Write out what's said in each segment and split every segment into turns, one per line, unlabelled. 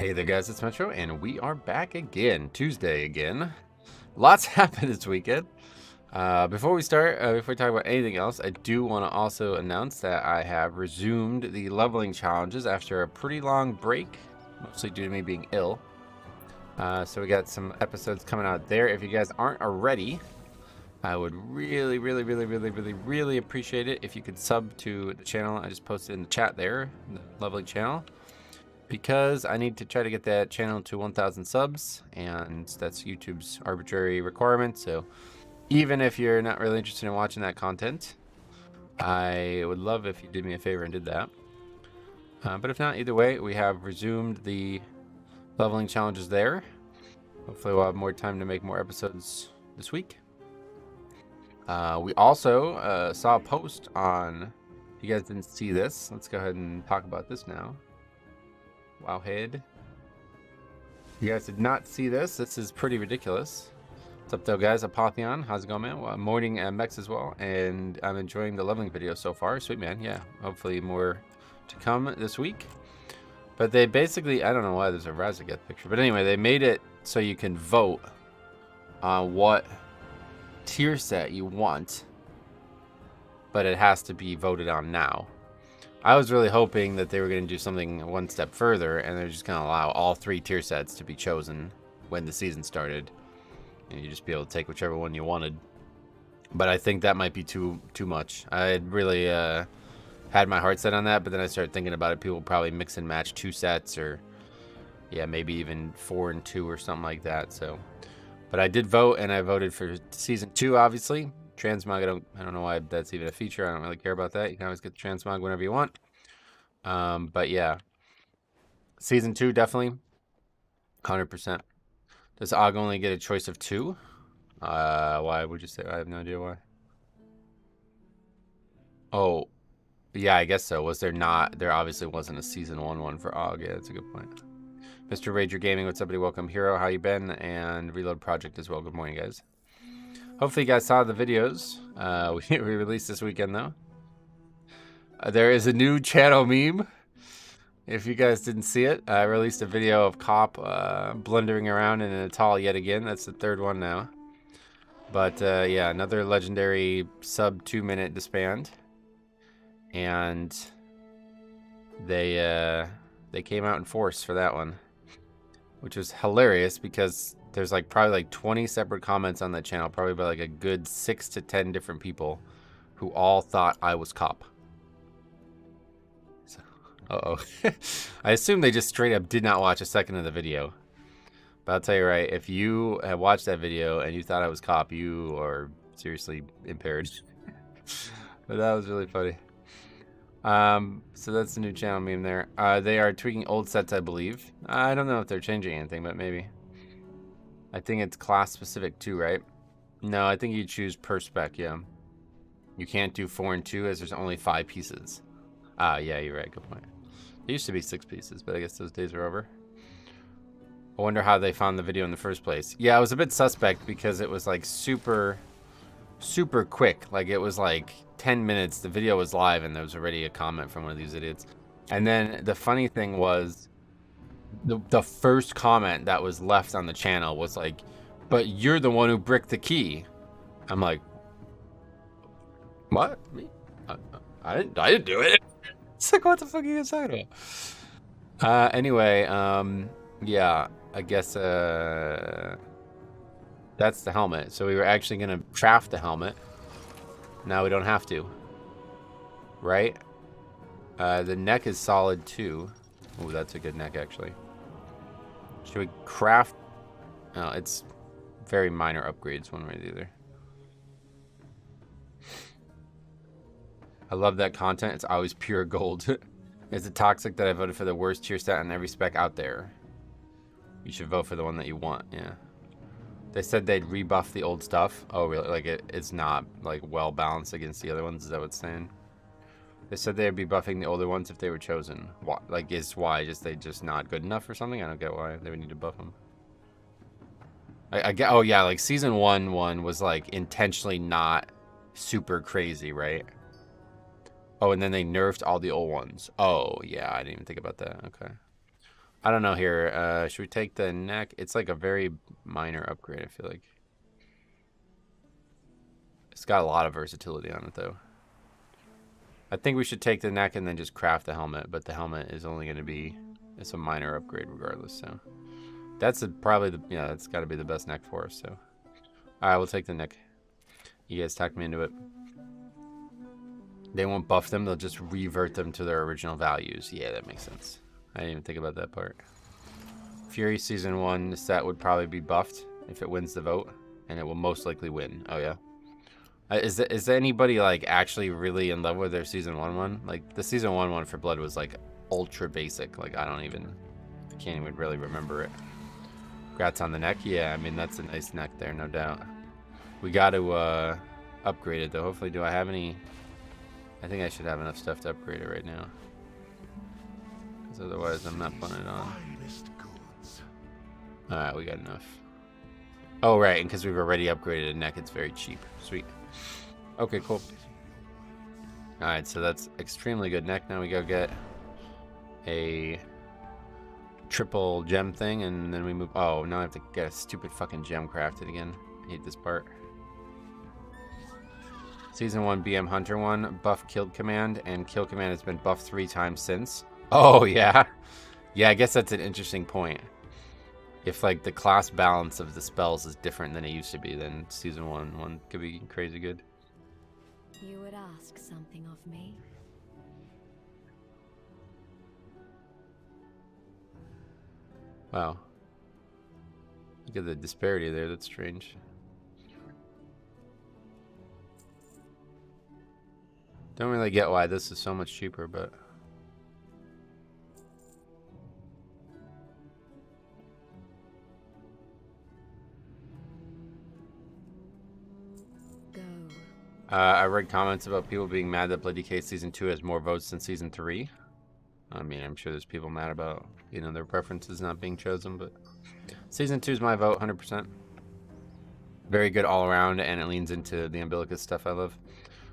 Hey there guys, it's Metro and we are back again, Tuesday again. Lots happened this weekend. Before we talk about anything else, I do want to also announce that I have resumed the leveling challenges after a pretty long break, mostly due to me being ill. So we got some episodes coming out there. If you guys aren't already, I would really appreciate it if you could sub to the channel. I just posted in the chat there, the leveling channel, because I need to try to get that channel to 1,000 subs, and that's YouTube's arbitrary requirement. So even if you're not really interested in watching that content, I would love if you did me a favor and did that. But if not, either way, we have resumed the leveling challenges there. Hopefully we'll have more time to make more episodes this week. We also saw a post on, if you guys didn't see this, let's go ahead and talk about this now. Wowhead. You guys did not see this. This is pretty ridiculous. What's up though, guys? Apotheon, how's it going, man? Well, morning Mex as well, and I'm enjoying the leveling video so far. Sweet, man. Yeah, hopefully more to come this week. But they basically, I don't know why there's a Razageth picture, but anyway, they made it so you can vote on what tier set you want, but it has to be voted on now. I was really hoping that they were going to do something one step further, and they're just going to allow all 3 tier sets to be chosen when the season started, and you just be able to take whichever one you wanted. But I think that might be too much. I had really had my heart set on that, but then I started thinking about it. People probably mix and match 2 sets, or yeah, maybe even 4 and 2 or something like that. So, but I did vote, and I voted for season 2, obviously. Transmog, I don't know why that's even a feature. I don't really care about that. You can always get the transmog whenever you want. But yeah, season 2 definitely 100%. Does Og only get a choice of 2? Why would you say? I have no idea why. Oh, yeah, I guess so. Was there not? There obviously wasn't a season 1 one for Og. Yeah, that's a good point. Mr. Rager Gaming, what's up, buddy? Welcome, Hero. How you been? And Reload Project as well. Good morning, guys. Hopefully you guys saw the videos we released this weekend, though. There is a new channel meme. If you guys didn't see it, I released a video of Cop blundering around in a tall yet again. That's the 3rd one now. But yeah, another legendary sub 2-minute disband. And they came out in force for that one, which was hilarious because there's like probably like 20 separate comments on that channel, probably by like a good 6 to 10 different people who all thought I was Cop. So, I assume they just straight up did not watch a second of the video. But I'll tell you right, if you have watched that video and you thought I was Cop, you are seriously impaired. But that was really funny. So that's the new channel meme there. They are tweaking old sets, I believe. I don't know if they're changing anything, but maybe. I think it's class specific too, right? No, I think you choose per spec, yeah. You can't do 4 and 2 as there's only 5 pieces. Ah, yeah, you're right, good point. There used to be 6 pieces, but I guess those days are over. I wonder how they found the video in the first place. Yeah, it was a bit suspect because it was like super quick. Like it was like 10 minutes, the video was live and there was already a comment from one of these idiots. And then the funny thing was, the first comment that was left on the channel was like, but you're the one who bricked the key. I'm like, what? Me? I didn't do it. It's like, what the fuck are you guys talking about? Anyway, yeah, I guess that's the helmet. So we were actually gonna craft the helmet. Now we don't have to, right? The neck is solid too. Oh, that's a good neck actually. Should we craft? Oh, it's very minor upgrades, one way or the other. I love that content. It's always pure gold. Is it toxic that I voted for the worst tier set on every spec out there? You should vote for the one that you want. Yeah. They said they'd rebuff the old stuff. Oh, really? Like it's not like well balanced against the other ones. Is that what it's saying? They said they'd be buffing the older ones if they were chosen. Why? Like, is why just they just not good enough or something? I don't get why they would need to buff them. I get. Oh yeah, like season 1 was like intentionally not super crazy, right? Oh, and then they nerfed all the old ones. Oh yeah, I didn't even think about that. Okay. I don't know here. Should we take the neck? It's like a very minor upgrade, I feel like. It's got a lot of versatility on it, though. I think we should take the neck and then just craft the helmet, but the helmet is only going to be... It's a minor upgrade regardless, so... That's probably the... Yeah, that's got to be the best neck for us, so... Alright, we'll take the neck. You guys talked me into it. They won't buff them, they'll just revert them to their original values. Yeah, that makes sense. I didn't even think about that part. Fury Season 1 set would probably be buffed if it wins the vote, and it will most likely win. Oh, yeah? Is anybody, like, actually really in love with their Season 1 one? Like, the Season 1 one for Blood was, like, ultra basic. Like, I can't even really remember it. Congrats on the neck. Yeah, I mean, that's a nice neck there, no doubt. We got to upgrade it, though. Hopefully, do I have any... I think I should have enough stuff to upgrade it right now. Because otherwise, I'm not putting it on. Alright, we got enough. Oh, right, and because we've already upgraded a neck, it's very cheap. Sweet. Okay, cool. Alright, so that's extremely good neck. Now we go get a triple gem thing, and then we move... Oh, now I have to get a stupid fucking gem crafted again. I hate this part. Season 1 BM Hunter 1, buff killed command, and kill command has been buffed 3 times since. Oh, yeah. Yeah, I guess that's an interesting point. If, like, the class balance of the spells is different than it used to be, then Season 1 could be crazy good.
You would ask something of me?
Wow. Look at the disparity there, that's strange. Don't really get why this is so much cheaper, but... I read comments about people being mad that Bloody Case Season 2 has more votes than Season 3. I mean, I'm sure there's people mad about, you know, their preferences not being chosen, but... Season 2 is my vote, 100%. Very good all around, and it leans into the umbilicus stuff I love.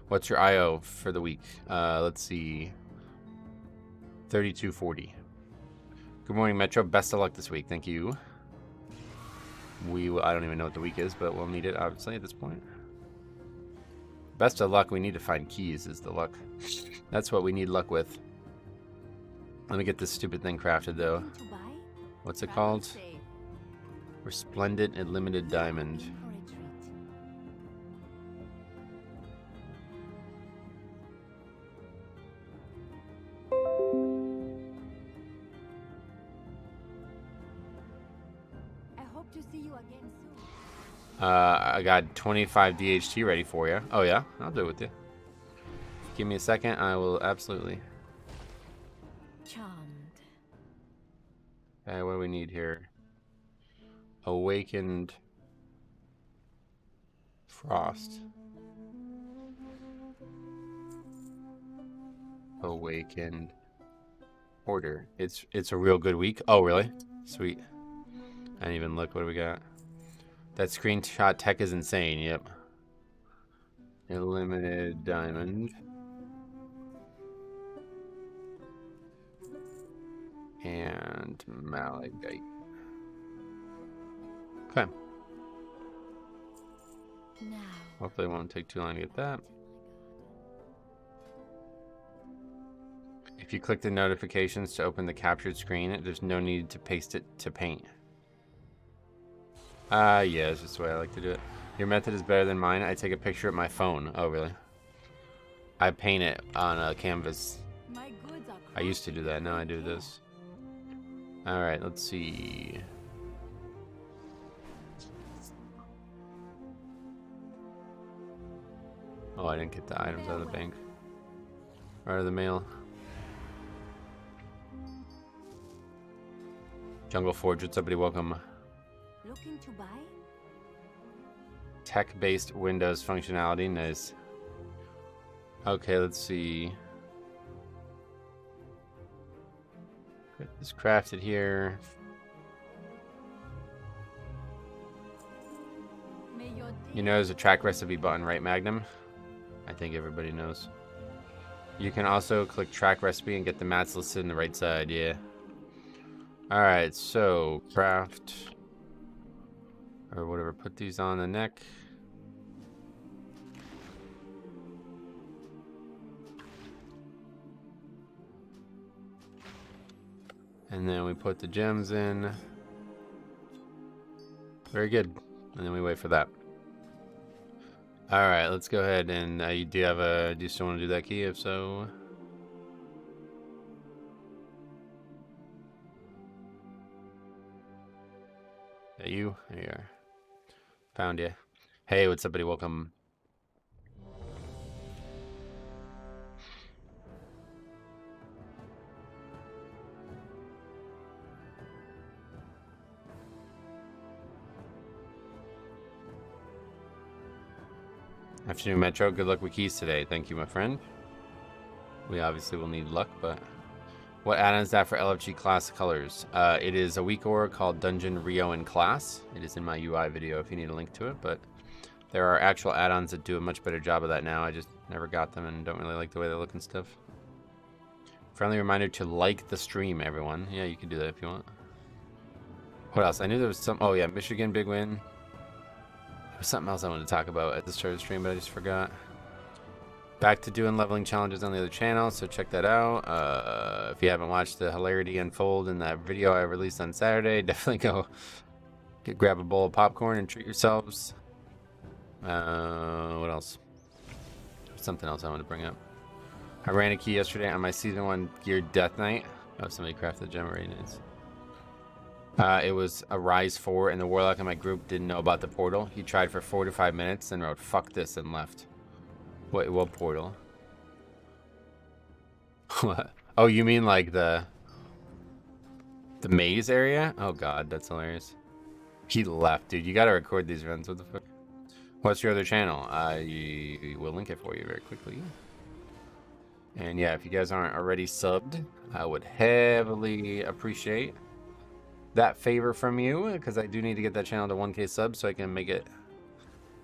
What's your IO for the week? Let's see. 3240. Good morning, Metro. Best of luck this week. Thank you. I don't even know what the week is, but we'll need it, obviously, at this point. Best of luck. We need to find keys is the luck. That's what we need luck with. Let me get this stupid thing crafted, though. What's it called? Resplendent and Limited Diamond. I got 25 DHT ready for you. Oh, yeah? I'll do it with you. Give me a second. I will absolutely.
Charmed.
Okay, what do we need here? Awakened Frost. Awakened Order. It's a real good week. Oh, really? Sweet. I didn't even look. What do we got? That screenshot tech is insane. Yep. A limited diamond. And malachite. Okay.
Now.
Hopefully it won't take too long to get that. If you click the notifications to open the captured screen, there's no need to paste it to paint. Yeah, it's just the way I like to do it. Your method is better than mine. I take a picture of my phone. Oh, really? I paint it on a canvas. I used to do that. Now I do this. Alright, let's see. Oh, I didn't get the items out of the bank. Or out of the mail. Jungle Forge, what's up, buddy? Welcome.
Looking to buy?
Tech-based Windows functionality. Nice. Okay, let's see. Get this crafted here. You know there's a track recipe button, right, Magnum? I think everybody knows. You can also click track recipe and get the mats listed on the right side, yeah. All right, so craft or whatever. Put these on the neck. And then we put the gems in. Very good. And then we wait for that. All right, let's go ahead and do you still want to do that key? If so, that you? There you are. Found you. Hey, what's up, buddy? Welcome. Afternoon, Metro. Good luck with keys today. Thank you, my friend. We obviously will need luck, but what add-on is that for LFG class colors? It is a weak aura called Dungeon Rio in class. It is in my UI video if you need a link to it, but there are actual add-ons that do a much better job of that now. I just never got them and don't really like the way they look and stuff. Friendly reminder to like the stream, everyone. Yeah, you can do that if you want. What else? I knew there was some... Oh, yeah, Michigan, big win. There was something else I wanted to talk about at the start of the stream, but I just forgot. Back to doing leveling challenges on the other channel, so check that out. If you haven't watched the hilarity unfold in that video I released on Saturday, definitely go grab a bowl of popcorn and treat yourselves. What else? Something else I want to bring up. I ran a key yesterday on my season 1 geared Death Knight. Oh, somebody crafted the gem already. Nice. It was a Rise 4, and the Warlock in my group didn't know about the portal. He tried for 4 to 5 minutes and wrote "fuck this" and left. Wait, what portal? What? Oh, you mean like the maze area? Oh god, that's hilarious. He left, dude. You gotta record these runs. What the fuck? What's your other channel? I will link it for you very quickly. And yeah, if you guys aren't already subbed, I would heavily appreciate that favor from you, because I do need to get that channel to 1K subs so I can get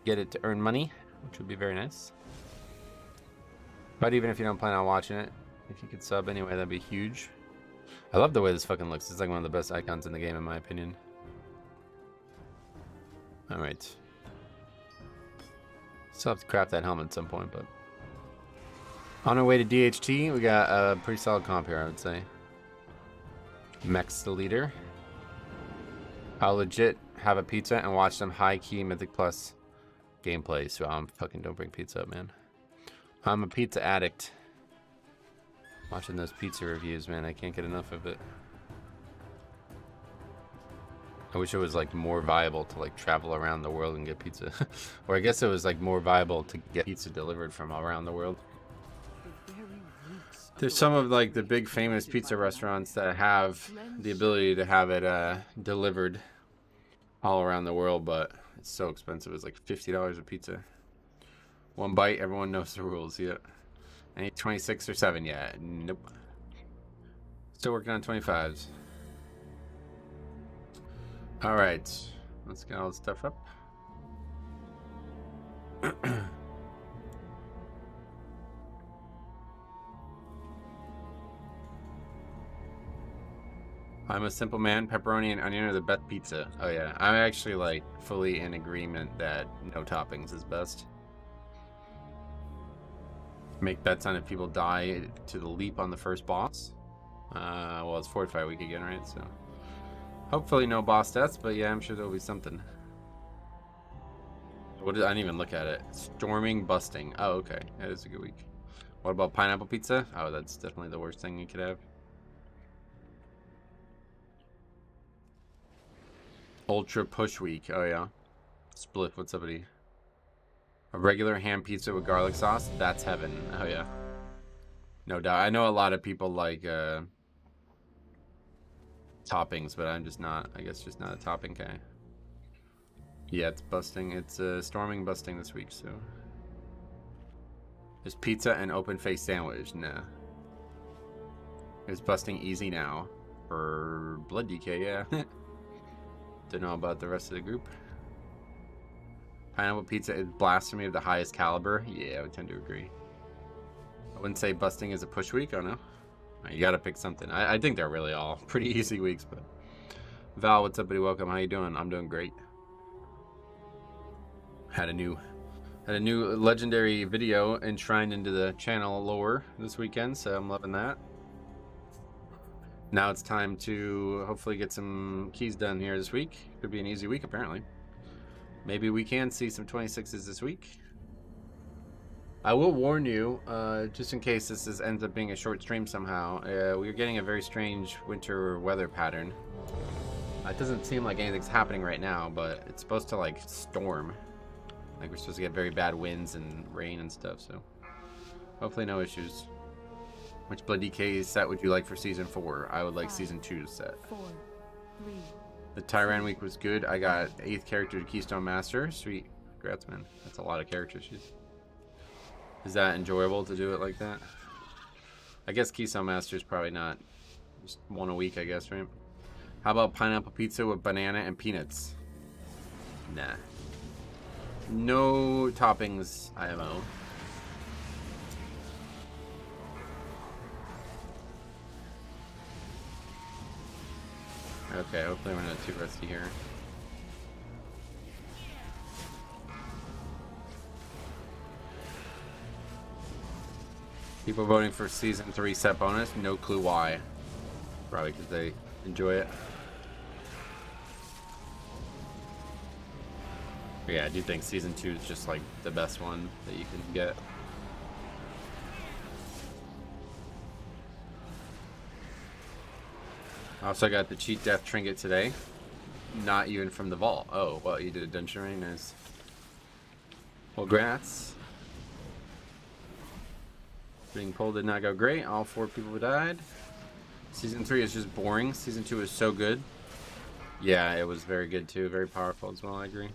it to earn money, which would be very nice. But even if you don't plan on watching it, if you could sub anyway, that'd be huge. I love the way this fucking looks. It's like one of the best icons in the game, in my opinion. Alright. Still have to craft that helmet at some point, but... On our way to DHT, we got a pretty solid comp here, I would say. Mech's the leader. I'll legit have a pizza and watch some high-key Mythic Plus gameplay, so fucking don't bring pizza up, man. I'm a pizza addict. Watching those pizza reviews, man, I can't get enough of it. I wish it was like more viable to like travel around the world and get pizza. Or I guess it was like more viable to get pizza delivered from around the world. There's some of like the big famous pizza restaurants that have the ability to have it delivered all around the world, but it's so expensive. It's like $50 a pizza. 1 bite, everyone knows the rules. Yeah. I need 26 or 7 yet. Nope. Still working on 25s. Alright. Let's get all this stuff up. I'm a simple man. Pepperoni and onion are the best pizza. Oh yeah. I'm actually like fully in agreement that no toppings is best. Make bets on if people die to the leap on the first boss. Well, it's Fortify week again, right? So hopefully no boss deaths, but yeah, I'm sure there'll be something. I didn't even look at it. Storming, busting. Oh, okay. That is a good week. What about pineapple pizza? Oh, that's definitely the worst thing you could have. Ultra push week. Oh yeah. Split. What's up, buddy? A regular ham pizza with garlic sauce? That's heaven. Oh yeah. No doubt. I know a lot of people like toppings, but I'm just not. I guess just not a topping guy. Yeah, it's busting. It's storming busting this week, so. There's pizza and open face sandwich. Nah. It's busting easy now. For blood DK, yeah. Don't know about the rest of the group. Pineapple pizza is blasphemy of the highest caliber. Yeah, I would tend to agree. I wouldn't say busting is a push week. Oh no. You gotta pick something. I think they're really all pretty easy weeks, but Val, what's up, buddy? Welcome. How you doing? I'm doing great. Had a new legendary video enshrined into the channel lore this weekend, so I'm loving that. Now it's time to hopefully get some keys done here this week. Could be an easy week, apparently. Maybe we can see some 26s this week. I will warn you, just in case this ends up being a short stream somehow, we're getting a very strange winter weather pattern. It doesn't seem like anything's happening right now, but it's supposed to, like, storm. Like, we're supposed to get very bad winds and rain and stuff, so hopefully no issues. Which Blood DK set would you like for Season 4? I would like Season 2's set.
4, 3.
The Tyran week was good. I got 8th character to Keystone Master. Sweet. Congrats, man. That's a lot of characters. Is that enjoyable to do it like that? I guess Keystone Master is probably not. Just one a week, I guess, right? How about pineapple pizza with banana and peanuts? Nah. No toppings, IMO. Okay, hopefully we're not too rusty here. People voting for Season 3 set bonus, no clue why. Probably because they enjoy it. But yeah, I do think Season 2 is just like the best one that you can get. I also got the Cheat Death Trinket today. Not even from the vault. Oh, well, you did a dungeon rain. Nice. Well, congrats. Being pulled did not go great. All 4 people died. Season 3 is just boring. Season 2 is so good. Yeah, it was very good too. Very powerful as well, I agree.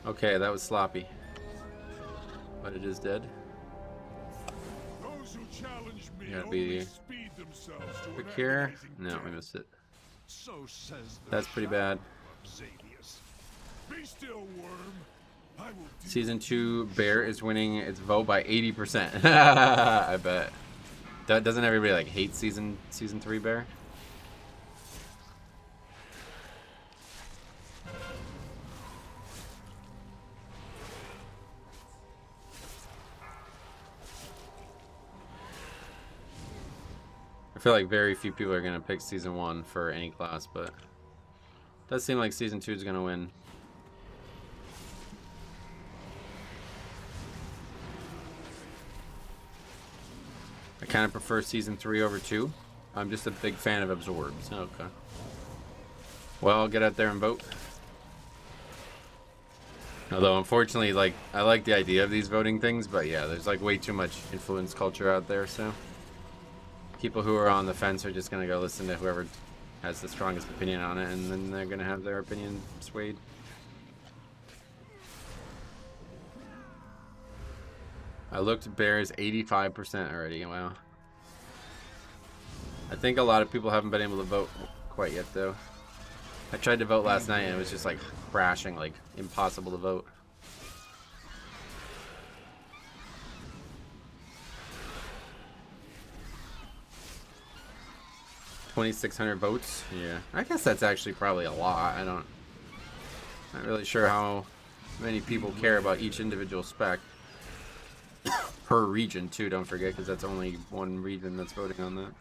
Okay, that was sloppy. But it is dead.
Those who challenge me
Gotta
only
be
speed themselves to
quick
an
here.
agonizing
No,
death.
we missed it.
So says the
That's pretty bad.
Xavius. Be still, worm. I will do
Season 2 Bear is winning its vote by 80%. I bet. Doesn't everybody like hate season 3 Bear? I feel like very few people are gonna pick Season 1 for any class, but it does seem like Season 2 is gonna win. I kind of prefer Season 3 over 2. I'm just a big fan of Absorbs. Okay. Well, get out there and vote. Although, unfortunately, like, I like the idea of these voting things, but yeah, there's like way too much influence culture out there, so people who are on the fence are just gonna go listen to whoever has the strongest opinion on it, and then they're gonna have their opinion swayed. I looked, Bears 85% already. Wow. I think a lot of people haven't been able to vote quite yet, though. I tried to vote last night and it was just like crashing, like impossible to vote. $2,600 votes. Yeah, I guess that's actually probably a lot. Not really sure how many people care about each individual spec. Per region too, don't forget, because that's only one region that's voting on that.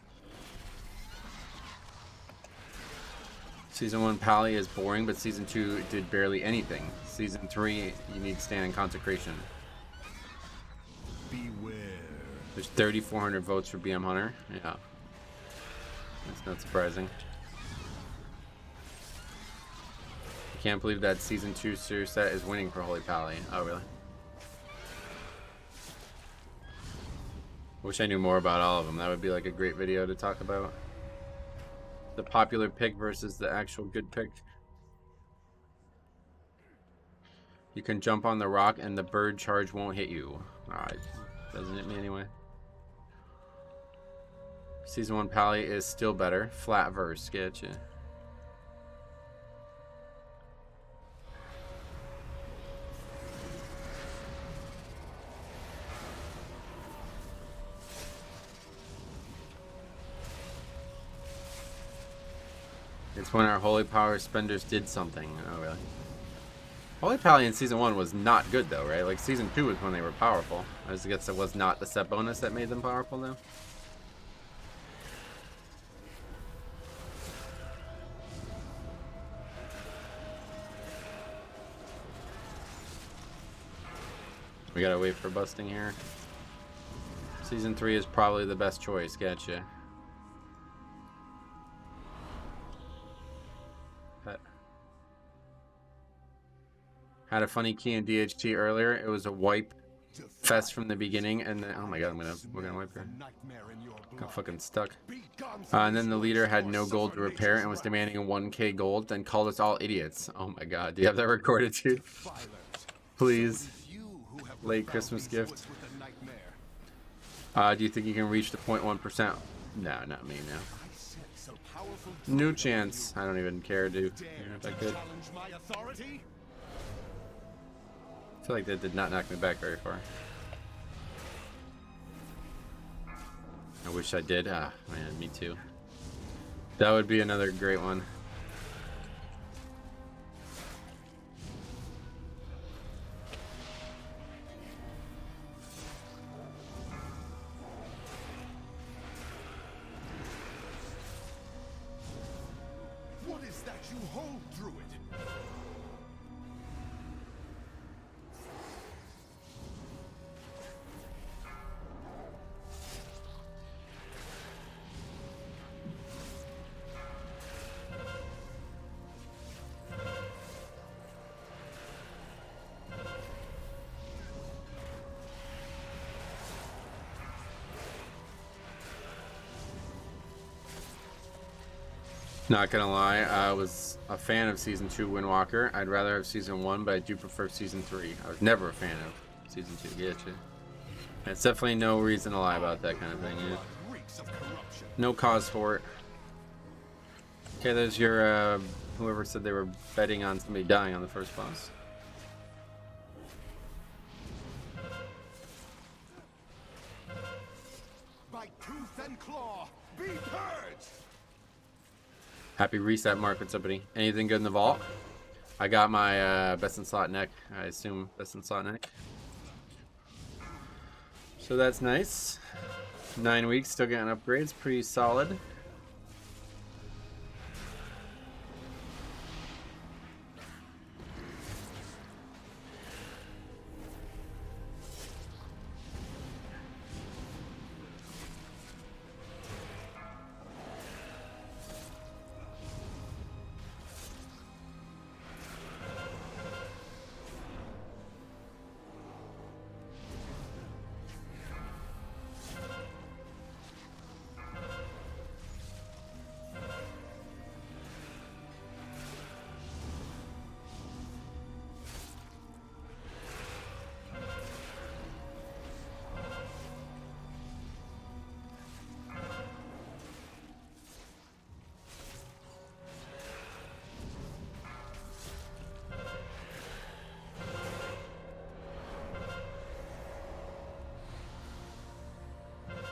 Season 1 Pally is boring, but Season 2 did barely anything. Season 3, you need Stand in Consecration.
beware.
There's 3,400 votes for BM Hunter. Yeah. That's not surprising. I can't believe that Season 2 series set is winning for Holy Pally. Oh, really? Wish I knew more about all of them. That would be like a great video to talk about. The popular pick versus the actual good pick. You can jump on the rock and the bird charge won't hit you. Alright. Doesn't hit me anyway. Season 1 Pally is still better. Flat verse. Getcha. It's when our holy power spenders did something. Oh, really? Holy Pally in Season 1 was not good, though, right? Like, Season 2 was when they were powerful. I just guess it was not the set bonus that made them powerful, though. We gotta wait for busting here. Season 3 is probably the best choice. Gotcha. Had a funny key in DHT earlier. It was a wipe fest from the beginning, and then, oh my god, we're gonna wipe here. Got fucking stuck. And then the leader had no gold to repair and was demanding 1k gold, and called us all idiots. Oh my god, do you have that recorded, dude? Please. Late Christmas gift. Do you think you can reach the 0.1%? No, not me now. No chance. I don't even care, dude. Even if I could. I feel like that did not knock me back very far. I wish I did. Ah, man, me too. That would be another great one.
What is that you hold through it?
Not gonna lie, I was a fan of Season 2 Windwalker. I'd rather have Season 1, but I do prefer Season 3. I was never a fan of Season 2. Getcha. It's definitely no reason to lie about that kind of thing. Yeah. No cause for it. Okay, there's your, whoever said they were betting on somebody dying on the first boss.
By tooth and claw, be purged!
Happy reset, Mark. What's up, buddy? Anything good in the vault? I got my best in slot neck. I assume best in slot neck. So that's nice. 9 weeks, still getting upgrades. Pretty solid.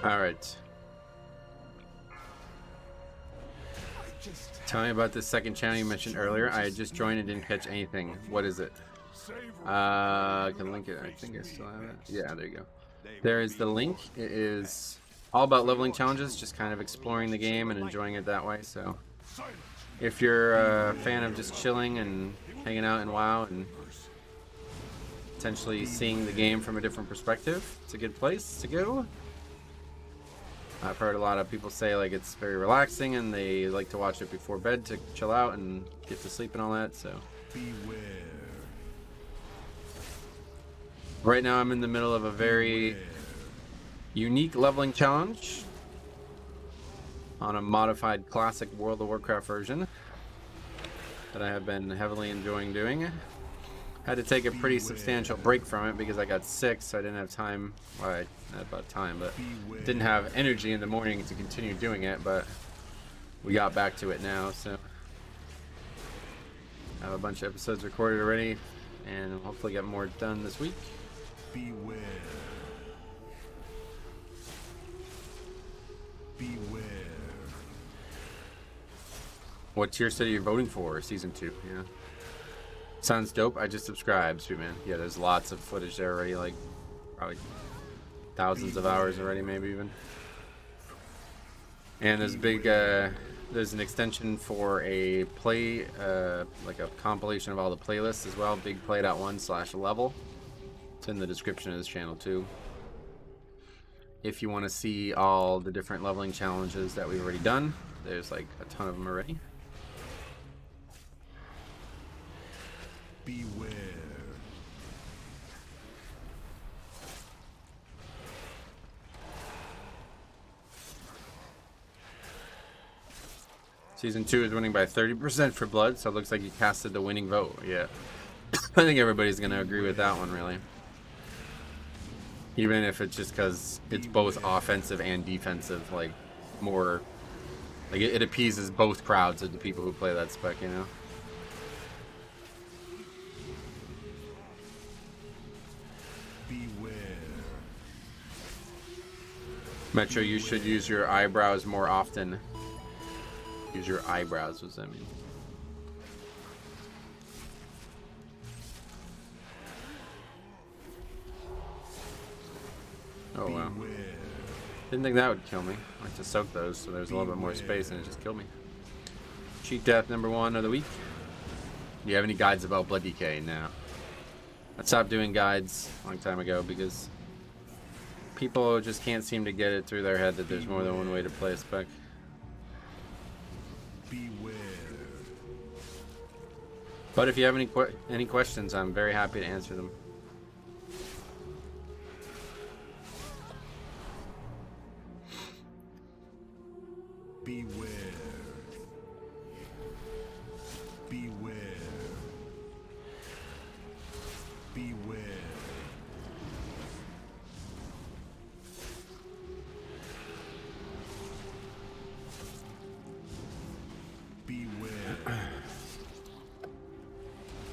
All right. Tell me about this second channel you mentioned earlier. I had just joined and didn't catch anything. What is it? I can link it. I think I still have it. Yeah, there you go. There is the link. It is all about leveling challenges, just kind of exploring the game and enjoying it that way. So if you're a fan of just chilling and hanging out in WoW and potentially seeing the game from a different perspective, it's a good place to go. I've heard a lot of people say like it's very relaxing and they like to watch it before bed to chill out and get to sleep and all that. So
Beware.
right now I'm in the middle of a very unique leveling challenge on a modified classic World of Warcraft version that I have been heavily enjoying doing. Had to take a pretty substantial break from it because I got sick, so I didn't have time. Well, I had about time, but didn't have energy in the morning to continue doing it, but we got back to it now, so I have a bunch of episodes recorded already, and hopefully get more done this week.
Beware. Beware.
What tier set are you voting for? Season 2, yeah. Sounds dope. I just subscribed, sweet man. Yeah, there's lots of footage there already, like probably thousands of hours already, maybe even. And there's big, there's an extension for a play, like a compilation of all the playlists as well. Big play.1/level. It's in the description of this channel too. If you want to see all the different leveling challenges that we've already done, there's like a ton of them already.
Beware.
Season 2 is winning by 30% for blood, so it looks like you casted the winning vote. Yeah. I think everybody's going to agree with that one, really. Even if it's just because it's both offensive and defensive, like, more... Like, it appeases both crowds of the people who play that spec, you know?
Beware.
Metro, you should use your eyebrows more often. Use your eyebrows, what does that mean? Oh wow. Didn't think that would kill me. I like to soak those so there's a little bit more space and it just killed me. Cheat death number 1 of the week. Do you have any guides about Blood DK? No. I stopped doing guides a long time ago because people just can't seem to get it through their head that there's more than one way to play a spec.
Beware.
But if you have any questions, I'm very happy to answer them.
Beware. Beware. Beware.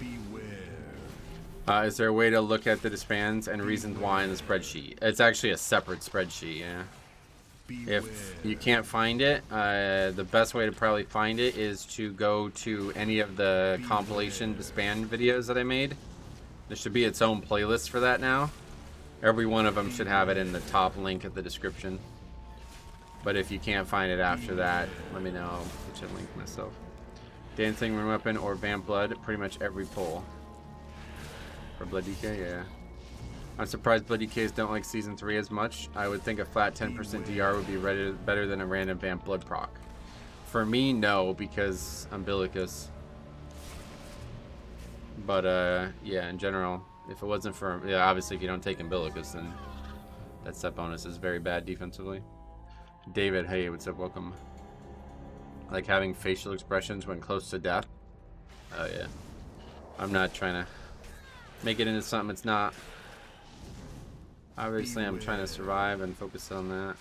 Beware.
Is there a way to look at the disbands and reasons why in the spreadsheet? It's actually a separate spreadsheet, yeah. If you can't find it, the best way to probably find it is to go to any of the compilation disband videos that I made. There should be its own playlist for that now. Every one of them should have it in the top link of the description. But if you can't find it after that, let me know. I'll put you a link myself. Dancing Room Weapon or Vamp Blood, pretty much every pull. For Blood DK, yeah. I'm surprised Blood DKs don't like Season 3 as much. I would think a flat 10% DR would be better than a random Vamp Blood proc. For me, no, because Umbilicus. But, yeah, in general, if it wasn't for... Yeah, obviously if you don't take Umbilicus, then that set bonus is very bad defensively. David, hey, what's up? Welcome. I like having facial expressions when close to death. Oh, yeah. I'm not trying to make it into something it's not. Obviously, I'm trying to survive and focus on that.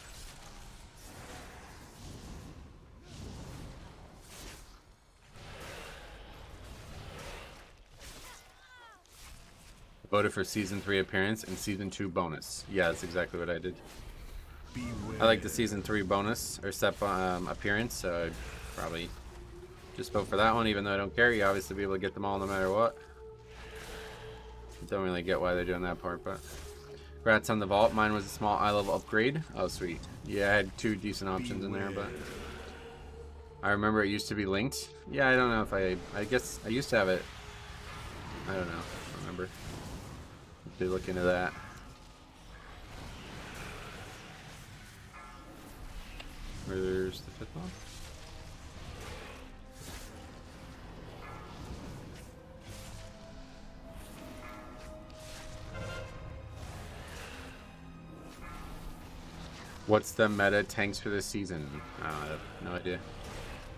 Voted for Season 3 appearance and Season 2 bonus. Yeah, that's exactly what I did. I like the Season 3 bonus, or step appearance, so I'd probably just vote for that one, even though I don't care. You obviously be able to get them all no matter what. Don't really get why they're doing that part, but... Congrats on the vault. Mine was a small eye level upgrade. Oh, sweet. Yeah, I had 2 decent options in there, but... I remember it used to be linked. Yeah, I don't know if I guess I used to have it. I don't know. I don't remember. Have to look into that. Where's the 5th one? What's the meta tanks for this season? I have no idea. You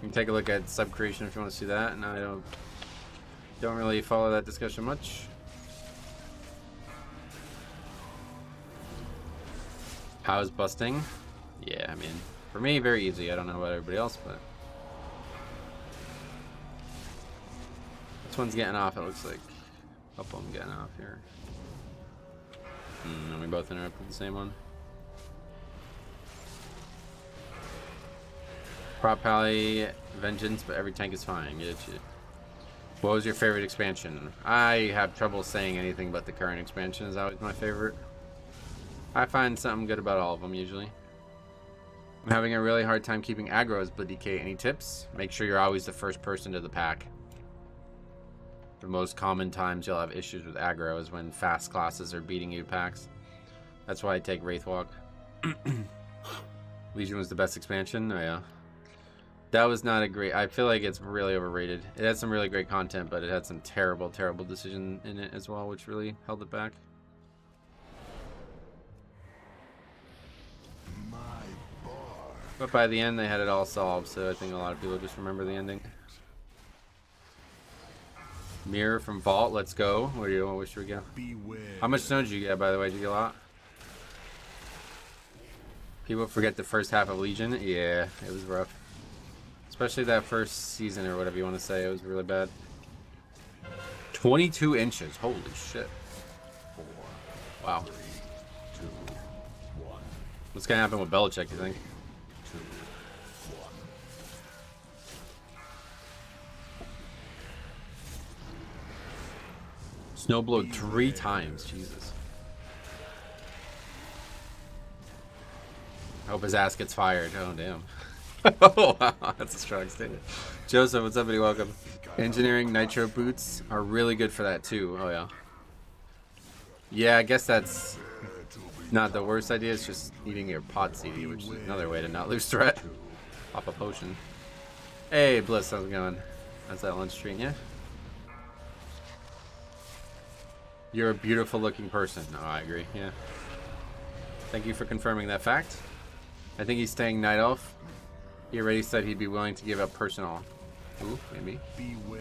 can take a look at sub creation if you want to see that. And I don't really follow that discussion much. How is busting? Yeah, I mean, for me, very easy. I don't know about everybody else, but this one's getting off, it looks like. A couple of them getting off here. And we both interrupted the same one. Prop Pally, Vengeance, but every tank is fine. Get you. What was your favorite expansion? I have trouble saying anything but the current expansion is always my favorite. I find something good about all of them usually. I'm having a really hard time keeping aggro as Blood DK. Any tips? Make sure you're always the first person to the pack. The most common times you'll have issues with aggro is when fast classes are beating you packs. That's why I take Wraithwalk. Legion was the best expansion? Oh yeah. That was not a great... I feel like it's really overrated. It had some really great content, but it had some terrible, terrible decision in it as well, which really held it back. But by the end, they had it all solved, so I think a lot of people just remember the ending. Mirror from Vault, let's go. Where do you want? Where should we go?
Beware.
How much snow did you get, by the way? Did you get a lot? People forget the first half of Legion. Yeah, it was rough. Especially that first season or whatever you want to say. It was really bad. 22 inches. Holy shit. Wow. What's going to happen with Belichick, you think? Snowblowed 3 times. Jesus. I hope his ass gets fired. Oh, damn. Oh, wow. That's a strong statement. Joseph, what's up, buddy? Welcome. Engineering nitro boots are really good for that, too. Oh, yeah. Yeah, I guess that's not the worst idea. It's just eating your pot CD, which is another way to not lose threat. Pop a potion. Hey, Bliss, how's it going? How's that lunch treating you? You're a beautiful looking person. Oh, I agree. Yeah. Thank you for confirming that fact. I think he's staying Night Elf. He already said he'd be willing to give up personal. Ooh, maybe.
Beware.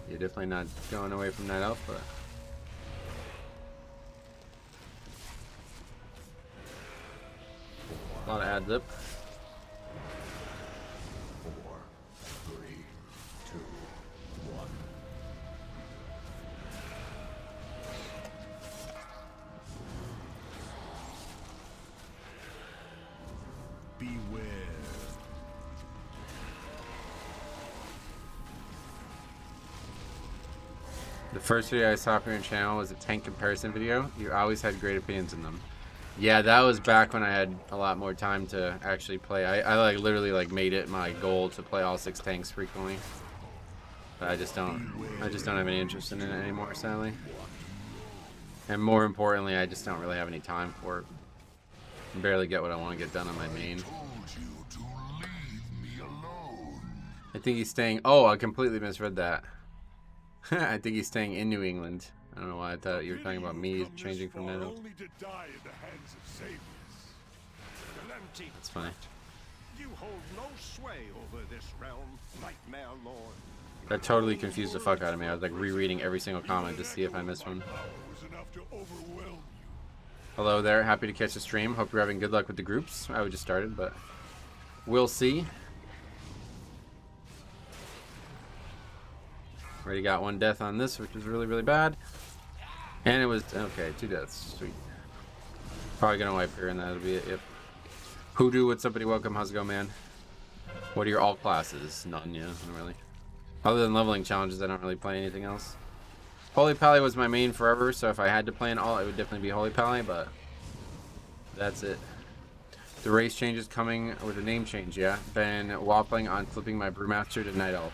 You're definitely not going away from Night Elf, but... a lot of ad lib.
4, 3, 2, 1. Beware.
The first video I saw from your channel was a tank comparison video. You always had great opinions in them. Yeah, that was back when I had a lot more time to actually play. I like literally like made it my goal to play all 6 tanks frequently. But I just don't have any interest in it anymore, sadly. And more importantly, I just don't really have any time for it. I barely get what I want to get done on my main. I think he's staying... oh, I completely misread that. I think he's staying in New England. I don't know why I thought you were talking about me changing from Nano. That's funny.
You hold no sway over this realm, Nightmare Lord.
That totally confused the fuck out of me. I was like rereading every single comment to see if I missed one. Hello there, happy to catch the stream. Hope you're having good luck with the groups. I just started, but we'll see. Already got 1 death on this, which is really, really bad. And it was, okay, 2 deaths, sweet. Probably gonna wipe here and that'll be it, yep. Hoodoo, what's up, buddy? Welcome, how's it going, man? What are your alt classes? None, yeah, not really. Other than leveling challenges, I don't really play anything else. Holy Pally was my main forever, so if I had to play an alt, it would definitely be Holy Pally, but that's it. The race change is coming with a name change, yeah. Been waffling on flipping my Brewmaster to Night Elf.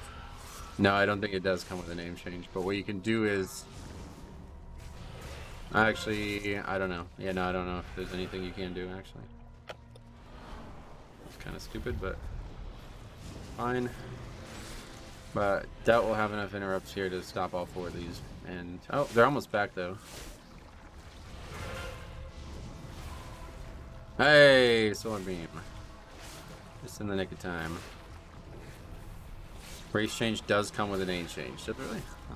No, I don't think it does come with a name change, but what you can do is... actually, I don't know. Yeah, no, I don't know if there's anything you can do, actually. It's kind of stupid, but fine. But doubt we'll have enough interrupts here to stop all 4 of these. And, oh, they're almost back, though. Hey, Sword Beam. Just in the nick of time. Race change does come with an name change. Does it really? Huh.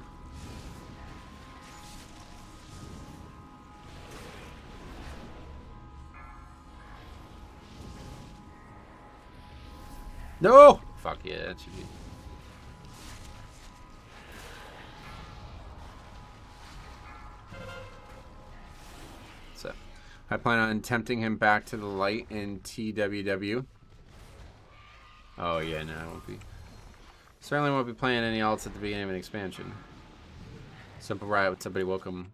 No! Fuck yeah, that should be. So, I plan on tempting him back to the light in TWW. Oh yeah, no, I won't be. Certainly won't be playing any alts at the beginning of an expansion. Simple riot with somebody welcome.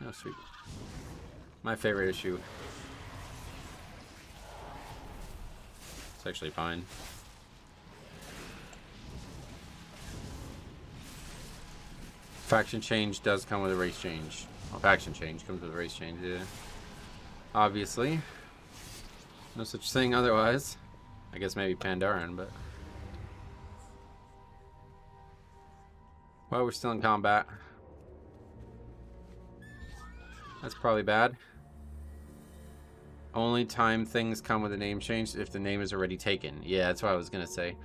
Oh, sweet. My favorite issue. It's actually fine. Faction change does come with a race change. Well, faction change comes with a race change, yeah. Obviously. No such thing otherwise. I guess maybe Pandaren, but... Well, we're still in combat. That's probably bad. Only time things come with a name change if the name is already taken. Yeah, that's what I was gonna say.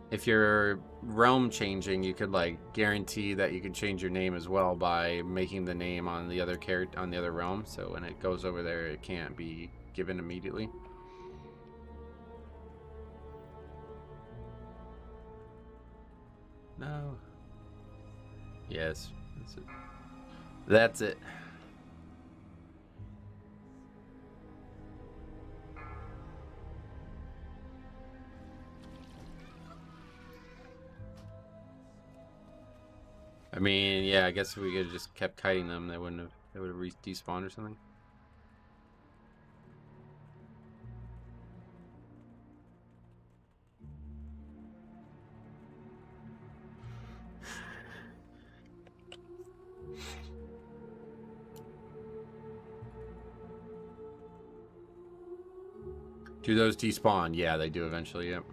If you're realm changing, you could like guarantee that you could change your name as well by making the name on the other character on the other realm. So when it goes over there, it can't be given immediately. No. Yes, that's it. That's it. I mean, yeah, I guess if we could have just kept kiting them, they wouldn't have. They would have despawned or something. Do those despawn? Yeah, they do eventually. Yep.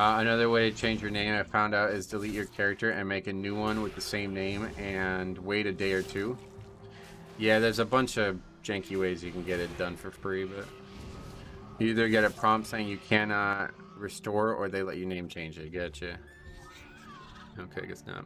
Another way to change your name I found out is delete your character and make a new one with the same name and wait a day or two. Yeah, there's a bunch of janky ways you can get it done for free, but you either get a prompt saying you cannot restore or they let you name change it. Gotcha. Okay, I guess not.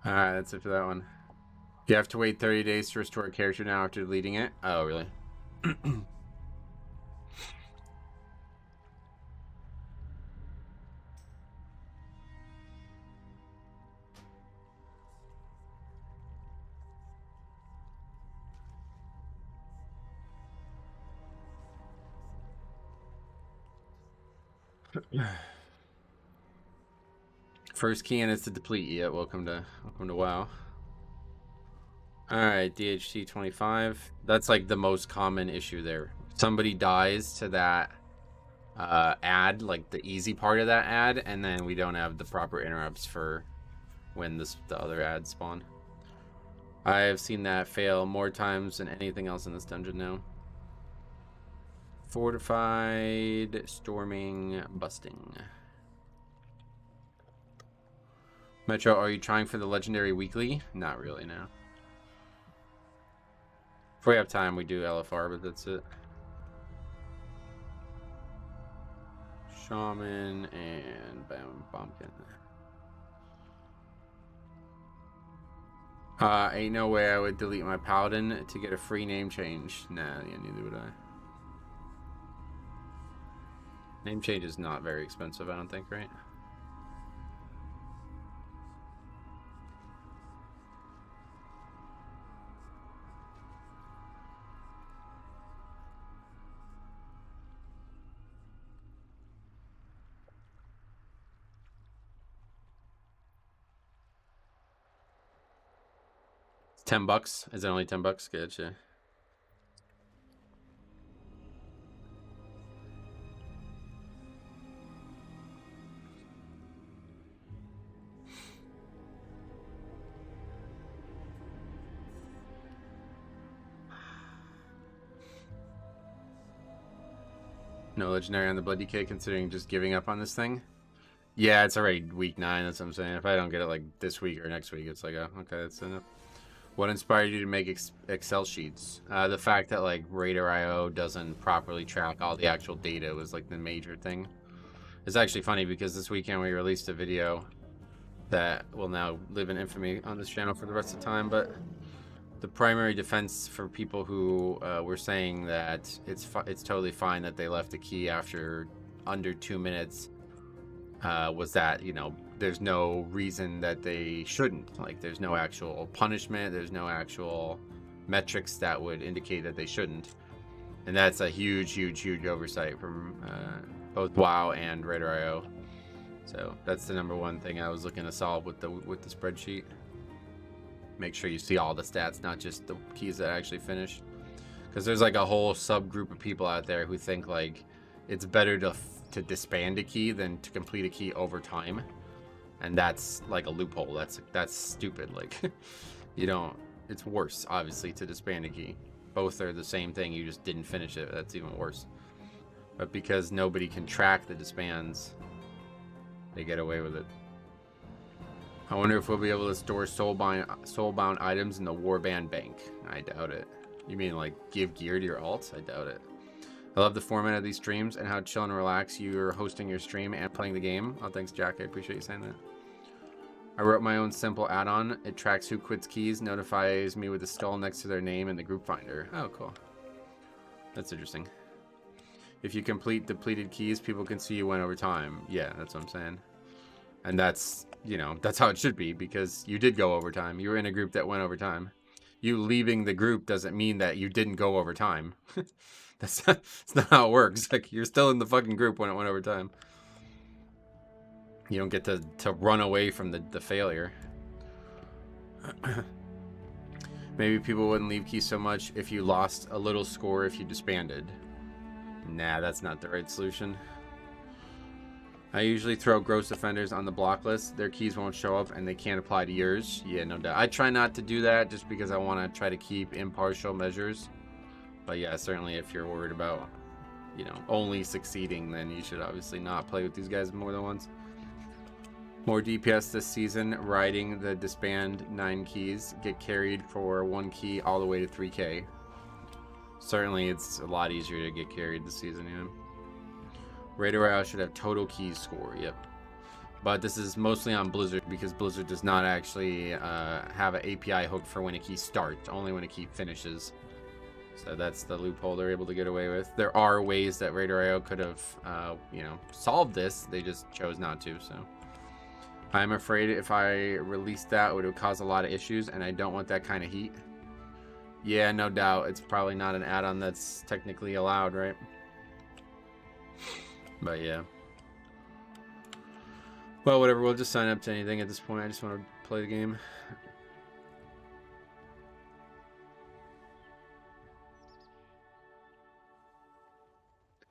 Alright, that's it for that one. You have to wait 30 days to restore a character now after deleting it? Oh, really? First key in is to deplete. Yeah, welcome to WoW. Alright, DHT 25. That's like the most common issue there. Somebody dies to that ad, like the easy part of that ad, and then we don't have the proper interrupts for when the other ads spawn. I have seen that fail more times than anything else in this dungeon now. Fortified, storming, busting. Metro, are you trying for the legendary weekly? Not really, no. If we have time, we do LFR, but that's it. Shaman and Bumpkin. Ain't no way I would delete my paladin to get a free name change. Nah, yeah, neither would I. Name change is not very expensive, I don't think, right? It's $10. Is it only $10? Gotcha. No legendary on the Blood DK, considering just giving up on this thing. Yeah, it's already week 9. That's what I'm saying. If I don't get it like this week or next week, it's like, oh, okay, that's enough. What inspired you to make Excel sheets? The fact that like Raider.io doesn't properly track all the actual data was like the major thing. It's actually funny because this weekend we released a video that will now live in infamy on this channel for the rest of the time, but the primary defense for people who were saying that it's totally fine that they left the key after under 2 minutes was that, you know, there's no reason that they shouldn't. Like, there's no actual punishment, there's no actual metrics that would indicate that they shouldn't. And that's a huge oversight from both WoW and Raider.io. So that's the #1 thing I was looking to solve with the spreadsheet. Make sure you see all the stats, not just the keys that actually finished. Because there's like a whole subgroup of people out there who think like it's better to disband a key than to complete a key over time. And that's like a loophole. That's stupid. Like, you don't, it's worse obviously to disband a key. Both are the same thing, you just didn't finish it. That's even worse. But because nobody can track the disbands, they get away with it. I wonder if we'll be able to store soulbound items in the Warband bank. I doubt it. You mean like give gear to your alts? I doubt it. I love the format of these streams and how chill and relax you're hosting your stream and playing the game. Oh, thanks, Jack. I appreciate you saying that. I wrote my own simple add-on. It tracks who quits keys, notifies me with a skull next to their name in the group finder. Oh, cool. That's interesting. If you complete depleted keys, people can see you went over time. Yeah, that's what I'm saying. And that's, you know, that's how it should be, because you did go over time. You were in a group that went over time. You leaving the group doesn't mean that you didn't go over time. That's not how it works. Like, you're still in the fucking group when it went over time. You don't get to run away from the failure. Maybe people wouldn't leave keys so much if you lost a little score if you disbanded. Nah, that's not the right solution. I usually throw gross offenders on the block list. Their keys won't show up and they can't apply to yours. Yeah, no doubt. I try not to do that just because I want to try to keep impartial measures. But yeah, certainly if you're worried about, you know, only succeeding, then you should obviously not play with these guys more than once. More DPS this season, riding the disband 9 keys, get carried for 1 key all the way to 3k. Certainly it's a lot easier to get carried this season, yeah. Raider.io should have total keys score, yep. But this is mostly on Blizzard because Blizzard does not actually have an API hook for when a key starts, only when a key finishes. So that's the loophole they're able to get away with. There are ways that Raider.io could have, you know, solved this. They just chose not to, so. I'm afraid if I released that, it would cause a lot of issues, and I don't want that kind of heat. Yeah, no doubt. It's probably not an add-on that's technically allowed, right? But yeah. Well, whatever. We'll just sign up to anything at this point. I just want to play the game.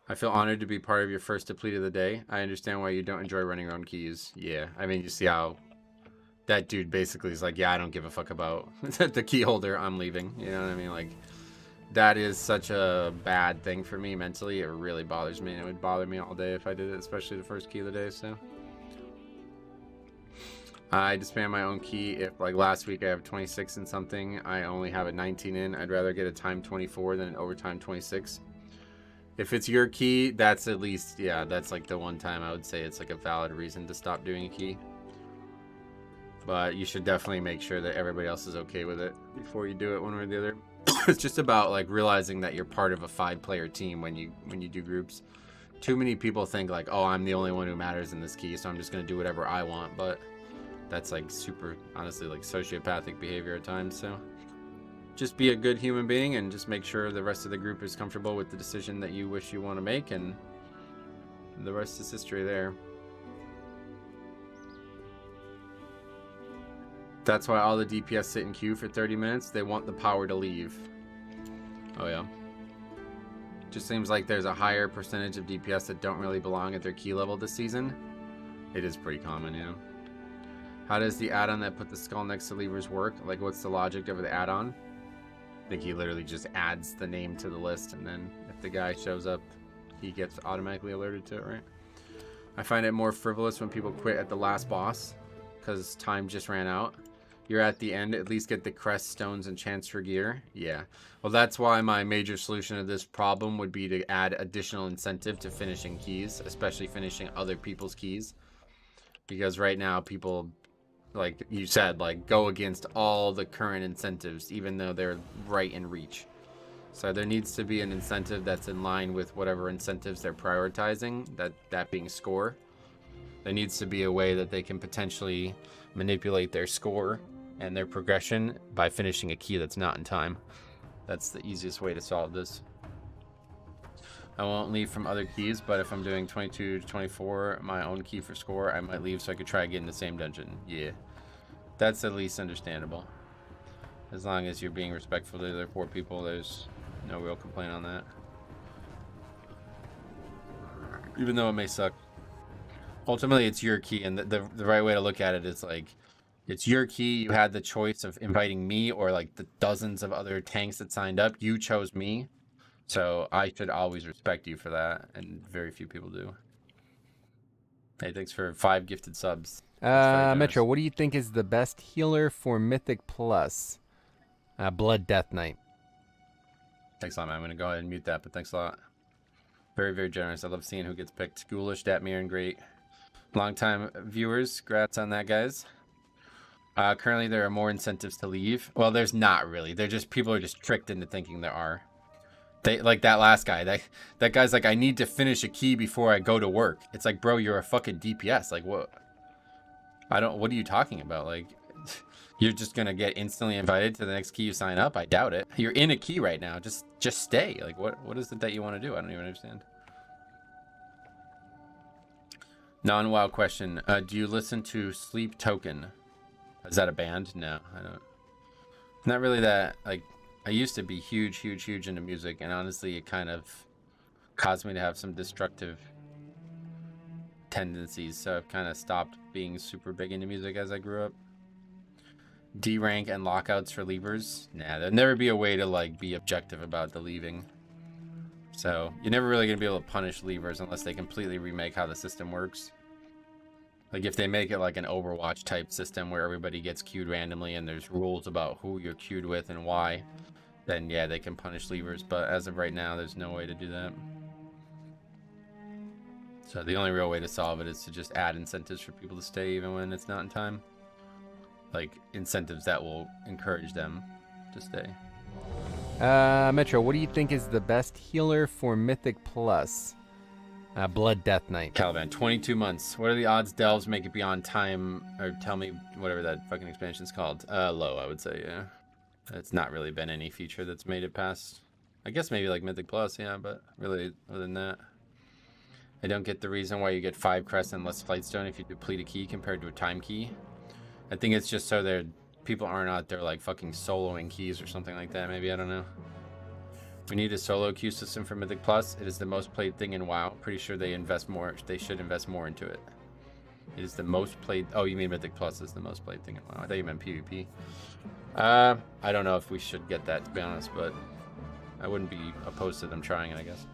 I feel honored to be part of your first deplete of the day. I understand why you don't enjoy running your own keys. Yeah, I mean, you see how that dude basically is like, yeah, I don't give a fuck about the key holder. I'm leaving. You know what I mean? Like, that is such a bad thing for me mentally. It really bothers me. And it would bother me all day if I did it, especially the first key of the day, so. I disband my own key. If, like, last week I have 26 in something, I only have a 19 in. I'd rather get a time 24 than an overtime 26. If it's your key, that's at least, yeah, that's like the one time I would say it's like a valid reason to stop doing a key. But you should definitely make sure that everybody else is okay with it before you do it one way or the other. It's just about like realizing that you're part of a 5-player team when you do groups. Too many people think like, oh, I'm the only one who matters in this key, so I'm just gonna do whatever I want. But that's like super, honestly, like sociopathic behavior at times. So just be a good human being and just make sure the rest of the group is comfortable with the decision that you wish you want to make, and the rest is history there. That's why all the DPS sit in queue for 30 minutes. They want the power to leave. Oh yeah. Just seems like there's a higher percentage of DPS that don't really belong at their key level this season. It is pretty common, yeah. How does the add-on that put the skull next to levers work? Like, what's the logic of the add-on? I think he literally just adds the name to the list, and then if the guy shows up he gets automatically alerted to it, right? I find it more frivolous when people quit at the last boss because time just ran out. You're at the end, at least get the crest, stones, and chance for gear. Yeah. Well, that's why my major solution to this problem would be to add additional incentive to finishing keys, especially finishing other people's keys. Because right now, people, like you said, like go against all the current incentives, even though they're right in reach. So there needs to be an incentive that's in line with whatever incentives they're prioritizing, that being score. There needs to be a way that they can potentially manipulate their score and their progression by finishing a key that's not in time. That's the easiest way to solve this. I won't leave from other keys, but if I'm doing 22 to 24, my own key for score, I might leave so I could try again in the same dungeon. Yeah, that's at least understandable. As long as you're being respectful to the other 4 people, there's no real complaint on that. Even though it may suck. Ultimately, it's your key, and the right way to look at it is like, it's your key. You had the choice of inviting me or like the dozens of other tanks that signed up. You chose me, so I should always respect you for that, and very few people do. Hey, thanks for 5 gifted subs.
Metro, what do you think is the best healer for Mythic Plus? Blood Death Knight.
Thanks a lot, man. I'm going to go ahead and mute that, but thanks a lot. Very, very generous. I love seeing who gets picked. Ghoulish, Datmir, and great. Long-time viewers. Congrats on that, guys. Currently, there are more incentives to leave. Well, there's not really. They're just, people are just tricked into thinking there are. They, like that last guy. That guy's like, I need to finish a key before I go to work. It's like, bro, you're a fucking DPS. Like, what? What are you talking about? Like, you're just gonna get instantly invited to the next key you sign up? I doubt it. You're in a key right now. Just stay. Like, what is it that you want to do? I don't even understand. Non-WoW question. Do you listen to Sleep Token? Is that a band? No, I don't. Not really that, like, I used to be huge into music, and honestly, it kind of caused me to have some destructive tendencies, so I've kind of stopped being super big into music as I grew up. D rank and lockouts for leavers? Nah, there'd never be a way to like be objective about the leaving. So you're never really gonna be able to punish leavers unless they completely remake how the system works. Like if they make it like an Overwatch type system where everybody gets queued randomly and there's rules about who you're queued with and why, then yeah, they can punish leavers. But as of right now, there's no way to do that. So the only real way to solve it is to just add incentives for people to stay even when it's not in time. Like incentives that will encourage them to stay.
Metro, what do you think is the best healer for Mythic Plus? Blood Death Knight.
Caliban, 22 months. What are the odds delves make it beyond time? Or tell me whatever that fucking expansion's called. Low, I would say, yeah. It's not really been any feature that's made it past. I guess maybe like Mythic Plus, yeah, but really other than that. I don't get the reason why you get 5 crests and less Flightstone if you deplete a key compared to a time key. I think it's just so people aren't out there like fucking soloing keys or something like that. Maybe, I don't know. We need a solo queue system for Mythic Plus. It is the most played thing in WoW. Pretty sure they invest more. They should invest more into it. It is the most played. Oh, you mean Mythic Plus is the most played thing in WoW? I thought you meant PvP. I don't know if we should get that, to be honest, but I wouldn't be opposed to them trying it, I guess.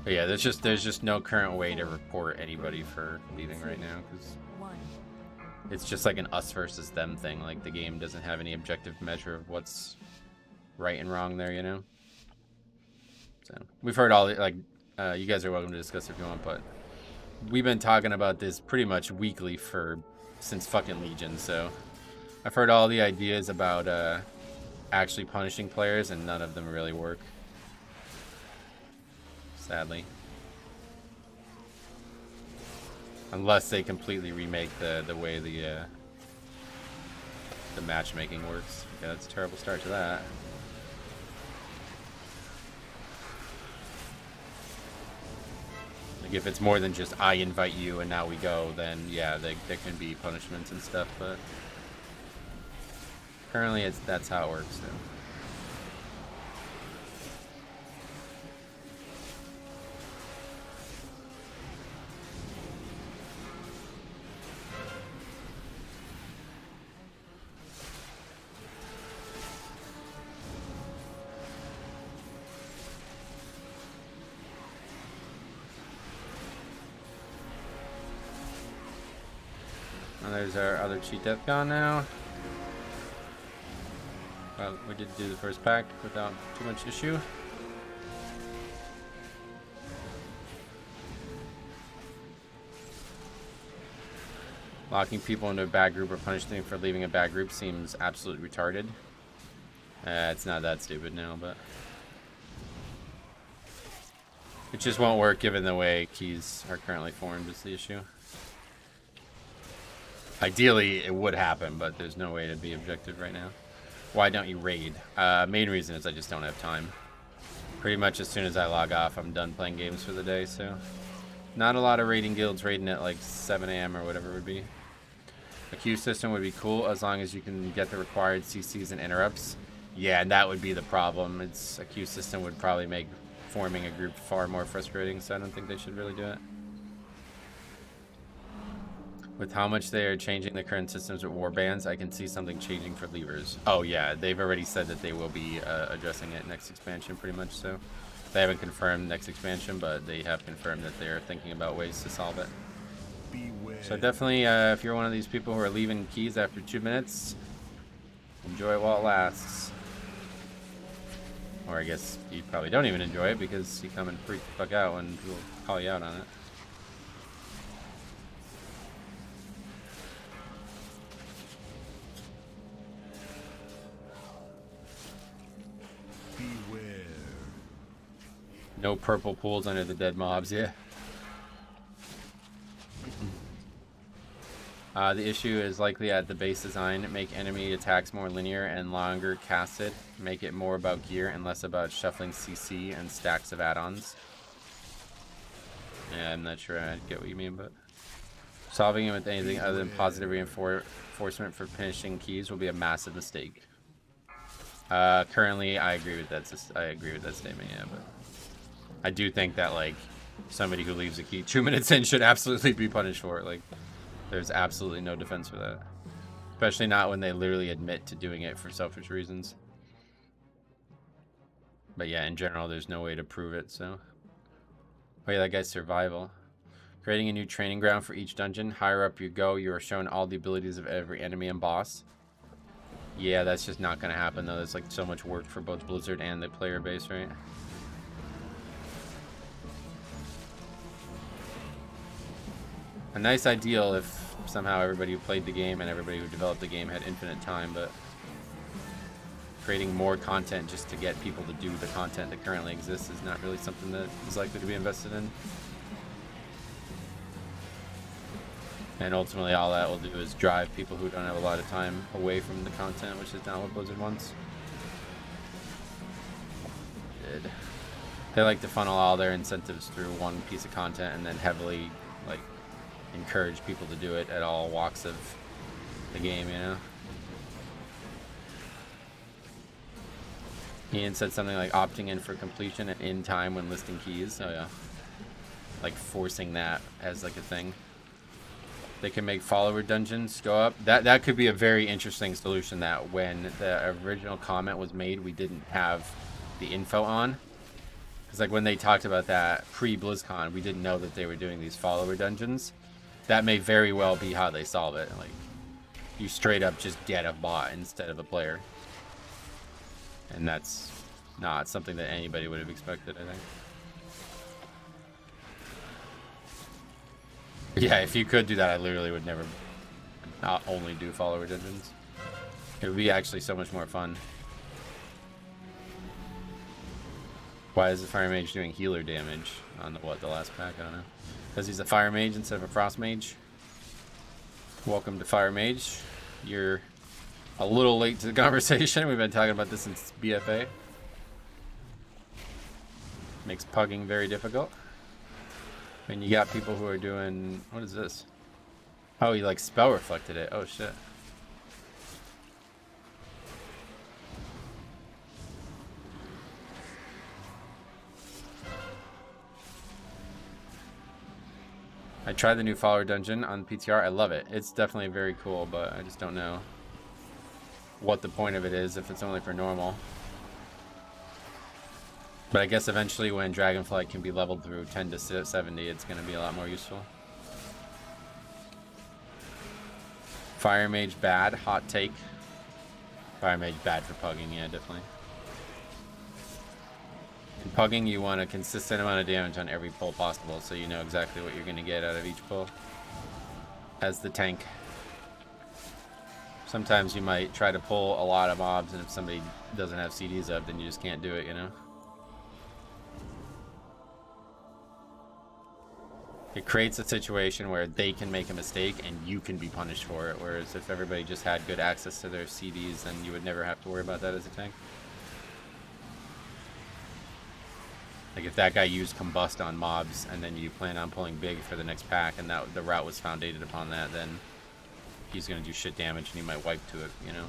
But yeah, there's just no current way to report anybody for leaving right now because it's just like an us versus them thing. Like the game doesn't have any objective measure of what's right and wrong there, you know. So we've heard all like you guys are welcome to discuss if you want, but we've been talking about this pretty much weekly since fucking Legion. So I've heard all the ideas about actually punishing players, and none of them really work. Sadly. Unless they completely remake the way the matchmaking works. Yeah, that's a terrible start to that. Like if it's more than just I invite you and now we go, then yeah, there can be punishments and stuff, but currently that's how it works. So. And there's our other cheat death gone now. Well, we did do the first pack without too much issue. Locking people into a bad group or punishing them for leaving a bad group seems absolutely retarded. It's not that stupid now, but it just won't work given the way keys are currently formed is the issue. Ideally, it would happen, but there's no way to be objective right now. Why don't you raid? Main reason is I just don't have time. Pretty much as soon as I log off, I'm done playing games for the day, so not a lot of raiding guilds raiding at like 7 a.m. or whatever it would be. A queue system would be cool as long as you can get the required CCs and interrupts. Yeah, and that would be the problem. A queue system would probably make forming a group far more frustrating, so I don't think they should really do it. With how much they are changing the current systems with warbands, I can see something changing for levers. Oh yeah, they've already said that they will be addressing it next expansion pretty much, so they haven't confirmed next expansion, but they have confirmed that they're thinking about ways to solve it.
Beware.
So definitely, if you're one of these people who are leaving keys after 2 minutes, enjoy it while it lasts. Or I guess you probably don't even enjoy it because you come and freak the fuck out and we'll call you out on it.
Beware.
No purple pools under the dead mobs, yeah. The issue is likely at the base design. Make enemy attacks more linear and longer casted. Make it more about gear and less about shuffling CC and stacks of add-ons. Yeah, I'm not sure I get what you mean, but solving it with anything other than positive reinforcement for finishing keys will be a massive mistake. Currently, I agree with that. I agree with that statement. Yeah, but I do think that like somebody who leaves a key 2 minutes in should absolutely be punished for it. Like, there's absolutely no defense for that, especially not when they literally admit to doing it for selfish reasons. But yeah, in general, there's no way to prove it. So, oh yeah, that guy's survival. Creating a new training ground for each dungeon. Higher up you go, you are shown all the abilities of every enemy and boss. Yeah, that's just not gonna happen though. There's like so much work for both Blizzard and the player base, right? A nice ideal if somehow everybody who played the game and everybody who developed the game had infinite time, but creating more content just to get people to do the content that currently exists is not really something that is likely to be invested in. And ultimately all that will do is drive people who don't have a lot of time away from the content, which is not what Blizzard wants. They like to funnel all their incentives through one piece of content and then heavily like encourage people to do it at all walks of the game, you know? Ian said something like opting in for completion and in time when listing keys. Oh yeah. Like forcing that as like a thing. They can make follower dungeons go up. That could be a very interesting solution that when the original comment was made, we didn't have the info on. Because like when they talked about that pre-BlizzCon, we didn't know that they were doing these follower dungeons. That may very well be how they solve it. Like, you straight up just get a bot instead of a player. And that's not something that anybody would have expected, I think. Yeah, if you could do that, I literally would never not only do follower dungeons. It would be actually so much more fun. Why is the fire mage doing healer damage on the last pack? I don't know. Because he's a fire mage instead of a frost mage. Welcome to Fire Mage. You're a little late to the conversation. We've been talking about this since BFA. Makes pugging very difficult. And you got people who are doing... What is this? Oh, he like spell reflected it. Oh shit. I tried the new follower dungeon on PTR. I love it. It's definitely very cool, but I just don't know what the point of it is if it's only for normal. But I guess eventually when Dragonflight can be leveled through 10 to 70, it's going to be a lot more useful. Fire Mage bad, hot take. Fire Mage bad for pugging, yeah, definitely. In pugging, you want a consistent amount of damage on every pull possible, so you know exactly what you're going to get out of each pull. As the tank. Sometimes you might try to pull a lot of mobs, and if somebody doesn't have CDs up, then you just can't do it, you know? It creates a situation where they can make a mistake and you can be punished for it, whereas if everybody just had good access to their CDs, then you would never have to worry about that as a tank. Like if that guy used Combust on mobs and then you plan on pulling big for the next pack and that the route was foundated upon that, then he's going to do shit damage and he might wipe to it, you know?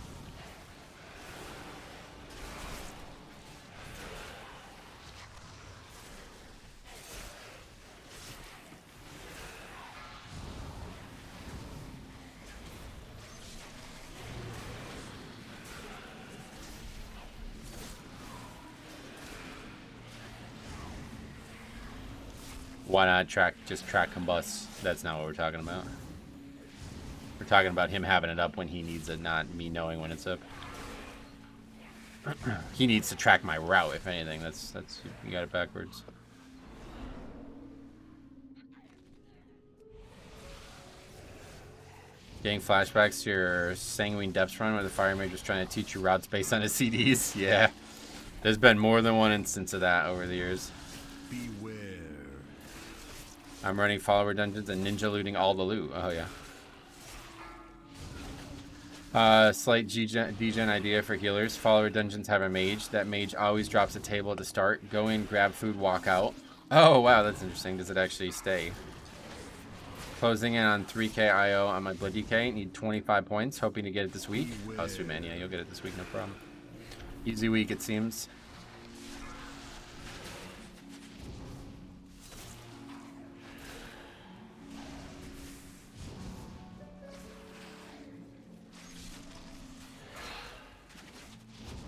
Why not just track Combust? That's not what we're talking about. We're talking about him having it up when he needs it, not me knowing when it's up. He needs to track my route, if anything. That's you got it backwards. Getting flashbacks to your Sanguine Depths run where the Fire Mage was trying to teach you routes based on his CDs. Yeah. There's been more than one instance of that over the years.
Beware.
I'm running follower dungeons and ninja looting all the loot. Oh, yeah. Slight degen idea for healers. Follower dungeons have a mage. That mage always drops a table to start. Go in, grab food, walk out. Oh, wow, that's interesting. Does it actually stay? Closing in on 3k IO on my Blood DK. Need 25 points. Hoping to get it this week. Oh, sweet man. Yeah, you'll get it this week. No problem. Easy week, it seems.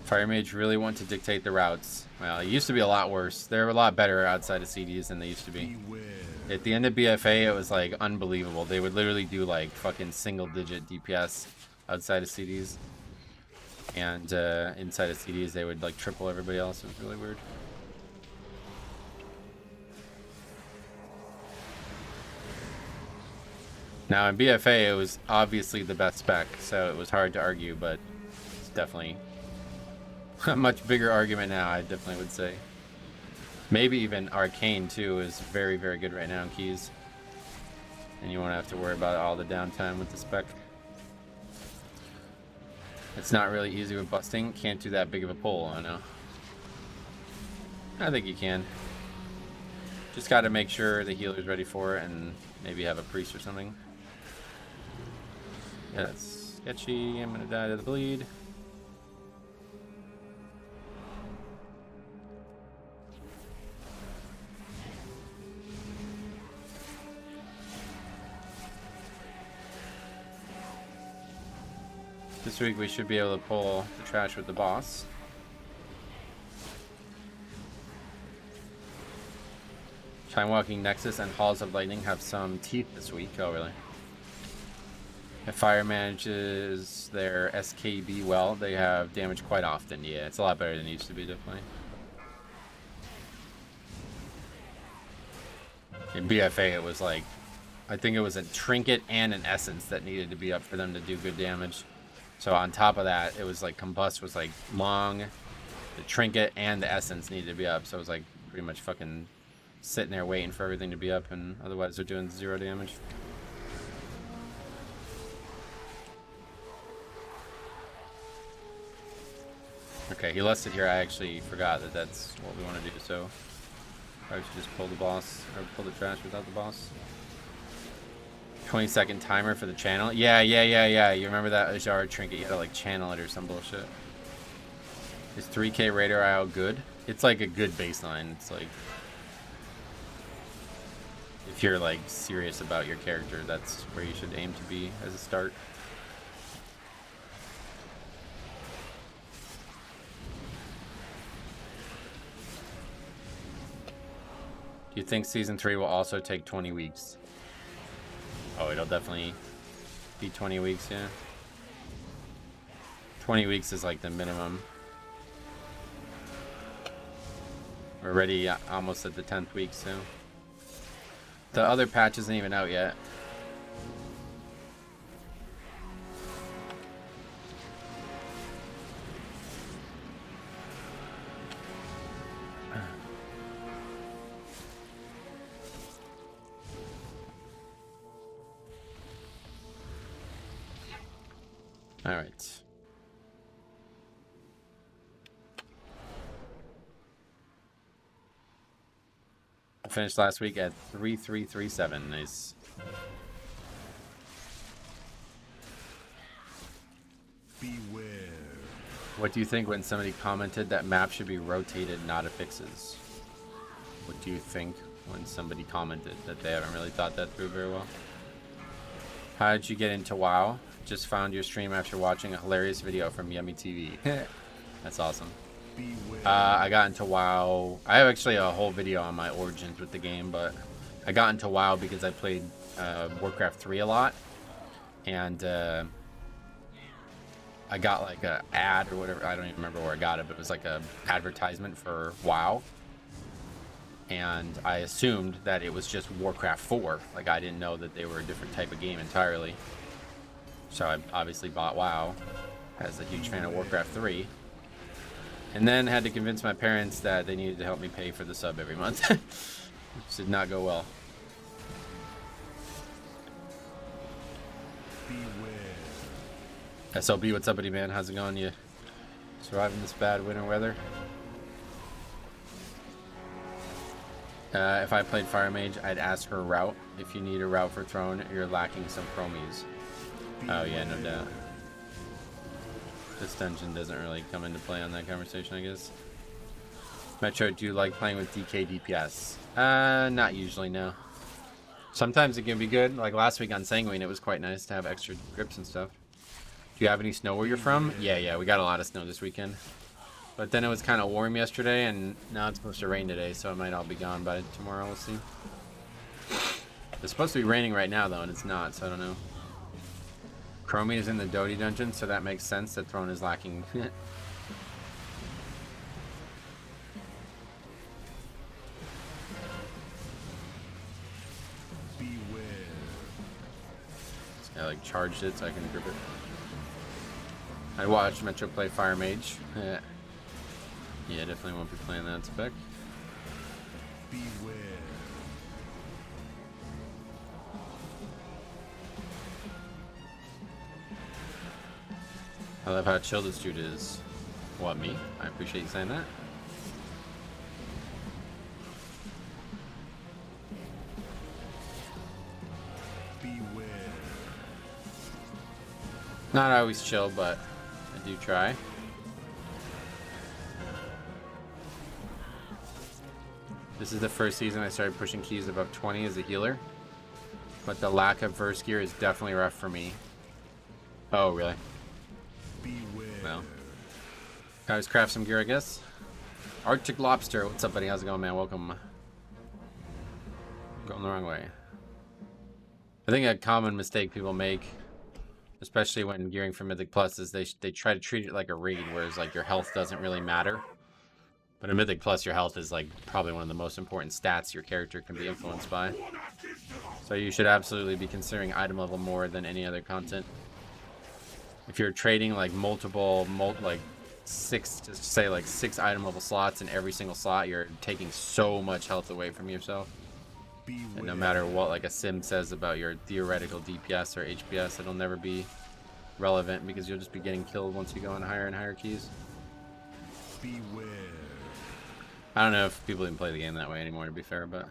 Fire Mage really want to dictate the routes. Well, it used to be a lot worse. They're a lot better outside of CDs than they used to be.
Beware.
At the end of BFA, it was like unbelievable. They would literally do like fucking single-digit DPS outside of CDs. And inside of CDs, they would like triple everybody else. It was really weird. Now in BFA, it was obviously the best spec, so it was hard to argue, but it's definitely a much bigger argument now, I definitely would say. Maybe even Arcane, too, is very, very good right now in keys. And you won't have to worry about all the downtime with the spec. It's not really easy with busting. Can't do that big of a pull, I know. I think you can. Just got to make sure the healer's ready for it and maybe have a priest or something. Yeah, that's sketchy. I'm going to die to the bleed. This week we should be able to pull the trash with the boss. Time Walking Nexus and Halls of Lightning have some teeth this week. Oh, really? If Fire manages their SKB well, they have damage quite often. Yeah, it's a lot better than it used to be, definitely. In BFA, it was like, I think it was a Trinket and an Essence that needed to be up for them to do good damage. So on top of that, it was like Combust was like long, the Trinket and the Essence needed to be up. So it was like pretty much fucking sitting there waiting for everything to be up, and otherwise they're doing 0 damage. Okay, he listed here. I actually forgot that that's what we want to do, so I should just pull the boss, or pull the trash without the boss. 20-second timer for the channel. Yeah. You remember that Ajar trinket? You had to like channel it or some bullshit. Is 3k Raider IO good? It's like a good baseline. It's like, if you're like serious about your character, that's where you should aim to be as a start. Do you think season 3 will also take 20 weeks? Oh, it'll definitely Be 20 weeks, yeah. 20 weeks is like the minimum. We're already almost at the 10th week, so. The other patch isn't even out yet. All right. I finished last week at 3337. Nice.
Beware.
What do you think when somebody commented that map should be rotated, not affixes? What do you think when somebody commented that they haven't really thought that through very well? How did you get into WoW? Just found your stream after watching a hilarious video from Yummy TV. That's awesome. I got into WoW. I have actually a whole video on my origins with the game, but I got into WoW because I played Warcraft 3 a lot, and I got like a ad or whatever. I don't even remember where I got it, but it was like a advertisement for WoW, and I assumed that it was just Warcraft 4. Like, I didn't know that they were a different type of game entirely. So I obviously bought WoW as a huge fan of Warcraft 3. And then had to convince my parents that they needed to help me pay for the sub every month. Which did not go well. SLB, what's up, buddy, man? How's it going? You surviving this bad winter weather? If I played Fire Mage, I'd ask her route. If you need a route for Throne, you're lacking some chromies. Oh yeah, no doubt. This dungeon doesn't really come into play on that conversation, I guess. Metro, do you like playing with DK DPS? Not usually, no. Sometimes it can be good. Like last week on Sanguine, it was quite nice to have extra grips and stuff. Do you have any snow where you're from? Yeah, we got a lot of snow this weekend. But then it was kind of warm yesterday, and now it's supposed to rain today, so it might all be gone by tomorrow. We'll see. It's supposed to be raining right now, though, and it's not, so I don't know. Chromie is in the Dodie dungeon, so that makes sense that Throne is lacking.
Beware.
I like charged it so I can grip it. I watched Metro play Fire Mage. Yeah, definitely won't be playing that spec.
Beware.
I love how chill this dude is. What, me? I appreciate you saying that.
Beware.
Not always chill, but I do try. This is the first season I started pushing keys above 20 as a healer. But the lack of verse gear is definitely rough for me. Oh, really?
Beware.
Well. Guys, craft some gear, I guess. Arctic Lobster, what's up, buddy? How's it going, man? Welcome. Going the wrong way. I think a common mistake people make, especially when gearing for Mythic Plus, is they try to treat it like a raid, whereas like your health doesn't really matter. But in Mythic Plus, your health is like probably one of the most important stats your character can be influenced by. So you should absolutely be considering item level more than any other content. If you're trading like like six item level slots in every single slot, you're taking so much health away from yourself.
Beware.
And no matter what like a sim says about your theoretical DPS or HPS, it'll never be relevant because you'll just be getting killed once you go on higher and higher keys.
Beware.
I don't know if people even play the game that way anymore, to be fair, but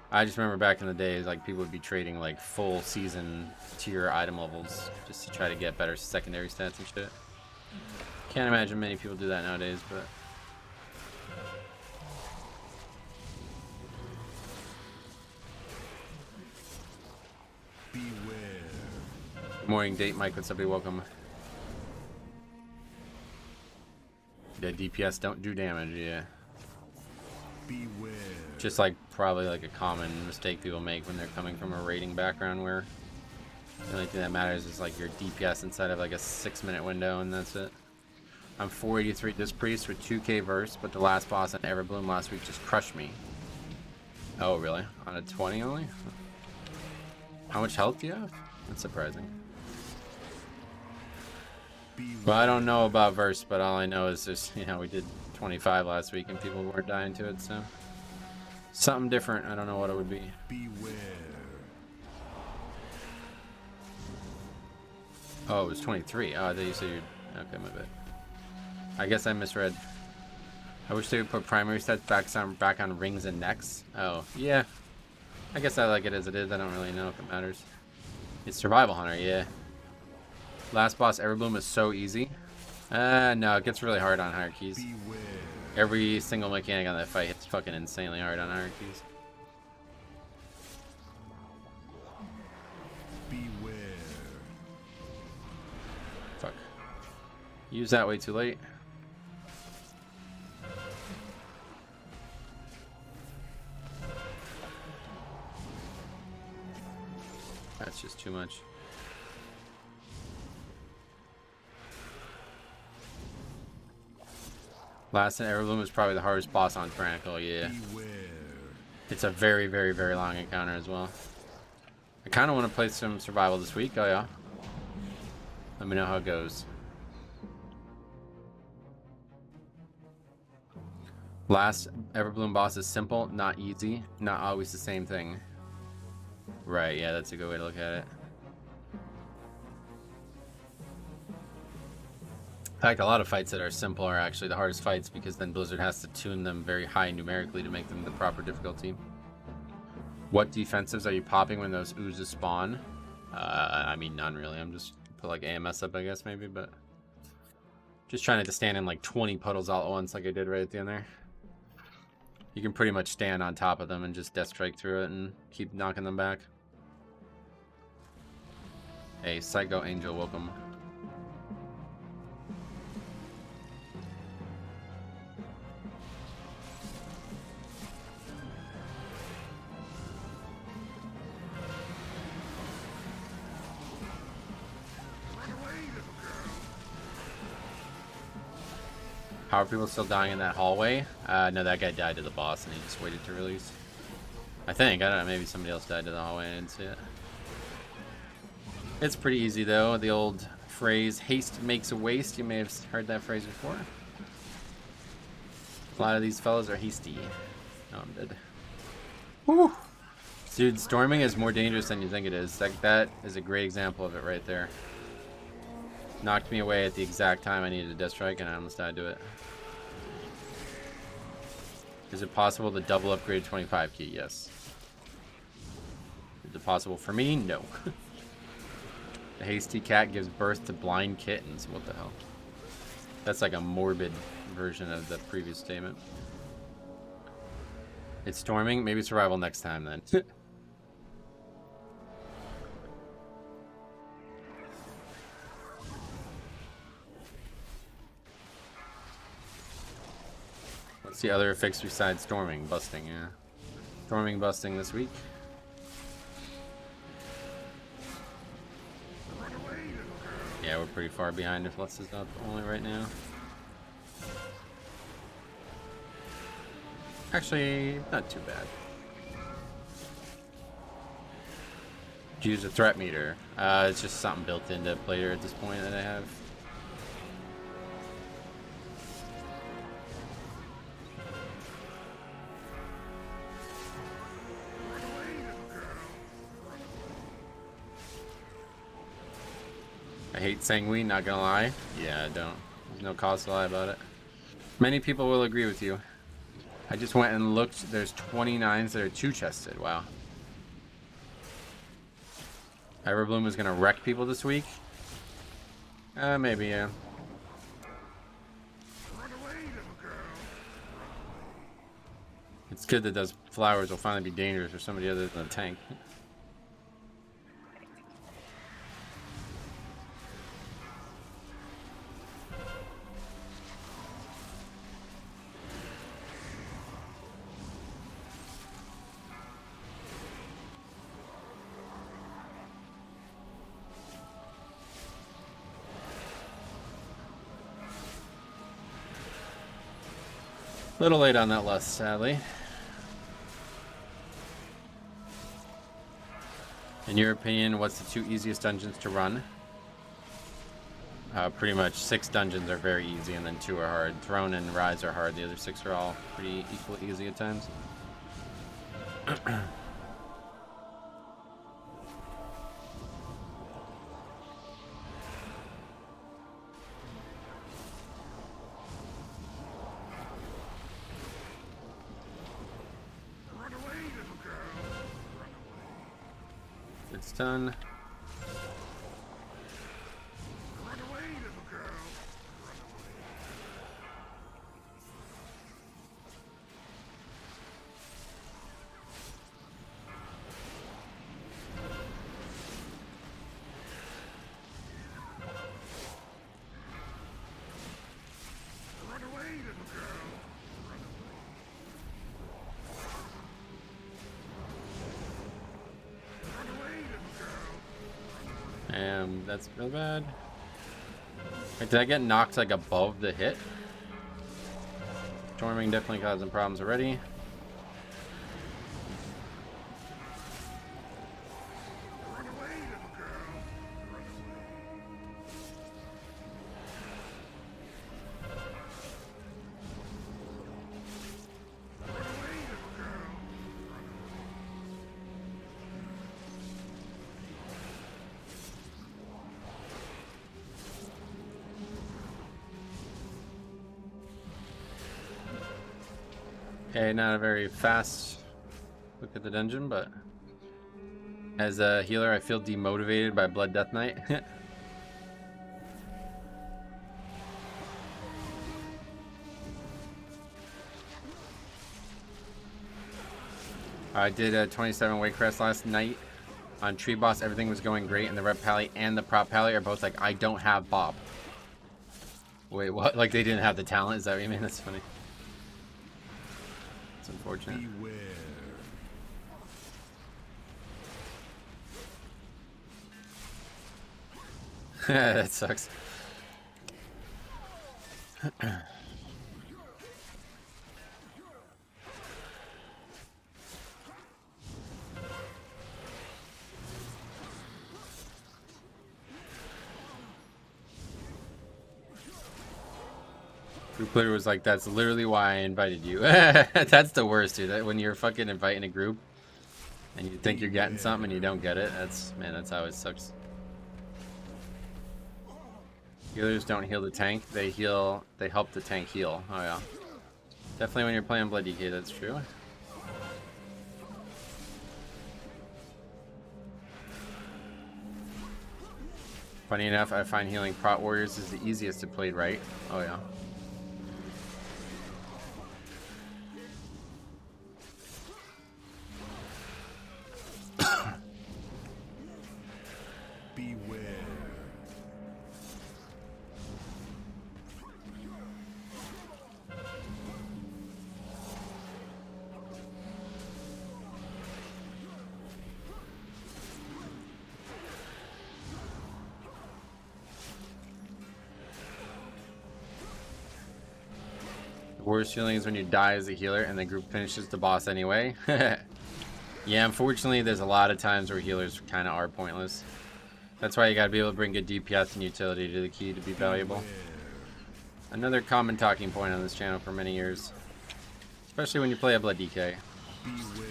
I just remember back in the days, like people would be trading like full season tier item levels just to try to get better secondary stats and shit. Can't imagine many people do that nowadays, but
Beware.
good morning, Date Mike. What's up, welcome. Yeah, DPS don't do damage, yeah.
Beware.
Just like probably like a common mistake people make when they're coming from a raiding background where The only thing that matters is like your DPS inside of like a 6-minute window, and that's it. I'm 483 this priest with 2k verse, but the last boss on Everbloom last week just crushed me. Oh, really? On a 20 only? How much health do you have? That's surprising. Well, I don't know about verse, but all I know is just, you know, we did 25 last week and people weren't dying to it, so. Something different. I don't know what it would be.
Beware.
Oh, it was 23. Oh, I thought you said you're... Okay, my bad. I guess I misread. I wish they would put primary stats back on rings and necks. Oh, yeah. I guess I like it as it is. I don't really know if it matters. It's Survival Hunter, yeah. Last boss Everbloom is so easy. No, it gets really hard on hierarchies.
Beware.
Every single mechanic on that fight hits fucking insanely hard on hierarchies.
Beware.
Fuck. Use that way too late. That's just too much. Last and Everbloom is probably the hardest boss on Tyrannical, yeah.
Beware.
It's a very, very, very long encounter as well. I kind of want to play some survival this week. Oh, yeah. Let me know how it goes. Last Everbloom boss is simple, not easy, not always the same thing. Right, yeah, that's a good way to look at it. In fact, a lot of fights that are simple are actually the hardest fights because then Blizzard has to tune them very high numerically to make them the proper difficulty. What defensives are you popping when those oozes spawn? I mean, none really. I'm just put like AMS up, I guess, maybe, but just trying to stand in like 20 puddles all at once like I did right at the end there. You can pretty much stand on top of them and just death strike through it and keep knocking them back. Hey, Psycho Angel, welcome. How are people still dying in that hallway? No, that guy died to the boss and he just waited to release. I think. I don't know. Maybe somebody else died to the hallway and I didn't see it. It's pretty easy though. The old phrase, haste makes a waste. You may have heard that phrase before. A lot of these fellas are hasty. Oh, I'm dead. Woo! Dude, storming is more dangerous than you think it is. That is a great example of it right there. Knocked me away at the exact time I needed a death strike and I almost died to it. Is it possible to double upgrade 25 key? Yes. Is it possible for me? No. The hasty cat gives birth to blind kittens. What the hell? That's like a morbid version of the previous statement. It's storming. Maybe survival next time then. What's the other fix besides storming? Busting, yeah. Storming, busting this week. Yeah, we're pretty far behind if Lutz is up only right now. Actually, not too bad. Use a threat meter. It's just something built into Player at this point that I have. I hate sanguine, not gonna lie. Yeah, I don't. There's no cause to lie about it. Many people will agree with you. I just went and looked. There's 29s that are 2-chested. Wow. Everbloom is gonna wreck people this week? Maybe, yeah. It's good that those flowers will finally be dangerous for somebody other than a tank. Little late on that lust, sadly. In your opinion, what's the 2 easiest dungeons to run? Pretty much 6 dungeons are very easy, and then 2 are hard. Throne and Rise are hard. The other 6 are all pretty equally easy at times.
Run away, little girl. Run away.
It's done.
Run away, little girl. Run away. Run away, little girl. Run away. Run away, little girl.
And that's real bad. Wait, did I get knocked like above the hit? Storming definitely causing problems already.
Run away, little girl. Run away. Run away, little girl. Run
Okay, not a very fast look at the dungeon, but as a healer, I feel demotivated by Blood Death Knight. I did a 27 weight crest last night on Tree Boss. Everything was going great, and the Rep Pally and the Prop Pally are both like, I don't have Bob. Wait, what? Like they didn't have the talent? Is that what you mean? That's funny. It's unfortunate.
Beware.
That sucks. Group leader was like, that's literally why I invited you. That's the worst, dude. That when you're fucking inviting a group and you think you're getting something and you don't get it, that's, man, that's how it sucks. Healers don't heal the tank, they help the tank heal. Oh yeah. Definitely when you're playing Blood DK, that's true. Funny enough, I find healing Prot Warriors is the easiest to play right. Oh yeah.
Beware.
The worst feeling is when you die as a healer and the group finishes the boss anyway. Yeah, unfortunately, there's a lot of times where healers kind of are pointless. That's why you gotta be able to bring good DPS and utility to the key to be valuable. Another common talking point on this channel for many years. Especially when you play a Blood DK.
Beware.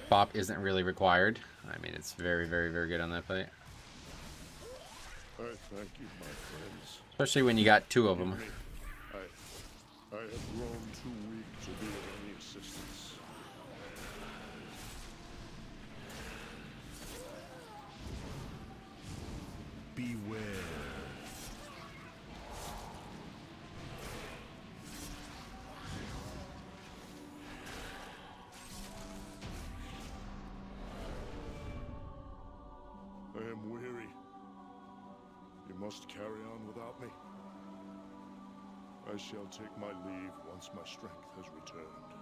Bop isn't really required. I mean, it's very, very, very good on that fight.
I thank you, my friends.
Especially when you got 2 of them.
I have grown too weak to be of any assistance. Beware. I am weary. You must carry on without me. I shall take my leave once my strength has returned.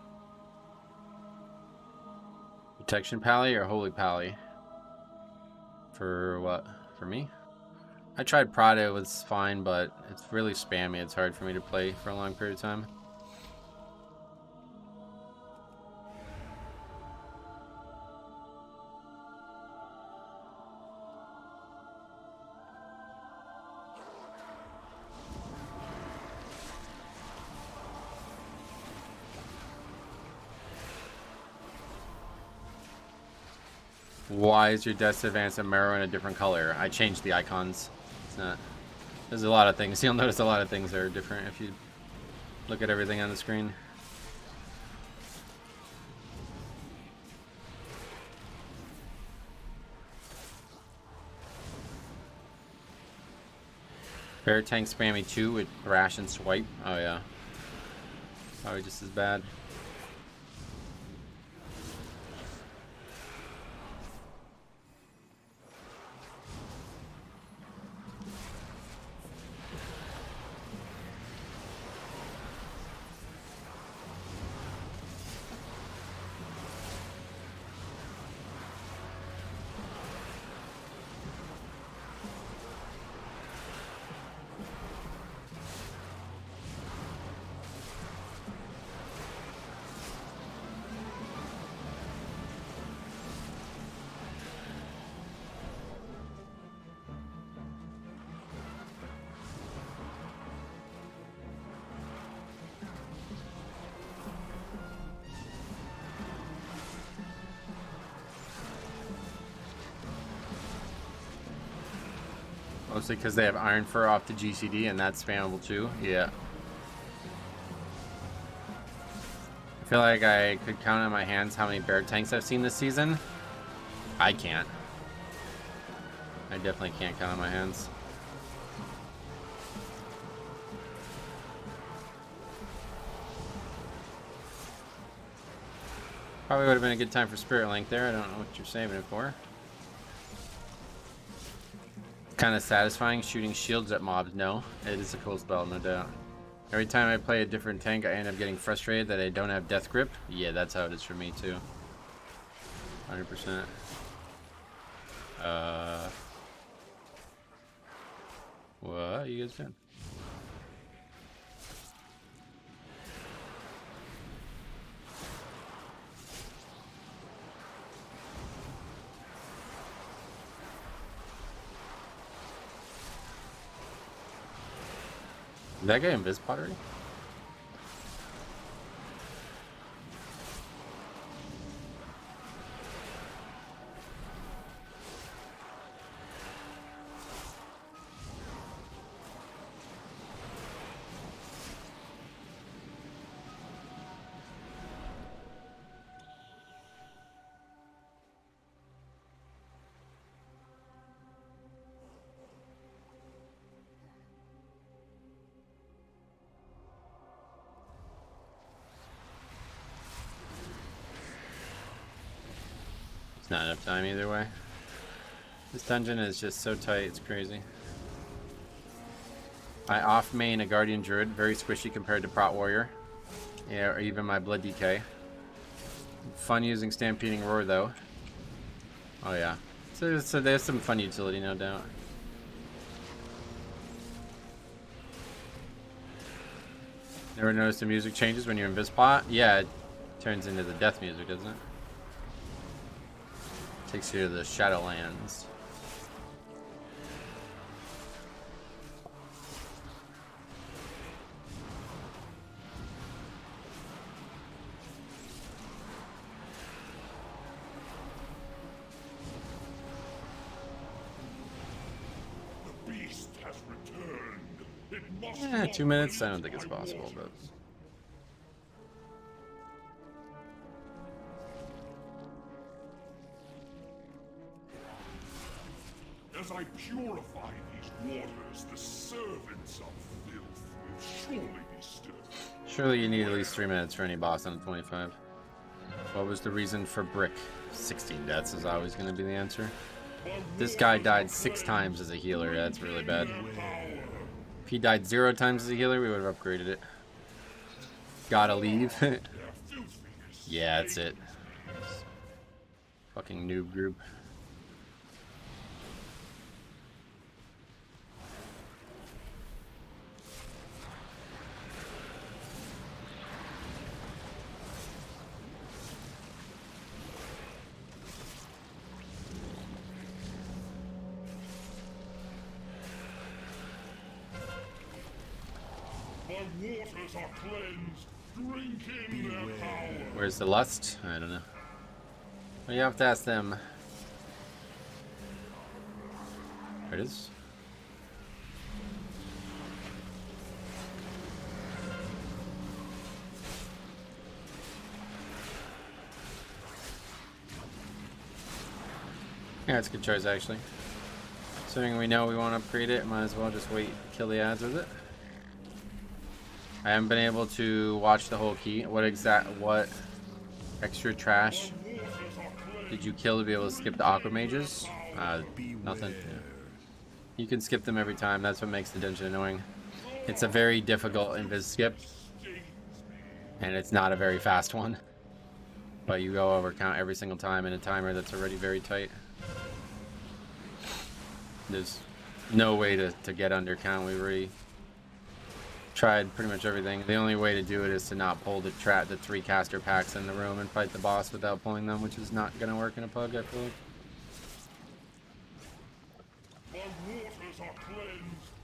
Protection Pally or Holy Pally? For what? For me? I tried Prada, it was fine, but it's really spammy. It's hard for me to play for a long period of time. Why is your Death Advance and Marrow in a different color? I changed the icons. It's not. There's a lot of things. You'll notice a lot of things are different if you look at everything on the screen. Bear Tank spammy 2 with Thrash and Swipe. Oh yeah. Probably just as bad. Mostly because they have Iron Fur off the GCD and that's spammable too. Yeah. I feel like I could count on my hands how many Bear Tanks I've seen this season. I can't. I definitely can't count on my hands. Probably would have been a good time for Spirit Link there. I don't know what you're saving it for. Kind of satisfying shooting shields at mobs. No, it is a cool spell, no doubt. Every time I play a different tank, I end up getting frustrated that I don't have Death Grip. Yeah, that's how it is for me too. 100%. What are you guys doing? Is that guy invis pottery? It's not enough time either way. This dungeon is just so tight, it's crazy. I off main a Guardian Druid, very squishy compared to Prot Warrior. Yeah, or even my Blood DK. Fun using Stampeding Roar though. Oh yeah. So there's some fun utility, no doubt. Never noticed the music changes when you're in Vispot? Yeah, it turns into the death music, doesn't it? Takes you to the Shadowlands.
The beast has returned. It must
Yeah, 2 minutes? I don't think it's possible, but...
As I purify these waters, the servants of filth will surely be stirred.
Surely you need at least 3 minutes for any boss on a 25. What was the reason for Brick? 16 deaths is always going to be the answer. This guy died 6 times as a healer. That's really bad. If he died 0 times as a healer, we would have upgraded it. Gotta leave. Yeah, that's it. Fucking noob group.
waters are cleansed. Drink in their power.
Where's the lust? I don't know. Well, you have to ask them. There it is. Yeah, it's a good choice actually. Assuming we know we want to upgrade it, might as well just wait, kill the ads with it. I haven't been able to watch the whole key. What extra trash did you kill to be able to skip the aqua mages? Nothing. Yeah. You can skip them every time. That's what makes the dungeon annoying. It's a very difficult invis skip, and it's not a very fast one. But you go over count every single time in a timer that's already very tight. There's no way to get under count. We already tried pretty much everything. The only way to do it is to not pull the 3 caster packs in the room and fight the boss without pulling them, which is not going to work in a pug, I feel like.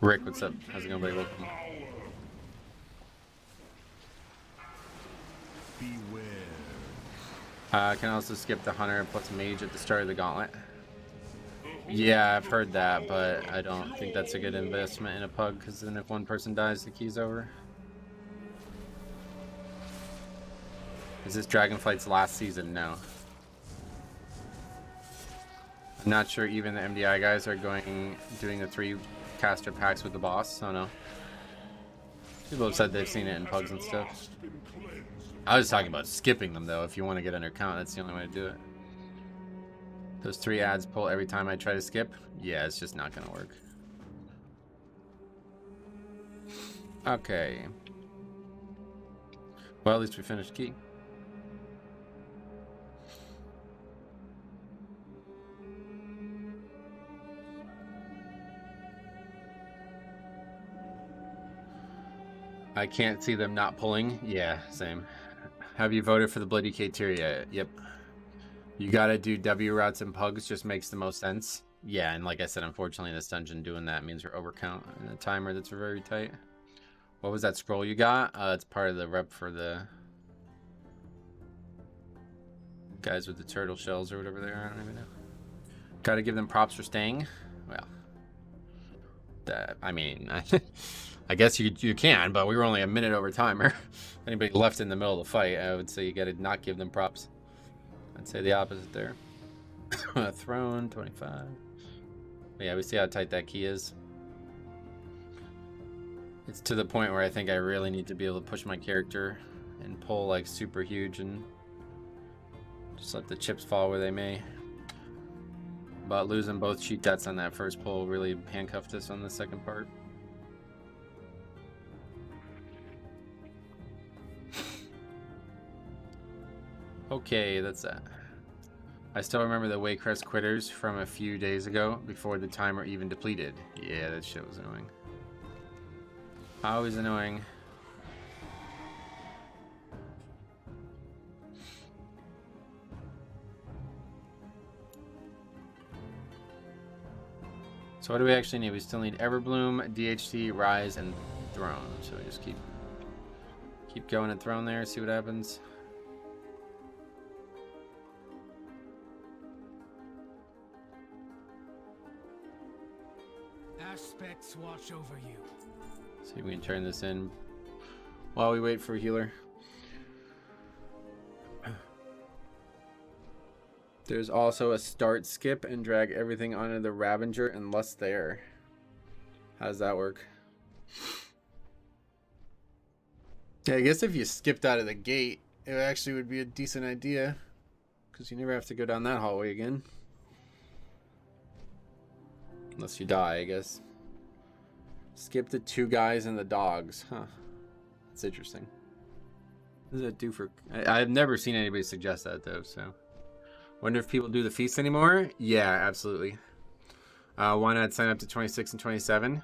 Rick, what's up? How's it going, buddy? Welcome.
Beware.
I can also skip the hunter plus mage at the start of the gauntlet. Yeah, I've heard that, but I don't think that's a good investment in a pug, because then if one person dies, the key's over. Is this Dragonflight's last season? No. I'm not sure even the MDI guys are doing the 3 caster packs with the boss, so no. People have said they've seen it in pugs and stuff. I was talking about skipping them though. If you want to get under count, that's the only way to do it. Those 3 ads pull every time I try to skip. Yeah, it's just not gonna work. Okay. Well, at least we finished key. I can't see them not pulling. Yeah, same. Have you voted for the Bloody K-tier yet? Yep. You gotta do W routes and pugs, just makes the most sense. Yeah, and like I said, unfortunately in this dungeon doing that means we're overcount in a timer that's very tight. What was that scroll you got? It's part of the rep for the guys with the turtle shells or whatever they are. I don't even know. Gotta give them props for staying. Well, I mean, I guess you can, but we were only a minute over timer. If anybody left in the middle of the fight, I would say you gotta not give them props. I'd say the opposite there. Throne, 25. But yeah, we see how tight that key is. It's to the point where I think I really need to be able to push my character and pull like super huge and just let the chips fall where they may. But losing both cheat deaths on that first pull really handcuffed us on the second part. Okay, that's that. I still remember the Waycrest quitters from a few days ago before the timer even depleted. Yeah, that shit was annoying. Always annoying. So what do we actually need? We still need Everbloom, DHT, Rise, and Throne. So we just keep going at Throne there, see what happens.
Aspects watch over you.
See if we can turn this in while we wait for a healer. There's also a start skip and drag everything onto the Ravager unless there. How does that work? Yeah, I guess if you skipped out of the gate, it actually would be a decent idea, because you never have to go down that hallway again. Unless you die, I guess. Skip the 2 guys and the dogs. Huh. That's interesting. What does that do for... I've never seen anybody suggest that, though, so... Wonder if people do the feast anymore? Yeah, absolutely. Why not sign up to 26 and 27?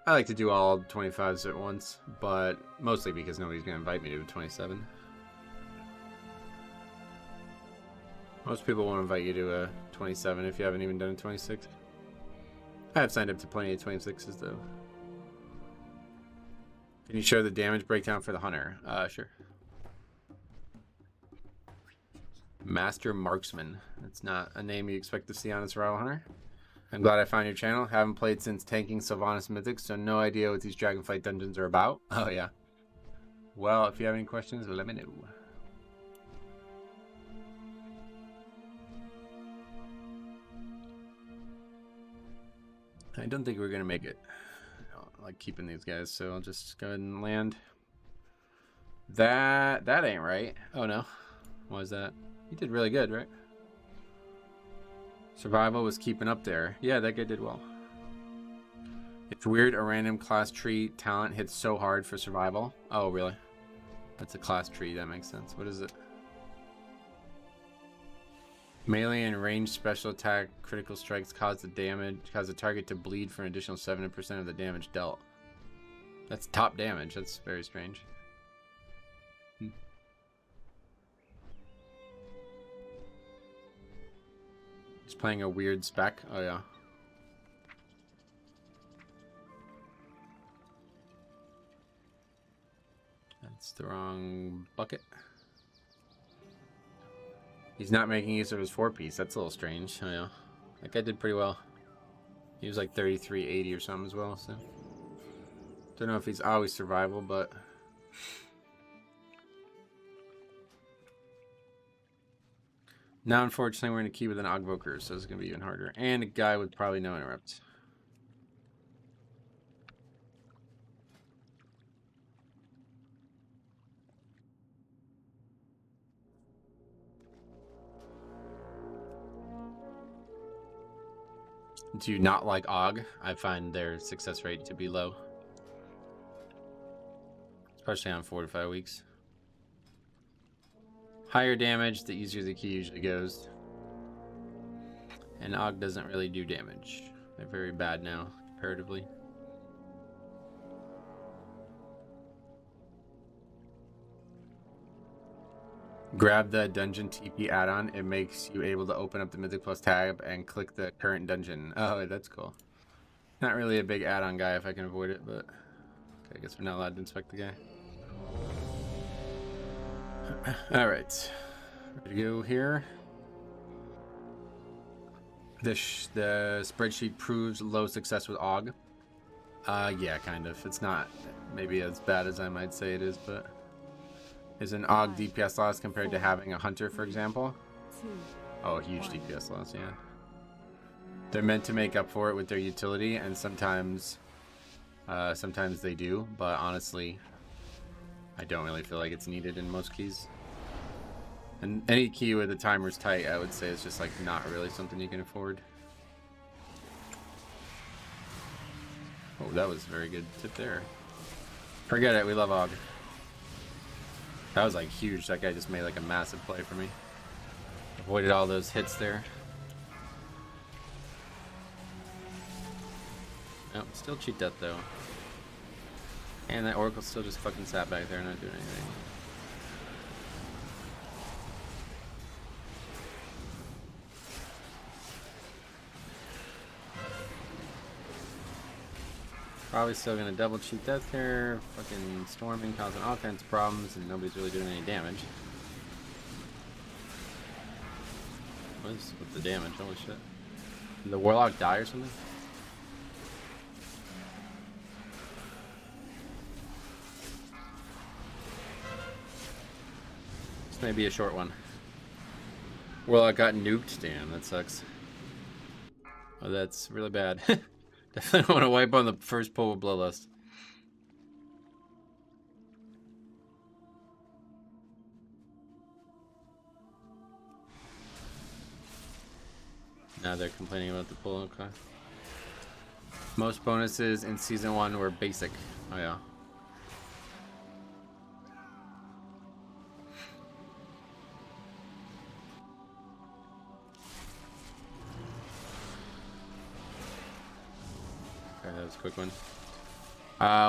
I like to do all 25s at once, but mostly because nobody's going to invite me to 27. Most people won't invite you to a 27 if you haven't even done a 26. I have signed up to plenty of 26s, though. Can you show the damage breakdown for the hunter? Sure. Master Marksman. That's not a name you expect to see on a survival hunter. I'm glad I found your channel. Haven't played since tanking Sylvanas Mythic, so no idea what these Dragonflight dungeons are about. Oh yeah. Well, if you have any questions, let me know. I don't think we're gonna make it. I don't like keeping these guys, so I'll just go ahead and land. That ain't right. Oh no. Why is that? He did really good, right? Survival was keeping up there. Yeah, that guy did well. It's weird a random class tree talent hits so hard for survival. Oh, really? That's a class tree. That makes sense. What is it? Melee and range special attack critical strikes cause the target to bleed for an additional 7% of the damage dealt. That's top damage. That's very strange. He's playing a weird spec. Oh yeah. That's the wrong bucket. He's not making use of his 4-piece. That's a little strange. Oh yeah. That guy did pretty well. He was like 3380 or something as well, so don't know if he's always survival, but now unfortunately we're in a key with an Ogvoker, so it's gonna be even harder. And a guy with probably no interrupt. Do you not like Og? I find their success rate to be low. Especially on 4 to 5 weeks. Higher damage, the easier the key usually goes. And Og doesn't really do damage. They're very bad now, comparatively. Grab the dungeon TP add-on. It makes you able to open up the Mythic Plus tab and click the current dungeon. Oh, that's cool. Not really a big add-on guy if I can avoid it, but okay, I guess we're not allowed to inspect the guy. All right, ready to go here. The spreadsheet proves low success with Og. Yeah, kind of. It's not maybe as bad as I might say it is, but is an Og DPS loss compared to having a hunter, for example? Oh, huge DPS loss, yeah. They're meant to make up for it with their utility, and sometimes they do, but honestly, I don't really feel like it's needed in most keys. And any key where the timer's tight, I would say is just like not really something you can afford. Oh, that was a very good tip there. Forget it, we love Og. That was like huge. That guy just made like a massive play for me. Avoided all those hits there. Nope, still cheat death though. And that Oracle still just fucking sat back there, not doing anything. Probably still gonna double cheat death here. Fucking storming, causing all kinds of problems, and nobody's really doing any damage. What is with the damage? Holy shit. Did the Warlock die or something? This may be a short one. Warlock got nuked. Damn, that sucks. Oh, that's really bad. Definitely want to wipe on the first pull of Bloodlust. Now they're complaining about the pull. Okay. Most bonuses in season 1 were basic. Oh yeah. Okay, that was a quick one.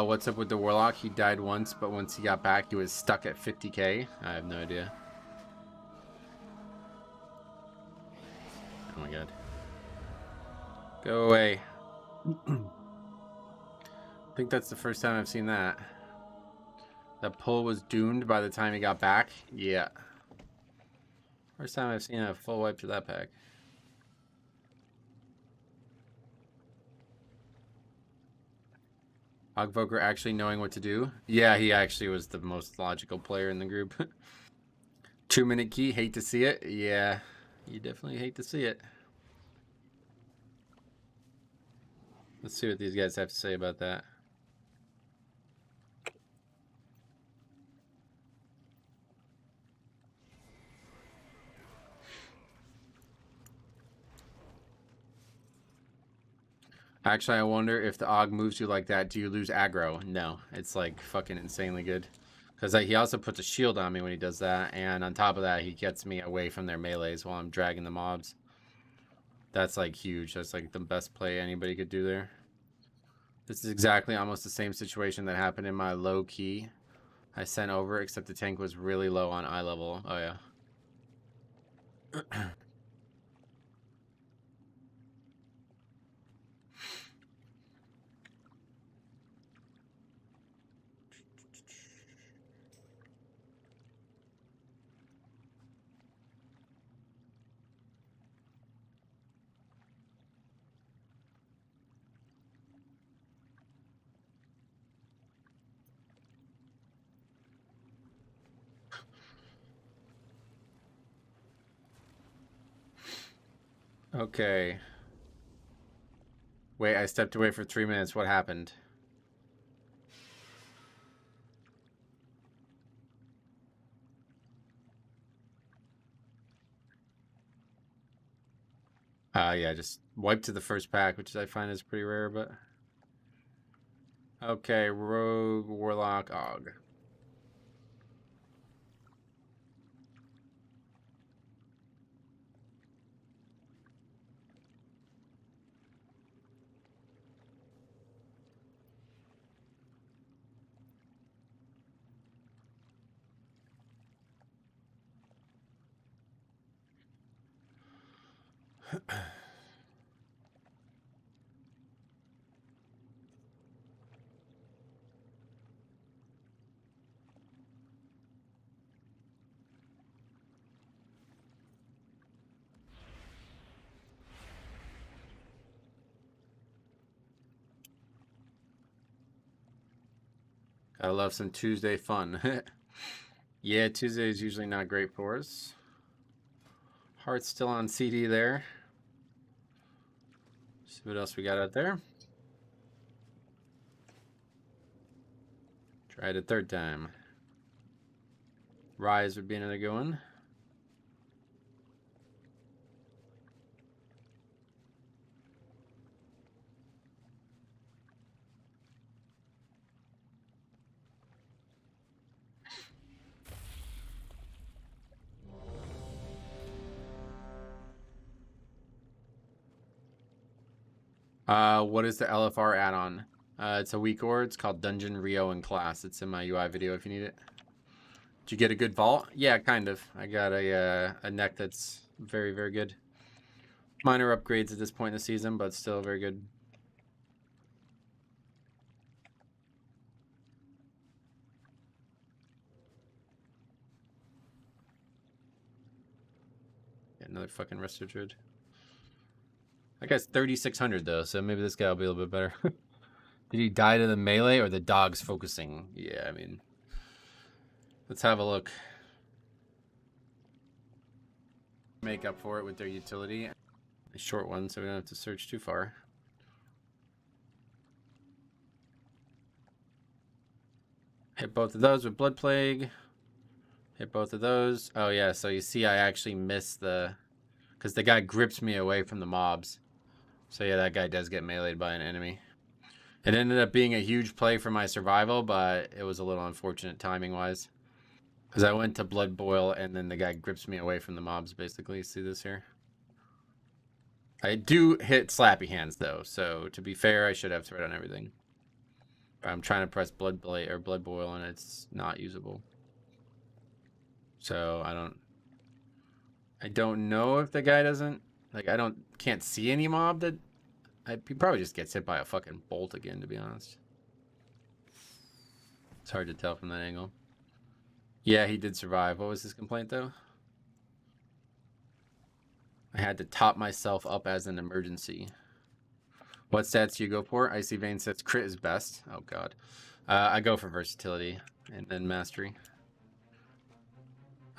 What's up with the Warlock? He died once, but once he got back, he was stuck at 50k. I have no idea. Oh my god. Go away. I think that's the first time I've seen that. That pull was doomed by the time he got back. Yeah. First time I've seen a full wipe to that pack. Ogvoker actually knowing what to do. Yeah, he actually was the most logical player in the group. 2-minute key, hate to see it. Yeah, you definitely hate to see it. Let's see what these guys have to say about that. Actually, I wonder if the Og moves you like that, do you lose aggro? No, it's like fucking insanely good. Because he also puts a shield on me when he does that, and on top of that, he gets me away from their melees while I'm dragging the mobs. That's like huge. That's like the best play anybody could do there. This is exactly almost the same situation that happened in my low key I sent over, except the tank was really low on eye level. Oh yeah. Okay. Wait, I stepped away for 3 minutes. What happened? Yeah, just wiped to the first pack, which I find is pretty rare, but... Okay, Rogue, Warlock, Og. I love some Tuesday fun. Yeah, Tuesday is usually not great for us. Heart's still on CD there. See what else we got out there. Try it a third time. Rise would be another good one. What is the LFR add-on? It's a weak ore. It's called Dungeon Rio in class. It's in my UI video if you need it. Did you get a good vault? Yeah, kind of. I got a neck that's very, very good. Minor upgrades at this point in the season, but still very good. Yeah, another fucking Resto Druid. That guy's 3,600 though, so maybe this guy will be a little bit better. Did he die to the melee or the dogs focusing? Yeah, I mean, let's have a look. Make up for it with their utility. A short one, so we don't have to search too far. Hit both of those with Blood Plague. Hit both of those. Oh yeah, so you see I actually missed the... Because the guy grips me away from the mobs. So yeah, that guy does get meleeed by an enemy. It ended up being a huge play for my survival, but it was a little unfortunate timing-wise. Because I went to Blood Boil, and then the guy grips me away from the mobs, basically. See this here? I do hit slappy hands, though. So, to be fair, I should have threat on everything. But I'm trying to press Blood Boil, and it's not usable. So, I don't know if the guy doesn't... Like, can't see any mob that... He probably just gets hit by a fucking bolt again, to be honest. It's hard to tell from that angle. Yeah, he did survive. What was his complaint, though? I had to top myself up as an emergency. What stats do you go for? Icy Vein says crit is best. Oh, God. I go for versatility and then mastery.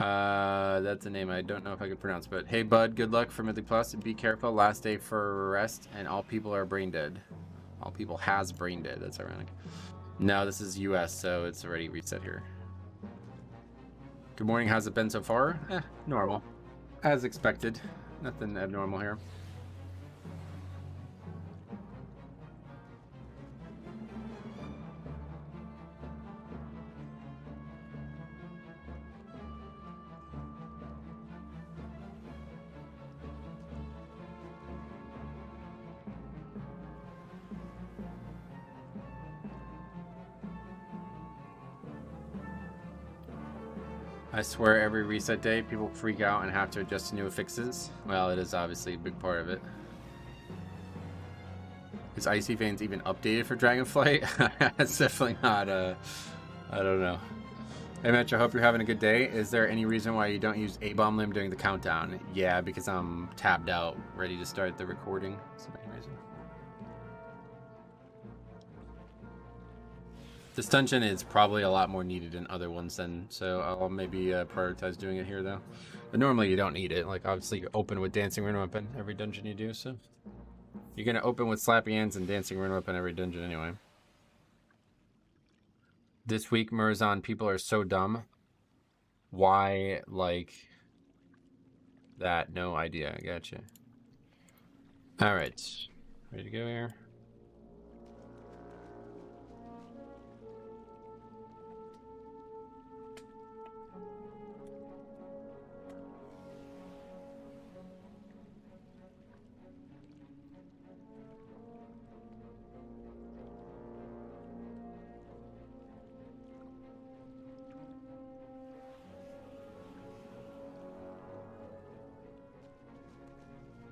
That's a name I don't know if I could pronounce, but hey, bud, good luck for Mythic Plus. Be careful. Last day for rest, and all people are brain dead. All people has brain dead. That's ironic. No, this is US, so it's already reset here. Good morning. How's it been so far? Normal. As expected. Nothing abnormal here. I swear every reset day, people freak out and have to adjust to new fixes. Well, it is obviously a big part of it. Is Icy Veins even updated for Dragonflight? That's definitely not, I don't know. Hey, Mitch, I hope you're having a good day. Is there any reason why you don't use A-Bomb Limb during the countdown? Yeah, because I'm tabbed out, ready to start the recording. That's the main reason. This dungeon is probably a lot more needed than other ones then, so I'll maybe prioritize doing it here though. But normally you don't need it. Like obviously you open with Dancing Rune Weapon every dungeon you do, so you're gonna open with Slappy Hands and Dancing Rune Weapon every dungeon anyway. This week, Murazan, people are so dumb. Why like that? No idea. I gotcha. Alright. Ready to go here?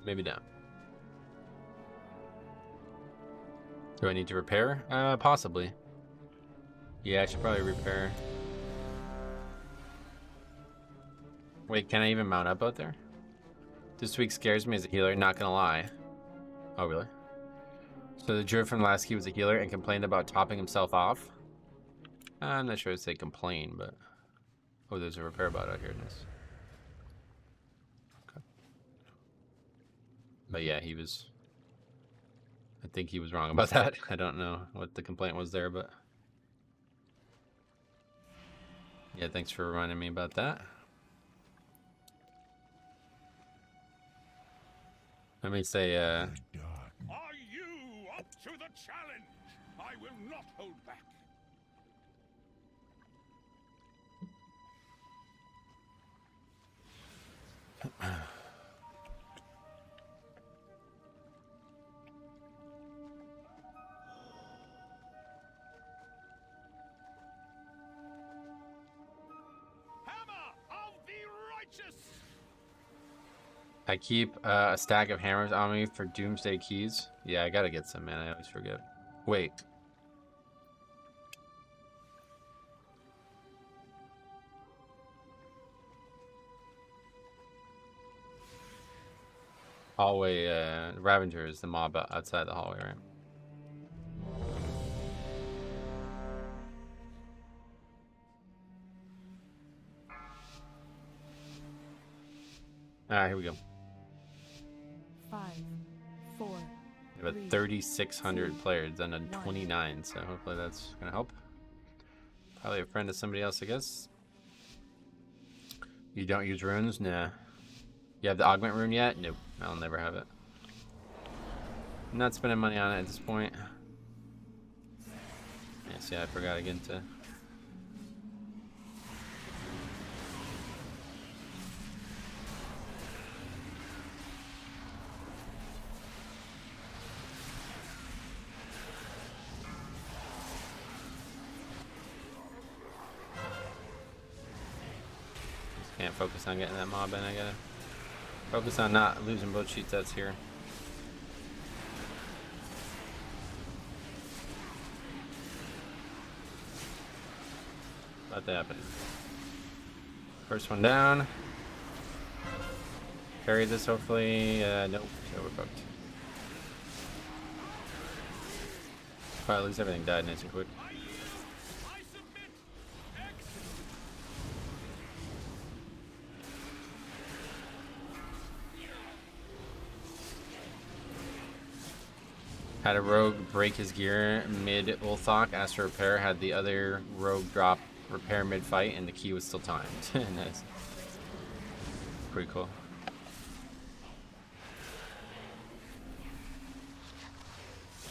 Maybe not. Do I need to repair? Possibly. Yeah, I should probably repair. Wait, can I even mount up out there? This week scares me as a healer, not gonna lie. Oh, really? So the druid from last key was a healer and complained about topping himself off? I'm not sure I'd say complain, but... Oh, there's a repair bot out here. Nice. But yeah, he was... I think he was wrong about that. I don't know what the complaint was there, but... Yeah, thanks for reminding me about that. Let me say,
Are you up to the challenge? I will not hold back.
I keep a stack of hammers on me for doomsday keys. Yeah, I gotta get some, man. I always forget. Wait. Hallway, Ravager is the mob outside the hallway, right? Alright, here we go.
5, 4.
We have 3,600 players, done to 29, so hopefully that's gonna help. Probably a friend of somebody else, I guess. You don't use runes? Nah. You have the augment rune yet? Nope. I'll never have it. I'm not spending money on it at this point. Yeah, see, I forgot again to... Can't focus on getting that mob in, I gotta focus on not losing both sheet sets here. about to happen. First one down. Carry this hopefully. Nope, overcooked. Well, at least everything died nice and quick.
I submit. Execute.
Had a rogue break his gear mid Ulthok, asked for repair, had the other rogue drop repair mid fight, and the key was still timed. Nice. Pretty cool.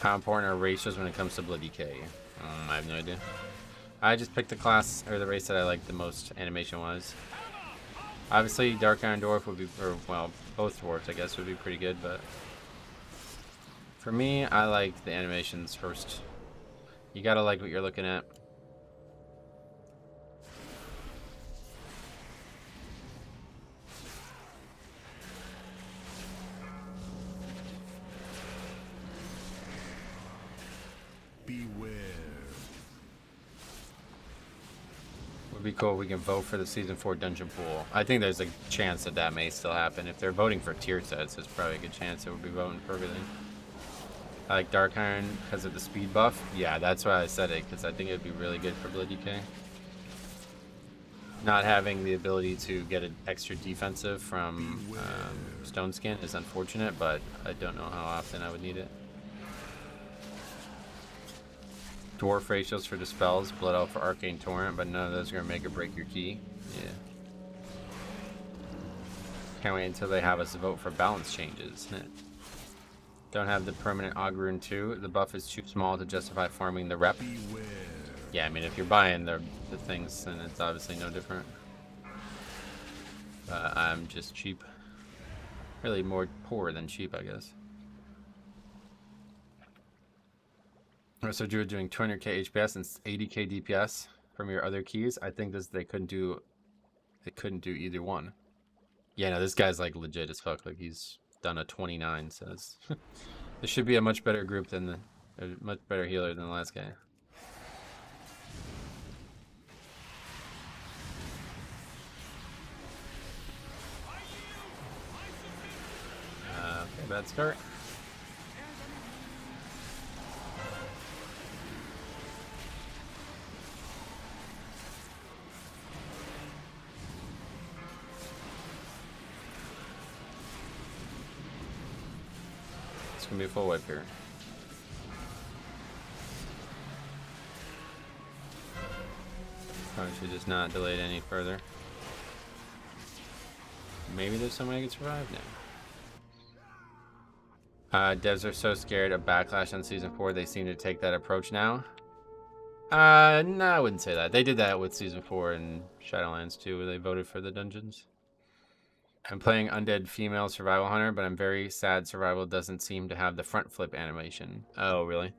How important are ratios when it comes to blood decay? I have no idea. I just picked the class or the race that I like the most animation wise. Obviously, Dark Iron Dwarf would be, or well, both dwarfs I guess would be pretty good, but for me, I like the animations first. You gotta like what you're looking at.
Beware.
Would be cool if we can vote for the season 4 dungeon pool. I think there's a chance that that may still happen. If they're voting for tier sets, there's probably a good chance it would be voting for everything. I like Dark Iron because of the speed buff. Yeah, that's why I said it, because I think it would be really good for Blood DK. Not having the ability to get an extra defensive from Stone Skin is unfortunate, but I don't know how often I would need it. Dwarf ratios for Dispels, Blood Elf for Arcane Torrent, but none of those are going to make or break your key. Yeah. Can't wait until they have us vote for balance changes. Don't have the permanent Ogrune 2. The buff is too small to justify farming the rep.
Beware.
Yeah, I mean, if you're buying the things, then it's obviously no different. I'm just cheap. Really more poor than cheap, I guess. So you're doing 200k HPS and 80k DPS from your other keys. I think they couldn't do either one. Yeah, no, this guy's like legit as fuck. Like he's done a 29, so it's this should be a much better group than a much better healer than the last guy. Okay, bad start. It's gonna be a full wipe here. Probably should just not delay it any further. Maybe there's some way I can survive now. Devs are so scared of backlash on season 4, they seem to take that approach now. No, I wouldn't say that. They did that with season 4 and Shadowlands too, where they voted for the dungeons. I'm playing Undead Female Survival Hunter, but I'm very sad survival doesn't seem to have the front flip animation. Oh, really?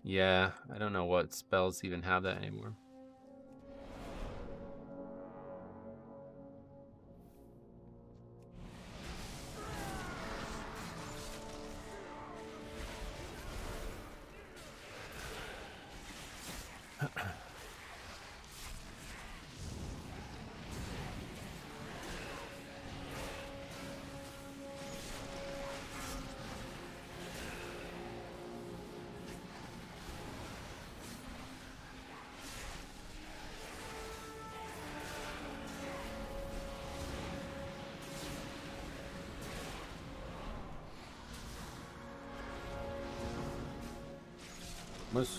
Yeah, I don't know what spells even have that anymore.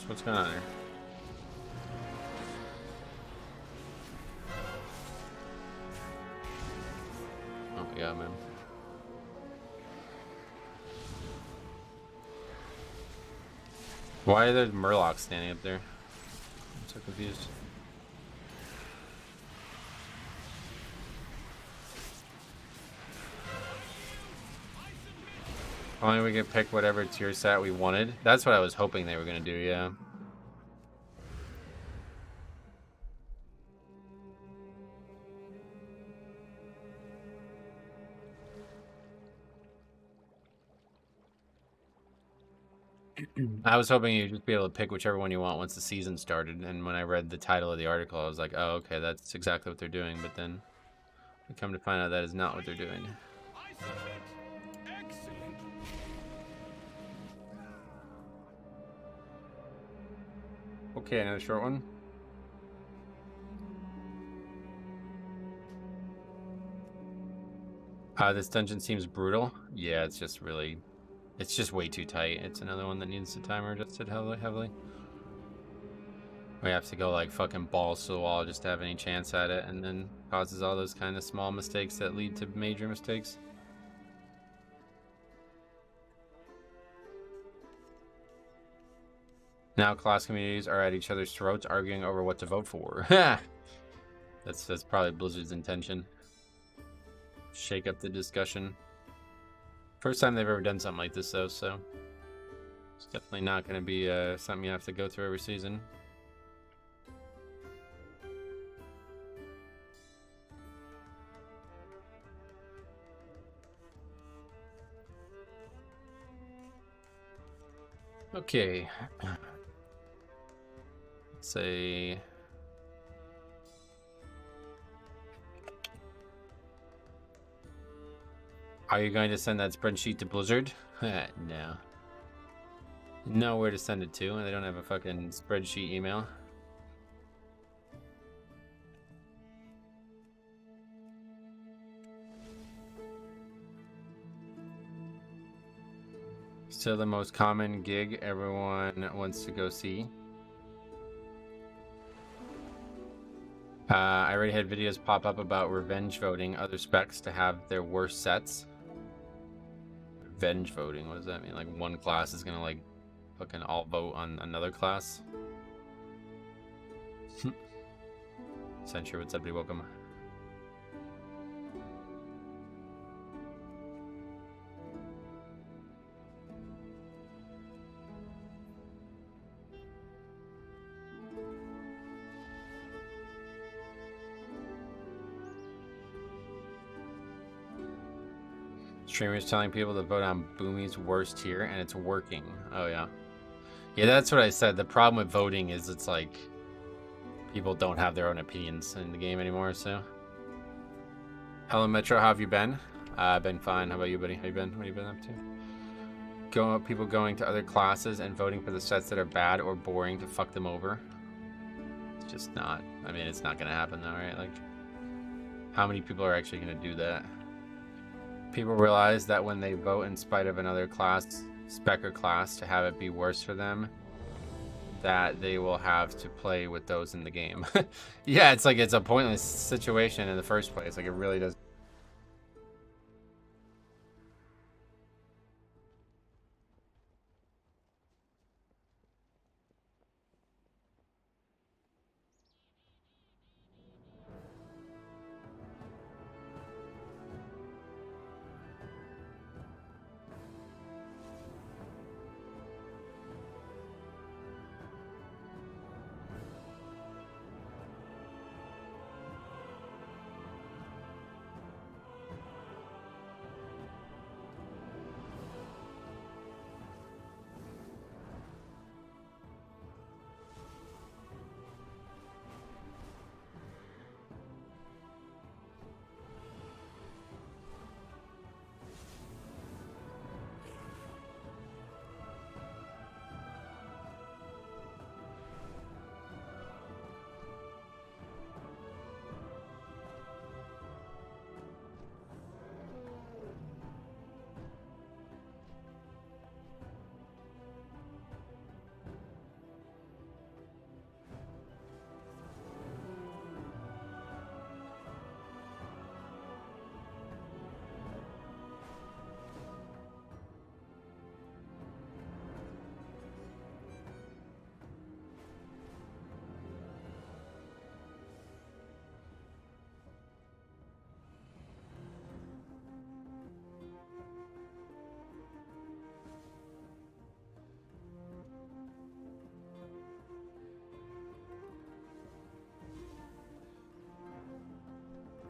What's going on there? Oh my god, man. Why are there Murlocs standing up there? I'm so confused. Only we could pick whatever tier set we wanted. That's what I was hoping they were gonna do, yeah. I was hoping you'd just be able to pick whichever one you want once the season started. And when I read the title of the article, I was like, oh, okay, that's exactly what they're doing. But then we come to find out that is not what they're doing.
I submit. Excellent.
Okay, another short one. This dungeon seems brutal. Yeah, it's just really... It's just way too tight. It's another one that needs the timer adjusted heavily. We have to go like fucking balls to the wall just to have any chance at it, and then causes all those kind of small mistakes that lead to major mistakes. Now class communities are at each other's throats arguing over what to vote for. That's probably Blizzard's intention. Shake up the discussion. First time they've ever done something like this, though, so it's definitely not going to be something you have to go through every season. Okay. Let's say... Are you going to send that spreadsheet to Blizzard? No. Nowhere to send it to, and they don't have a fucking spreadsheet email. Still the most common gig everyone wants to go see. I already had videos pop up about revenge voting other specs to have their worst sets. Revenge voting, what does that mean? Like one class is gonna like fucking all vote on another class? Censure, what's up, dude? Welcome. Streamers telling people to vote on Boomy's worst tier, and it's working. Oh, yeah. Yeah, that's what I said. The problem with voting is it's like people don't have their own opinions in the game anymore, so. Hello, Metro. How have you been? I've been fine. How about you, buddy? How you been? What have you been up to? People going to other classes and voting for the sets that are bad or boring to fuck them over. It's just not. I mean, it's not going to happen, though, right? Like, how many people are actually going to do that? People realize that when they vote in spite of another class, spec or class, to have it be worse for them, that they will have to play with those in the game. Yeah, it's like it's a pointless situation in the first place. Like, it really does.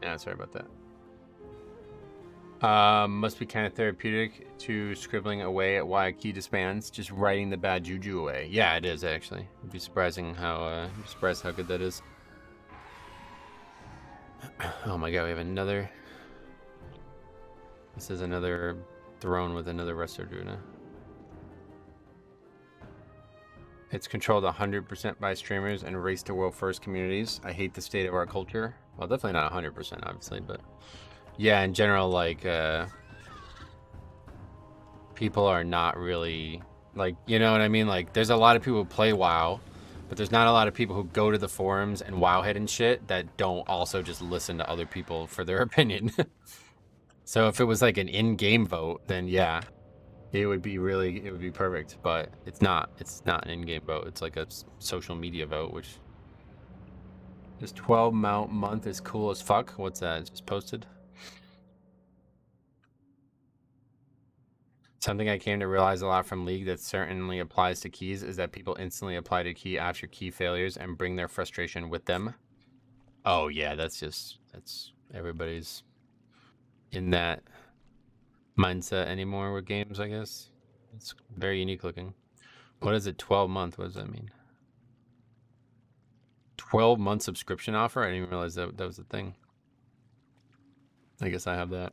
Yeah, sorry about that.
Must be kind of therapeutic to scribbling away at why a key disbands, just writing the bad juju away. Yeah, it is actually. It'd be surprising how surprised how good that is. Oh my god, we have another. This is another throne with another Resto Druida. It's controlled 100% by streamers and race to world first communities. I hate the state of our culture. Well, definitely not 100%, obviously, but yeah, in general, like, people are not really, like, you know what I mean? Like, there's a lot of people who play WoW, but there's not a lot of people who go to the forums and WoWhead and shit that don't also just listen to other people for their opinion. So if it was like an in-game vote, then yeah, it would be perfect, but it's not an in-game vote. It's like a social media vote, which this 12 mount month is cool as fuck. What's that? It's just posted. Something I came to realize a lot from League that certainly applies to keys is that people instantly apply to key after key failures and bring their frustration with them. Oh yeah, that's everybody's in that mindset anymore with games, I guess. It's very unique looking. What is it, 12 month? What does that mean? 12-month subscription offer? I didn't even realize that was a thing. I guess I have that.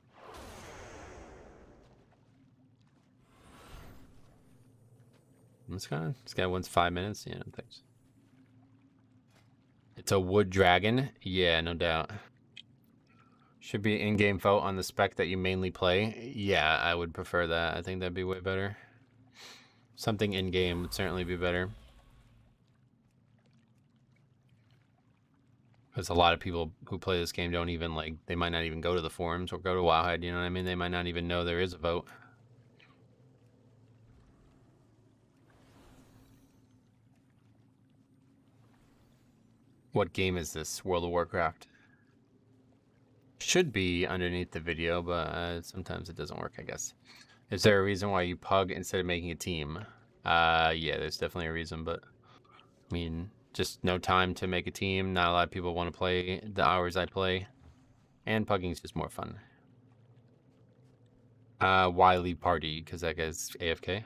This guy wants 5 minutes. Yeah, thanks. It's a wood dragon. Yeah, no doubt. Should be an in-game vote on the spec that you mainly play. Yeah, I would prefer that. I think that'd be way better. Something in-game would certainly be better. Because a lot of people who play this game don't even, like, they might not even go to the forums or go to WoWhead, you know what I mean? They might not even know there is a vote. What game is this? World of Warcraft. Should be underneath the video, but sometimes it doesn't work, I guess. Is there a reason why you pug instead of making a team? Yeah, there's definitely a reason, but I mean, just no time to make a team. Not a lot of people want to play the hours I play, and pugging's just more fun. Why leave party? Because that guy's AFK.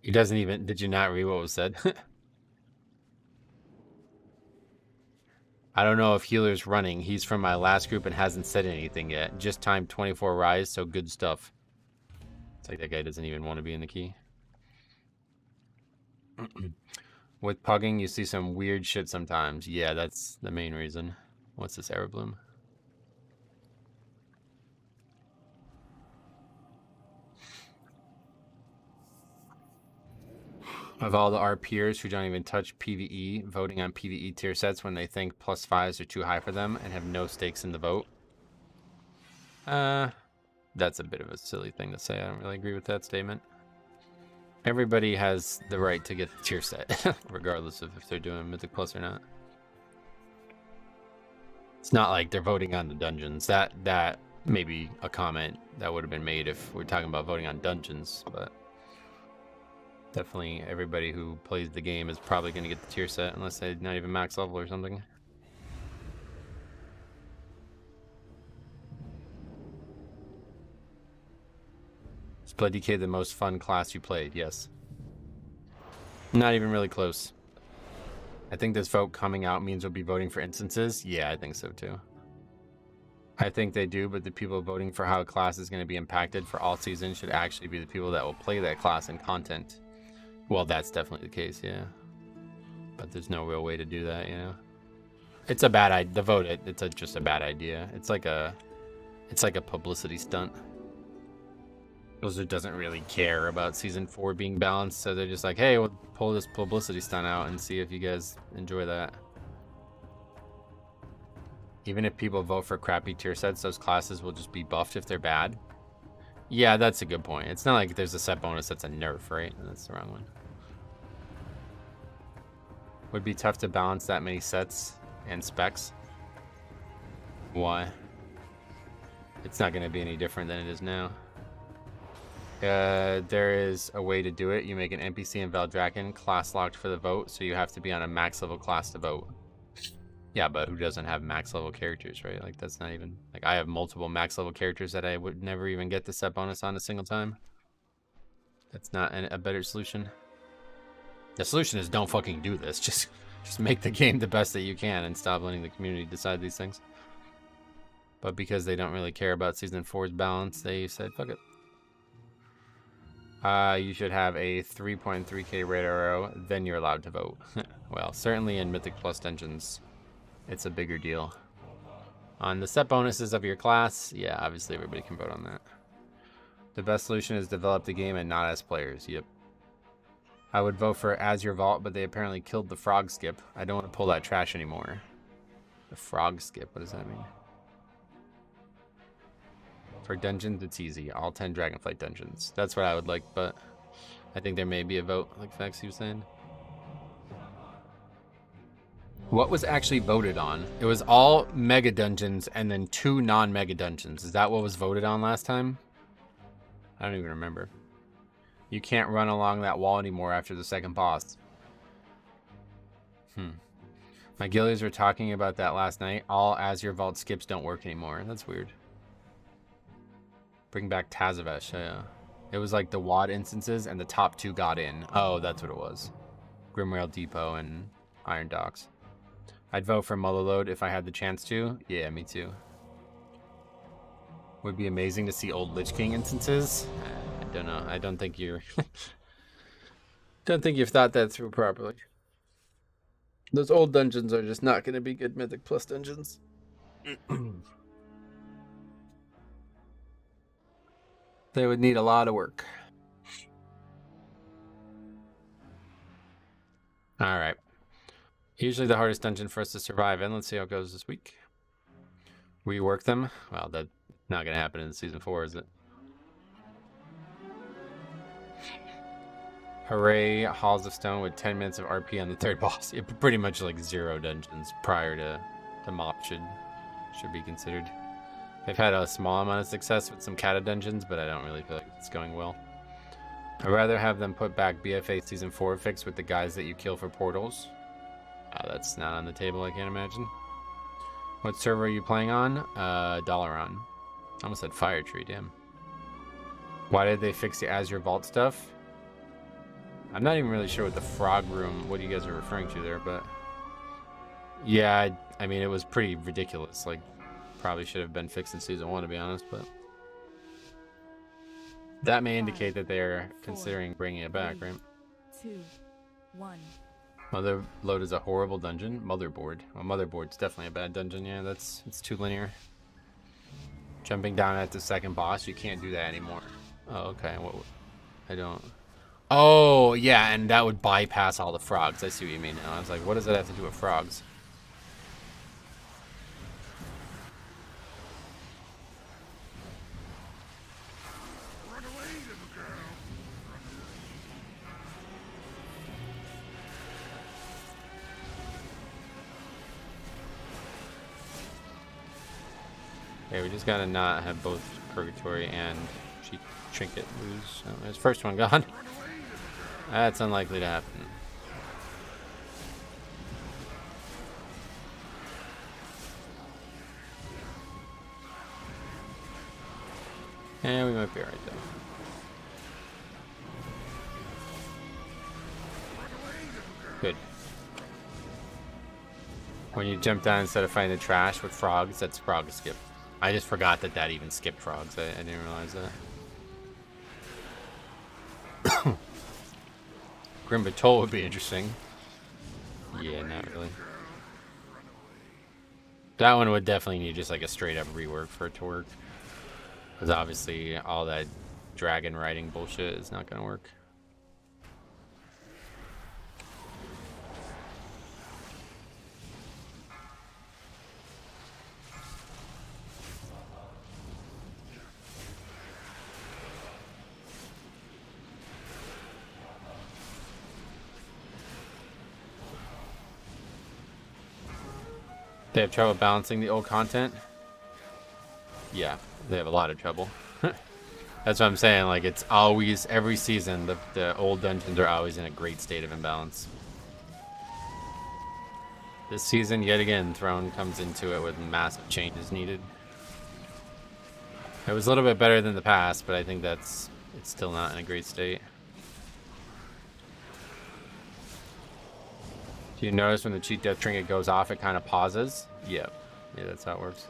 He doesn't even. Did you not read what was said? I don't know if Healer's running. He's from my last group and hasn't said anything yet. Just timed 24 rise, so good stuff. It's like that guy doesn't even want to be in the key. With pugging, you see some weird shit sometimes. Yeah, that's the main reason. What's this, Arrow Bloom? Of all our peers who don't even touch PvE, voting on PvE tier sets when they think +5s are too high for them and have no stakes in the vote. That's a bit of a silly thing to say. I don't really agree with that statement. Everybody has the right to get the tier set, regardless of if they're doing Mythic Plus or not. It's not like they're voting on the dungeons. That may be a comment that would have been made if we're talking about voting on dungeons, but definitely everybody who plays the game is probably going to get the tier set unless they're not even max level or something. Is Blood DK the most fun class you played? Yes. Not even really close. I think this vote coming out means we'll be voting for instances. Yeah, I think so too. I think they do, but the people voting for how a class is going to be impacted for all season should actually be the people that will play that class in content. Well, that's definitely the case, yeah. But there's no real way to do that, you know. It's a bad idea. The vote, it's just a bad idea. It's like a publicity stunt. Blizzard doesn't really care about season 4 being balanced, so they're just like, hey, we'll pull this publicity stunt out and see if you guys enjoy that. Even if people vote for crappy tier sets, those classes will just be buffed if they're bad. Yeah, that's a good point. It's not like there's a set bonus that's a nerf, right? That's the wrong one. Would be tough to balance that many sets and specs. Why? It's not going to be any different than it is now. There is a way to do it. You make an NPC in Valdrakken class locked for the vote, so you have to be on a max level class to vote. Yeah, but who doesn't have max level characters, right? Like, that's not even... Like, I have multiple max level characters that I would never even get the set bonus on a single time. That's not a better solution. The solution is don't fucking do this. Just make the game the best that you can and stop letting the community decide these things. But because they don't really care about Season 4's balance, they said, fuck it. You should have a 3.3k red arrow, then you're allowed to vote. Well, certainly in Mythic Plus Dungeons, it's a bigger deal. On the set bonuses of your class, yeah, obviously everybody can vote on that. The best solution is develop the game and not as players. Yep. I would vote for As Your Vault, but they apparently killed the frog skip. I don't want to pull that trash anymore. The frog skip, what does that mean? For dungeons, it's easy. All 10 Dragonflight dungeons. That's what I would like, but I think there may be a vote, like Faxi was saying. What was actually voted on? It was all mega dungeons and then 2 non-mega dungeons. Is that what was voted on last time? I don't even remember. You can't run along that wall anymore after the second boss. My gillies were talking about that last night. All As Your Vault skips don't work anymore. That's weird. Bring back Tazavesh, yeah. It was like the WAD instances and the top 2 got in. Oh, that's what it was. Grimrail Depot and Iron Docks. I'd vote for Mullerload if I had the chance to. Yeah, me too. Would be amazing to see old Lich King instances. I don't know. I don't think you're... don't think you've thought that through properly. Those old dungeons are just not going to be good Mythic Plus dungeons. They would need a lot of work. All right. Usually the hardest dungeon for us to survive in. Let's see how it goes this week. Rework them. Well, that's not going to happen in Season 4, is it? Hooray, Halls of Stone with 10 minutes of RP on the 3rd boss. It pretty much like 0 dungeons prior to MOP should be considered. They've had a small amount of success with some Kata dungeons, but I don't really feel like it's going well. I'd rather have them put back BFA Season 4 fix with the guys that you kill for portals. That's not on the table, I can't imagine. What server are you playing on? Dalaran. I almost said Fire Tree, damn. Why did they fix the As Your Vault stuff? I'm not even really sure what the frog room, what you guys are referring to there, but... Yeah, I mean, it was pretty ridiculous. Like, probably should have been fixed in Season 1, to be honest, but... That may indicate that they're considering bringing it back, right?
2, 1.
Motherload is a horrible dungeon. Motherboard. Well, Motherboard's definitely a bad dungeon. Yeah, it's too linear. Jumping down at the second boss, you can't do that anymore. Oh, okay. I don't... Oh, yeah, and that would bypass all the frogs. I see what you mean now. I was like, what does that have to do with frogs?
Run away, little girl.
Okay, we just gotta not have both Purgatory and Trinket lose. Oh, his first one gone. That's unlikely to happen. Yeah, we might be alright though. Good. When you jump down instead of fighting the trash with frogs, that's frog skip. I just forgot that even skipped frogs. I didn't realize that. Grim Batol would be interesting. Yeah, not really. That one would definitely need just like a straight up rework for it to work. Because obviously all that dragon riding bullshit is not going to work. They have trouble balancing the old content? Yeah, they have a lot of trouble. That's what I'm saying, like it's always, every season, the old dungeons are always in a great state of imbalance. This season, yet again, Throne comes into it with massive changes needed. It was a little bit better than the past, but I think it's still not in a great state. Do you notice when the cheat death trinket goes off, it kind of pauses? Yep. Yeah, that's how it works.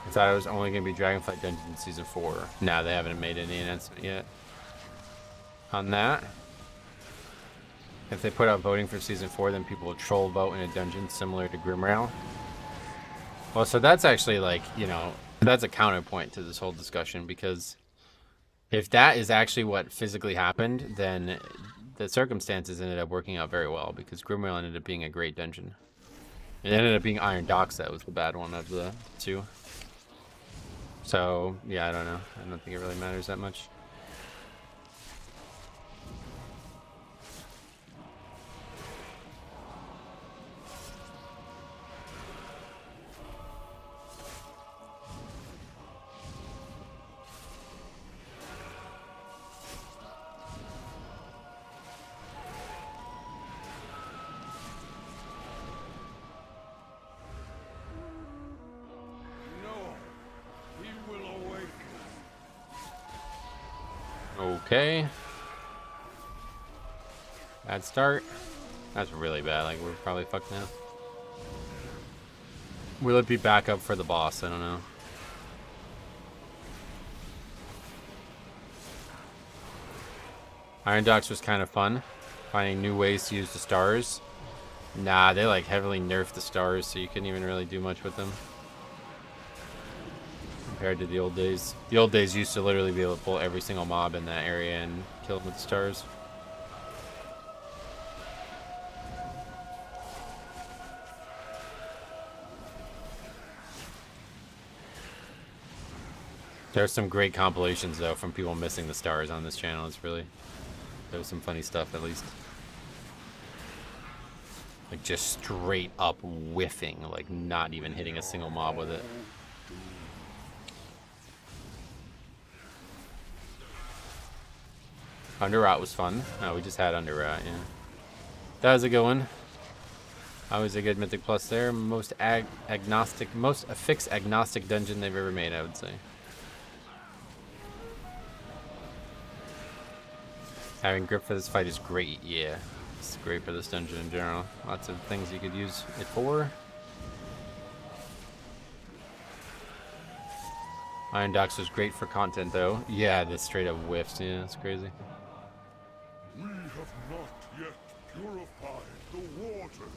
I thought it was only going to be Dragonflight Dungeon in Season 4. Nah, they haven't made any announcement yet on that. If they put out voting for Season 4, then people will troll vote in a dungeon similar to Grimrail. Well, so that's actually like, you know, that's a counterpoint to this whole discussion, because if that is actually what physically happened, then the circumstances ended up working out very well, because Grimrail ended up being a great dungeon. It ended up being Iron Docks that was the bad one of the two. So, yeah, I don't know. I don't think it really matters that much. Okay. Bad start. That's really bad. Like, we're probably fucked now. Will it be back up for the boss? I don't know. Iron Docks was kind of fun. Finding new ways to use the stars. Nah, they like heavily nerfed the stars, so you couldn't even really do much with them. Compared to the old days. The old days used to literally be able to pull every single mob in that area and kill them with the stars. There's some great compilations though from people missing the stars on this channel. It's really, there was some funny stuff at least. Like just straight up whiffing, like not even hitting a single mob with it. Underrot was fun. Oh, we just had Underrot, yeah. That was a good one. Always a good Mythic Plus there. Most agnostic, most affix agnostic dungeon they've ever made, I would say. Having grip for this fight is great, yeah. It's great for this dungeon in general. Lots of things you could use it for. Iron Docks was great for content though. Yeah, this straight up whiffs, yeah, that's crazy.
We have not yet purified the water.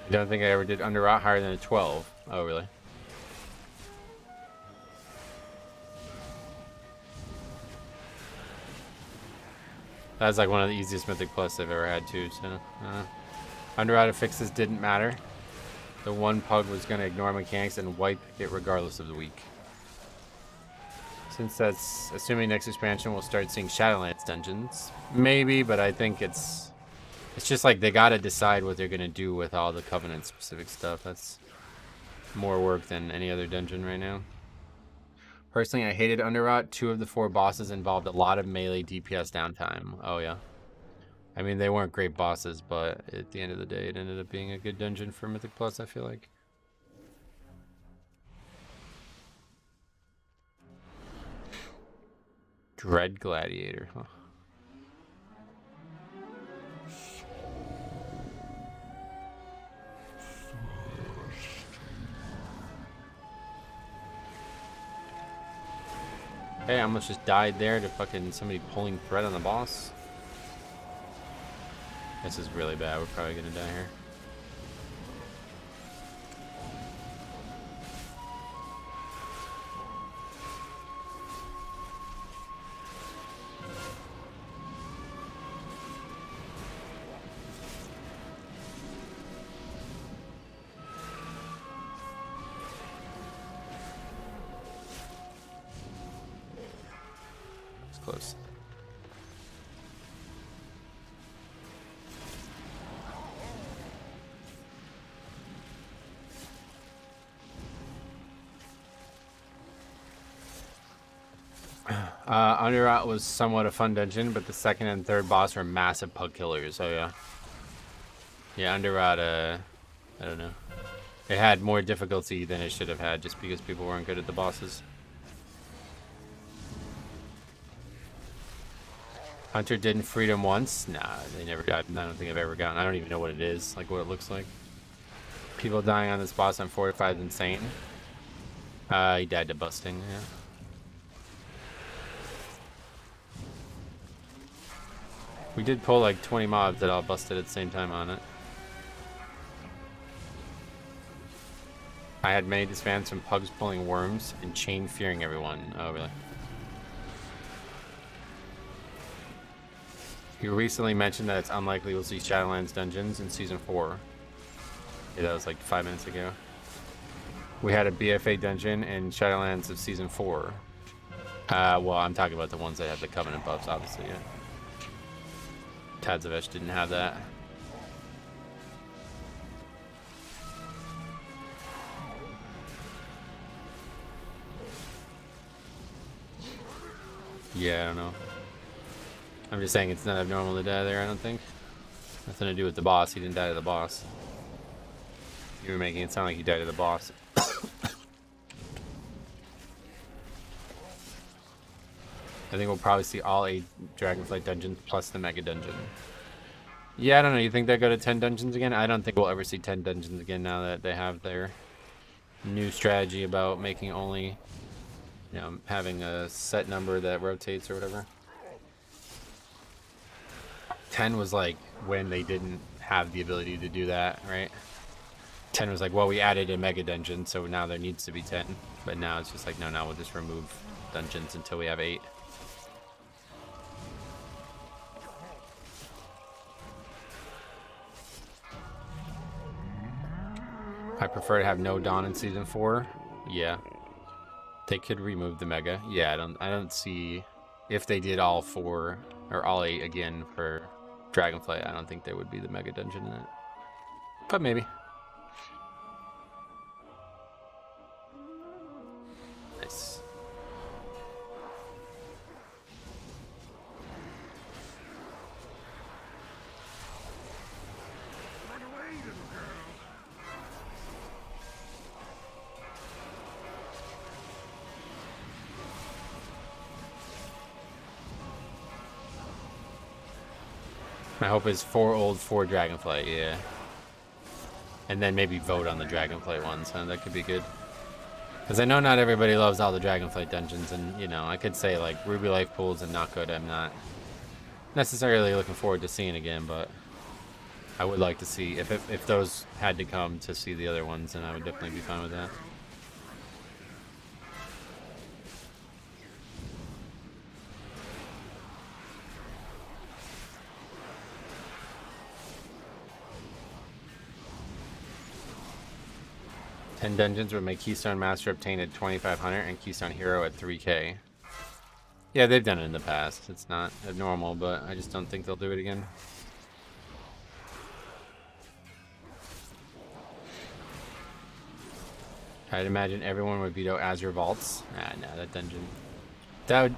I don't think I ever did Underrot higher than a 12. Oh, really? That's like one of the easiest Mythic Plus I've ever had too, so... Underrot fixes didn't matter. The one pug was going to ignore mechanics and wipe it regardless of the week. Since that's assuming next expansion we'll start seeing Shadowlands dungeons. Maybe, but I think it's just like they got to decide what they're going to do with all the Covenant specific stuff. That's more work than any other dungeon right now. Personally, I hated Underrot. 2 of the 4 bosses involved a lot of melee DPS downtime. Oh, yeah. I mean, they weren't great bosses, but at the end of the day, it ended up being a good dungeon for Mythic Plus, I feel like. Dread Gladiator, huh? Hey, I almost just died there to fucking somebody pulling thread on the boss. This is really bad. We're probably gonna die here. Close. Underrot was somewhat a fun dungeon, but the second and third boss were massive pug killers. Oh yeah. Yeah, Underrot, I don't know. It had more difficulty than it should have had just because people weren't good at the bosses. Hunter didn't freedom once? Nah, they never got. I don't think I've ever gotten. I don't even know what it is, like what it looks like. People dying on this boss on 45 is insane. He died to busting, yeah. We did pull like 20 mobs that all busted at the same time on it. I had many disbands from pugs pulling worms and chain fearing everyone. Oh, really? You recently mentioned that it's unlikely we'll see Shadowlands dungeons in Season 4. Yeah, that was like 5 minutes ago. We had a BFA dungeon in Shadowlands of Season 4. Well, I'm talking about the ones that have the Covenant buffs, obviously, yeah. Tadzavesh didn't have that. Yeah, I don't know. I'm just saying it's not abnormal to die there, I don't think. Nothing to do with the boss. He didn't die to the boss. You were making it sound like he died to the boss. I think we'll probably see all 8 Dragonflight dungeons plus the Mega Dungeon. Yeah, I don't know. You think they'll go to 10 dungeons again? I don't think we'll ever see 10 dungeons again now that they have their new strategy about making only, you know, having a set number that rotates or whatever. 10 was like when they didn't have the ability to do that, right? 10 was like, well, we added a Mega Dungeon, so now there needs to be 10. But now it's just like, no, we'll just remove dungeons until we have 8. I prefer to have no Dawn in Season 4. Yeah. They could remove the Mega. Yeah, I don't see if they did all 4 or all 8 again for Dragonflight, I don't think there would be the Mega Dungeon in it. But maybe. Nice. My hope is 4 old, 4 Dragonflight, yeah. And then maybe vote on the Dragonflight ones, huh? That could be good. Because I know not everybody loves all the Dragonflight dungeons, and, you know, I could say, like, Ruby Life Pools and Not Good I'm not necessarily looking forward to seeing again, but I would like to see, if those had to come to see the other ones, then I would definitely be fine with that. Ten dungeons would make Keystone Master obtain at 2,500 and Keystone Hero at 3K. Yeah, they've done it in the past. It's not abnormal, but I just don't think they'll do it again. I'd imagine everyone would veto Azure Vaults. Ah, no, that dungeon. That would...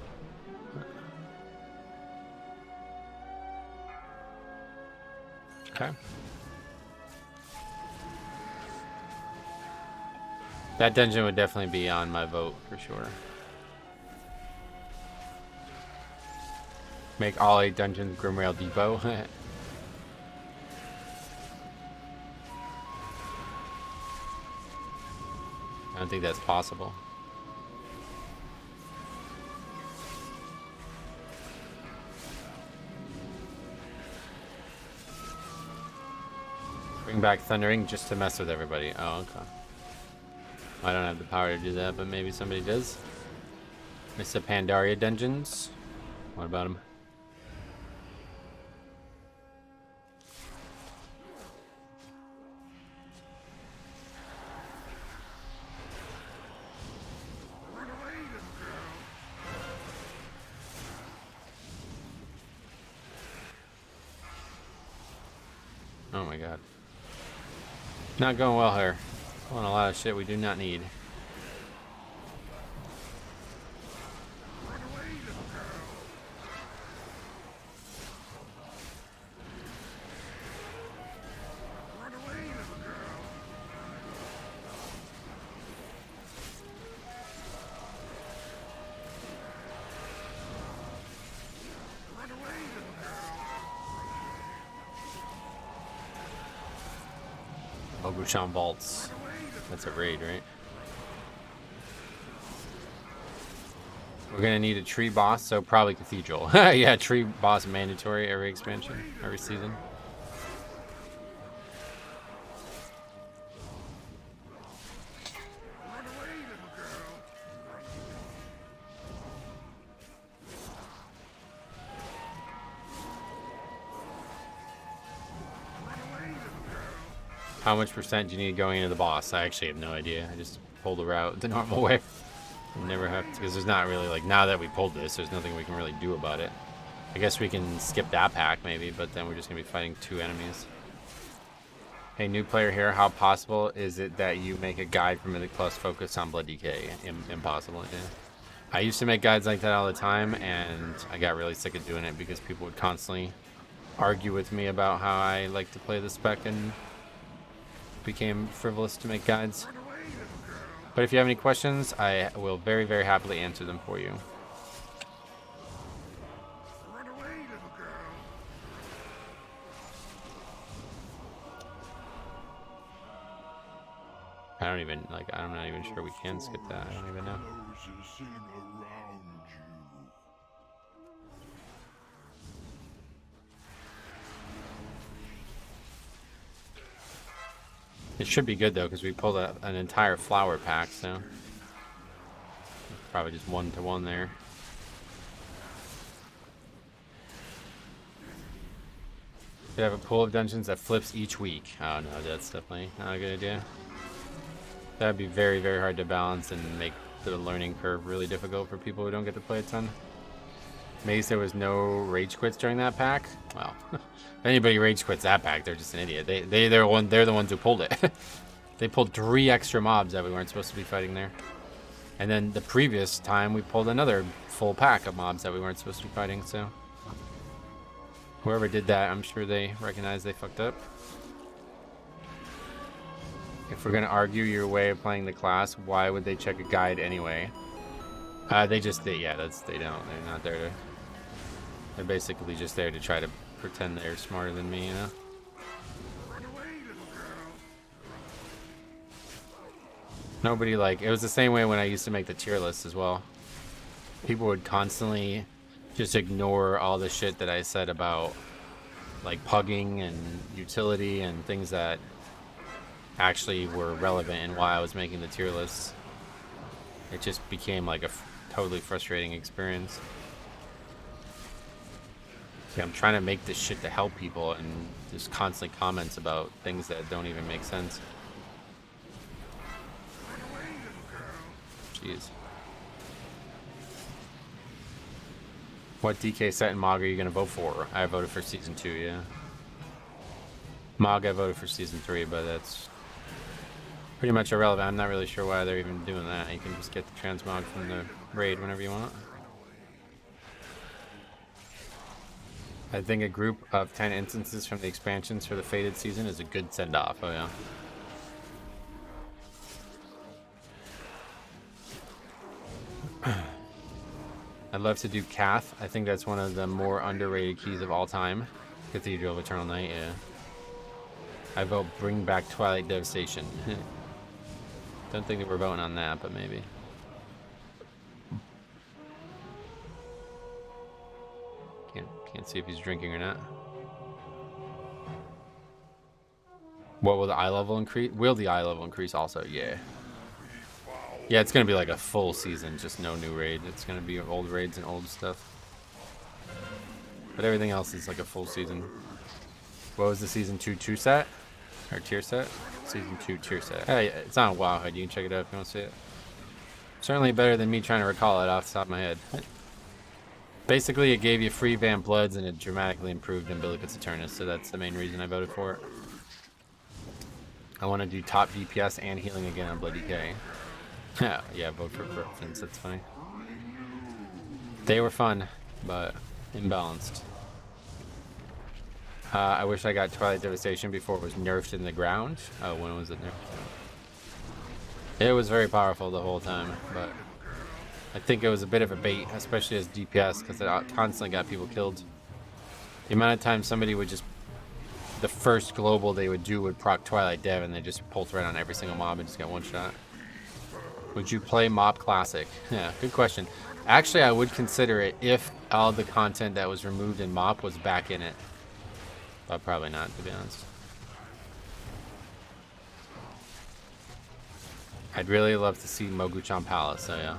Okay. That dungeon would definitely be on my vote for sure. Make all 8 dungeons Grimrail Depot. I don't think that's possible. Bring back Thundering just to mess with everybody. Oh, okay. I don't have the power to do that, but maybe somebody does. Mr. Pandaria dungeons. What about him? Oh my god. Not going well here. Pulling a lot of shit we do not need. Ogushan Vaults. That's a raid, right? We're gonna need a tree boss, so probably Cathedral. Yeah, tree boss mandatory every expansion, every season. How much percent do you need going into the boss? I actually have no idea. I just pulled the route the normal way. Never have to, because there's not really, like, now that we pulled this, there's nothing we can really do about it. I guess we can skip that pack maybe, but then we're just gonna be fighting 2 enemies. Hey, new player here, how possible is it that you make a guide for Mythic Plus focused on Blood DK? Impossible, yeah. I used to make guides like that all the time, and I got really sick of doing it because people would constantly argue with me about how I like to play the spec, and became frivolous to make guides. But if you have any questions, I will very, very happily answer them for you. I don't even, like, I'm not even sure we can skip that. I don't even know. It should be good though, because we pulled an entire flower pack, so probably just 1-to-1 there. We have a pool of dungeons that flips each week. Oh no, that's definitely not a good idea. That'd be very, very hard to balance and make the learning curve really difficult for people who don't get to play a ton. Maze, there was no rage quits during that pack. Well, if anybody rage quits that pack, they're just an idiot. They're the ones who pulled it. They pulled 3 extra mobs that we weren't supposed to be fighting there. And then the previous time we pulled another full pack of mobs that we weren't supposed to be fighting, so whoever did that, I'm sure they recognize they fucked up. If we're gonna argue your way of playing the class, why would they check a guide anyway? Yeah, they don't. They're not there to. They're basically just there to try to pretend they're smarter than me, you know? Nobody, like, it was the same way when I used to make the tier list as well. People would constantly just ignore all the shit that I said about, like, pugging and utility and things that actually were relevant in why I was making the tier lists. It just became like a totally frustrating experience. Yeah, I'm trying to make this shit to help people, and just constantly comments about things that don't even make sense. Jeez. What DK set in MOG are you gonna vote for? I voted for season 2, yeah. MOG I voted for season 3, but that's pretty much irrelevant. I'm not really sure why they're even doing that. You can just get the transmog from the raid whenever you want. I think a group of 10 instances from the expansions for the Fated season is a good send-off. Oh yeah. I'd love to do Cath. I think that's one of the more underrated keys of all time. Cathedral of Eternal Night, yeah. I vote bring back Twilight Devastation. Don't think that we're voting on that, but maybe. Can't see if he's drinking or not. What will the eye level increase? Will the eye level increase also? Yeah. Yeah, it's gonna be like a full season, just no new raid. It's gonna be old raids and old stuff. But everything else is like a full season. What was the season 2 set? Or tier set? Season 2 tier set. Hey, it's on Wowhead. You can check it out if you want to see it. Certainly better than me trying to recall it off the top of my head. Basically, it gave you free Vamp Bloods and it dramatically improved Umbilicus Eternus, so that's the main reason I voted for it. I want to do top DPS and healing again on Blood DK. Yeah, vote for Griffins. That's funny. They were fun, but imbalanced. I wish I got Twilight Devastation before it was nerfed in the ground. Oh, when was it nerfed? It was very powerful the whole time, but I think it was a bit of a bait, especially as DPS, because it constantly got people killed. The amount of times somebody would just the first global they would do would proc Twilight Dev, and they just pulse right on every single mob and just get one shot. Would you play Mob Classic? Yeah, good question. Actually, I would consider it if all the content that was removed in Mop was back in it. But probably not, to be honest. I'd really love to see Moguchan Palace, so yeah.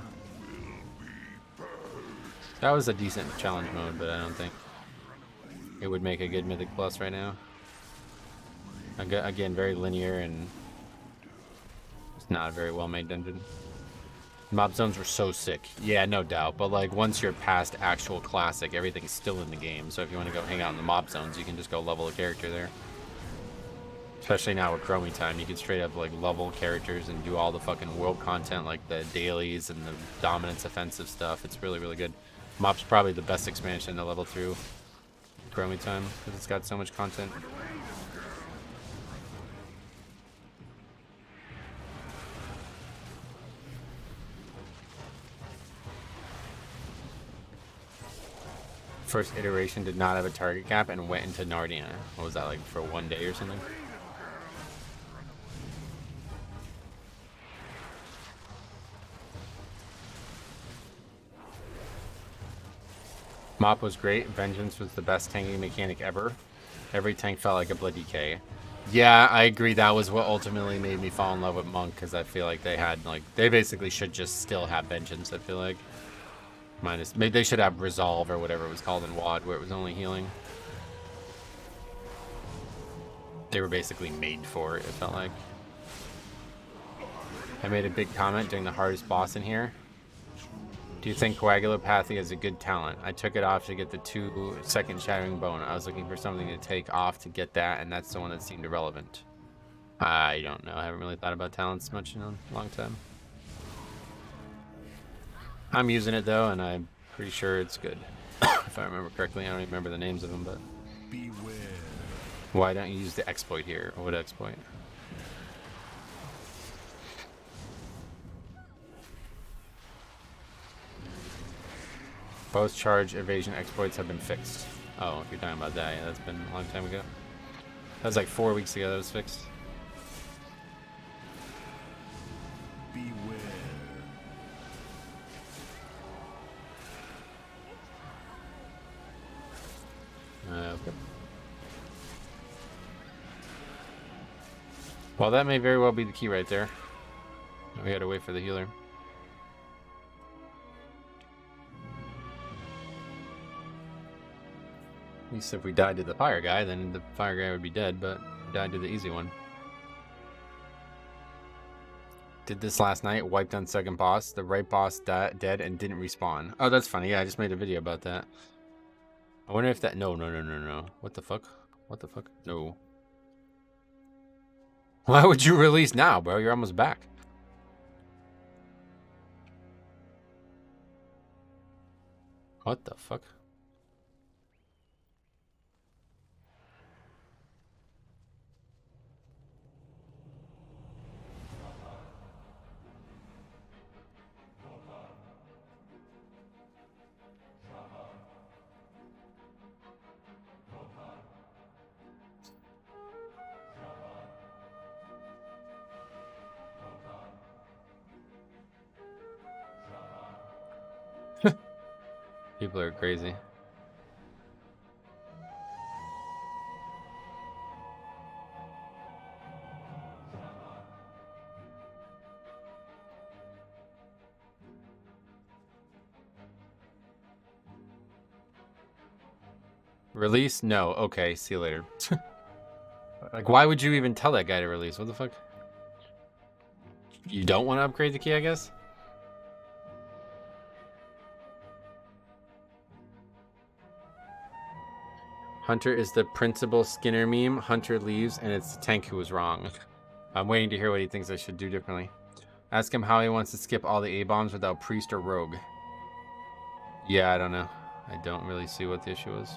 That was a decent challenge mode, but I don't think it would make a good Mythic Plus right now. Again, very linear and it's not a very well made dungeon. Mob zones were so sick. Yeah, no doubt. But like once you're past actual classic, everything's still in the game. So if you want to go hang out in the mob zones, you can just go level a character there. Especially now with Chromie time, you can straight up like level characters and do all the fucking world content like the dailies and the dominance offensive stuff. It's really, really good. Mob's probably the best expansion to level through Chromie time because it's got so much content. First iteration did not have a target cap and went into Narnia. What was that, like for 1 day or something? Mop was great. Vengeance was the best tanking mechanic ever. Every tank felt like a blood DK. Yeah, I agree. That was what ultimately made me fall in love with Monk, because I feel like they had, like, they basically should just still have Vengeance, I feel like. Minus, maybe they should have Resolve or whatever it was called in WoD, where it was only healing. They were basically made for it, it felt like. I made a big comment during the hardest boss in here. Do you think Coagulopathy is a good talent? I took it off to get the 2-second Shattering Bone. I was looking for something to take off to get that, and that's the one that seemed irrelevant. I don't know. I haven't really thought about talents much in a long time. I'm using it though, and I'm pretty sure it's good. If I remember correctly, I don't even remember the names of them, but...
Beware.
Why don't you use the exploit here? What exploit? Both charge evasion exploits have been fixed. Oh, if you're talking about that, yeah, that's been a long time ago. That was like 4 weeks ago that was fixed.
Beware.
Okay. Well, that may very well be the key right there. We gotta wait for the healer. At least if we died to the fire guy, then the fire guy would be dead, but we died to the easy one. Did this last night, wiped on second boss. The right boss dead and didn't respawn. Oh, that's funny. Yeah, I just made a video about that. I wonder if that... No. What the fuck? What the fuck? No. Why would you release now, bro? You're almost back. What the fuck? People are crazy. Release? No. Okay, see you later. Like, why would you even tell that guy to release? What the fuck? You don't want to upgrade the key, I guess? Hunter is the principal Skinner meme. Hunter leaves, and it's the tank who was wrong. I'm waiting to hear what he thinks I should do differently. Ask him how he wants to skip all the A-bombs without Priest or Rogue. Yeah, I don't know. I don't really see what the issue is.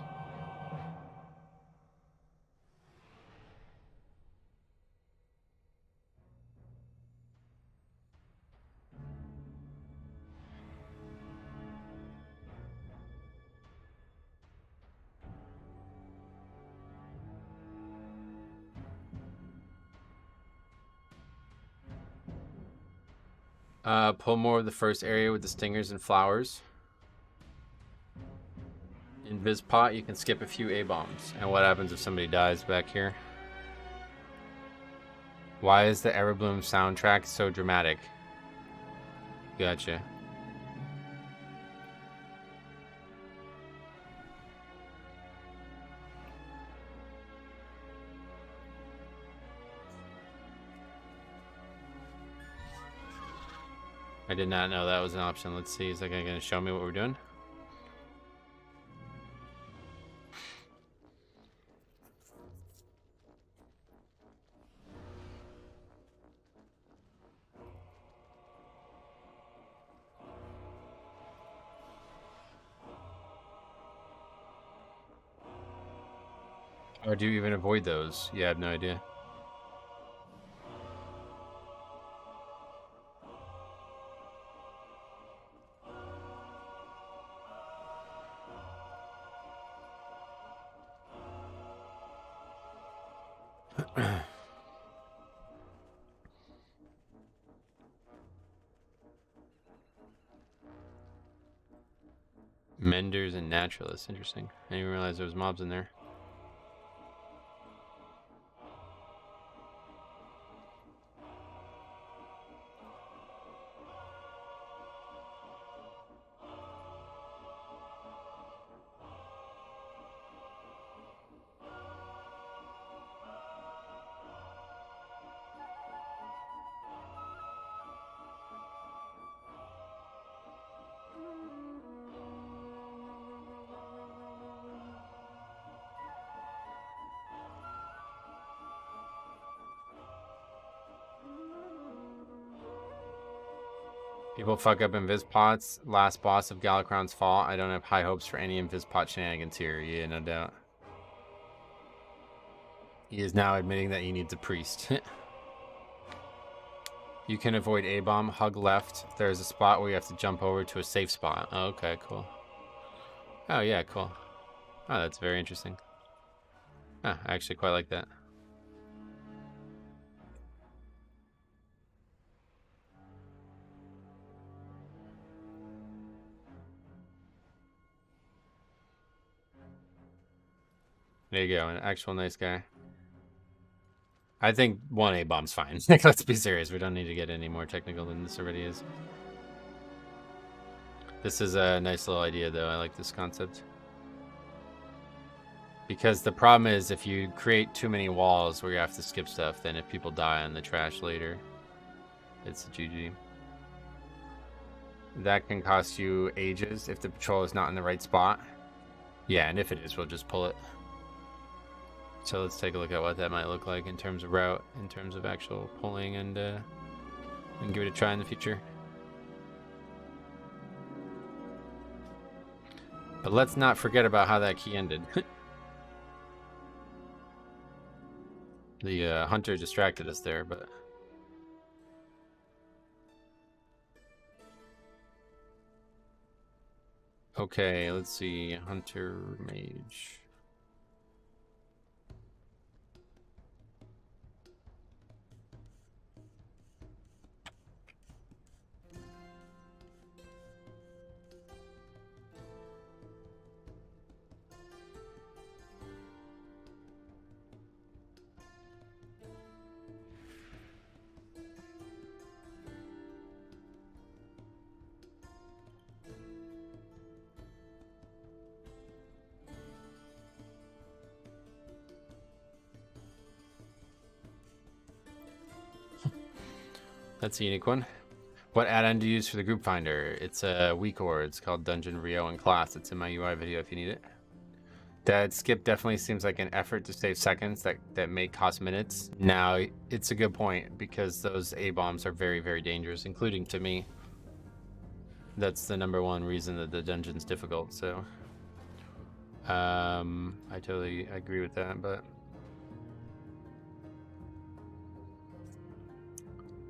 Pull more of the first area with the stingers and flowers. In Vispot, you can skip a few A-bombs. And what happens if somebody dies back here? Why is the Everbloom soundtrack so dramatic? Gotcha. I did not know that was an option. Let's see, is that guy going to show me what we're doing? Or do you even avoid those? Yeah, I have no idea. Menders and naturalists. Interesting. I didn't even realize there was mobs in there. People fuck up in Vizpots. Last boss of Galacron's Fall. I don't have high hopes for any Vizpot shenanigans here. Yeah, no doubt. He is now admitting that he needs a priest. You can avoid A-bomb. Hug left. There's a spot where you have to jump over to a safe spot. Oh, okay, cool. Oh, yeah, cool. Oh, that's very interesting. Ah, I actually quite like that. There you go, an actual nice guy. I think one A-bomb's fine. Let's be serious. We don't need to get any more technical than this already is. This is a nice little idea, though. I like this concept. Because the problem is, if you create too many walls where you have to skip stuff, then if people die on the trash later, it's a GG. That can cost you ages if the patrol is not in the right spot. Yeah, and if it is, we'll just pull it. So let's take a look at what that might look like in terms of route, in terms of actual pulling, and give it a try in the future. But let's not forget about how that key ended. The hunter distracted us there, but... Okay, let's see. Hunter, mage... That's a unique one. What add-on do you use for the group finder? It's a WeakOr. It's called Dungeon Rio in class. It's in my UI video if you need it. That skip definitely seems like an effort to save seconds that may cost minutes. Now, it's a good point because those A-bombs are very, very dangerous, including to me. That's the #1 reason that the dungeon's difficult, so... I totally agree with that, but...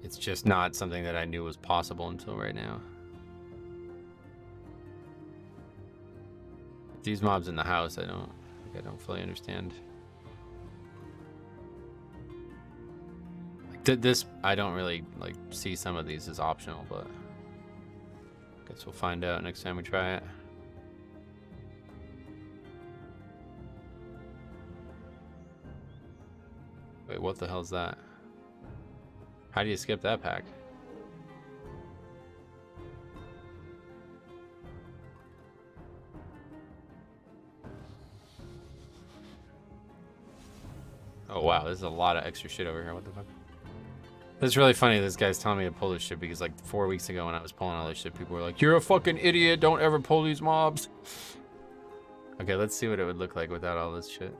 It's just not something that I knew was possible until right now. These mobs in the house, I don't fully understand. I This, I don't really like see some of these as optional, but guess we'll find out next time we try it. Wait, what the hell's that? How do you skip that pack? Oh wow, there's a lot of extra shit over here. What the fuck? It's really funny this guy's telling me to pull this shit because like 4 weeks ago when I was pulling all this shit, people were like, "You're a fucking idiot, don't ever pull these mobs." Okay, let's see what it would look like without all this shit.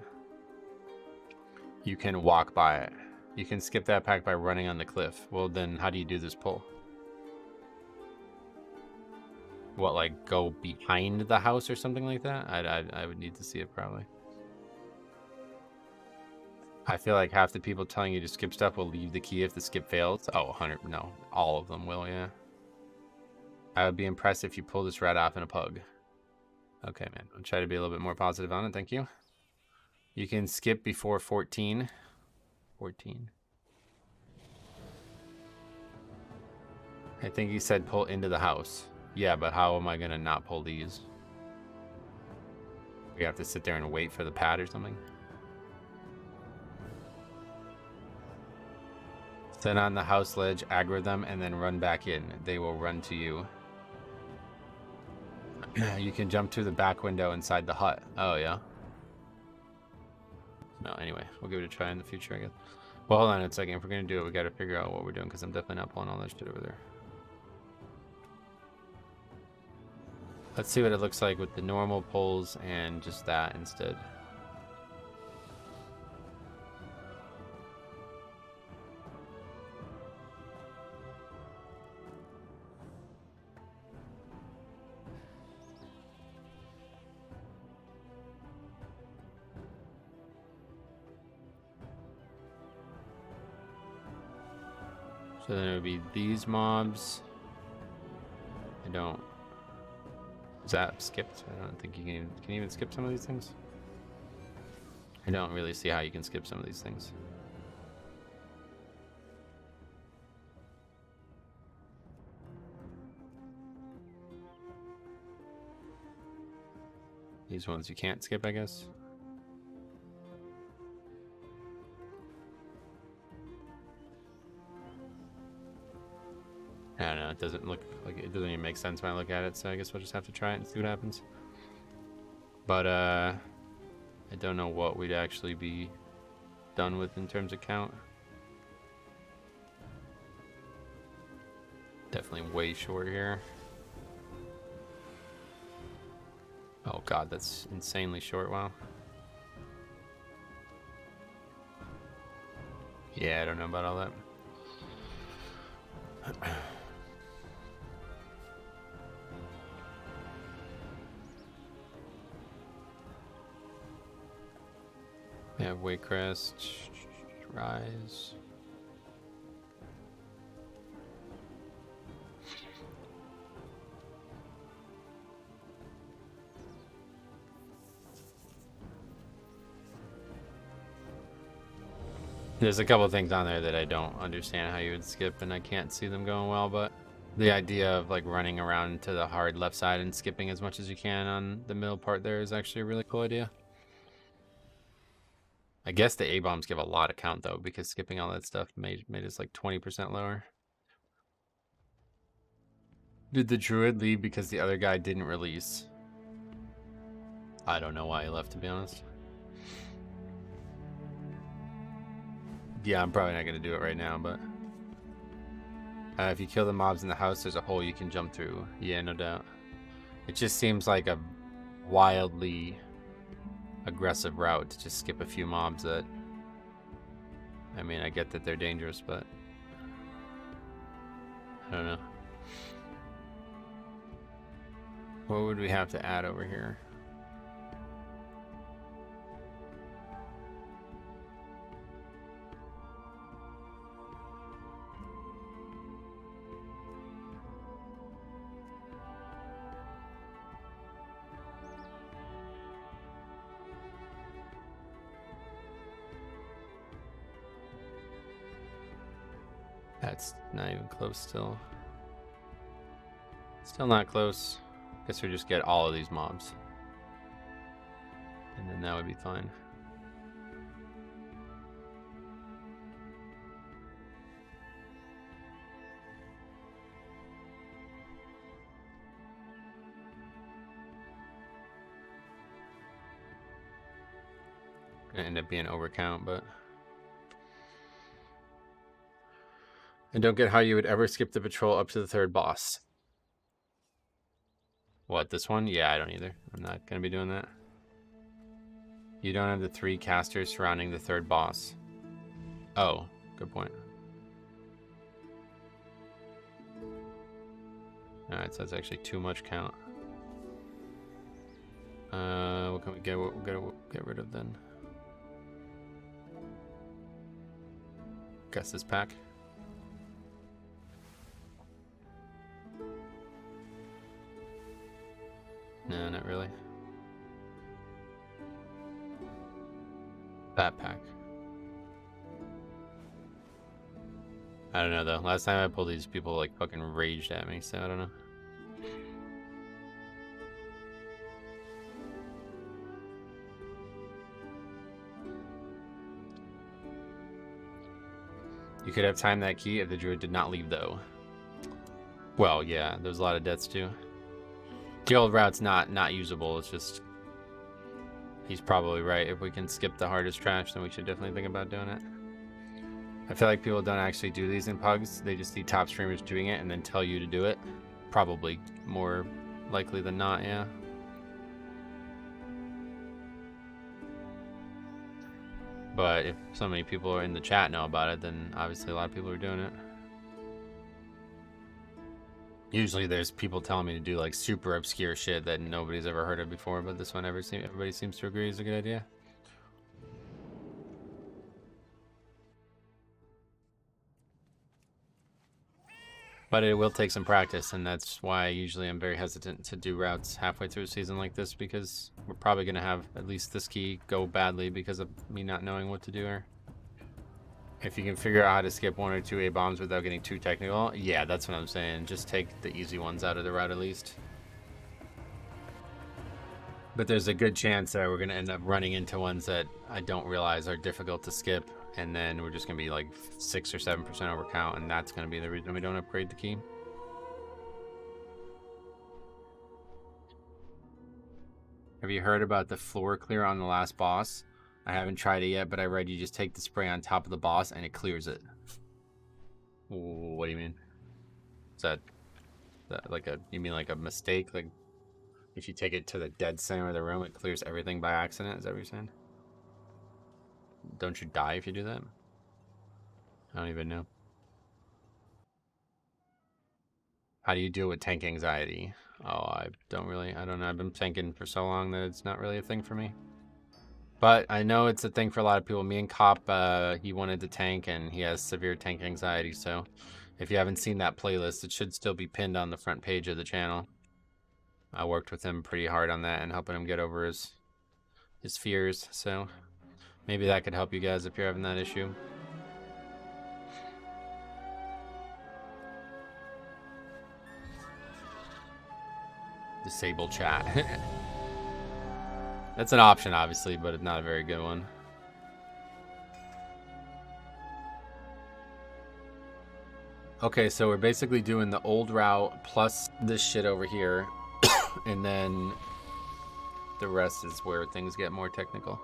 You can walk by it. You can skip that pack by running on the cliff. Well then, how do you do this pull? What, like go behind the house or something like that? I would need to see it probably. I feel like half the people telling you to skip stuff will leave the key if the skip fails. Oh, 100, no. All of them will, yeah. I would be impressed if you pull this rat off in a pug. Okay, man. I'll try to be a little bit more positive on it. Thank you. You can skip before 14. 14. I think he said pull into the house. Yeah, but how am I going to not pull these? We have to sit there and wait for the pad or something? Sit on the house ledge, aggro them, and then run back in. They will run to you. You can jump through the back window inside the hut. Oh, yeah. No, anyway, we'll give it a try in the future, I guess. Well, hold on a second. If we're going to do it, we got to figure out what we're doing, because I'm definitely not pulling all that shit over there. Let's see what it looks like with the normal pulls and just that instead. So then it would be these mobs. I don't. Is that skipped? I don't think you can you even skip some of these things. I don't really see how you can skip some of these things. These ones you can't skip, I guess. I don't know, it doesn't look like it doesn't even make sense when I look at it, so I guess we'll just have to try it and see what happens. But I don't know what we'd actually be done with in terms of count. Definitely way short here. Oh god, that's insanely short, wow. Yeah, I don't know about all that. Yeah, Waycrest, Rise. There's a couple things on there that I don't understand how you would skip, and I can't see them going well, but the idea of like running around to the hard left side and skipping as much as you can on the middle part there is actually a really cool idea. I guess the A-bombs give a lot of count though, because skipping all that stuff made us like 20% lower. Did the druid leave because the other guy didn't release? I don't know why he left, to be honest. Yeah, I'm probably not going to do it right now, but... if you kill the mobs in the house, there's a hole you can jump through. Yeah, no doubt. It just seems like a wildly aggressive route to just skip a few mobs that... I mean, I get that they're dangerous, but... I don't know. What would we have to add over here? That's not even close still. Still not close. Guess we just get all of these mobs. And then that would be fine. Gonna end up being overcount, but I don't get how you would ever skip the patrol up to the third boss. What, this one? Yeah, I don't either. I'm not gonna be doing that. You don't have the 3 casters surrounding the third boss. Oh, good point. Alright, so that's actually too much count. What can we get rid of then? Guess this pack. No, not really. That pack. I don't know though. Last time I pulled these, people like fucking raged at me, so I don't know. You could have timed that key if the druid did not leave though. Well, yeah, there's a lot of deaths too. The old route's not usable, it's just... He's probably right. If we can skip the hardest trash, then we should definitely think about doing it. I feel like people don't actually do these in pugs. They just see top streamers doing it and then tell you to do it. Probably more likely than not, yeah. But if so many people in the chat know about it, then obviously a lot of people are doing it. Usually there's people telling me to do like super obscure shit that nobody's ever heard of before, but this one everybody seems to agree is a good idea. But it will take some practice, and that's why usually I'm very hesitant to do routes halfway through a season like this, because we're probably going to have at least this key go badly because of me not knowing what to do here. If you can figure out how to skip 1 or 2 A-bombs without getting too technical, yeah, that's what I'm saying. Just take the easy ones out of the route at least. But there's a good chance that we're going to end up running into ones that I don't realize are difficult to skip, and then we're just going to be like 6 or 7% overcount, and that's going to be the reason we don't upgrade the key. Have you heard about the floor clear on the last boss? I haven't tried it yet, but I read you just take the spray on top of the boss and it clears it. What do you mean? Is that like a, you mean like a mistake? Like if you take it to the dead center of the room, it clears everything by accident? Is that what you're saying? Don't you die if you do that? I don't even know. How do you deal with tank anxiety? Oh, I don't know. I've been tanking for so long that it's not really a thing for me. But I know it's a thing for a lot of people. Me and Cop, he wanted to tank and he has severe tank anxiety. So if you haven't seen that playlist, it should still be pinned on the front page of the channel. I worked with him pretty hard on that and helping him get over his fears. So maybe that could help you guys if you're having that issue. Disable chat. That's an option, obviously, but it's not a very good one. Okay, so we're basically doing the old route plus this shit over here. And then the rest is where things get more technical.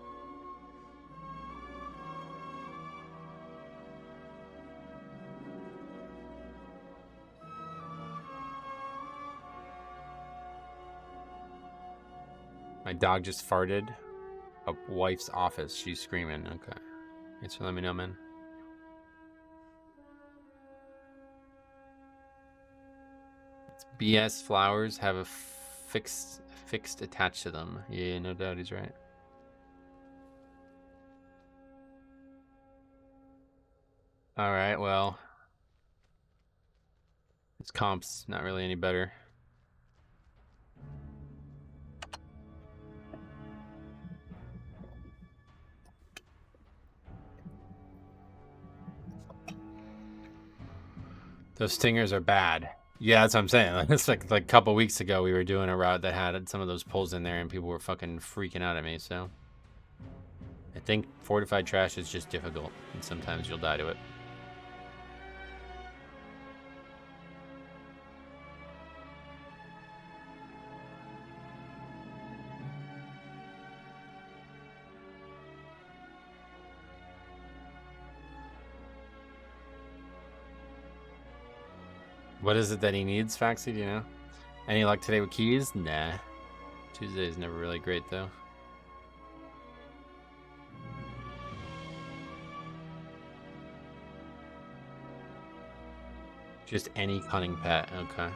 My dog just farted. A wife's office. She's screaming. Okay. Thanks for letting me know, man. It's BS flowers have a fixed attached to them. Yeah, no doubt he's right. Alright, well. This comp's not really any better. Those stingers are bad. Yeah, that's what I'm saying. It's like a couple weeks ago we were doing a route that had some of those pulls in there and people were fucking freaking out at me, so. I think fortified trash is just difficult, and sometimes you'll die to it. What is it that he needs, Faxi? Do you know? Any luck today with keys? Nah. Tuesday is never really great, though. Just any cunning pet. Okay.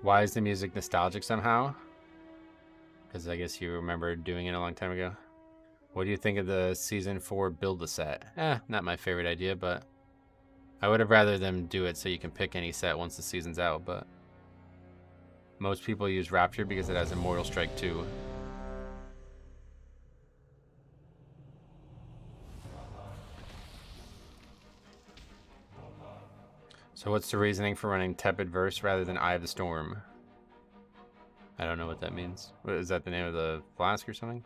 Why is the music nostalgic somehow? Because I guess you remember doing it a long time ago. What do you think of the season 4 build-a-set? Not my favorite idea, but I would have rather them do it so you can pick any set once the season's out, but most people use Rapture because it has Immortal Strike too. So what's the reasoning for running Tepid Verse rather than Eye of the Storm? I don't know what that means. What, is that the name of the flask or something?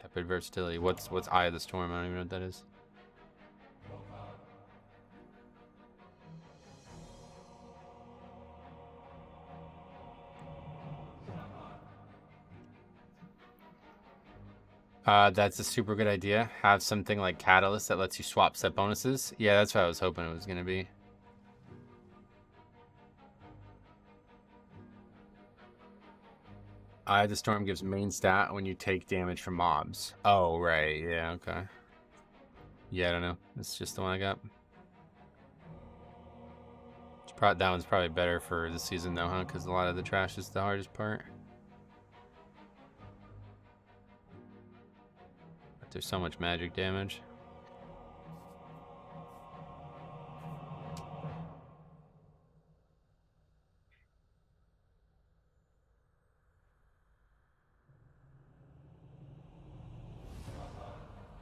Tepid Versatility. What's Eye of the Storm? I don't even know what that is. That's a super good idea. Have something like Catalyst that lets you swap set bonuses. Yeah, that's what I was hoping it was going to be. Eye of the Storm gives main stat when you take damage from mobs. Oh, right. Yeah, okay. Yeah, I don't know. It's just the one I got. That one's probably better for the season though, huh? Because a lot of the trash is the hardest part. But there's so much magic damage.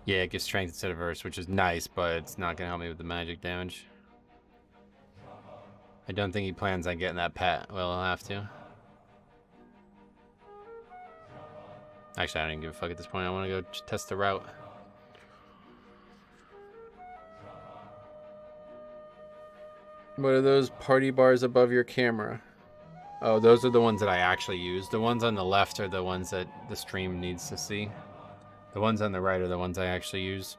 Yeah, it gives strength instead of verse, which is nice, but it's not going to help me with the magic damage. I don't think he plans on getting that pet. Well, he'll have to. Actually, I don't even give a fuck at this point. I want to go test the route. What are those party bars above your camera? Oh, those are the ones that I actually use. The ones on the left are the ones that the stream needs to see. The ones on the right are the ones I actually use.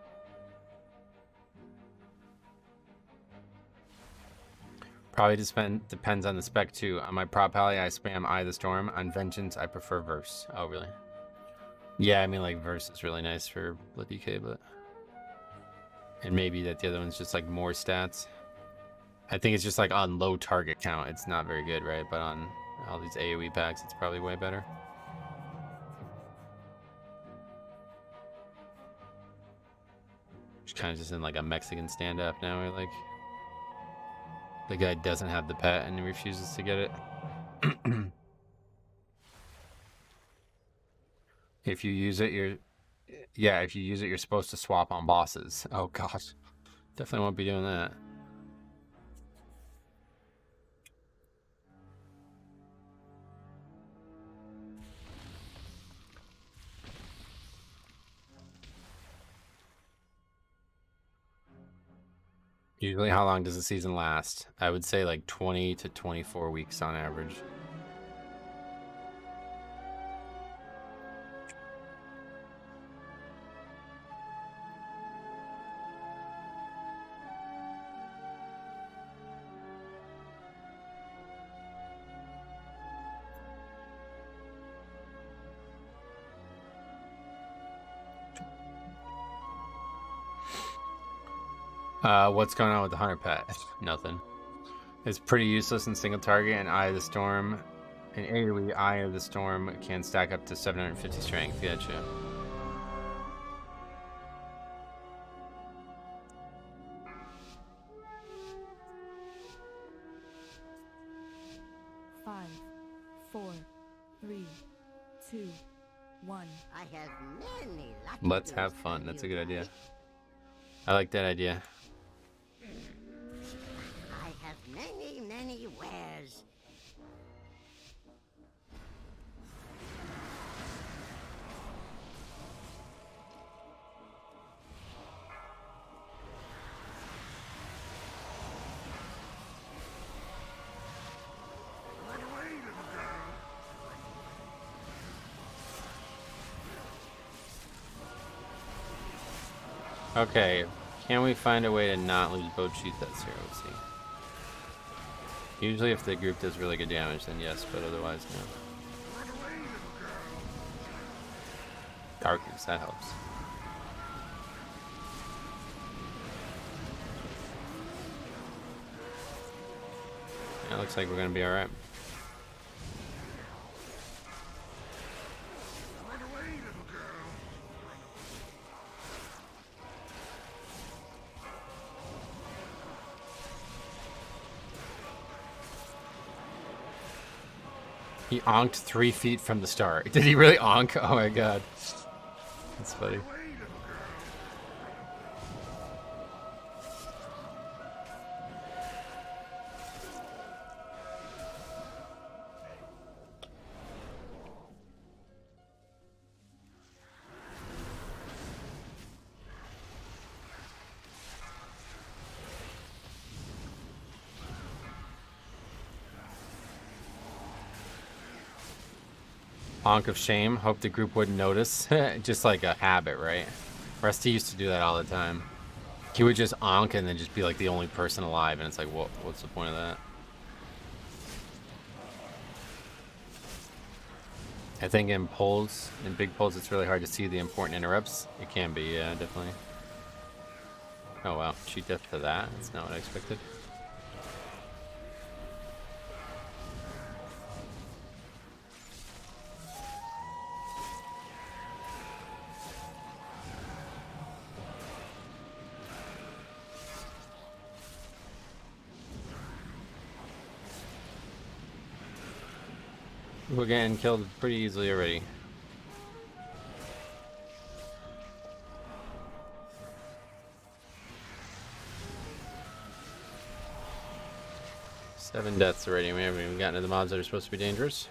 Probably depends on the spec too. On my prop alley, I spam Eye of the Storm. On Vengeance, I prefer Verse. Oh, really? Yeah, I mean, like, Verse is really nice for Blood DK, but... And maybe that the other one's just, like, more stats. I think it's just, like, on low target count, it's not very good, right? But on all these AoE packs, it's probably way better. Just kind of just in, like, a Mexican standoff now, where, like... The guy doesn't have the pet and he refuses to get it. If you use it, if you use it, you're supposed to swap on bosses. Oh gosh, definitely won't be doing that. Usually, how long does the season last? I would say like 20 to 24 weeks on average. What's going on with the Hunter pet? Nothing. It's pretty useless in single target, and Eye of the Storm. In AoE, Eye of the Storm can stack up to 750 strength. Gotcha.
2, 1.
I have many lucky
Let's
goods
have
for
fun. That's a
you
good idea.
guys.
I like that idea.
I have many wares.
Okay, can we find a way to not lose both cheat deaths here? Let's see. Usually if the group does really good damage, then yes, but otherwise, no. Darkness, that helps. Yeah, looks like we're gonna be alright. He onked 3 feet from the start. Did he really onk? Oh my god. That's funny. Honk of shame. Hope the group wouldn't notice. Just like a habit, right? Rusty used to do that all the time. He would just honk and then just be like the only person alive, and it's like, what's the point of that? I think in polls, in big polls, it's really hard to see the important interrupts. It can be, yeah, definitely. Oh wow, cheat death to that? That's not what I expected. We're getting killed pretty easily already. Seven deaths already. We haven't even gotten to the mobs that are supposed to be dangerous.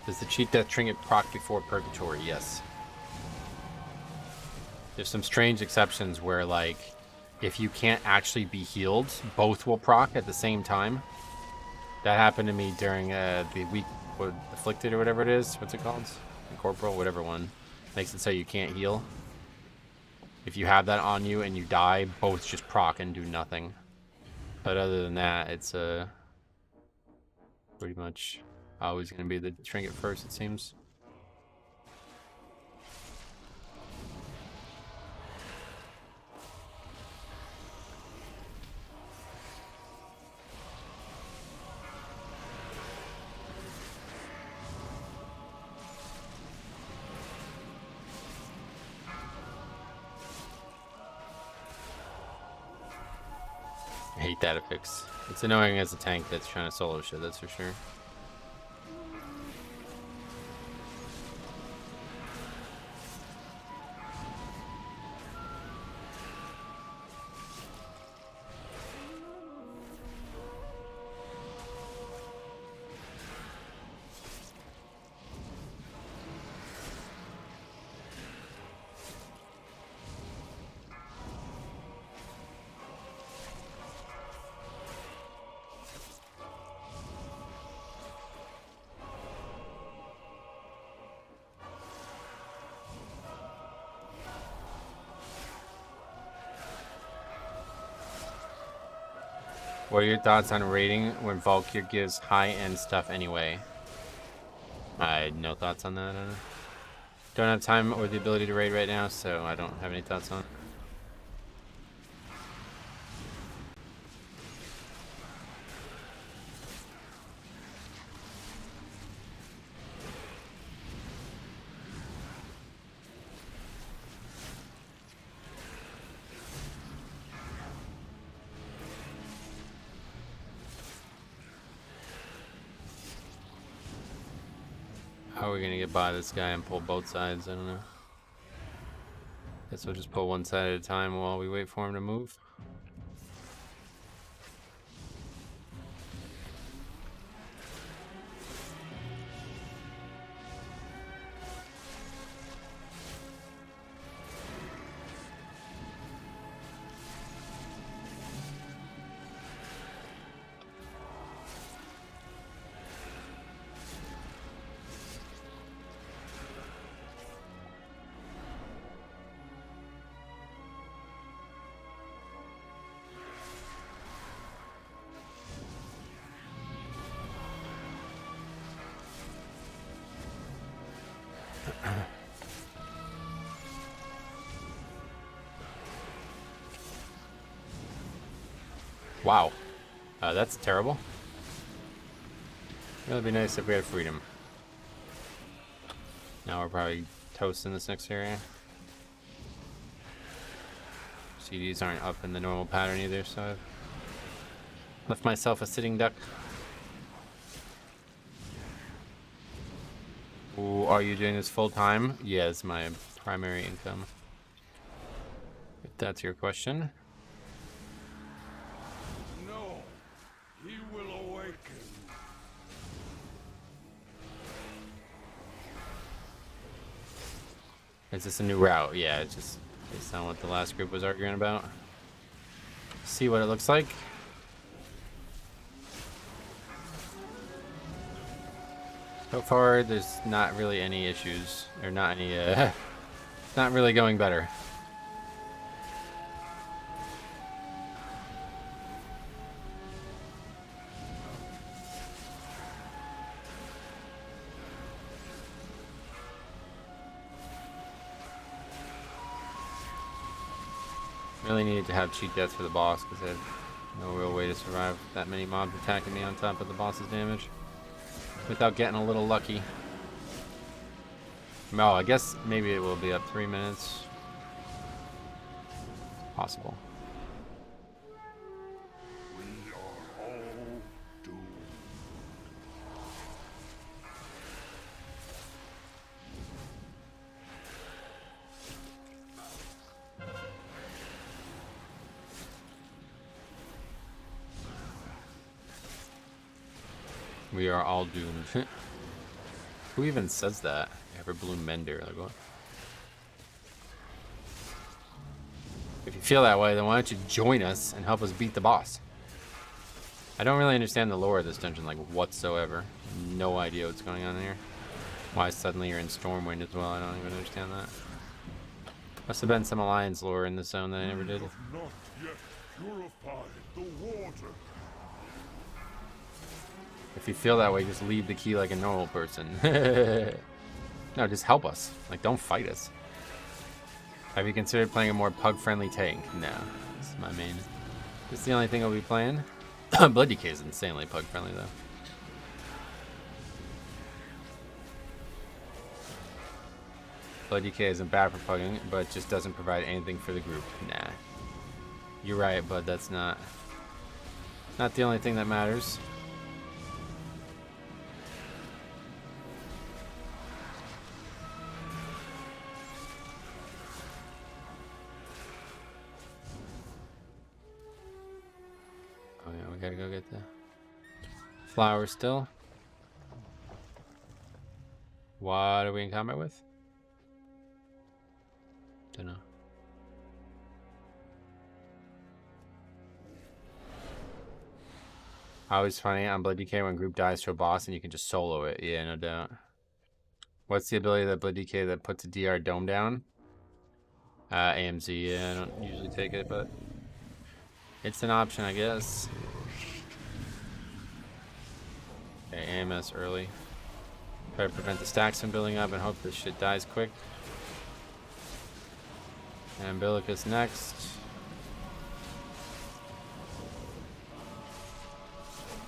Does the cheat death trinket proc before purgatory? Yes. There's some strange exceptions where, like, if you can't actually be healed, both will proc at the same time. That happened to me during the week afflicted or whatever it is. What's it called? Corporal, whatever one. Makes it so you can't heal. If you have that on you and you die, both just proc and do nothing. But other than that, it's pretty much always going to be the trinket first, it seems. I hate that affix. It's annoying as a tank that's trying to solo shit, that's for sure. What are your thoughts on raiding when Valkyr gives high-end stuff anyway? I had no thoughts on that. Don't have time or the ability to raid right now, so I don't have any thoughts on it.
How are we gonna get by this guy and pull both sides? I don't know. Guess we'll just pull one side at a time while we wait for him to move. Wow. That's terrible. It would be nice if we had freedom. Now we're probably toast in this next area. CDs aren't up in the normal pattern either, so I've left myself a sitting duck. Ooh, are you doing this full time? Yeah, it's my primary income. If that's your question.
No, he will awaken.
Is this a new route? Yeah, it's just based on what the last group was arguing about. See what it looks like. So far, there's not really any issues, or not any, not really going better. Really needed to have cheat death for the boss because I had no real way to survive that many mobs attacking me on top of the boss's damage without getting a little lucky. Oh, I guess maybe it will be up 3 minutes. Possible.
We are all doomed.
We are all doomed. Who even says that? Everbloom Mender. Like what? If you feel that way, then why don't you join us and help us beat the boss? I don't really understand the lore of this dungeon, like, whatsoever. No idea what's going on here. Why suddenly you're in Stormwind as well, I don't even understand that. Must have been some Alliance lore in this zone that I never did.
Have not yet purified the water.
If you feel that way, just leave the key like a normal person. No, just help us. Like, don't fight us. Have you considered playing a more pug-friendly tank? No, this is my main. This is the only thing I'll be playing. Blood Decay is insanely pug-friendly, though. Blood Decay isn't bad for pugging, but just doesn't provide anything for the group. Nah. You're right, but that's not the only thing that matters. Oh yeah, we gotta go get the flower still. What are we in combat with? Dunno. Always funny on Blood DK when group dies to a boss and you can just solo it. Yeah, no doubt. What's the ability that Blood DK that puts a DR dome down? AMZ, yeah, I don't usually take it, but it's an option, I guess. Okay, AMS early. Try to prevent the stacks from building up and hope this shit dies quick. Umbilicus next.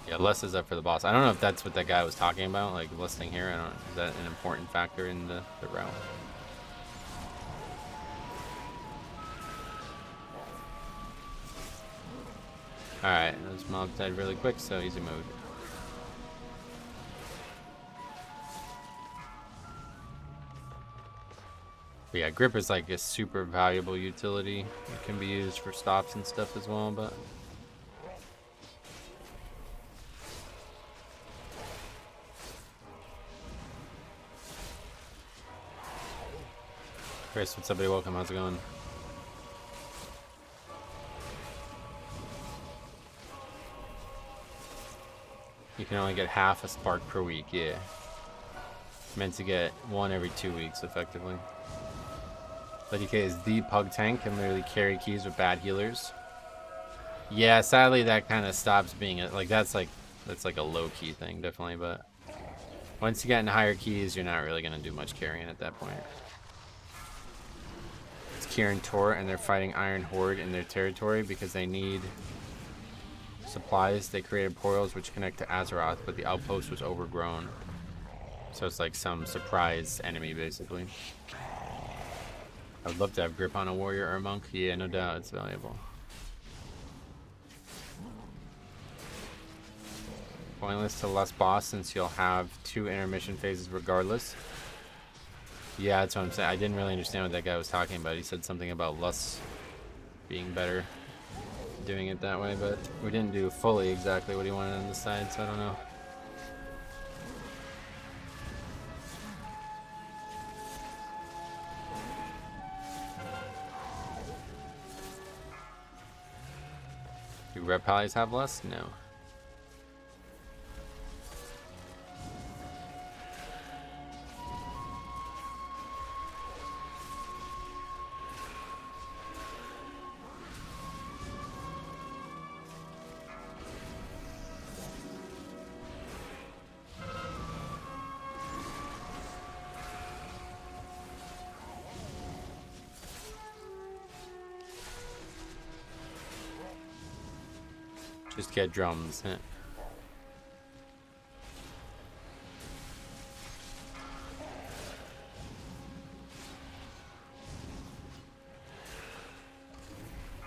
Yeah, less is up for the boss. I don't know if that's what that guy was talking about, like listing here. I don't know. Is that an important factor in the route? Alright, those mobs died really quick, so easy mode. But yeah, grip is like a super valuable utility. It can be used for stops and stuff as well, but Chris, what's up, buddy? Welcome. How's it going? You can only get half a spark per week. Yeah. Meant to get one every 2 weeks, effectively. WK is the pug tank, can literally carry keys with bad healers. Yeah, sadly that kind of stops being like that's like a low key thing, definitely. But once you get in higher keys, you're not really gonna do much carrying at that point. It's Kieran Tor, and they're fighting Iron Horde in their territory because they need supplies. They created portals which connect to Azeroth, but the outpost was overgrown. So it's like some surprise enemy, basically. I would love to have grip on a warrior or a monk. Yeah, no doubt, it's valuable. Pointless to less boss since you'll have 2 intermission phases regardless. Yeah, that's what I'm saying. I didn't really understand what that guy was talking about. He said something about less being better doing it that way, but we didn't do fully exactly what he wanted on the side, so I don't know. Do red pallies have less? No. Just get drums.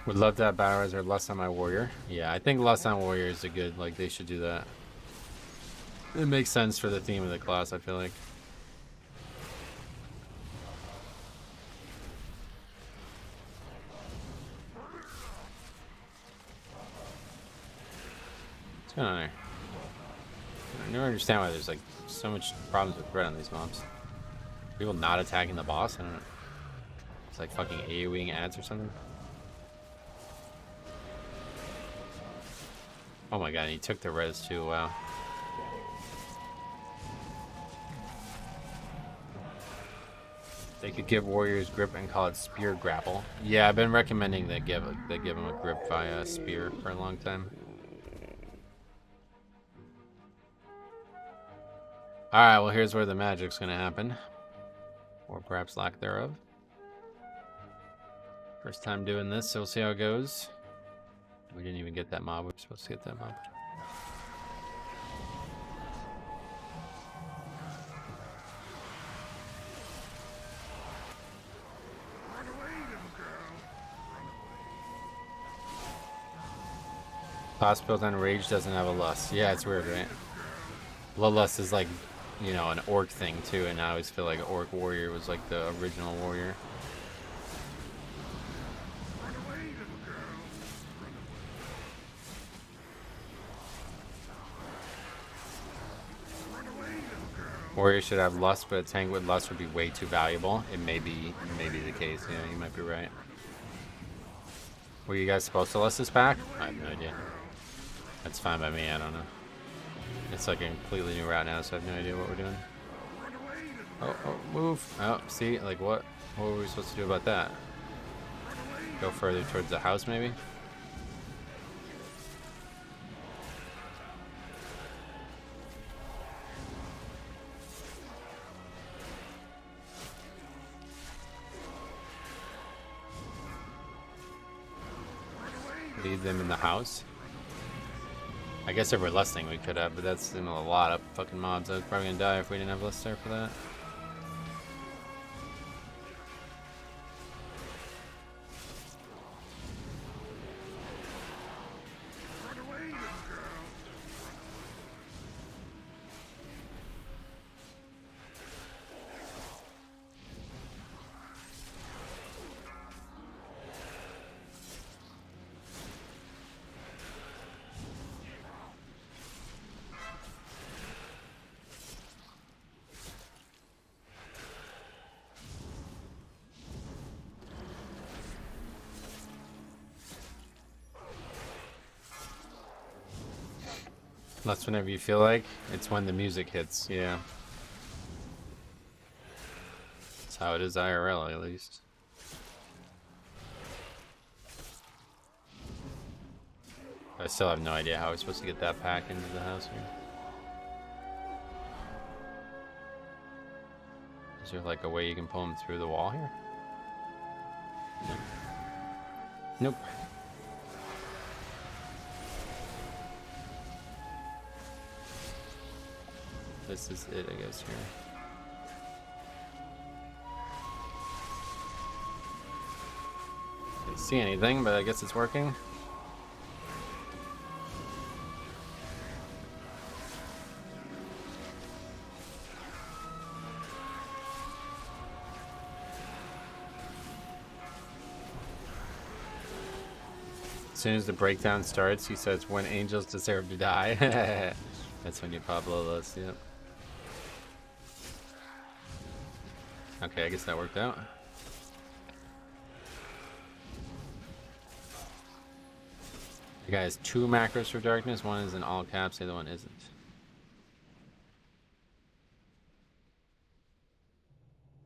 Would love to have battle res or lust on my warrior. Yeah, I think lust on warrior is a good, like, they should do that. It makes sense for the theme of the class, I feel like. What's going on there? I never understand why there's like so much problems with threat on these mobs. People not attacking the boss? I don't know. It's like fucking AoEing ads or something. Oh my god, he took the res too, wow. They could give warriors grip and call it spear grapple. Yeah, I've been recommending they give them a grip via spear for a long time. Alright, well here's where the magic's gonna happen. Or perhaps lack thereof. First time doing this, so we'll see how it goes. We didn't even get that mob. We were supposed to get that mob.
Run away, little girl. Run away.
Class built on rage doesn't have a lust. Yeah, it's weird, right? Bloodlust is like, you know, an orc thing too, and I always feel like orc warrior was like the original warrior.
Run away, little girl. Run away. Run away, little girl.
Warrior should have lust, but a tank with lust would be way too valuable. It may be the case. Yeah, you might be right. Were you guys supposed to lust this pack? I have no idea. That's fine by me. I don't know. It's like a completely new route now, so I have no idea what we're doing. Oh, move. Oh, see, like what were we supposed to do about that? Go further towards the house, maybe? Leave them in the house. I guess if we're lusting we could have, but that's in a lot of fucking mobs. I was probably gonna die if we didn't have lust there for that.
Run away, little girl.
That's whenever you feel like. It's when the music hits, yeah. That's how it is IRL, at least. I still have no idea how we're supposed to get that pack into the house here. Is there like a way you can pull them through the wall here? No. Nope. This is it, I guess, here. Didn't see anything, but I guess it's working. As soon as the breakdown starts, he says, when angels deserve to die. That's when you Pablo those, yep. Okay, I guess that worked out. The guy has 2 macros for darkness. One is in all caps, the other one isn't.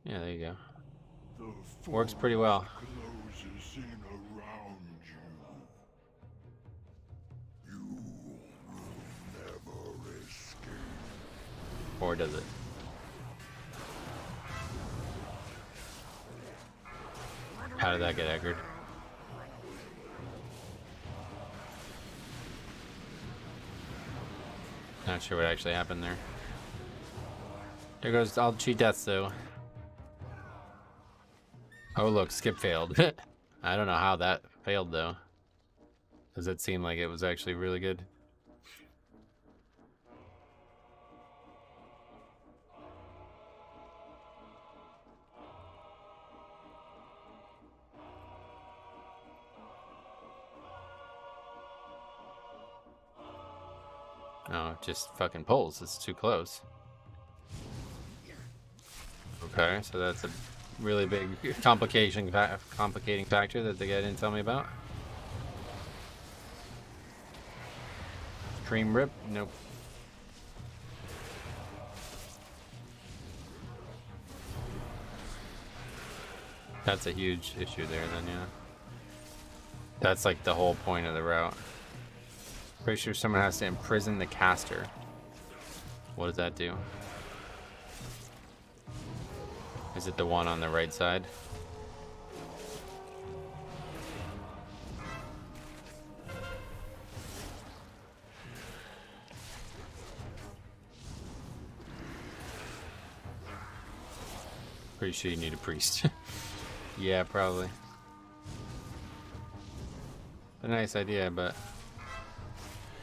Yeah, there you go. Works pretty well.
Closes in around you. You will never escape.
Or does it? How did that get anchored? Not sure what actually happened there. There goes all the cheat deaths, though. Oh, look, skip failed. I don't know how that failed, though. Does it seem like it was actually really good? No, it just fucking pulls. It's too close. Okay, so that's a really big complicating factor that the guy didn't tell me about. Dream rip? Nope. That's a huge issue there then, yeah. That's like the whole point of the route. Pretty sure someone has to imprison the caster. What does that do? Is it the one on the right side? Pretty sure you need a priest. Yeah, probably. A nice idea, but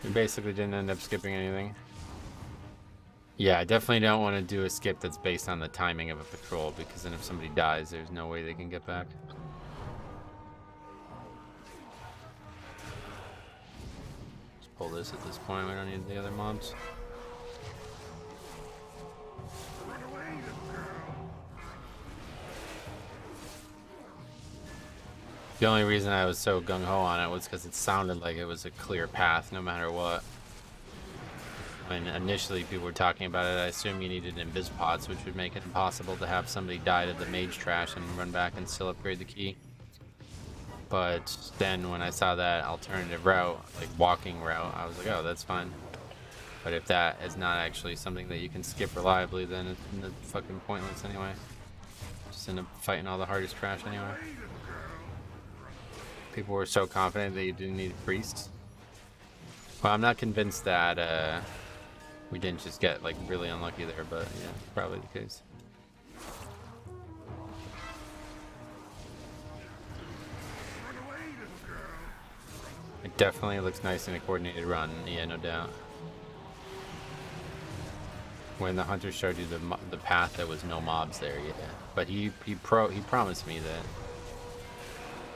we basically didn't end up skipping anything. Yeah, I definitely don't want to do a skip that's based on the timing of a patrol, because then if somebody dies, there's no way they can get back. Let's pull this at this point. We don't need the other mobs. The only reason I was so gung-ho on it was because it sounded like it was a clear path no matter what. When initially people were talking about it, I assumed you needed invis pods, which would make it impossible to have somebody die to the mage trash and run back and still upgrade the key. But then when I saw that alternative route, like walking route, I was like, oh, that's fine. But if that is not actually something that you can skip reliably, then it's fucking pointless anyway. Just end up fighting all the hardest trash anyway. People were so confident that you didn't need a priest. Well, I'm not convinced that we didn't just get like really unlucky there, but yeah, probably the case. It definitely looks nice in a coordinated run, yeah, no doubt. When the hunter showed you the path, there was no mobs there, yeah. But he promised me that.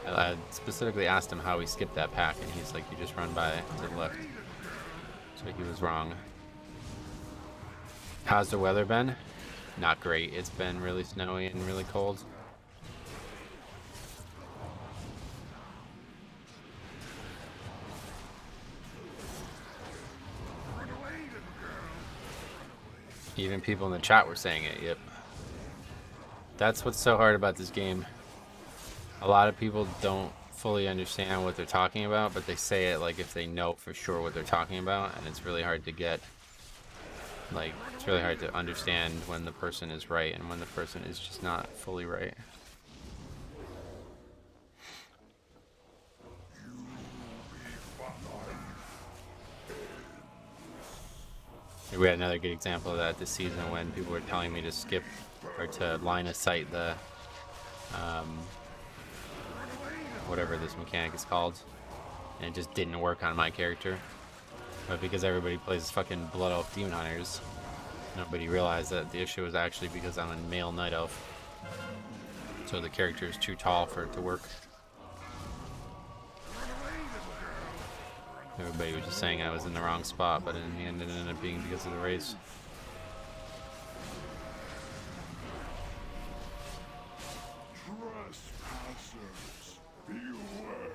I specifically asked him how he skipped that pack, and he's like, you just run by to the left. So he was wrong. How's the weather been? Not great. It's been really snowy and really cold.
Even people in the chat were saying it, yep. That's what's so hard about this game. A lot of people don't fully understand what they're talking about, but they say it like if they know for sure what they're talking about, and it's really hard to get. Like, it's really hard to understand when the person is right and when the person is just not fully right. We had another good example of that this season when people were telling me to skip or to line of sight the whatever this mechanic is called, and it just didn't work on my character. But because everybody plays fucking Blood Elf Demon Hunters, nobody realized that the issue was actually because I'm a male Night Elf. So the character is too tall for it to work. Everybody was just saying I was in the wrong spot, but in the end it ended up being because of the race.
Trespassers, beware.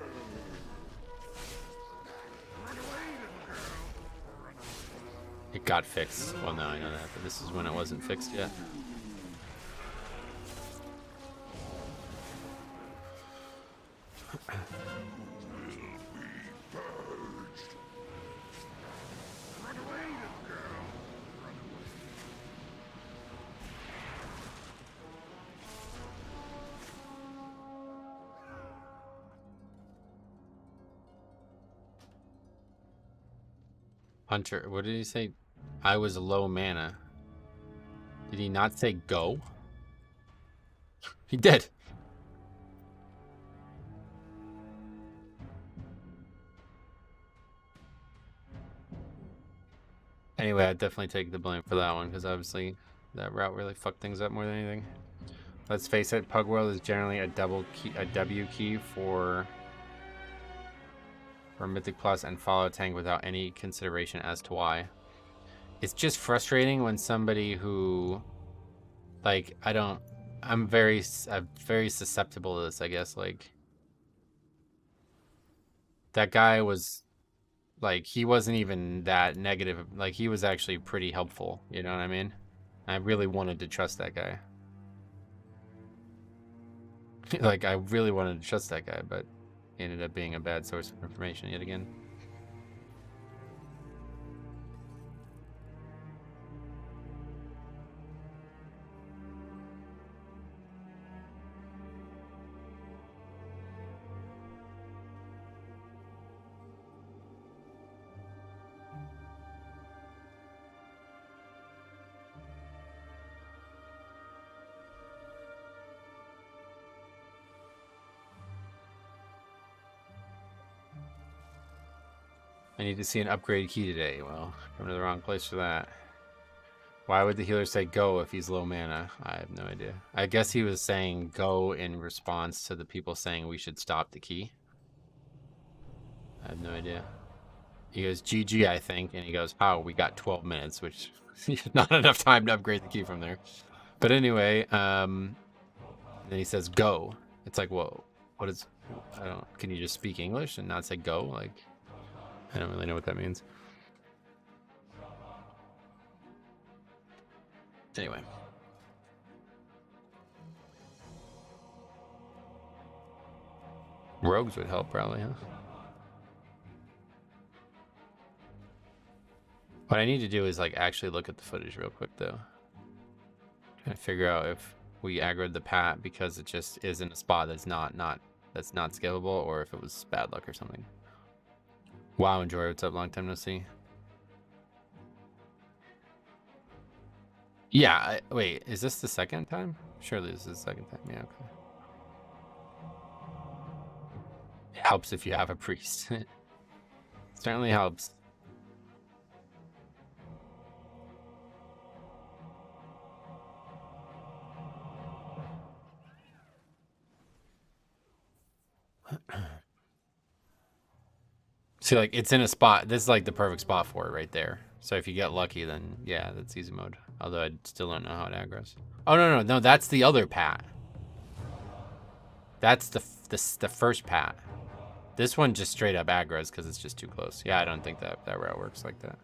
It got fixed. Well, no, I know that, but this is when it wasn't fixed yet. Hunter, what did he say? I was low mana. Did he not say go? He did. Anyway, I'd definitely take the blame for that one, because obviously that route really fucked things up more than anything. Let's face it, Pug World is generally a W key for Mythic Plus and follow tank without any consideration as to why. It's just frustrating when somebody who, like, I'm very susceptible to this, I guess. Like, that guy was, like, he wasn't even that negative. Like, he was actually pretty helpful, you know what I mean? I really wanted to trust that guy. Like, I really wanted to trust that guy, but he ended up being a bad source of information yet again. I need to see an upgrade key today. Well, I'm to the wrong place for that. Why would the healer say go if he's low mana? I have no idea. I guess he was saying go in response to the people saying we should stop the key. I have no idea. He goes GG, I think, and he goes, oh, we got 12 minutes, which not enough time to upgrade the key from there. But anyway, then he says go. It's like, whoa, what is, I don't, can you just speak English and not say go? Like, I don't really know what that means. Anyway. Rogues would help probably, huh? What I need to do is like actually look at the footage real quick though. Trying to figure out if we aggroed the pat because it just is in a spot that's not scalable, or if it was bad luck or something. Wow, Enjoy, what's up? Long time no see. Yeah, wait, is this the second time? Surely this is the second time, yeah, okay. It helps if you have a priest. It certainly helps. See, like, it's in a spot. This is like the perfect spot for it right there. So if you get lucky, then yeah, that's easy mode. Although I still don't know how it aggroes. Oh, no, that's the other pat. That's the first pat. This one just straight up aggroes because it's just too close. Yeah, I don't think that route works like that.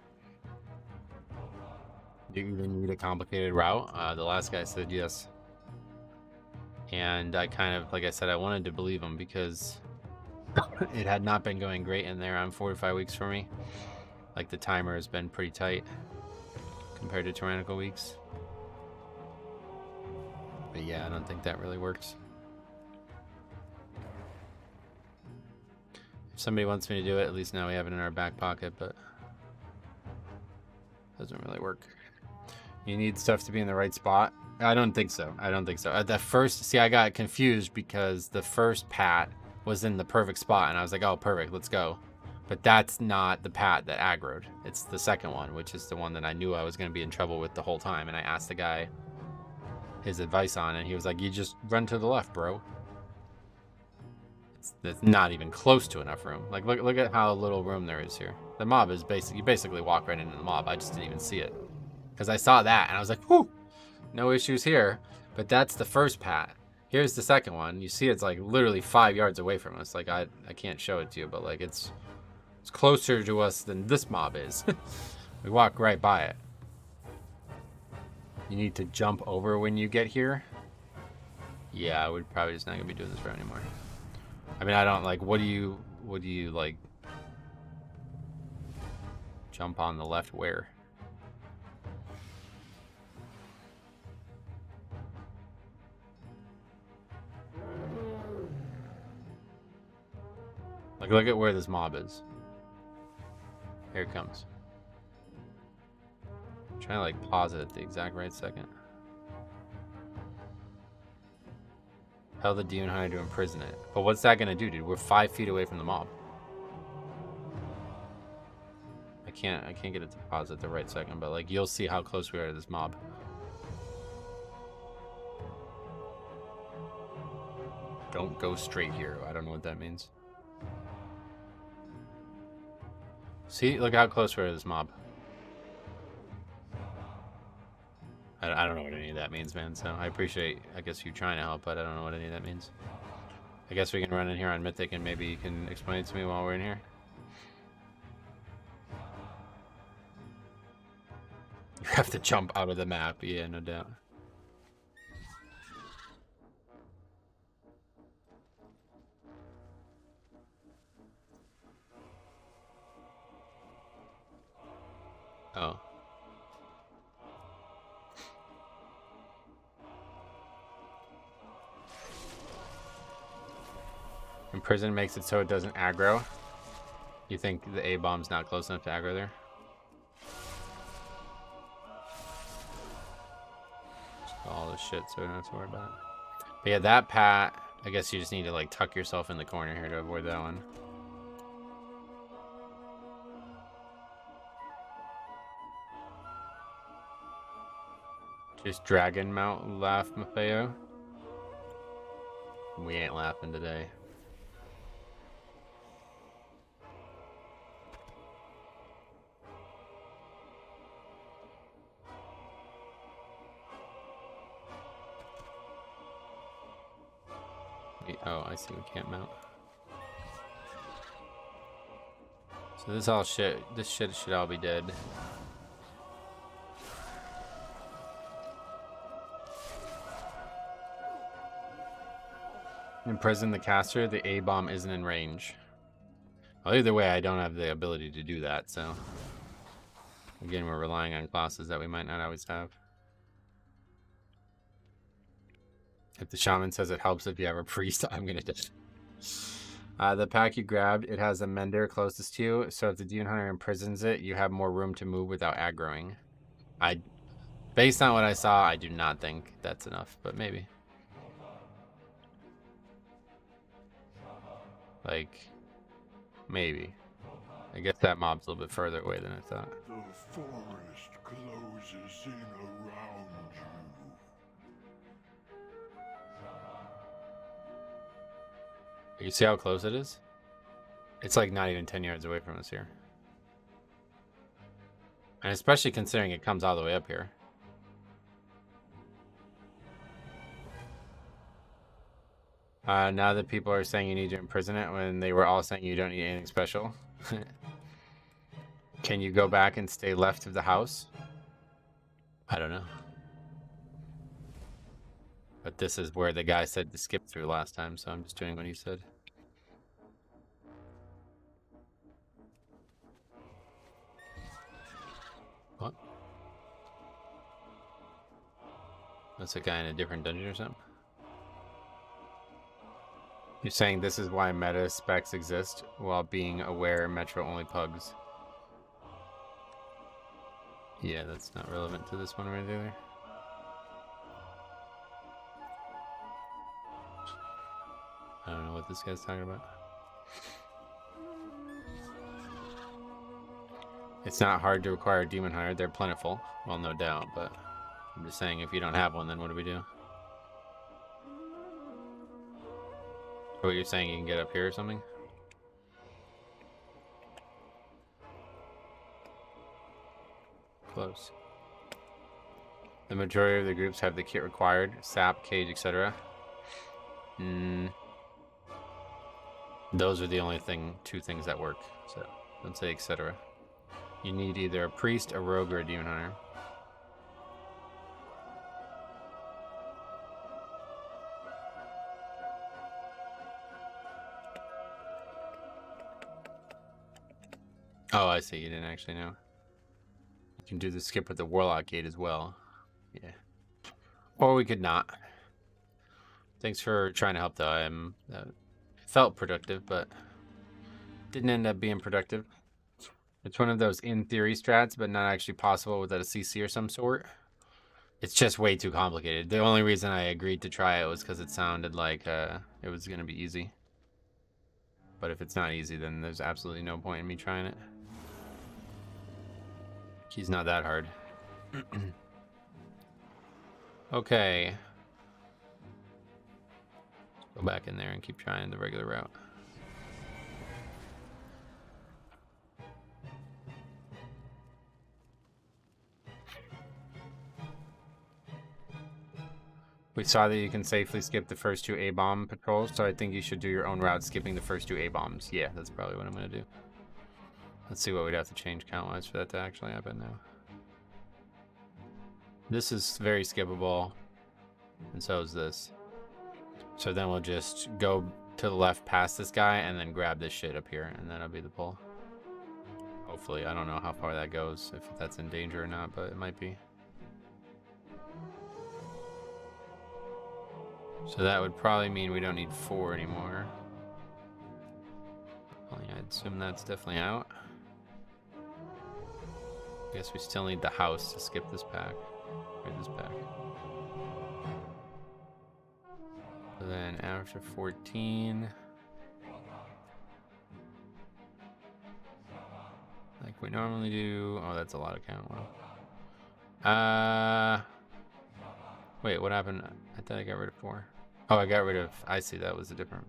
Do you even need a complicated route? The last guy said yes. And I kind of, like I said, I wanted to believe him because it had not been going great in there on 45 weeks for me. Like the timer has been pretty tight compared to tyrannical weeks. But yeah, I don't think that really works. If somebody wants me to do it, at least now we have it in our back pocket, but doesn't really work. You need stuff to be in the right spot. I don't think so. I don't think so. At the first, see, I got confused because the first pat was in the perfect spot, and I was like, oh, perfect, let's go. But that's not the pat that aggroed. It's the second one, which is the one that I knew I was going to be in trouble with the whole time. And I asked the guy his advice on it, and he was like, you just run to the left, bro. It's not even close to enough room. Like, look at how little room there is here. The mob is basically, you basically walk right into the mob. I just didn't even see it. Because I saw that, and I was like, whew, no issues here. But that's the first pat. Here's the second one. You see it's like literally 5 yards away from us. Like, I can't show it to you, but like it's closer to us than this mob is. We walk right by it. You need to jump over when you get here. Yeah, we're probably just not gonna be doing this route anymore. I mean, I don't like, what do you like jump on the left where? Like, look at where this mob is. Here it comes. I'm trying to like pause it at the exact right second. Tell the demon hunter to imprison it. But what's that gonna do, dude? We're 5 feet away from the mob. I can't get it to pause at the right second, but like you'll see how close we are to this mob. Don't go straight here. I don't know what that means. See, look how close we are to this mob. I don't know what any of that means, man. So I appreciate, I guess, you trying to help, but I don't know what any of that means. I guess we can run in here on Mythic and maybe you can explain it to me while we're in here. You have to jump out of the map. Yeah, no doubt. Oh. Imprison makes it so it doesn't aggro. You think the A-bomb's not close enough to aggro there? Just all this shit so we don't have to worry about it. But yeah, that pat, I guess you just need to like tuck yourself in the corner here to avoid that one. Just dragon mount laugh, Maffeo. We ain't laughing today. Oh, I see, we can't mount. So this all shit, this shit should all be dead. Imprison the caster, the A-bomb isn't in range. Well, either way, I don't have the ability to do that, so... Again, we're relying on classes that we might not always have. If the shaman says it helps if you have a priest, I'm gonna do it. The pack you grabbed, it has a mender closest to you, so if the demon hunter imprisons it, you have more room to move without aggroing. Based on what I saw, I do not think that's enough, but maybe. Like, maybe. I guess that mob's a little bit further away than I thought.
The forest closes in around you.
You see how close it is? It's like not even 10 yards away from us here. And especially considering it comes all the way up here. Now that people are saying you need to imprison it when they were all saying you don't need anything special. Can you go back and stay left of the house? I don't know. But this is where the guy said to skip through last time, so I'm just doing what he said. What? That's a guy in a different dungeon or something? You're saying this is why meta specs exist while being aware Metro only pugs. Yeah, that's not relevant to this one right there. I don't know what this guy's talking about. It's not hard to acquire a Demon Hunter. They're plentiful. Well, no doubt, but I'm just saying if you don't have one, then what do we do? What you're saying, you can get up here or something? Close. The majority of the groups have the kit required. Sap, cage, etc. Those are the only two things that work. So don't say etc. You need either a priest, a rogue, or a demon hunter. Oh, I see. You didn't actually know. You can do the skip with the warlock gate as well. Yeah. Or we could not. Thanks for trying to help, though. Felt productive, but didn't end up being productive. It's one of those in theory strats, but not actually possible without a CC or some sort. It's just way too complicated. The only reason I agreed to try it was because it sounded like it was going to be easy. But if it's not easy, then there's absolutely no point in me trying it. He's not that hard. Okay. Go back in there and keep trying the regular route. We saw that you can safely skip the first 2 A-bomb patrols, so I think you should do your own route skipping the first 2 A-bombs. Yeah, that's probably what I'm going to do. Let's see what we'd have to change count-wise for that to actually happen now. This is very skippable, and so is this. So then we'll just go to the left past this guy and then grab this shit up here, and that'll be the pull. Hopefully. I don't know how far that goes, if that's in danger or not, but it might be. So that would probably mean we don't need 4 anymore. Well, yeah, I'd assume that's definitely out. I guess we still need the house to skip this pack. Or this pack. So then after 14... like we normally do... Oh, that's a lot of count. Wow. Wait, what happened? I thought I got rid of 4. Oh, I got rid of... I see, that was a different...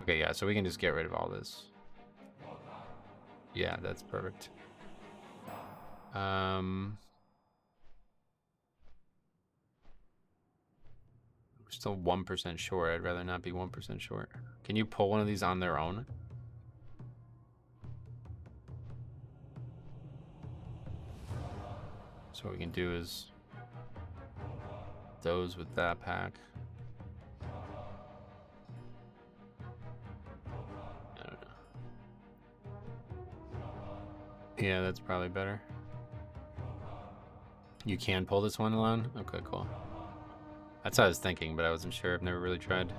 Okay, yeah, so we can just get rid of all this. Yeah, that's perfect. We're still 1% short. I'd rather not be 1% short. Can you pull one of these on their own? So what we can do is those with that pack. I don't know. Yeah, that's probably better. You can pull this one alone? Okay, cool. That's what I was thinking, but I wasn't sure. I've never really tried.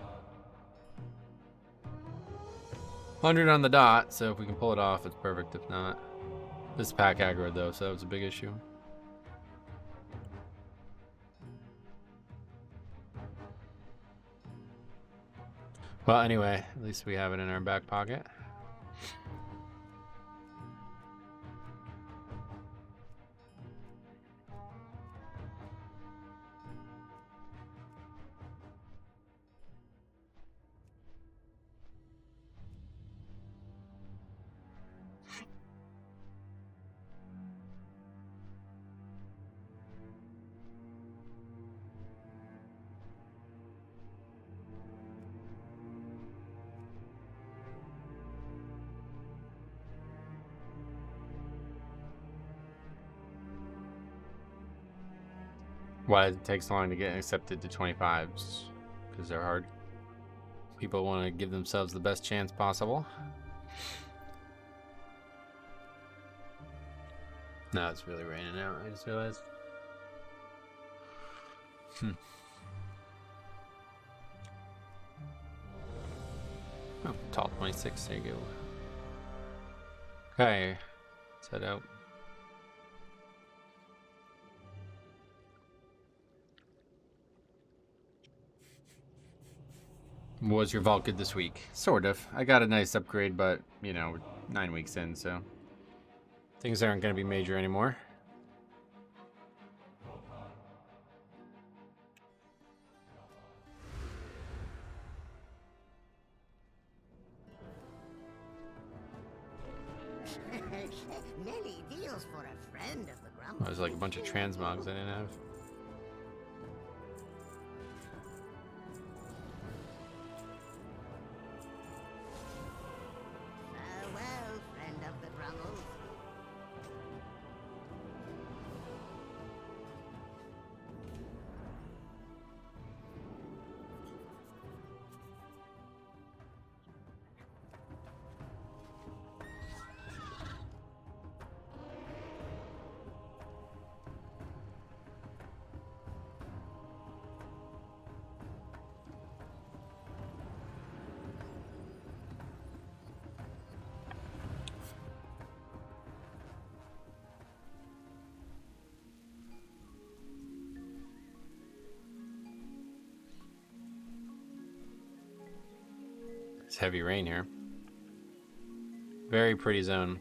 100 on the dot, so if we can pull it off, it's perfect. If not, this pack aggro though, so that was a big issue. Well, anyway, at least we have it in our back pocket. Why it takes so long to get accepted to 25s? Because they're hard. People want to give themselves the best chance possible. No, it's really raining out. I just realized. Oh, tall 26. There you go. Okay, let's head out. Was your vault good this week? Sort of. I got a nice upgrade, but, you know, we're 9 weeks in, so things aren't going to be major anymore.
Many deals for a friend of the Grumble.
There's like a bunch of transmogs I didn't have.
Farewell, friend of the Grumble.
It's heavy rain here. Very pretty zone.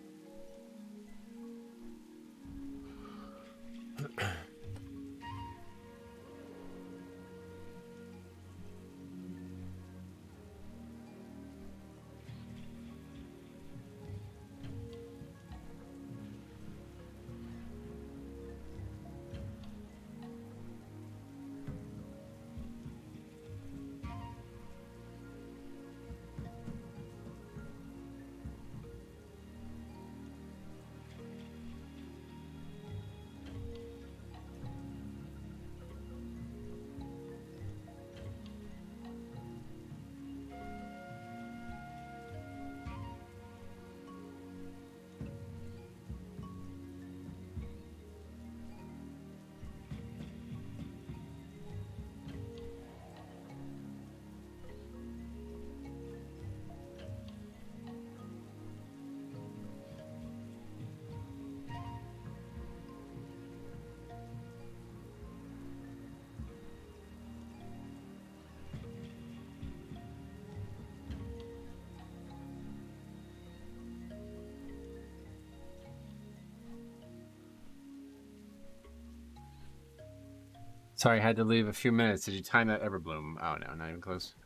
Sorry, I had to leave a few minutes. Did you time that Everbloom? Oh no, not even close.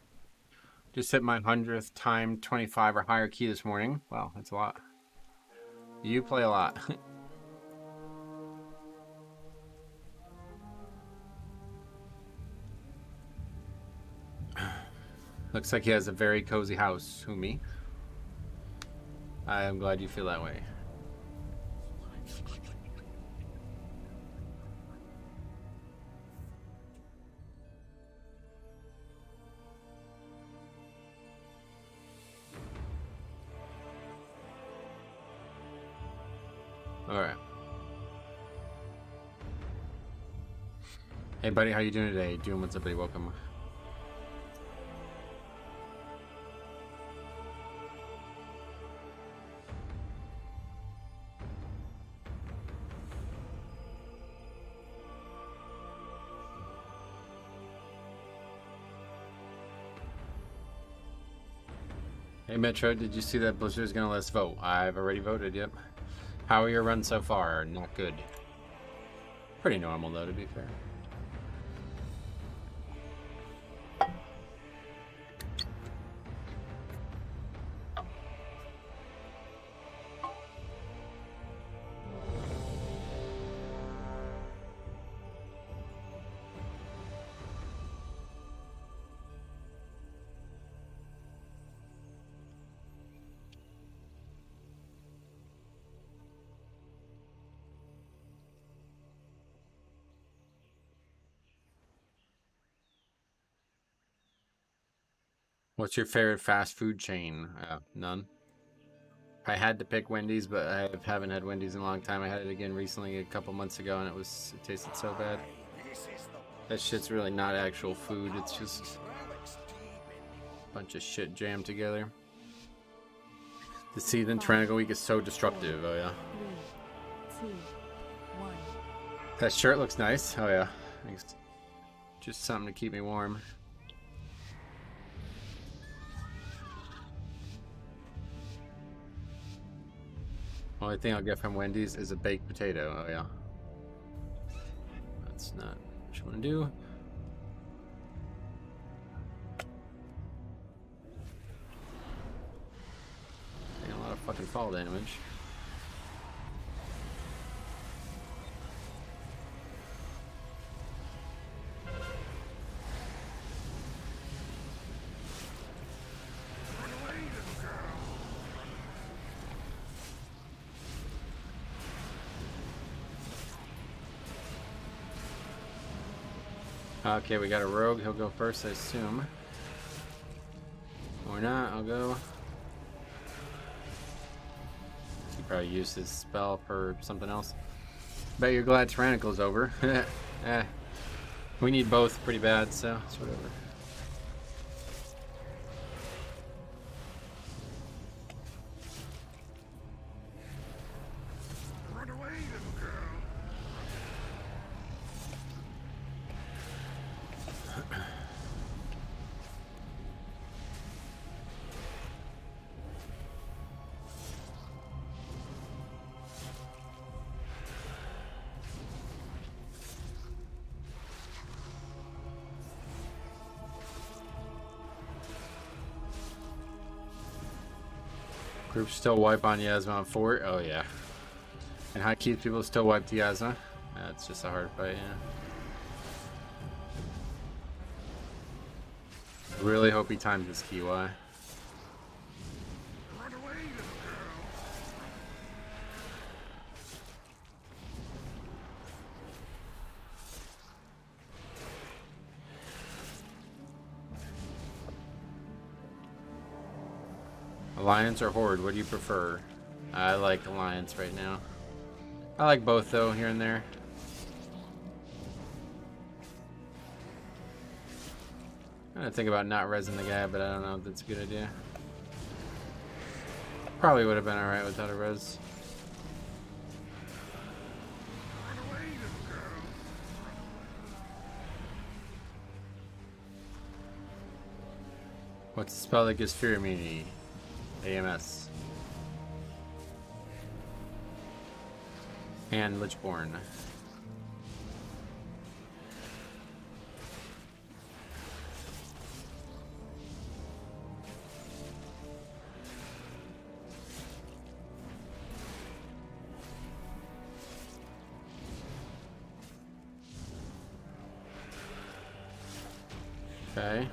Just hit my 100th time 25 or higher key this morning. Wow, that's a lot. You play a lot. Looks like he has a very cozy house, Humi. I am glad you feel that way. All right. Hey, buddy, how you doing today? Doing what's up, buddy? Welcome. Hey, Metro, did you see that Blizzard's gonna let us vote? I've already voted, yep. How are your runs so far? Not good. Pretty normal, though, to be fair. What's your favorite fast food chain? None. I had to pick Wendy's, but I haven't had Wendy's in a long time. I had it again recently, a couple months ago, and it tasted so bad. That shit's really not actual food. It's just a bunch of shit jammed together. The Season Tyrannical Week is so destructive. Oh yeah.
3, 2, 1.
That shirt looks nice. Oh yeah. Thanks. Just something to keep me warm. Only thing I'll get from Wendy's is a baked potato. Oh yeah. That's not what you want to do. Taking a lot of fucking fall damage. Okay, we got a rogue. He'll go first, I assume. Or not, I'll go. He probably used his spell for something else. Bet you're glad Tyrannical's over. We need both pretty bad, so it's whatever. Group still wipe on Yasma on fort? Oh yeah. And high keys people still wipe the Yasma? That's just a hard fight, yeah. Really hope he times this Kiwi. Alliance or Horde, what do you prefer? I like Alliance right now. I like both though, here and there. I'm gonna think about not rezzing the guy, but I don't know if that's a good idea. Probably would have been alright without a res. What's the spell that gives fear immunity? AMS. And Lichborn. Okay.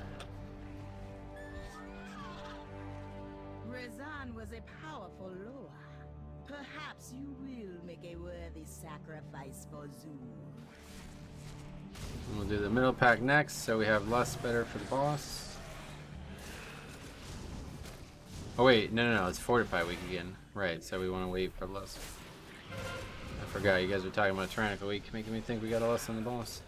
Rezan was a powerful Loa. Perhaps you will make a worthy sacrifice for Zur.
We'll do the middle pack next, so we have less better for the boss. Oh wait, no, it's Fortify week again. Right, so we want to wait for less. I forgot you guys were talking about Tyrannical week, making me think we got a less on the boss.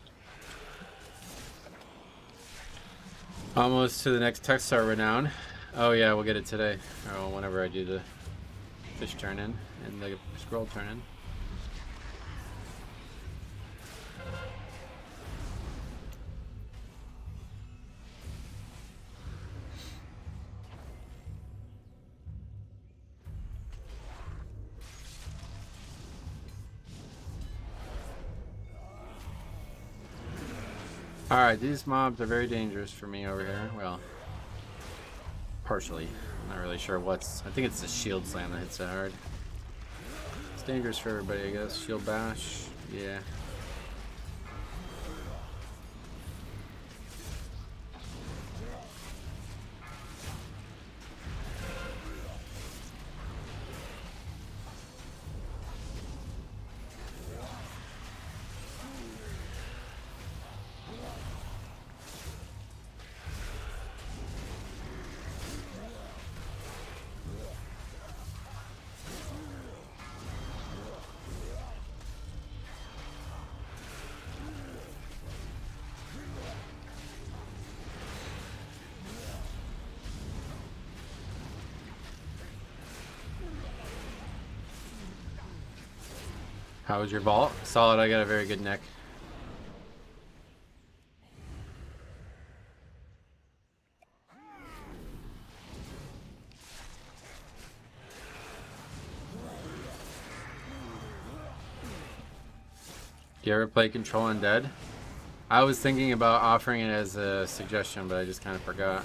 Almost to the next Texar Renown. Oh yeah, we'll get it today. Or whenever I do the fish turn in and the scroll turn in. Alright, these mobs are very dangerous for me over here. Well, partially. I'm not really sure what's... I think it's the shield slam that hits it hard. It's dangerous for everybody, I guess. Shield bash. Yeah. How was your vault? Solid. I got a very good neck. Do you ever play Control Undead? I was thinking about offering it as a suggestion, but I just kind of forgot.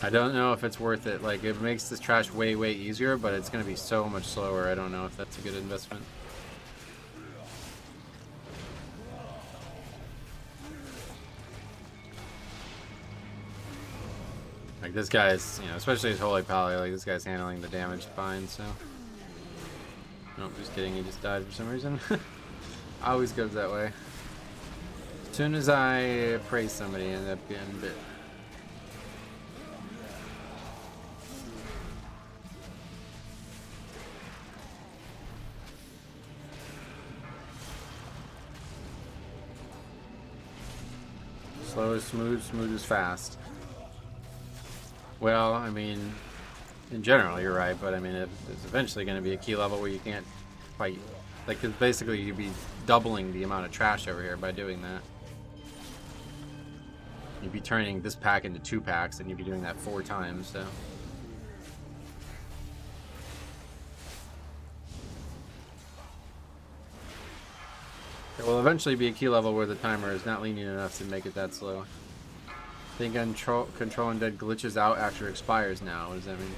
I don't know if it's worth it. Like, it makes this trash way, way easier, but it's going to be so much slower. I don't know if that's a good investment. Like, this guy's, you know, especially his Holy Pally, like, this guy's handling the damage fine, so. Nope, just kidding. He just died for some reason. Always goes that way. As soon as I praise somebody, I end up getting bit. Slow is smooth, smooth is fast. Well, I mean, in general, you're right, but I mean, it's eventually going to be a key level where you can't fight. Like, 'cause basically you'd be doubling the amount of trash over here by doing that. You'd be turning this pack into 2 packs, and you'd be doing that 4 times, so. It will eventually be a key level where the timer is not lenient enough to make it that slow. I think Control Undead glitches out after it expires now. What does that mean?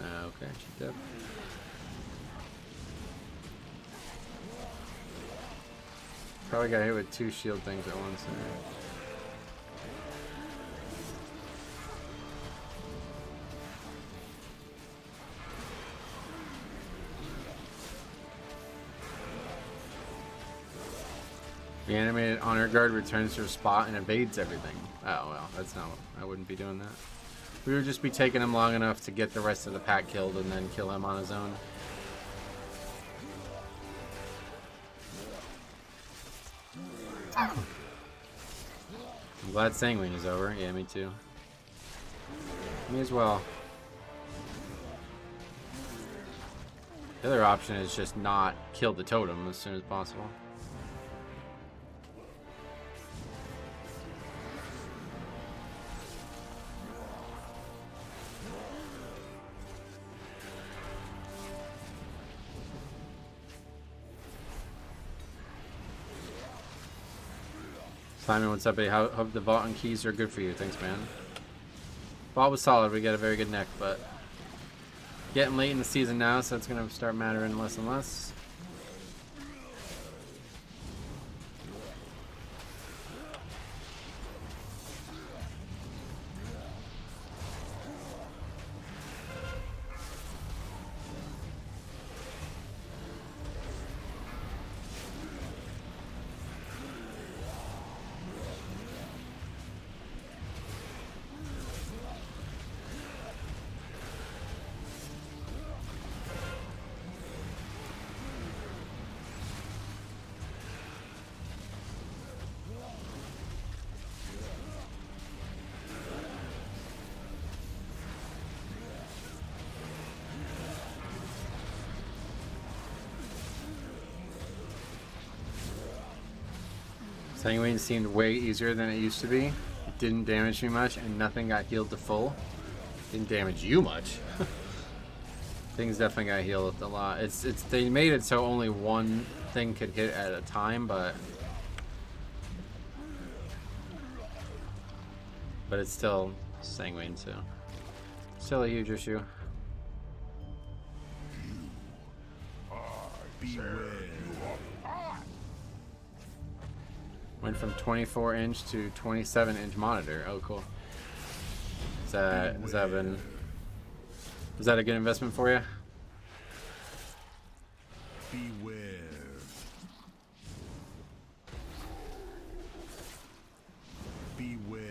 Okay, she's dead. Probably got hit with 2 shield things at once. The animated honor guard returns to a spot and evades everything. Oh well, that's not. I wouldn't be doing that. We would just be taking him long enough to get the rest of the pack killed and then kill him on his own. I'm glad Sanguine is over. Yeah, me too. Me as well. The other option is just not kill the totem as soon as possible. Simon, what's up, buddy? Hope the vault and keys are good for you. Thanks, man. Vault was solid. We got a very good neck, but getting late in the season now, so it's going to start mattering less and less. Sanguine seemed way easier than it used to be. It didn't damage me much, and nothing got healed to full. Didn't damage you much. Things definitely got healed a lot. They made it so only one thing could hit at a time, but it's still Sanguine, so still a huge issue. Went from 24-inch to 27-inch monitor. Oh, cool. Is that a good investment for you?
Beware. Beware.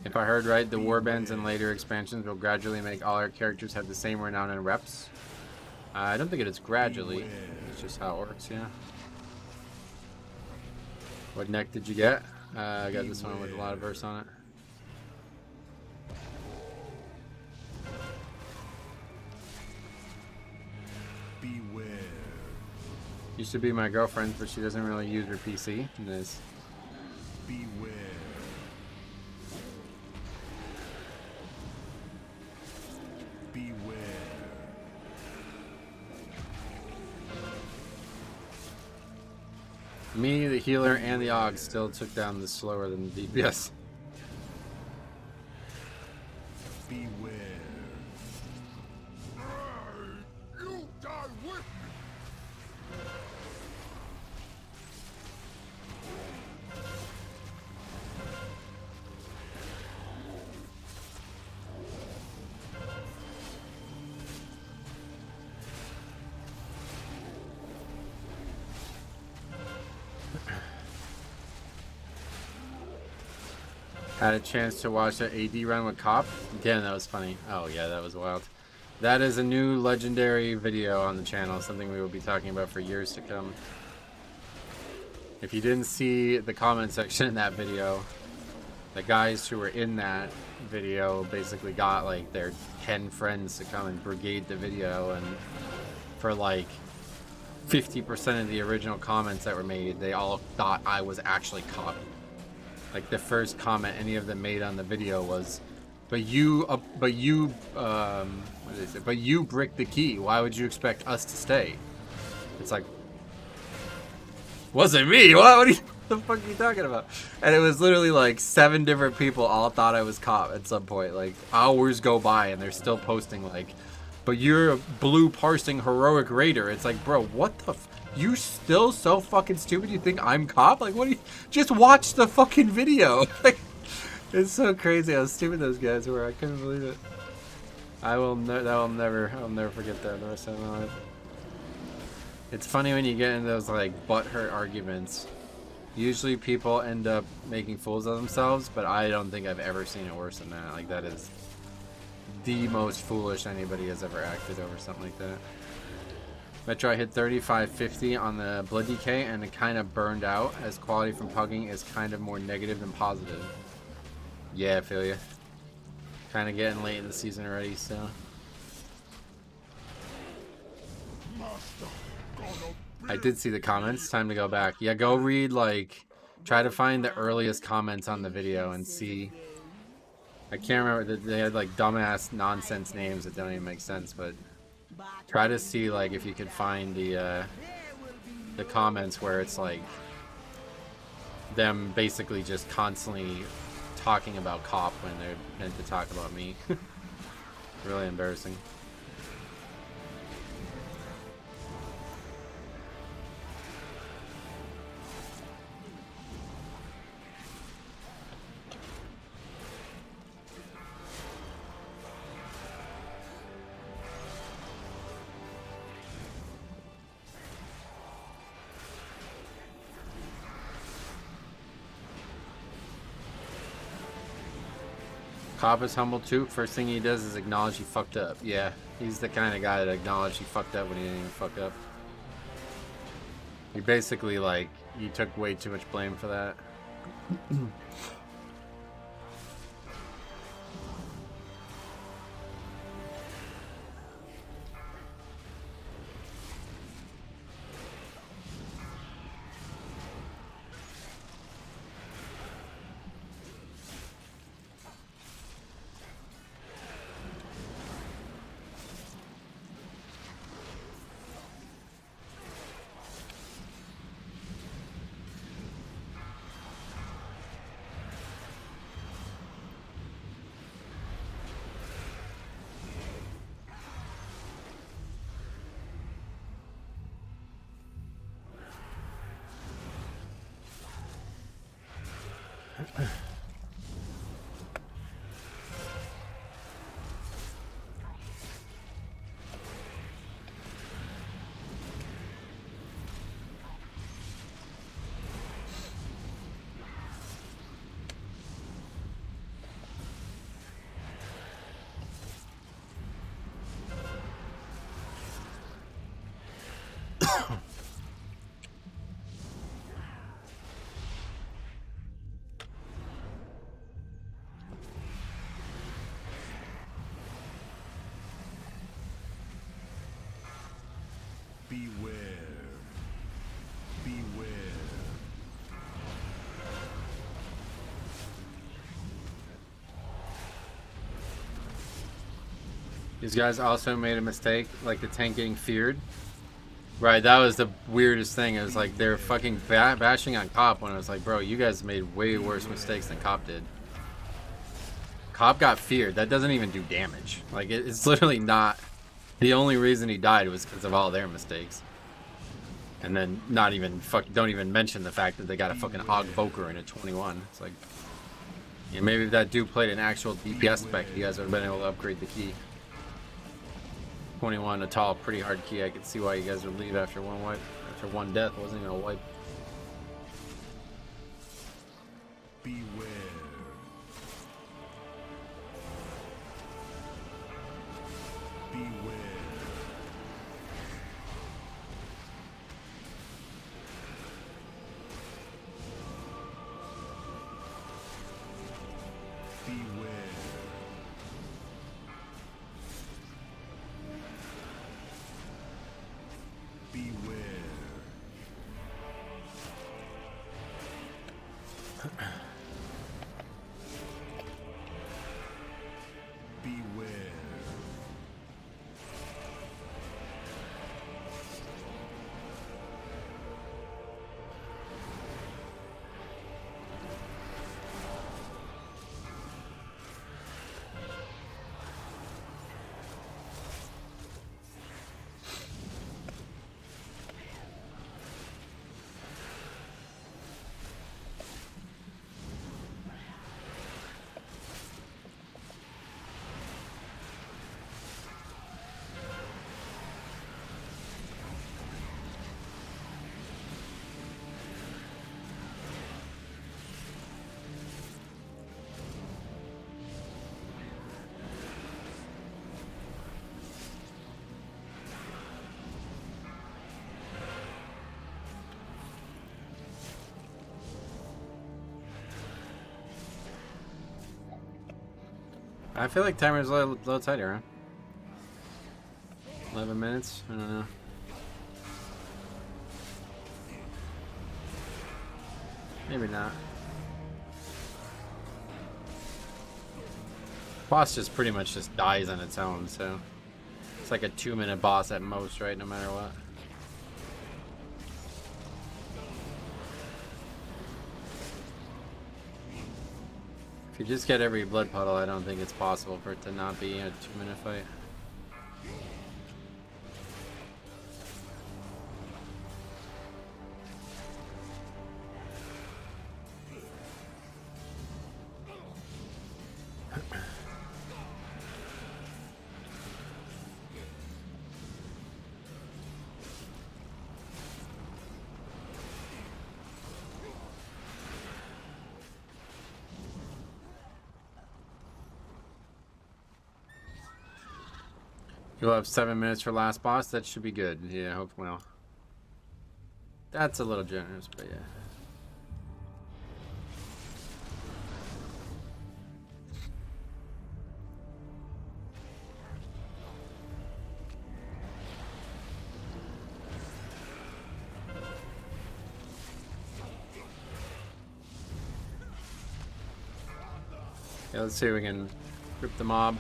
If I heard right, the warbands and later expansions will gradually make all our characters have the same renown and reps. I don't think it is gradually. It's just how it works, yeah. What neck did you get? I got this one with a lot of verse on it. Used to be my girlfriend, but she doesn't really use her PC. Nice.
Beware. Beware.
Me, the healer, and the AUG still took down the slower than the DPS.
Beware. You die with me.
Had a chance to watch that AD run with Cop. Damn, that was funny. Oh yeah, that was wild. That is a new legendary video on the channel, something we will be talking about for years to come. If you didn't see the comment section in that video, the guys who were in that video basically got like their 10 friends to come and brigade the video, and for like 50% of the original comments that were made, they all thought I was actually Cop. Like the first comment any of them made on the video was, what did they say? But you bricked the key. Why would you expect us to stay? It's like, wasn't me. What the fuck are you talking about? And it was literally like 7 different people all thought I was Cop at some point. Like hours go by and they're still posting like, but you're a blue parsing heroic raider. It's like, bro, what the you still so fucking stupid? You think I'm Cop? Like, what do you... Just watch the fucking video. Like, it's so crazy how stupid those guys were. I couldn't believe it. I'll never forget that the rest of my life. It's funny when you get into those, like, butthurt arguments. Usually people end up making fools of themselves, but I don't think I've ever seen it worse than that. Like, that is the most foolish anybody has ever acted over something like that. Metro, I hit 3550 on the Blood Decay and it kind of burned out, as quality from pugging is kind of more negative than positive. Yeah, I feel you. Kind of getting late in the season already, so. I did see the comments. Time to go back. Yeah, go read, like, try to find the earliest comments on the video and see. I can't remember, they had like dumbass nonsense names that don't even make sense, but try to see like if you could find the comments where it's like them basically just constantly talking about Cop when they're meant to talk about me. Really embarrassing. Cop is humble too. First thing he does is acknowledge he fucked up. Yeah, he's the kind of guy that acknowledged he fucked up when he didn't even fuck up. He basically, like, he took way too much blame for that. These guys also made a mistake, like the tank getting feared. Right, that was the weirdest thing. It was like they're fucking bashing on Cop when it was like, bro, you guys made way worse mistakes than Cop did. Cop got feared. That doesn't even do damage. Like, it's literally not... The only reason he died was because of all their mistakes. And then not even... Don't even mention the fact that they got a fucking Og Voker in a 21. It's like... Yeah, maybe if that dude played an actual DPS spec, you guys would have been able to upgrade the key. 21, a tall, pretty hard key. I could see why you guys would leave after one wipe. After one death, it wasn't even a wipe.
Beware. Beware. Beware. Beware. Beware.
I feel like timer's a little tighter, huh? 11 minutes? I don't know. Maybe not. Boss just pretty much just dies on its own, so it's like a 2-minute boss at most, right? No matter what. If you just get every blood puddle, I don't think it's possible for it to not be a 2-minute fight. You'll have 7 minutes for last boss. That should be good. Yeah, hopefully. Well, that's a little generous, but yeah. Yeah, let's see if we can grip the mob.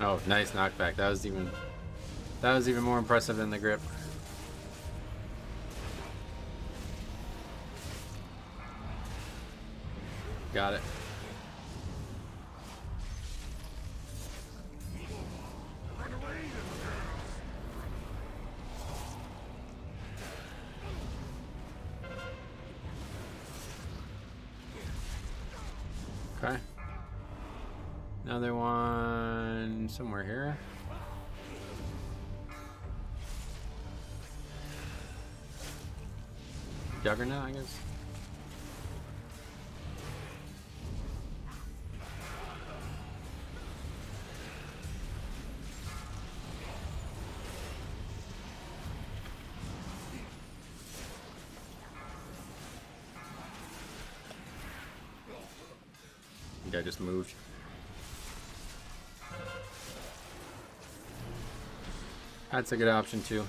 Oh, nice knockback. That was even more impressive than the grip. Got it. Okay. Another one somewhere here. Juggernaut, I guess. I think I just moved. That's a good option too.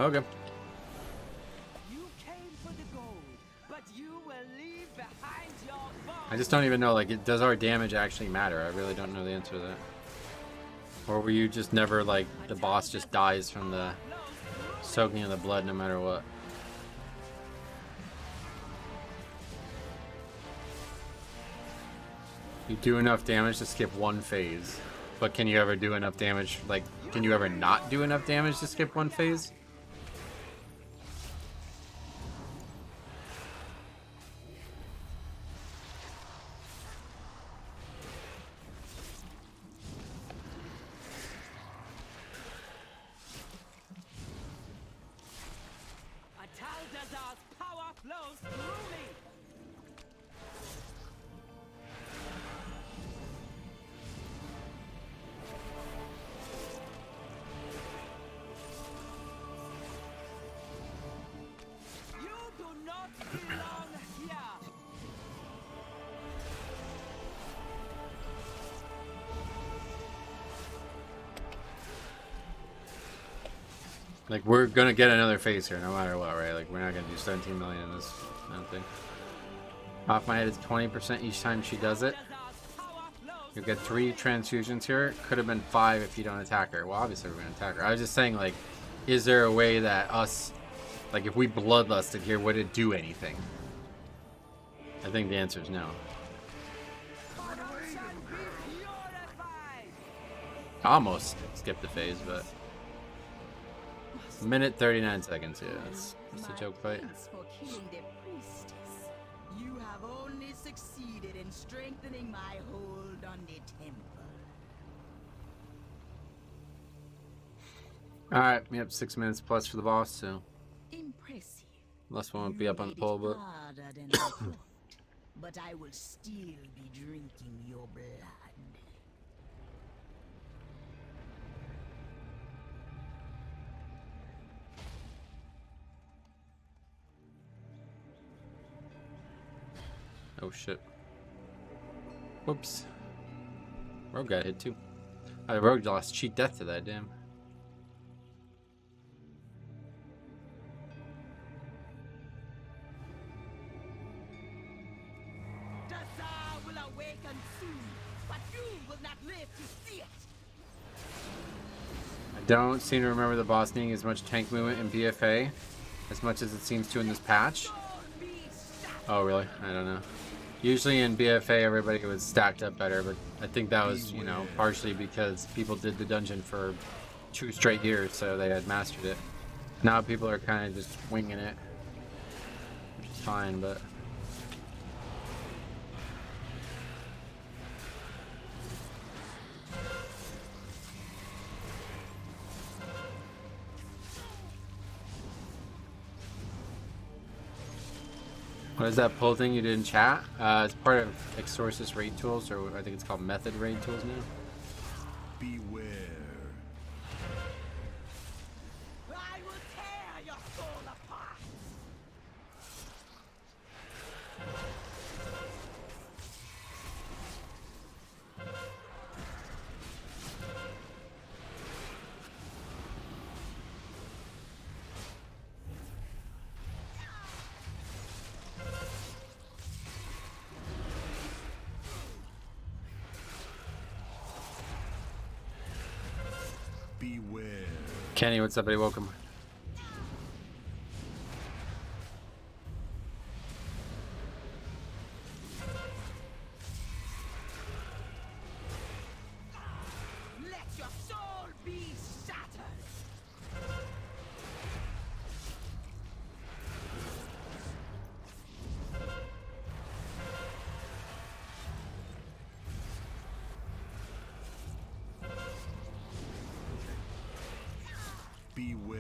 Okay.
You came for the gold, but you will leave behind your bones.
I just don't even know, like, does our damage actually matter? I really don't know the answer to that. Or were you just never, like, the boss just dies from the soaking of the blood no matter what? You do enough damage to skip one phase. But can you ever do enough damage, like, can you ever not do enough damage to skip one phase?
Ataldazar's power flows through me. You do not belong here.
Like, we're gonna get another phase here no matter what, right? Like, we're not gonna do 17 million in this, I don't think. Off my head, it's 20% each time she does it.
Ataldazar's power flows.
You'll get 3 transfusions here. Could have been 5 if you don't attack her. Well, obviously we're gonna attack her. I was just saying, like, is there a way that us, like, if we bloodlusted here, would it do anything? I think the answer is no.
Corruption be purified.
Almost skipped the phase, but minute 39 seconds. Yeah, that's a joke fight.
Thanks for killing the priestess. You have only succeeded in strengthening my hold on the temple.
All right, yep, 6 minutes plus for the boss. So
Impressive.
last one won't be
You
up on the
made
pole,
it
but
harder than I thought. But I will still be drinking your blood.
oh shit. Whoops. Rogue got hit too. The Rogue lost cheat death to that, damn.
The Tsar will awaken soon, but you will not live to see it.
I don't seem to remember the boss needing as much tank movement in BFA as much as it seems to in this patch. Oh, really? I don't know. Usually in BFA, everybody was stacked up better, but I think that was, you know, partially because people did the dungeon for 2 straight years, so they had mastered it. Now people are kind of just winging it, which is fine, but... What is that pull thing you did in chat? It's part of Exorcist raid tools, or I think it's called Method raid tools now.
Beware.
I will tear your soul apart.
Beware.
Kenny, what's up, buddy? Welcome.
Let your soul be shattered.
Beware.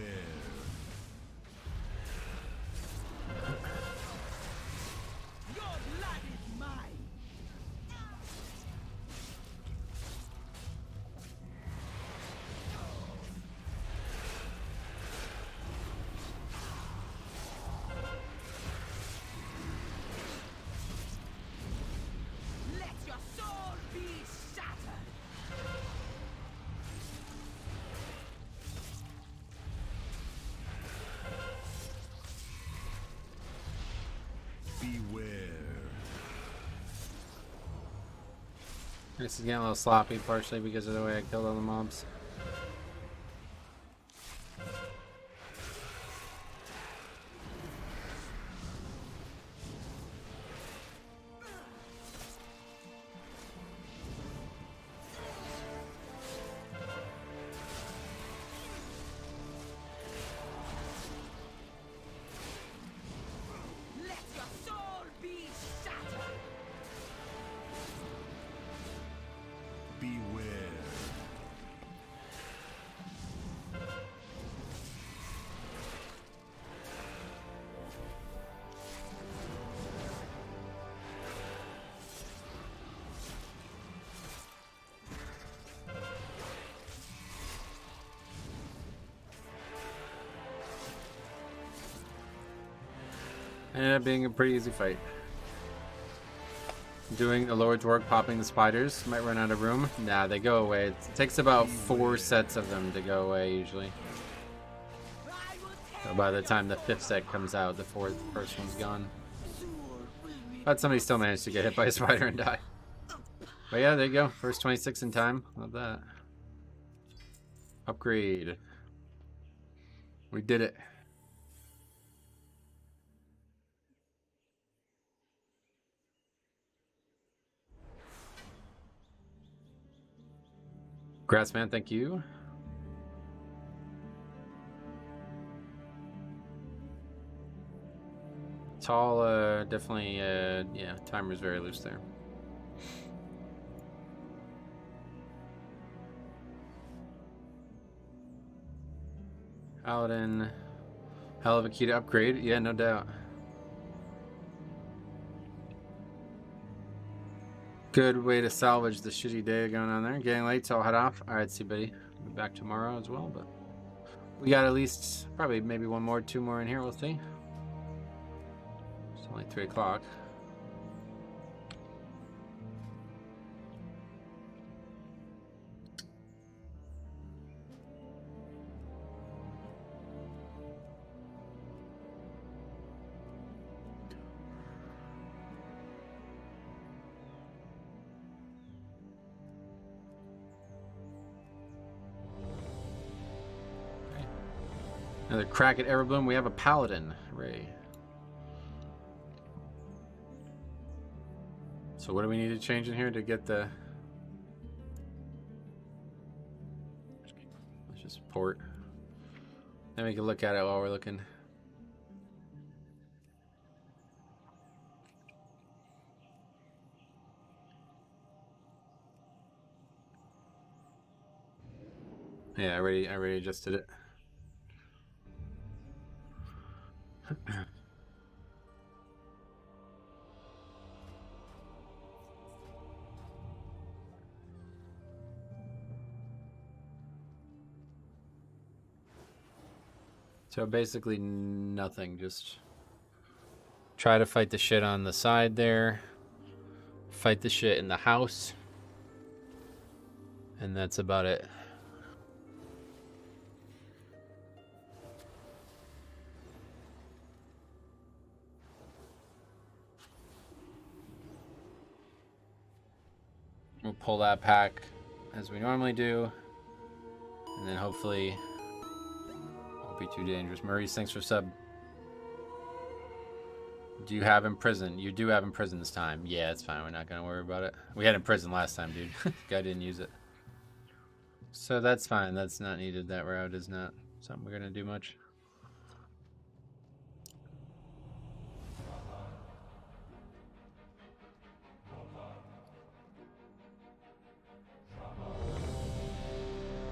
Your blood is mine. Let your soul be shattered.
This is getting a little sloppy, partially because of the way I killed all the mobs.
Let your soul be shattered.
Beware.
Ended up being a pretty easy fight. Doing a Lord's work, popping the spiders. Might run out of room. Nah, they go away. It takes about 4 sets of them to go away usually. So by the time the 5th set comes out, the first one's gone. But somebody still managed to get hit by a spider and die. But yeah, there you go. First 26 in time. Love that. Upgrade. We did it. Grassman, thank you. Tall, definitely, yeah, timer's very loose there. Paladin, hell of a key to upgrade. Yeah, no doubt. Good way to salvage the shitty day going on there. Getting late, so I'll head off. Alright, see, buddy. I'll be back tomorrow as well, but we got at least probably maybe 1 more, 2 more in here. We'll see. It's only 3 o'clock. Another crack at Everbloom. We have a Paladin. Hooray. So what do we need to change in here to get the... Let's just port. Then we can look at it while we're looking. Yeah, I already adjusted it. So basically nothing, just try to fight the shit on the side there, fight the shit in the house, and that's about it. We'll pull that pack as we normally do, and then hopefully won't be too dangerous. Maurice, thanks for sub. Do you have Imprison? You do have Imprison this time. Yeah, it's fine. We're not going to worry about it. We had Imprison last time, dude. Guy didn't use it. So that's fine. That's not needed. That route is not something we're going to do much.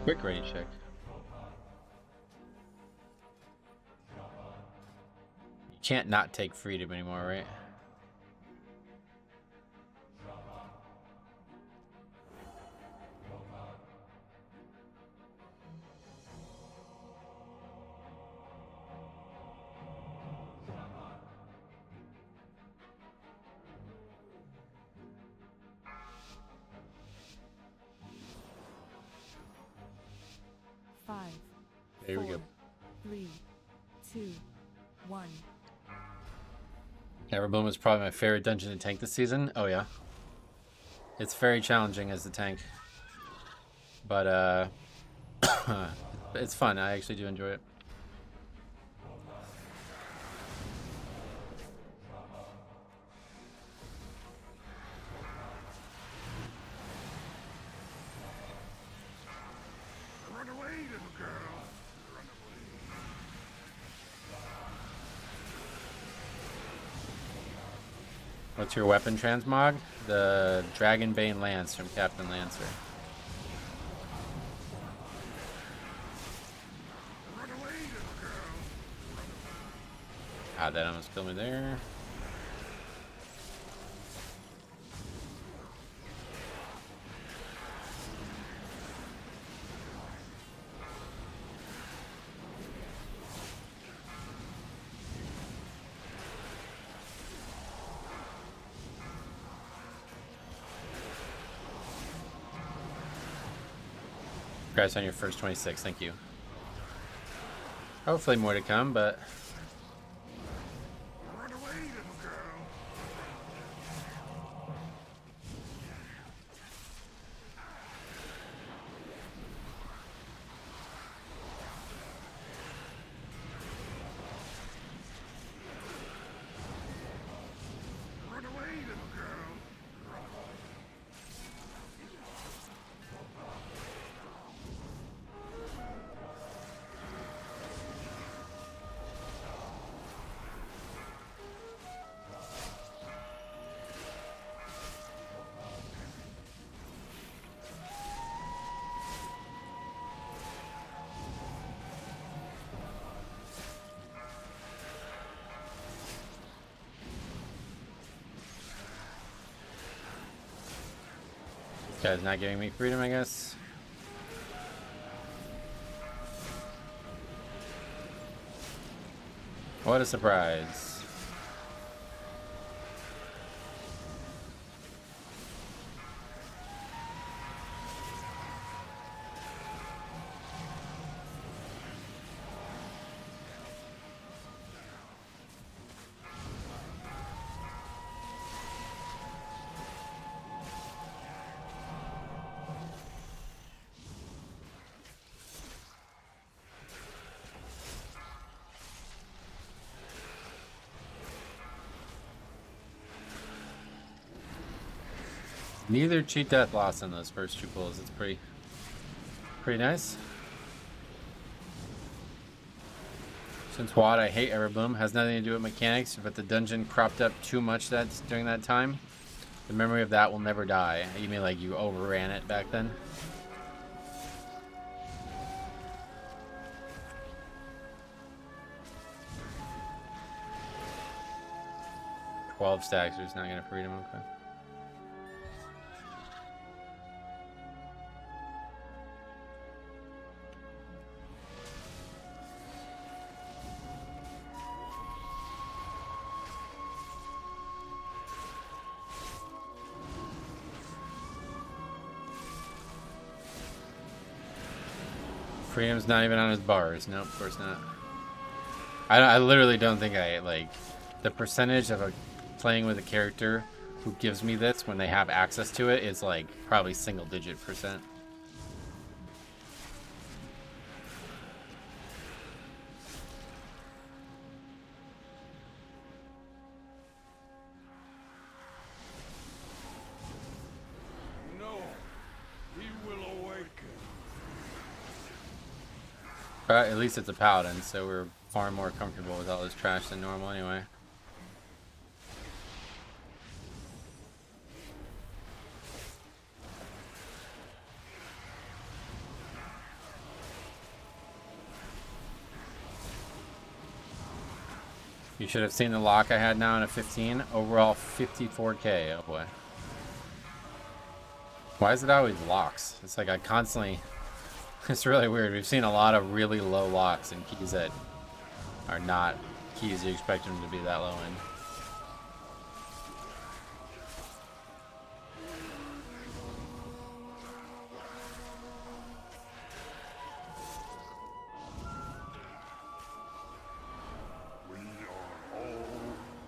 Quick ready check. You can't not take freedom anymore, right?
Five.
There we go.
3, 2, 1.
Everbloom was probably my favorite dungeon to tank this season. Oh yeah. It's very challenging as a tank. But it's fun. I actually do enjoy it.
Run away, little girl. Run away.
What's your weapon transmog? The Dragonbane Lance from Captain Lancer.
Run away, little girl.
Ah, that almost killed me there. Congrats on your first 26, thank you. Hopefully more to come, but
Run away, little girl. Run away, little girl.
this guy's not giving me freedom, I guess. What a surprise. Neither cheat death loss in those first two pulls. It's pretty nice. Since WAD, I hate Everbloom. Has nothing to do with mechanics, but the dungeon cropped up too much during that time. The memory of that will never die. You mean like you overran it back then? "12 stacks, there's not gonna freedom, okay. Freedom's not even on his bars. No, of course not. I literally don't think I, like, the percentage of playing with a character who gives me this when they have access to it is, like, probably single-digit %.
No, he will awaken.
But at least it's a paladin, so we're far more comfortable with all this trash than normal anyway. You should have seen the lock I had now in a 15. Overall 54k. Oh boy. Why is it always locks? It's like I constantly... It's really weird. We've seen a lot of really low locks and keys that are not keys you expect them to be that low in.
We are all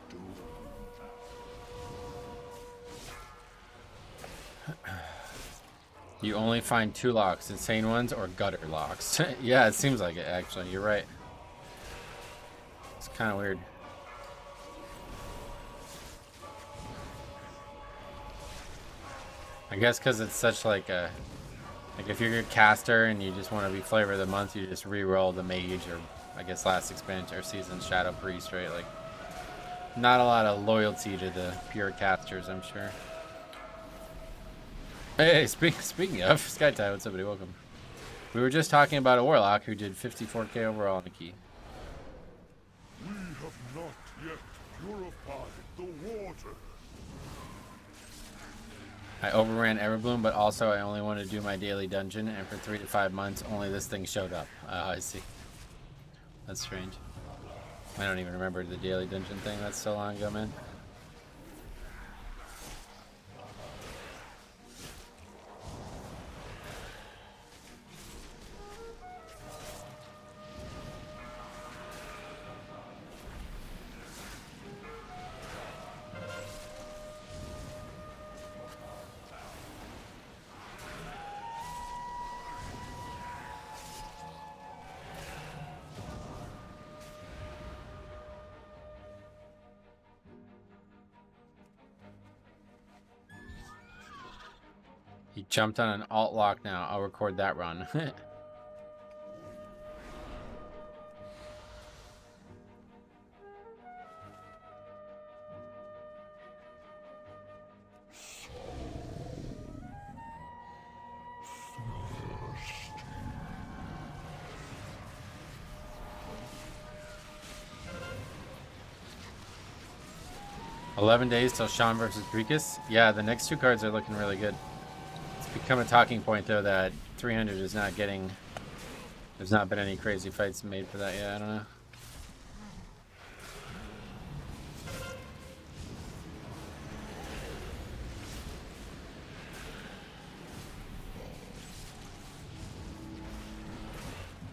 doomed.
You only find 2 locks, insane ones or gutter locks. Yeah, it seems like it, actually. You're right. It's kind of weird. I guess because it's such like a... Like if you're a caster and you just want to be flavor of the month, you just re-roll the mage or I guess last expansion or season Shadow Priest, right? Like not a lot of loyalty to the pure casters, I'm sure. Hey, speaking of Skytide, what's up, buddy? Welcome. We were just talking about a warlock who did 54k overall on the key.
We have not yet purified the water.
I overran Everbloom, but also I only wanted to do my daily dungeon, and for 3 to 5 months, only this thing showed up. I see. That's strange. I don't even remember the daily dungeon thing. That's so long ago, man. He jumped on an alt lock now. I'll record that run. $11 days till Sean versus Breekus. Yeah, the next 2 cards are looking really good. Become a talking point though that 300 is not getting. There's not been any crazy fights made for that yet. I don't know.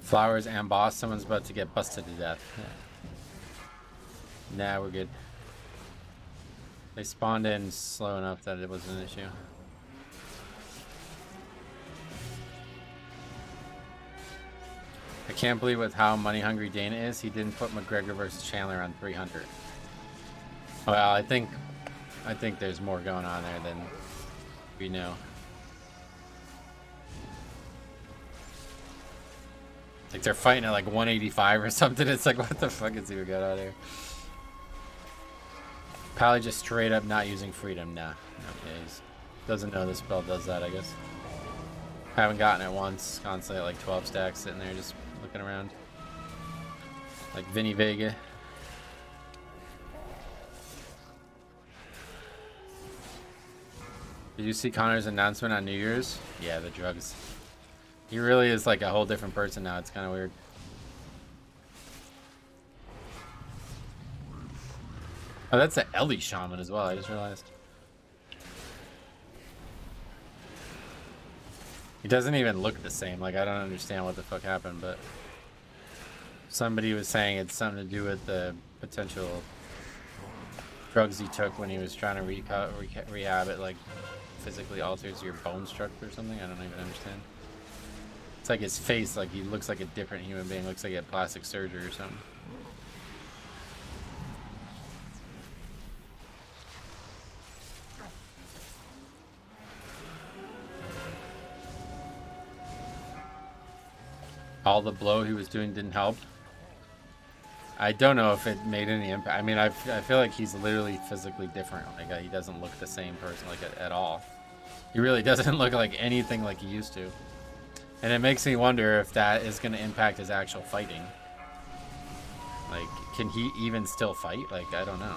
Flowers and boss. Someone's about to get busted to death. Nah, we're good. They spawned in slow enough that it wasn't an issue. I can't believe with how money hungry Dana is, he didn't put McGregor versus Chandler on 300. Well, I think there's more going on there than we know. Like they're fighting at like 185 or something. It's like, what the fuck is he got out here? Probably just straight up not using freedom. Nah, no, yeah, he doesn't know the spell does that, I guess. Haven't gotten it once. Constantly at like 12 stacks sitting there just looking around. Like Vinny Vega. Did you see Connor's announcement on New Year's? Yeah, the drugs. He really is like a whole different person now. It's kind of weird. Oh, that's the Ellie Shaman as well. I just realized. He doesn't even look the same. Like, I don't understand what the fuck happened, but somebody was saying it's something to do with the potential drugs he took when he was trying to rehab it, like physically alters your bone structure or something. I don't even understand. It's like his face, like he looks like a different human being. Looks like he had plastic surgery or something. All the blow he was doing didn't help. I don't know if it made any impact. I mean, I feel like he's literally physically different. Like he doesn't look the same person like at all. He really doesn't look like anything like he used to. And it makes me wonder if that is going to impact his actual fighting. Like, can he even still fight? Like, I don't know.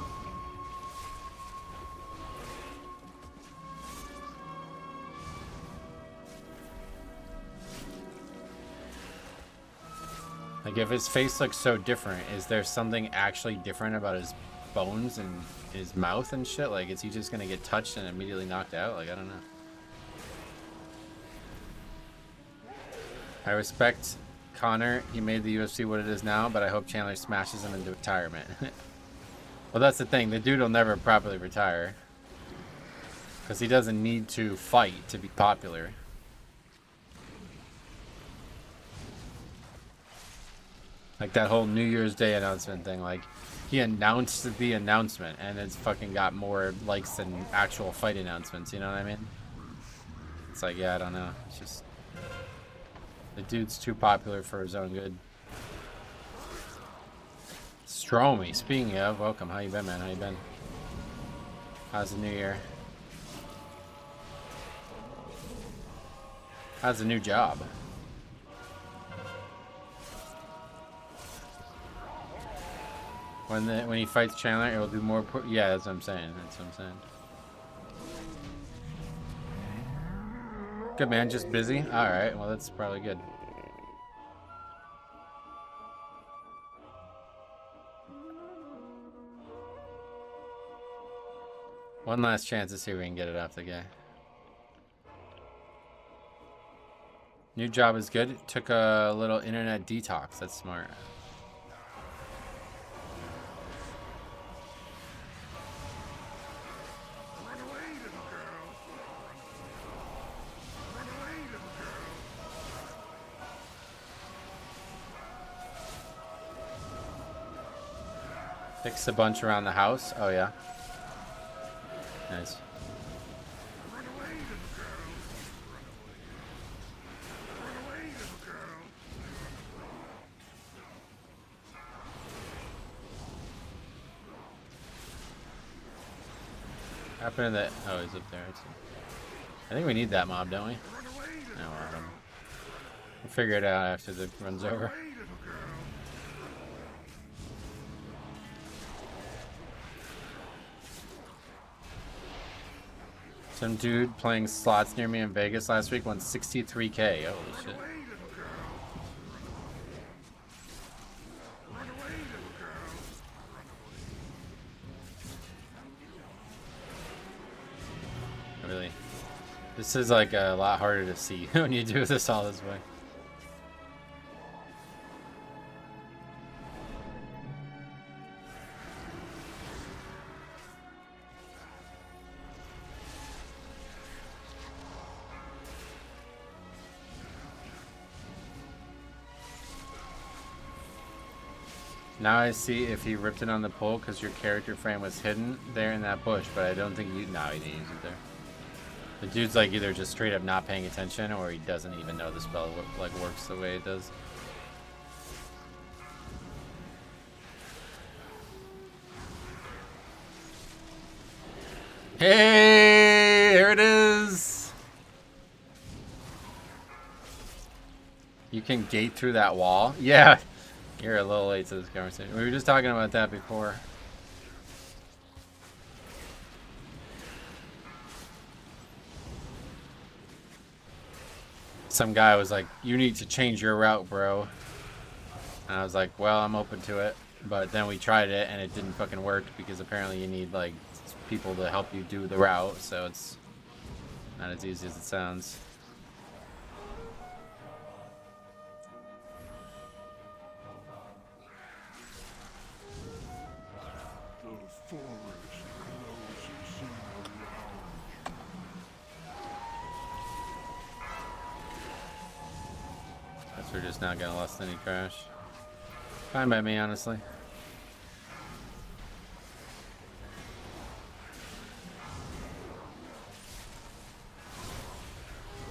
Like, if his face looks so different, is there something actually different about his bones and his mouth and shit? Like, is he just gonna get touched and immediately knocked out? Like, I don't know. I respect Connor. He made the UFC what it is now, but I hope Chandler smashes him into retirement. Well, that's the thing. The dude will never properly retire. Because he doesn't need to fight to be popular. Like that whole New Year's Day announcement thing. Like, he announced the announcement, and it's fucking got more likes than actual fight announcements. You know what I mean? It's like, yeah, I don't know. It's just the dude's too popular for his own good. Stromy, speaking of, welcome. How you been, man? How you been? How's the new year? How's the new job? When he fights Chandler, it'll do more. Yeah, that's what I'm saying. That's what I'm saying. Good, man. Just busy. All right. Well, that's probably good. One last chance to see if we can get it off the guy. New job is good. Took a little internet detox. That's smart. Fix a bunch around the house. Oh, yeah. Nice. Happened to that. Oh, he's up there. I think we need that mob, don't we? No, I don't know. We'll figure it out after the run's over. Some dude playing slots near me in Vegas last week won 63K. Holy shit. Really? This is like a lot harder to see when you do this all this way. Now I see if he ripped it on the pole because your character frame was hidden there in that bush, but I don't think you... No, he didn't use it there. The dude's like either just straight up not paying attention or he doesn't even know the spell like works the way it does. Hey, here it is. You can gate through that wall? Yeah. You're a little late to this conversation. We were just talking about that before. Some guy was like, you need to change your route, bro. And I was like, well, I'm open to it. But then we tried it and it didn't fucking work because apparently you need like people to help you do the route. So it's not as easy as it sounds. We're just not gonna less than any crash. Fine by me, honestly.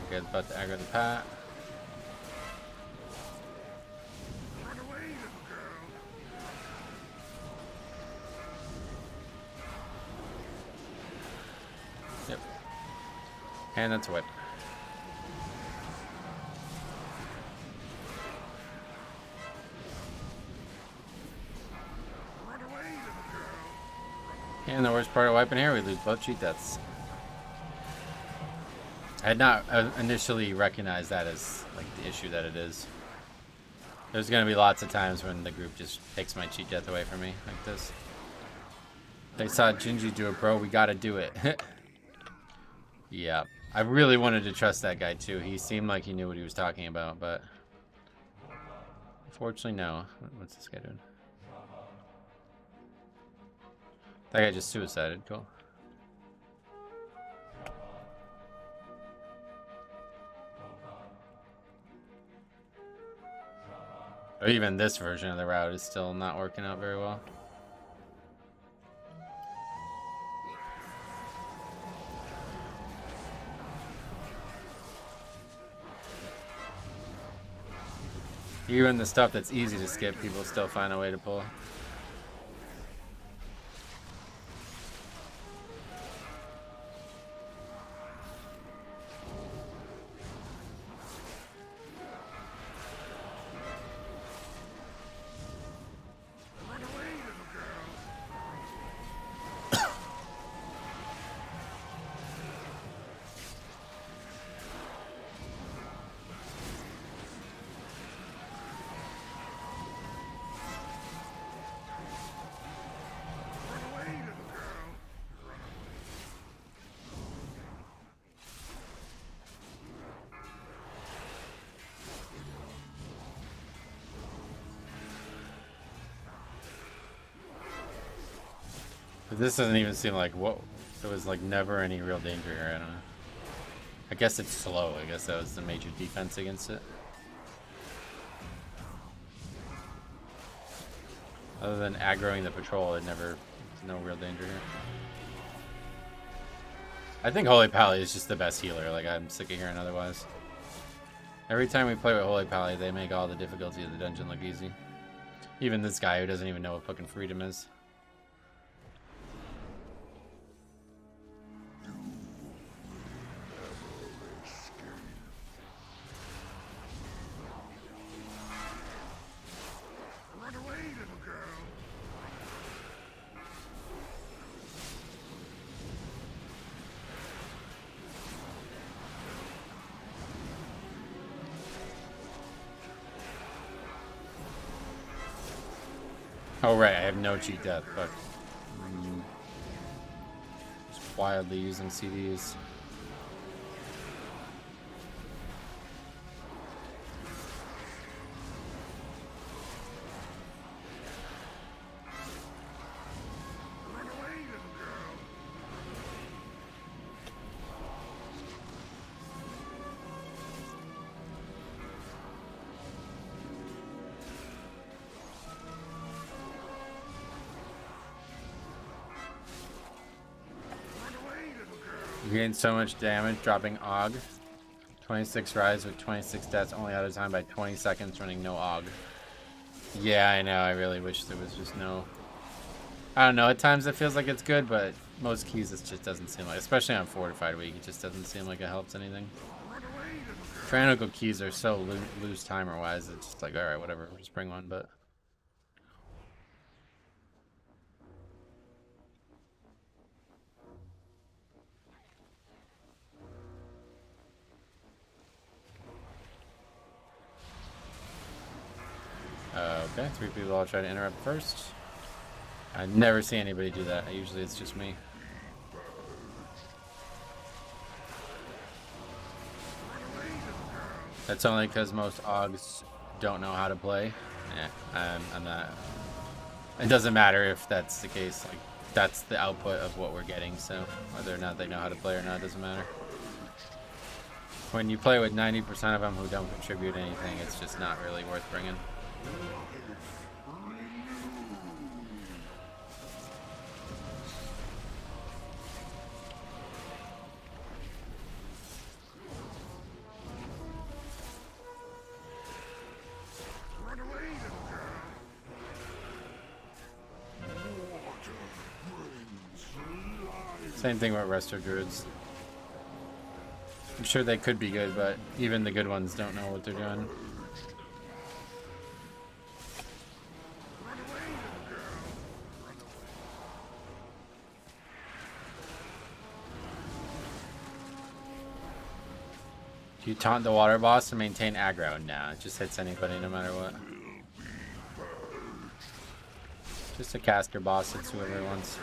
Okay, about to aggro the pat. Yep. And that's a whip. And the worst part of wiping here, we lose both cheat deaths. I had not initially recognized that as like the issue that it is. There's gonna be lots of times when the group just takes my cheat death away from me like this. They saw Gingy do it, bro. We gotta do it. Yeah, I really wanted to trust that guy too. He seemed like he knew what he was talking about, but unfortunately, no. What's this guy doing? That guy just suicided. Cool. Or even this version of the route is still not working out very well. Even the stuff that's easy to skip, people still find a way to pull. But this doesn't even seem like, whoa, there was like never any real danger here. I don't know. I guess it's slow. I guess that was the major defense against it. Other than aggroing the patrol, no real danger here. I think Holy Pally is just the best healer. Like, I'm sick of hearing otherwise. Every time we play with Holy Pally, they make all the difficulty of the dungeon look easy. Even this guy who doesn't even know what fucking freedom is. Oh right, I have no cheat death, but just wildly using CDs. You gain so much damage dropping AUG. 26 rise with 26 deaths only out of time by 20 seconds running no AUG. Yeah, I know. I really wish there was just no... I don't know. At times it feels like it's good, but most keys it just doesn't seem like... Especially on Fortified Week, it just doesn't seem like it helps anything. Tyrannical keys are so loose timer-wise. It's just like, alright, whatever. We'll just bring one, but... Okay, 3 people all try to interrupt first. I never see anybody do that. Usually it's just me. That's only because most AUGs don't know how to play. Yeah, I'm not. It doesn't matter if that's the case. Like, that's the output of what we're getting. So whether or not they know how to play or not doesn't matter. When you play with 90% of them who don't contribute anything, it's just not really worth bringing. Same thing with Resto Druids. I'm sure they could be good, but even the good ones don't know what they're doing. Do you taunt the water boss to maintain aggro? Nah, it just hits anybody no matter what. Just a caster boss hits whoever it wants.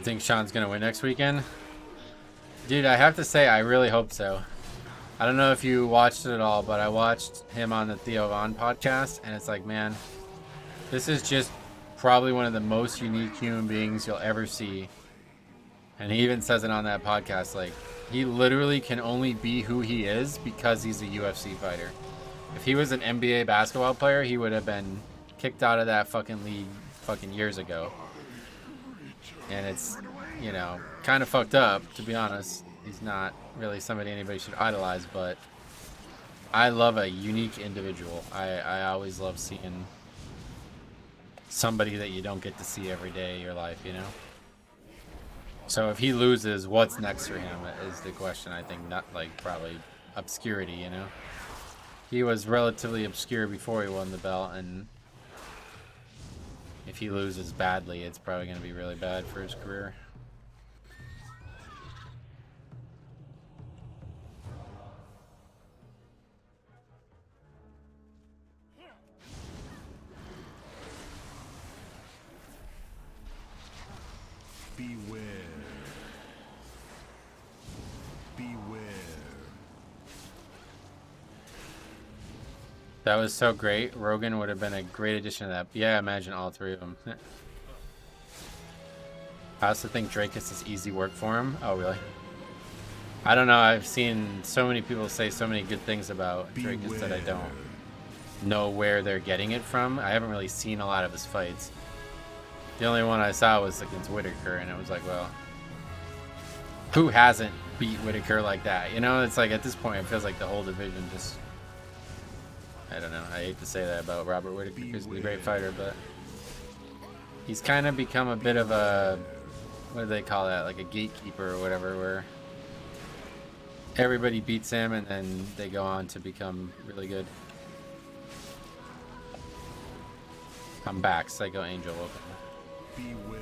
think Sean's gonna win next weekend? Dude, I have to say, I really hope so. I don't know if you watched it at all, but I watched him on the Theo Von podcast, and it's like, man, this is just probably one of the most unique human beings you'll ever see. And he even says it on that podcast, like, he literally can only be who he is because he's a UFC fighter. If he was an NBA basketball player, he would have been kicked out of that fucking league fucking years ago. And it's, you know, kind of fucked up, to be honest. He's not really somebody anybody should idolize, but I love a unique individual. I always love seeing somebody that you don't get to see every day of your life, you know? So if he loses, what's next for him is the question. I think not like probably obscurity, you know? He was relatively obscure before he won the belt, and if he loses badly, it's probably going to be really bad for his career.
Beware. Beware.
That was so great. Rogan would have been a great addition to that. Yeah, imagine all three of them. I also think Drakus is easy work for him. Oh, really? I don't know. I've seen so many people say so many good things about Drakus that I don't know where they're getting it from. I haven't really seen a lot of his fights. The only one I saw was against Whitaker, and it was like, well, who hasn't beat Whitaker like that? You know, it's like at this point, it feels like the whole division just... I don't know. I hate to say that about Robert Whitaker because he's a great fighter, but he's kind of become a bit of a... What do they call that? Like a gatekeeper or whatever, where everybody beats him and then they go on to become really good. I'm back. Psycho Angel, welcome.
Beware.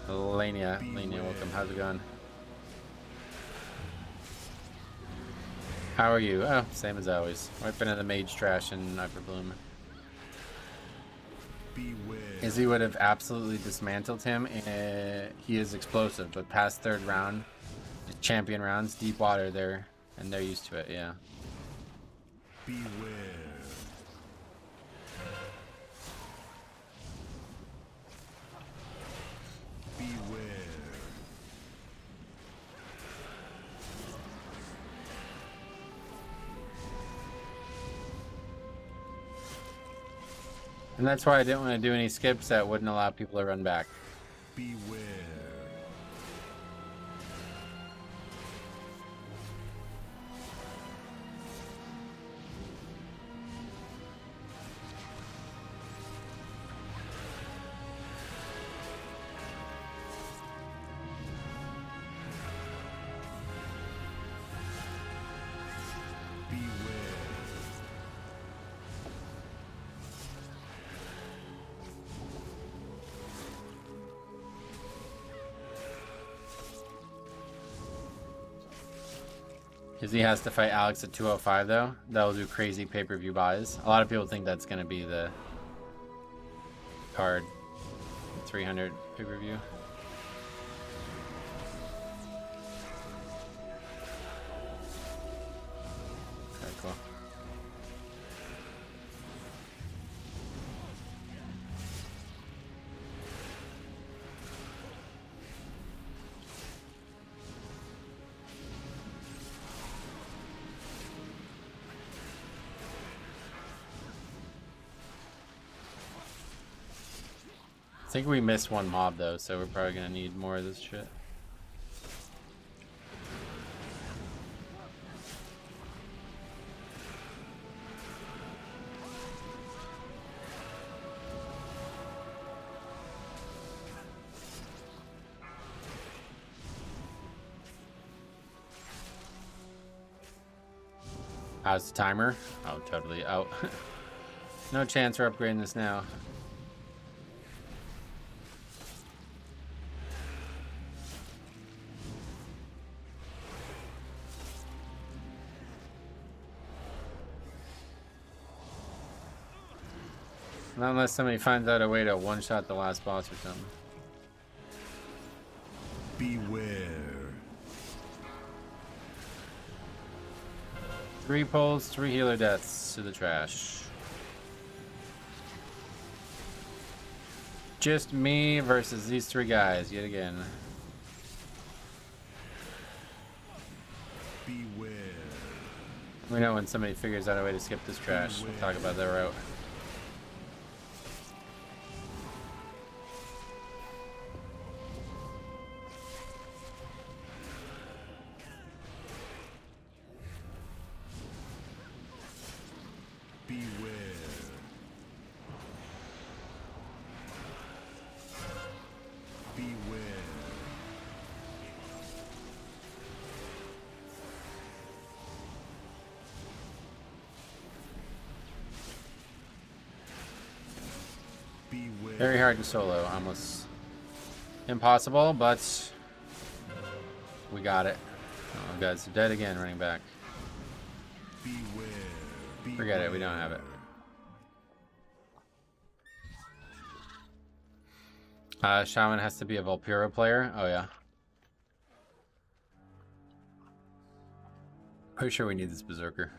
Lania, welcome. How's it going? How are you? Oh, same as always. Wiping in the mage trash and Hyperbloom.
Beware.
Izzy would have absolutely dismantled him. He is explosive, but past third round, champion rounds, deep water there, and they're used to it, yeah.
Beware. Beware.
And that's why I didn't want to do any skips that wouldn't allow people to run back.
Beware.
Izzy has to fight Alex at 205 though. That'll do crazy pay-per-view buys. A lot of people think that's going to be the card. 300 pay-per-view. Okay, cool. I think we missed one mob though, so we're probably gonna need more of this shit. How's the timer? Oh, totally out. No chance we're upgrading this now. Not unless somebody finds out a way to one-shot the last boss or something.
Beware.
3 pulls, 3 healer deaths to the trash. Just me versus these 3 guys yet again.
Beware.
We know when somebody figures out a way to skip this trash. We'll talk about that route.
Beware. Beware. Beware.
Very hard to solo, almost impossible, but we got it. Oh, guys, they're dead again, running back.
Beware.
Forget it, we don't have it. Shaman has to be a Volpiro player. Oh yeah. Pretty sure we need this Berserker.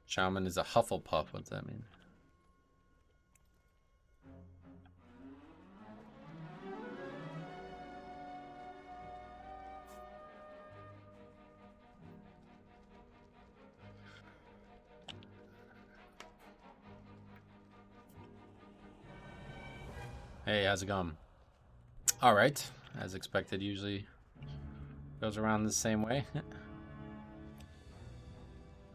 Shaman is a Hufflepuff. What's that mean? Hey, how's it going? All right, as expected, usually goes around the same way.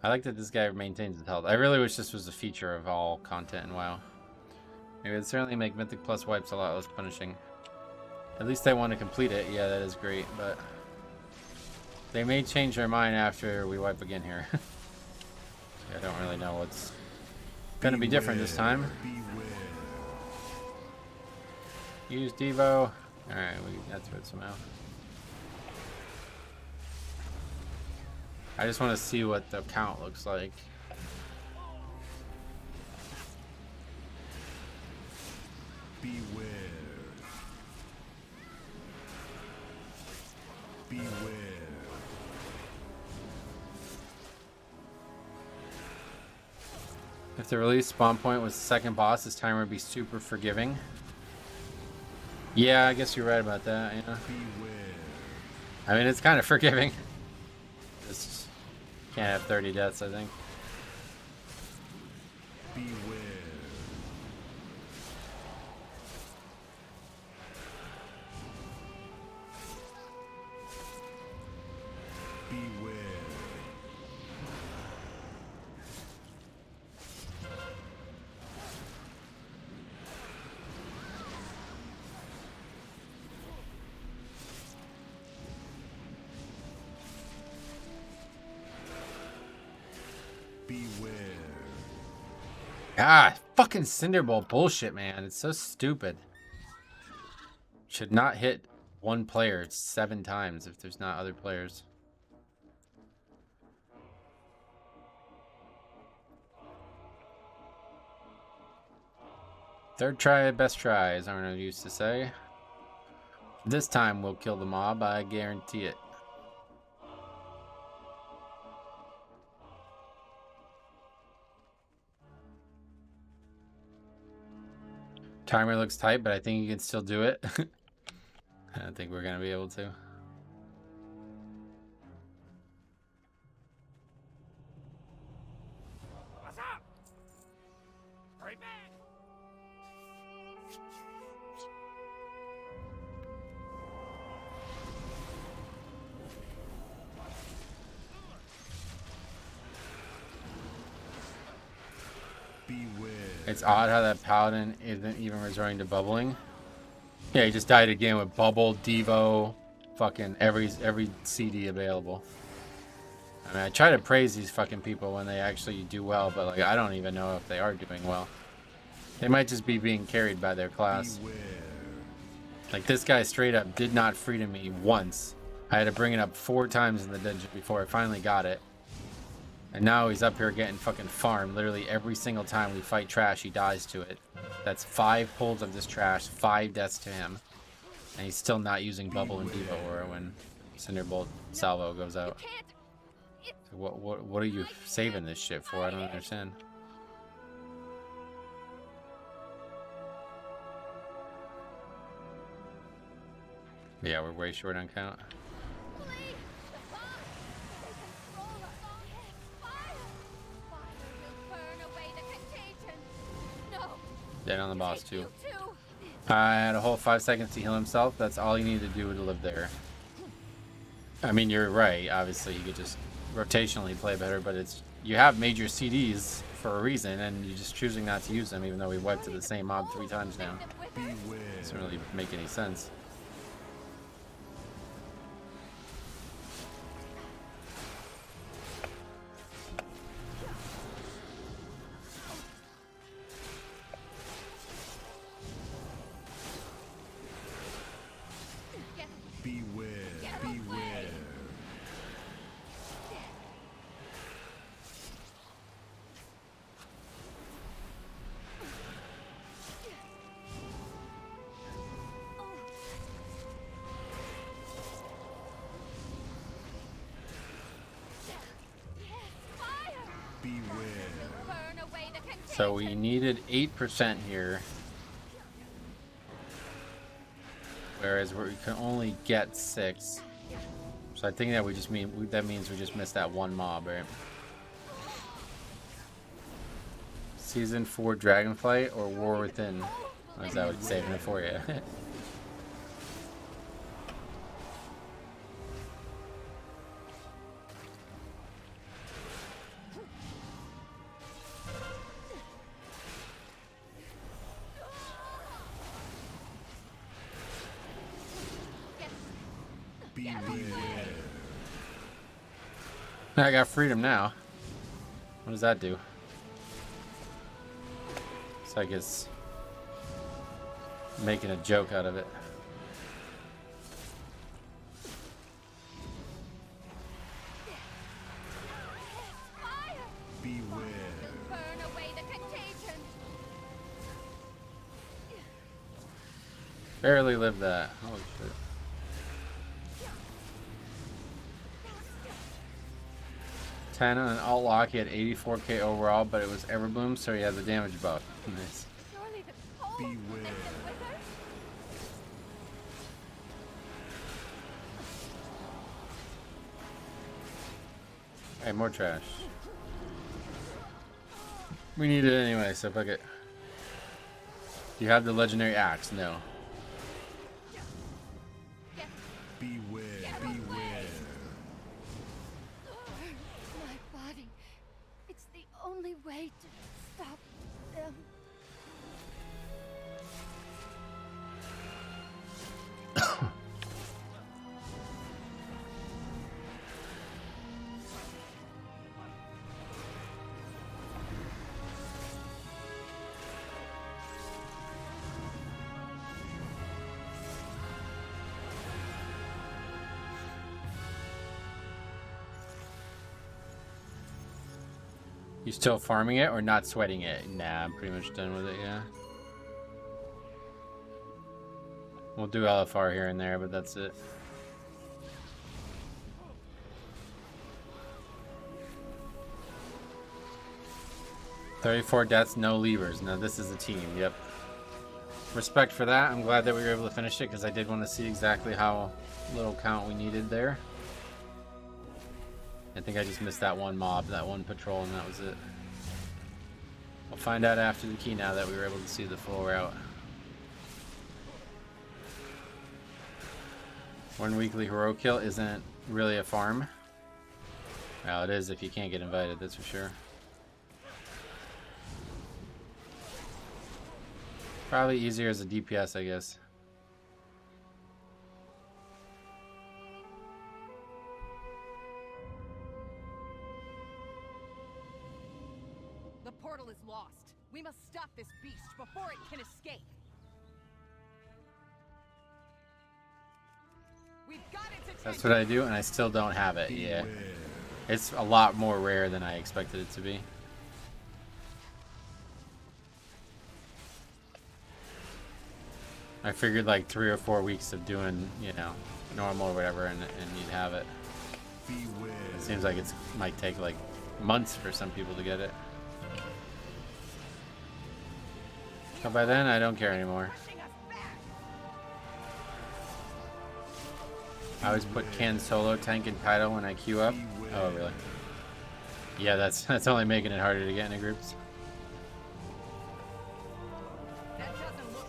I like that this guy maintains his health. I really wish this was a feature of all content in WoW. It would certainly make Mythic Plus wipes a lot less punishing. At least they want to complete it. Yeah, that is great, but they may change their mind after we wipe again here. I don't really know what's going to be different this time. Use Devo. Alright, we got through it somehow. I just want to see what the count looks like.
Beware. Beware.
If the release spawn point was the second boss, this timer would be super forgiving. Yeah, I guess you're right about that, you know. I mean, it's kind of forgiving. Just can't have 30 deaths, I think.
Beware. Beware. Beware.
Ah, fucking Cinderbolt bullshit, man. It's so stupid. Should not hit one player 7 times if there's not other players. Third try, best try, as Arno used to say. This time we'll kill the mob, I guarantee it. Timer looks tight, but I think you can still do it. I don't think we're going to be able to.
What's up? Right back.
Beware.
It's odd how that paladin isn't even resorting to bubbling. Yeah, he just died again with bubble, Devo, fucking every CD available. I mean, I try to praise these fucking people when they actually do well, but like I don't even know if they are doing well. They might just be being carried by their class.
Beware.
Like this guy straight up did not freedom me once. I had to bring it up 4 times in the dungeon before I finally got it. And now he's up here getting fucking farmed. Literally every single time we fight trash, he dies to it. That's 5 pulls of this trash, 5 deaths to him. And he's still not using Bubble and Diva Aura when Cinderbolt Salvo goes out. So what are you saving this shit for? I don't understand. Yeah, we're way short on count. Dead on the boss too. I had a whole 5 seconds to heal himself. That's all you need to do to live there. I mean, you're right. Obviously, you could just rotationally play better, but it's you have major CDs for a reason, and you're just choosing not to use them, even though we wiped to the same mob 3 times now. Doesn't really make any sense. So we needed 8% here, whereas we can only get 6. So I think that that means we just missed that one mob, right? Season 4 Dragonflight or War Within? Or is that what it's saving it for you? I got freedom now. What does that do? It's like it's making a joke out of it. Barely lived that. Holy shit. Ten on an alt lock, he had 84k overall, but it was Everbloom, so he had the damage buff. Nice.
Beware.
Alright, more trash. We need it anyway, so fuck it. Do you have the legendary axe? No.
Beware, beware.
My body. It's the only way to stop them.
You still farming it or not sweating it? Nah, I'm pretty much done with it, yeah. We'll do LFR here and there, but that's it. "34 deaths, no levers." Now this is a team, yep. Respect for that. I'm glad that we were able to finish it because I did want to see exactly how little count we needed there. I think I just missed that one mob, that one patrol, and that was it. We'll find out after the key now that we were able to see the full route. One weekly hero kill isn't really a farm. Well, it is if you can't get invited, that's for sure. Probably easier as a DPS, I guess.
The portal is lost. We must stop this beast before it can escape. We've got its attention.
That's what I do, and I still don't have it. Yeah.
Beware.
It's a lot more rare than I expected it to be. I figured like 3 or 4 weeks of doing, you know, normal or whatever, and you'd have it. It seems like it might take like months for some people to get it. But by then, I don't care anymore. I always put can solo, tank, and title when I queue up. Oh, really? Yeah, that's only making it harder to get into groups.
That doesn't look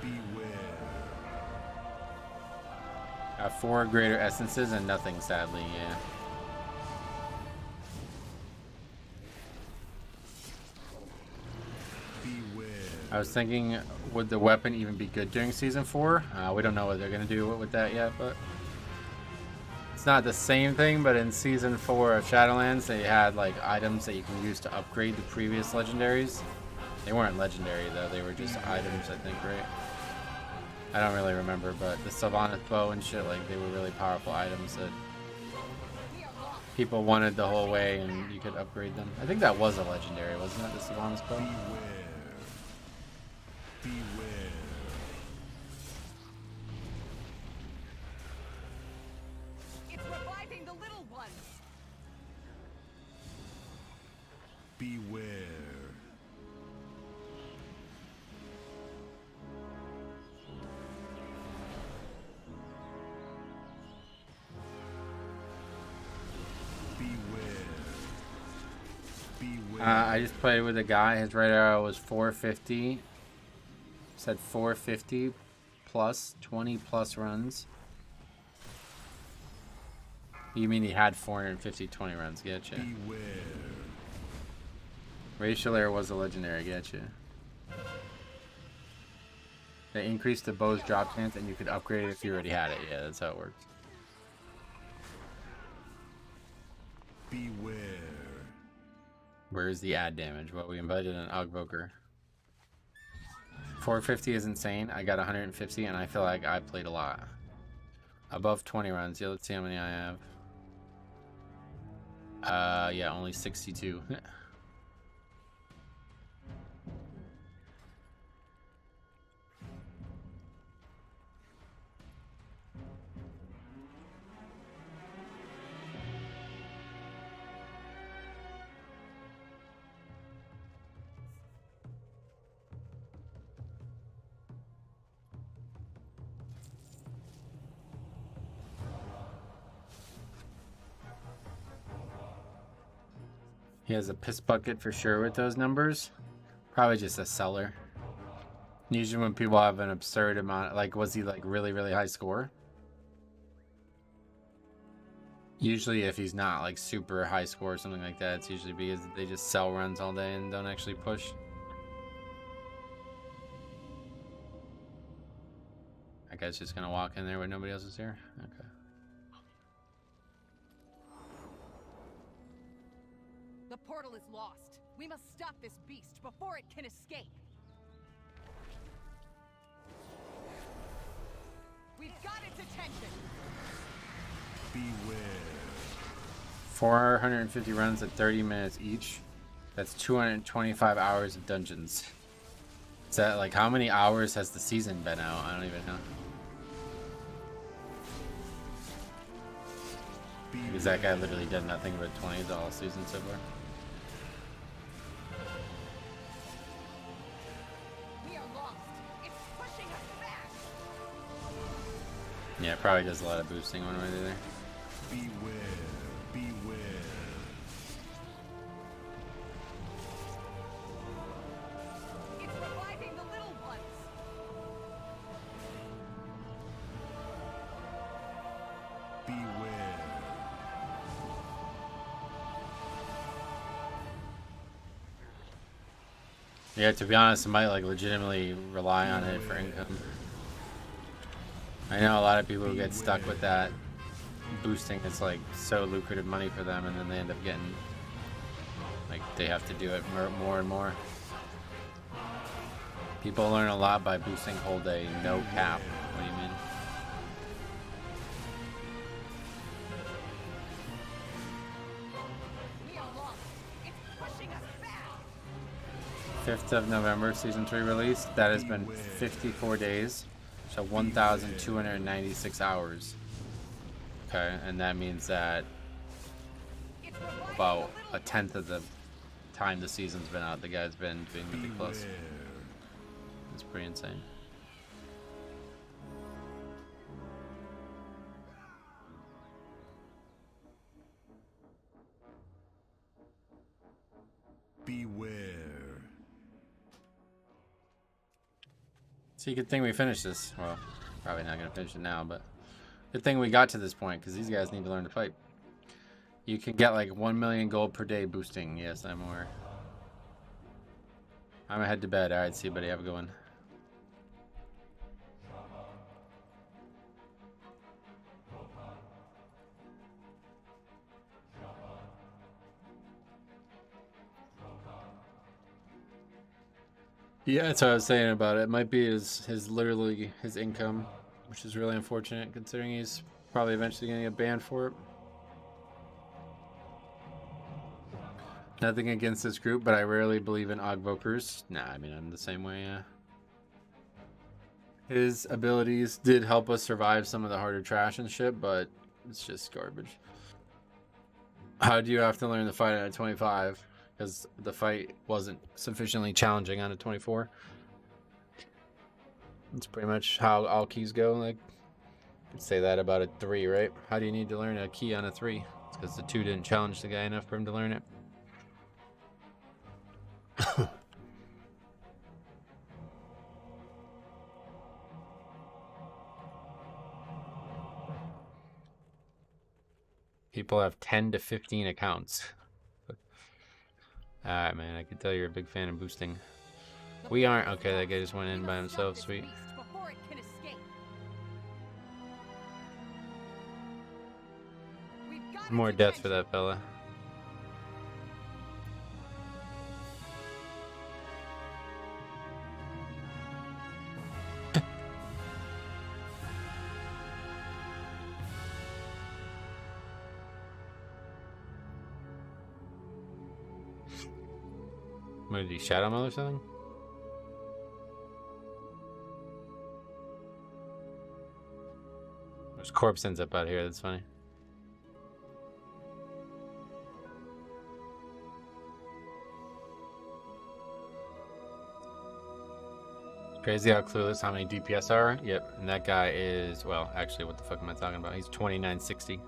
good.
Got 4 greater essences and nothing, sadly, yeah. I was thinking, would the weapon even be good during Season 4? We don't know what they're going to do with that yet, but... It's not the same thing, but in Season 4 of Shadowlands, they had, like, items that you can use to upgrade the previous legendaries. They weren't legendary, though. They were just items, I think, right? I don't really remember, but the Sylvanas bow and shit, like, they were really powerful items that people wanted the whole way, and you could upgrade them. I think that was a legendary, wasn't it, the Sylvanas bow?
It's reviving the little ones.
Beware.
I just played with a guy. His right arrow was 450. Said 450 plus 20 plus runs. You mean he had 450 20 runs? Getcha.
Beware.
Racial Air was a legendary. Getcha. They increased the bow's drop chance, and you could upgrade it if you already had it. Yeah, that's how it works.
Beware.
Where's the ad damage? Well, we invited an Ogvoker. 450 is insane. I got 150, and I feel like I played a lot. Above 20 runs. Yeah, let's see how many I have. Yeah, only 62. He has a piss bucket for sure with those numbers. Probably just a seller. Usually when people have an absurd amount, like, was he like really, really high score? Usually if he's not like super high score or something like that, it's usually because they just sell runs all day and don't actually push. That guy's just gonna walk in there when nobody else is here? Okay.
The portal is lost. We must stop this beast before it can escape. We've got its attention.
Beware.
450 runs at 30 minutes each. That's 225 hours of dungeons. Is that like, how many hours has the season been out? I don't even know. Because that guy literally did nothing but 20 the whole season so far.
We are lost. It's pushing us back.
Yeah, it probably does a lot of boosting one way or the other.
Beware. Beware.
It's reviving the little ones.
Beware.
Yeah, to be honest, I might like legitimately rely on it for income. I know a lot of people who get stuck with that boosting. It's like so lucrative money for them, and then they end up getting like they have to do it more and more. People learn a lot by boosting whole day, no cap. What do you mean? 5th of November, Season 3 release. That has been 54 days. So 1,296 hours. Okay, and that means that about a tenth of the time the season's been out, the guy's been doing Mythic Plus. It's pretty insane.
Beware.
See, good thing we finished this. Well, probably not going to finish it now, but good thing we got to this point, because these guys need to learn to fight. You can get like 1 million gold per day boosting. Yes, I'm aware. I'm gonna head to bed. Alright, see you, buddy. Have a good one. Yeah, that's what I was saying about it. It might be his literally his income, which is really unfortunate considering he's probably eventually gonna get banned for it. Nothing against this group, but I rarely believe in Ogvokers. Nah, I mean I'm the same way, yeah. His abilities did help us survive some of the harder trash and shit, but it's just garbage. How do you have to learn the fight at 25? Because the fight wasn't sufficiently challenging on a 24. That's pretty much how all keys go. Like, I'd say that about a 3, right? How do you need to learn a key on a 3? It's because the 2 didn't challenge the guy enough for him to learn it. People have 10 to 15 accounts. Alright, man, I can tell you're a big fan of boosting. We aren't. Okay, that guy just went in by himself. Sweet. More death for that fella. What did he shadow mode or something? There's corpse ends up out here, that's funny. Crazy how clueless how many DPS are. Yep, and that guy is, well, actually, what the fuck am I talking about? He's 2960.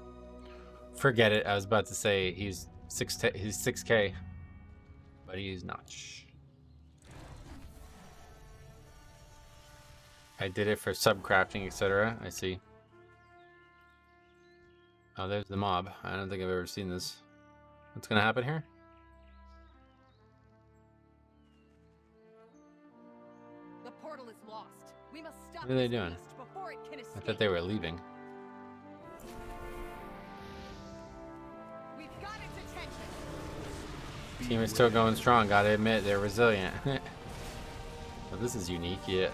Forget it. I was about to say he's 6K. But he's not. I did it for subcrafting, etc. I see. Oh, there's the mob. I don't think I've ever seen this. What's gonna happen here?
The portal is lost. We must stop.
What are they doing?
Before it can escape.
I thought they were leaving.
We've got its attention.
Team is still going strong, gotta admit, they're resilient. Well, this is unique, yeah.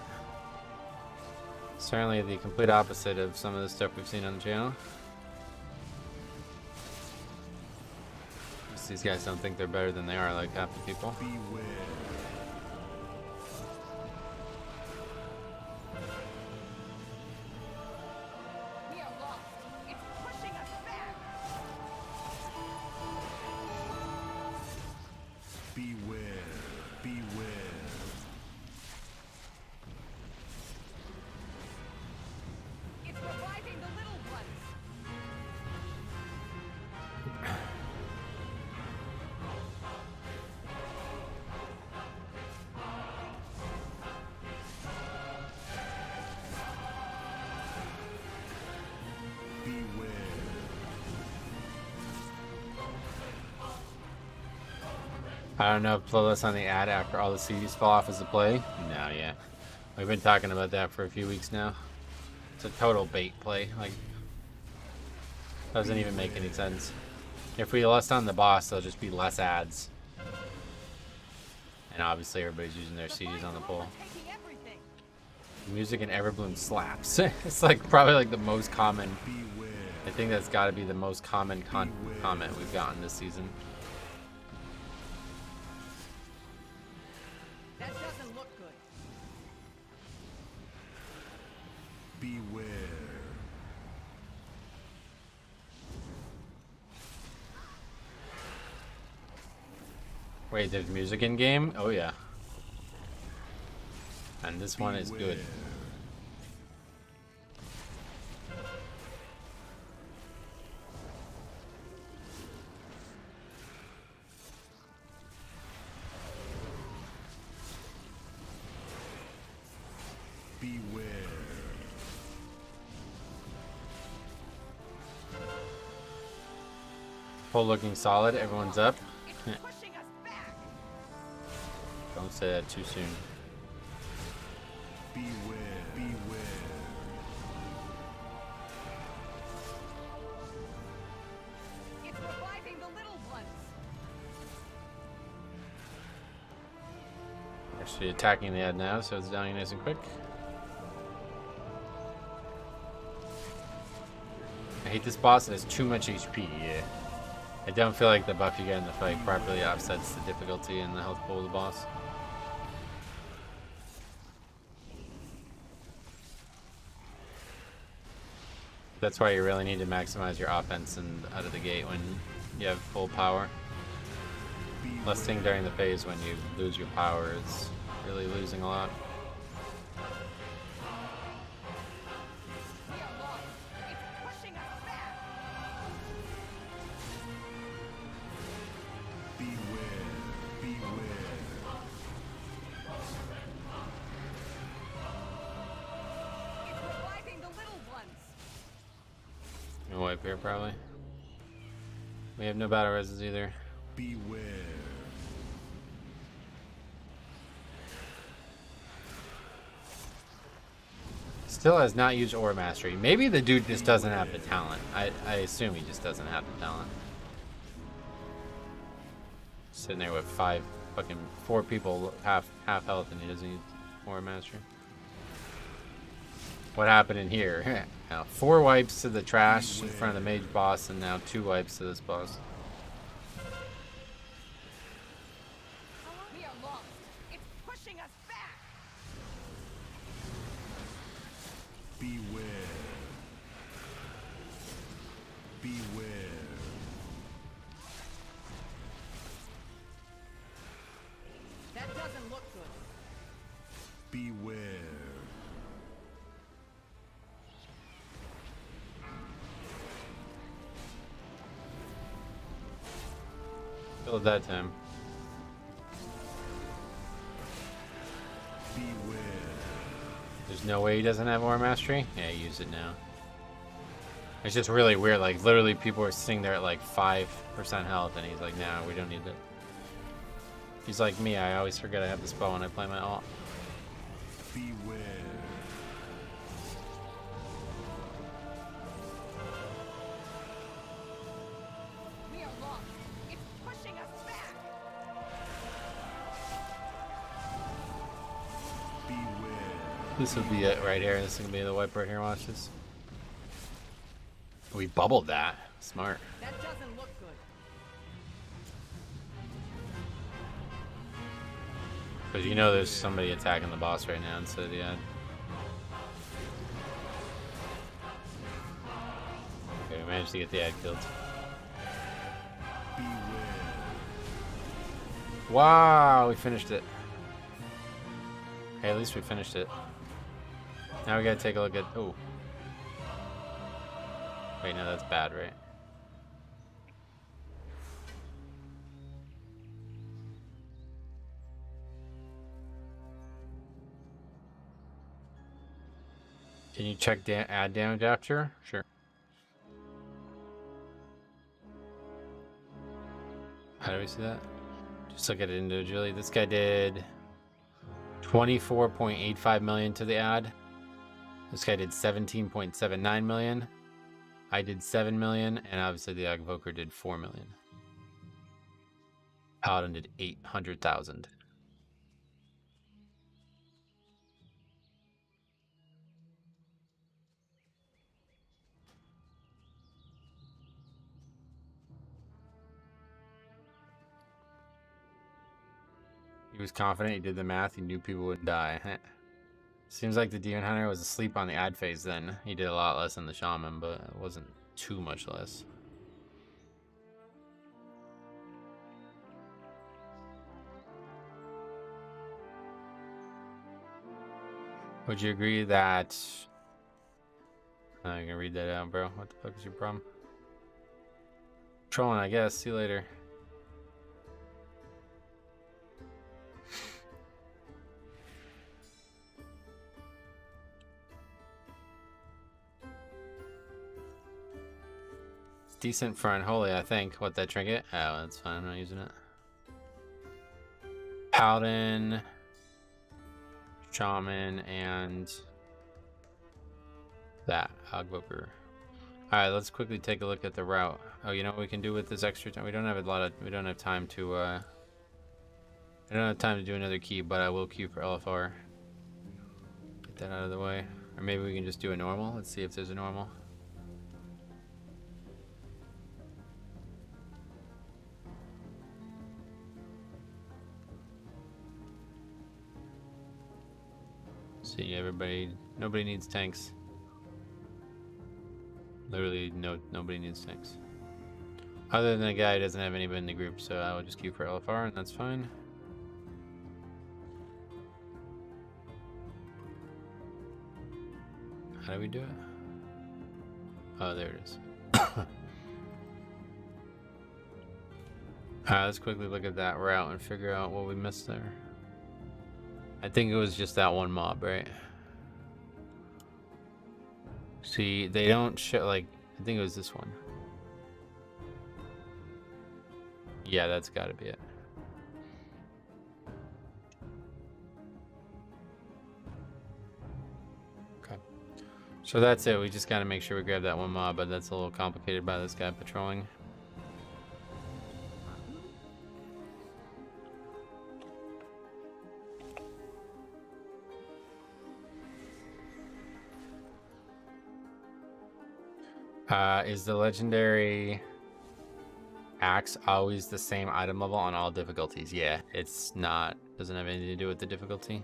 Certainly the complete opposite of some of the stuff we've seen on the channel. These guys don't think they're better than they are, like half the people.
Beware.
We are lost. It's pushing us back.
Beware. Beware.
It's reviving the little ones.
Beware.
I don't know if playlist on the ad after all the CDs fall off as a play. No, yeah. We've been talking about that for a few weeks now. It's a total bait play. Like, doesn't even make any sense. If we lust on the boss, there'll just be less ads. And obviously everybody's using their CDs on the pole.
Taking everything.
Music in Everbloom slaps. It's like probably like the most common.
Beware.
I think that's got to be the most common comment we've gotten this season.
Beware.
Wait, there's music in game? Oh yeah. And this one is good.
Beware.
Pole looking solid. Everyone's up.
It's pushing us back.
Don't say that too soon.
Beware. Beware.
It's reviving the little ones.
Actually attacking the ad now, so it's dying nice and quick. I hate this boss. It has too much HP. Yeah. I don't feel like the buff you get in the fight properly offsets the difficulty and the health pool of the boss. That's why you really need to maximize your offense and out of the gate when you have full power. Less thing during the phase when you lose your power is really losing a lot.
We are lost. It's pushing us back.
Beware. Beware.
It's reviving the little ones.
No wipe here probably. We have no battle reses either.
Beware.
Still has not used Aura Mastery. Maybe the dude just doesn't have the talent. I assume he just doesn't have the talent. Sitting there with four people half health and he doesn't use Aura Mastery. What happened in here? Now, 4 wipes to the trash in front of the mage boss and now 2 wipes to this boss.
We are lost. It's pushing us back.
Beware. Beware.
That doesn't look good.
Beware.
Killed that time.
Beware.
There's no way he doesn't have Aura Mastery? Yeah, use it now. It's just really weird. Like, literally, people are sitting there at like 5% health, and he's like, nah, we don't need it. He's like me, I always forget I have the spell when I play my ult.
Beware.
We are lost. It's pushing us back.
Beware.
This would be it right here. This is going to be the wipe right here. Watch this. We bubbled that. Smart.
That doesn't look good.
Because you know there's somebody attacking the boss right now instead of the ad. Okay, we managed to get the ad killed.
Beware.
Wow, we finished it. Hey, at least we finished it. Now we gotta take a look at... Oh. Wait, no, that's bad, right? Can you check ad damage after? Sure. How do we see that? Just look at it individually. This guy did 24.85 million to the ad. This guy did 17.79 million. I did 7 million, and obviously the Evoker did 4 million. Paladin did 800,000. He was confident, he did the math, he knew people would die. Seems like the Demon Hunter was asleep on the ad phase then. He did a lot less than the Shaman, but it wasn't too much less. Would you agree that... I can read that out, bro. What the fuck is your problem? Trolling, I guess. See you later. Decent for unholy, I think. What, that trinket? Oh, that's fine. I'm not using it. Paladin, Shaman, and that Hogboker. All right, let's quickly take a look at the route. Oh, you know what we can do with this extra time? We don't have time to I don't have time to do another key, but I will queue for LFR. Get that out of the way. Or maybe we can just do a normal. Let's see if there's a normal. See, nobody needs tanks. Literally, nobody needs tanks. Other than the guy who doesn't have anybody in the group, so I will just queue for LFR, and that's fine. How do we do it? Oh, there it is. Alright, let's quickly look at that route and figure out what we missed there. I think it was just that one mob, right? See, they don't show, like, I think it was this one. Yeah, that's gotta be it. Okay. So that's it. We just gotta make sure we grab that one mob, but that's a little complicated by this guy patrolling. Is the legendary axe always the same item level on all difficulties? Yeah, it's not. Doesn't have anything to do with the difficulty.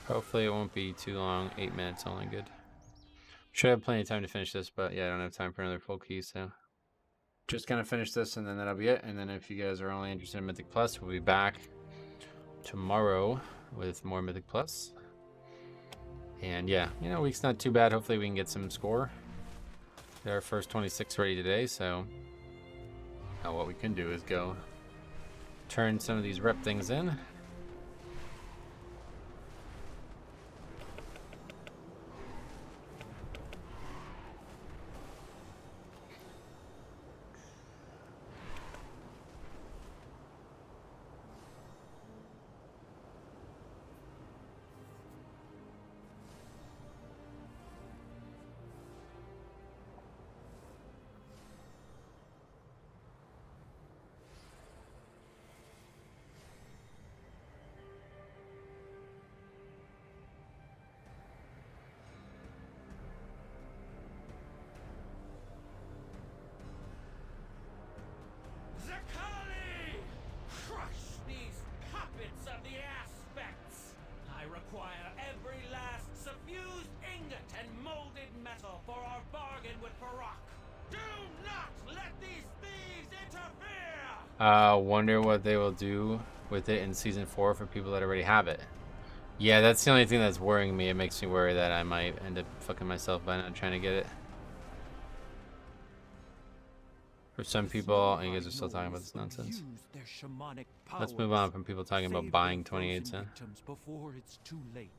Hopefully it won't be too long. 8 minutes only, good. Should have plenty of time to finish this, but yeah, I don't have time for another full key, so just gonna finish this and then that'll be it. And then if you guys are only interested in Mythic Plus, we'll be back tomorrow with more Mythic Plus. And yeah, you know, week's not too bad. Hopefully we can get some score. Get our first 26 ready today, so now what we can do is go turn some of these rep things in.
Zakali! Crush these puppets of the aspects! I require every last suffused ingot and molded metal for our bargain with Farak. Do not let these thieves interfere!
Wonder what they will do with it in season 4 for people that already have it. Yeah, that's the only thing that's worrying me. It makes me worry that I might end up fucking myself by not trying to get it. For some people, you guys are still talking about this nonsense. Let's move on from people talking about buying 28 cents.
Before it's too late.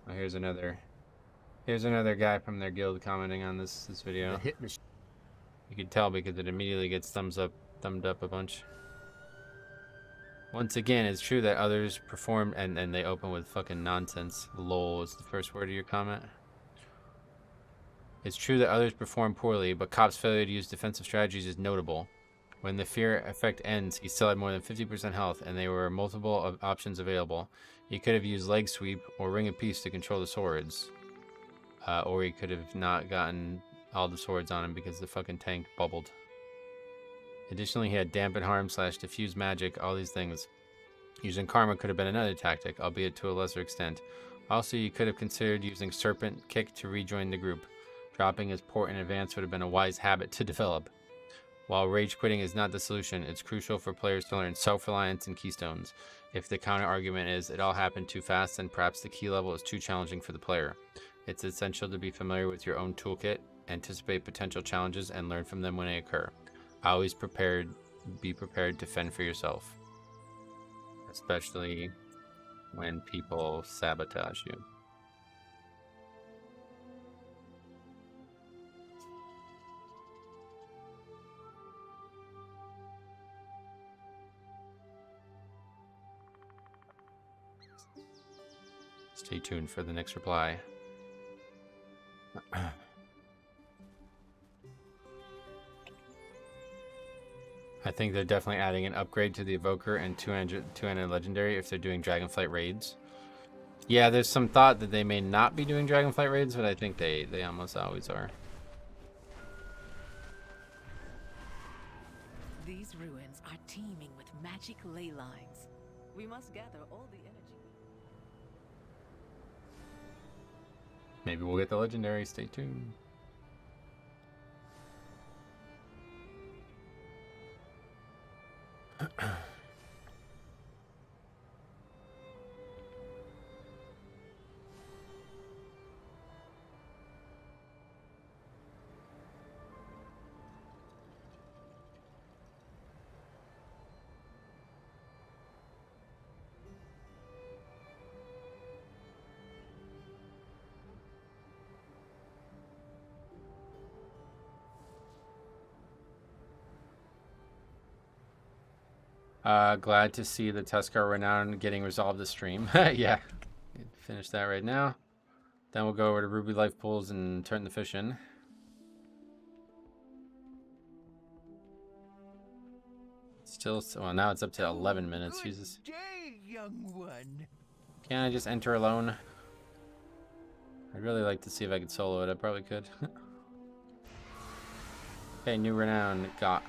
Oh, here's another guy from their guild commenting on this video. You can tell because it immediately gets thumbed up a bunch. Once again, it's true that others perform and they open with fucking nonsense. Lol is the first word of your comment. It's true that others perform poorly, but Cobb's failure to use defensive strategies is notable. When the fear effect ends, he still had more than 50% health, and there were multiple options available. He could have used Leg Sweep or Ring of Peace to control the swords. Or he could have not gotten all the swords on him because the fucking tank bubbled. Additionally, he had dampen harm / diffuse magic, all these things. Using karma could have been another tactic, albeit to a lesser extent. Also, you could have considered using serpent kick to rejoin the group. Dropping his port in advance would have been a wise habit to develop. While rage quitting is not the solution, it's crucial for players to learn self-reliance and keystones. If the counter argument is it all happened too fast, then perhaps the key level is too challenging for the player. It's essential to be familiar with your own toolkit, anticipate potential challenges, and learn from them when they occur. Always be prepared to fend for yourself, especially when people sabotage you. Stay tuned for the next reply. I think they're definitely adding an upgrade to the Evoker and 200 Legendary if they're doing Dragonflight raids. Yeah, there's some thought that they may not be doing Dragonflight raids, but I think they almost always are.
These ruins are teeming with magic ley lines. We must gather all the energy.
Maybe we'll get the Legendary. Stay tuned. Glad to see the Tuskar Renown getting resolved this stream. Yeah, finish that right now. Then we'll go over to Ruby Life Pools and turn the fish in. Still, well, now it's up to 11 minutes. Jesus.
Day, young one.
Can't I just enter alone? I'd really like to see if I could solo it. I probably could. Okay, new Renown got.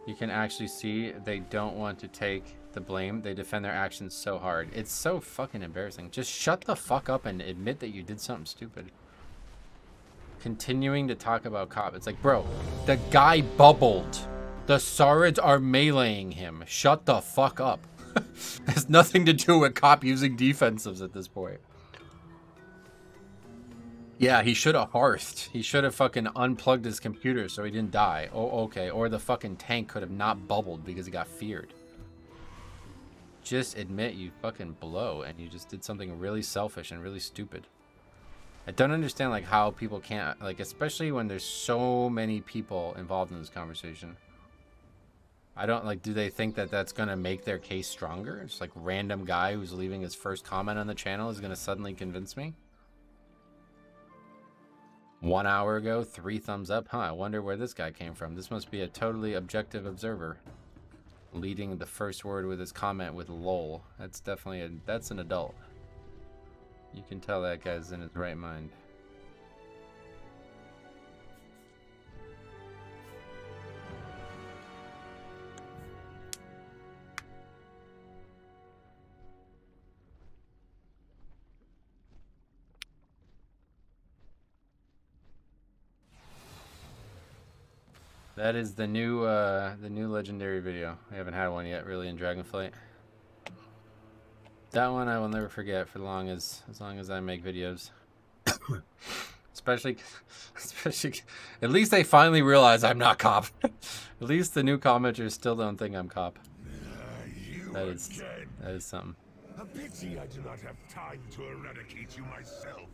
You can actually see they don't want to take the blame. They defend their actions so hard. It's so fucking embarrassing. Just shut the fuck up and admit that you did something stupid. Continuing to talk about Cop. It's like, bro, the guy bubbled. The Saurids are meleeing him. Shut the fuck up. Has nothing to do with Cop using defensives at this point. Yeah, he should have hearthed. He should have fucking unplugged his computer so he didn't die. Oh, okay. Or the fucking tank could have not bubbled because he got feared. Just admit you fucking blow and you just did something really selfish and really stupid. I don't understand like how people can't, like, especially when there's so many people involved in this conversation. I don't, like, do they think that that's going to make their case stronger? It's like random guy who's leaving his first comment on the channel is going to suddenly convince me? 1 hour ago, 3 thumbs up. Huh, I wonder where this guy came from. This must be a totally objective observer. Leading the first word with his comment with lol. That's definitely that's an adult. You can tell that guy's in his right mind. That is the new legendary video. I haven't had one yet, really, in Dragonflight. That one I will never forget for as long as I make videos. especially, at least they finally realize I'm not Cop. At least the new commenters still don't think I'm Cop. That is something.
A pity I do not have time to eradicate you myself.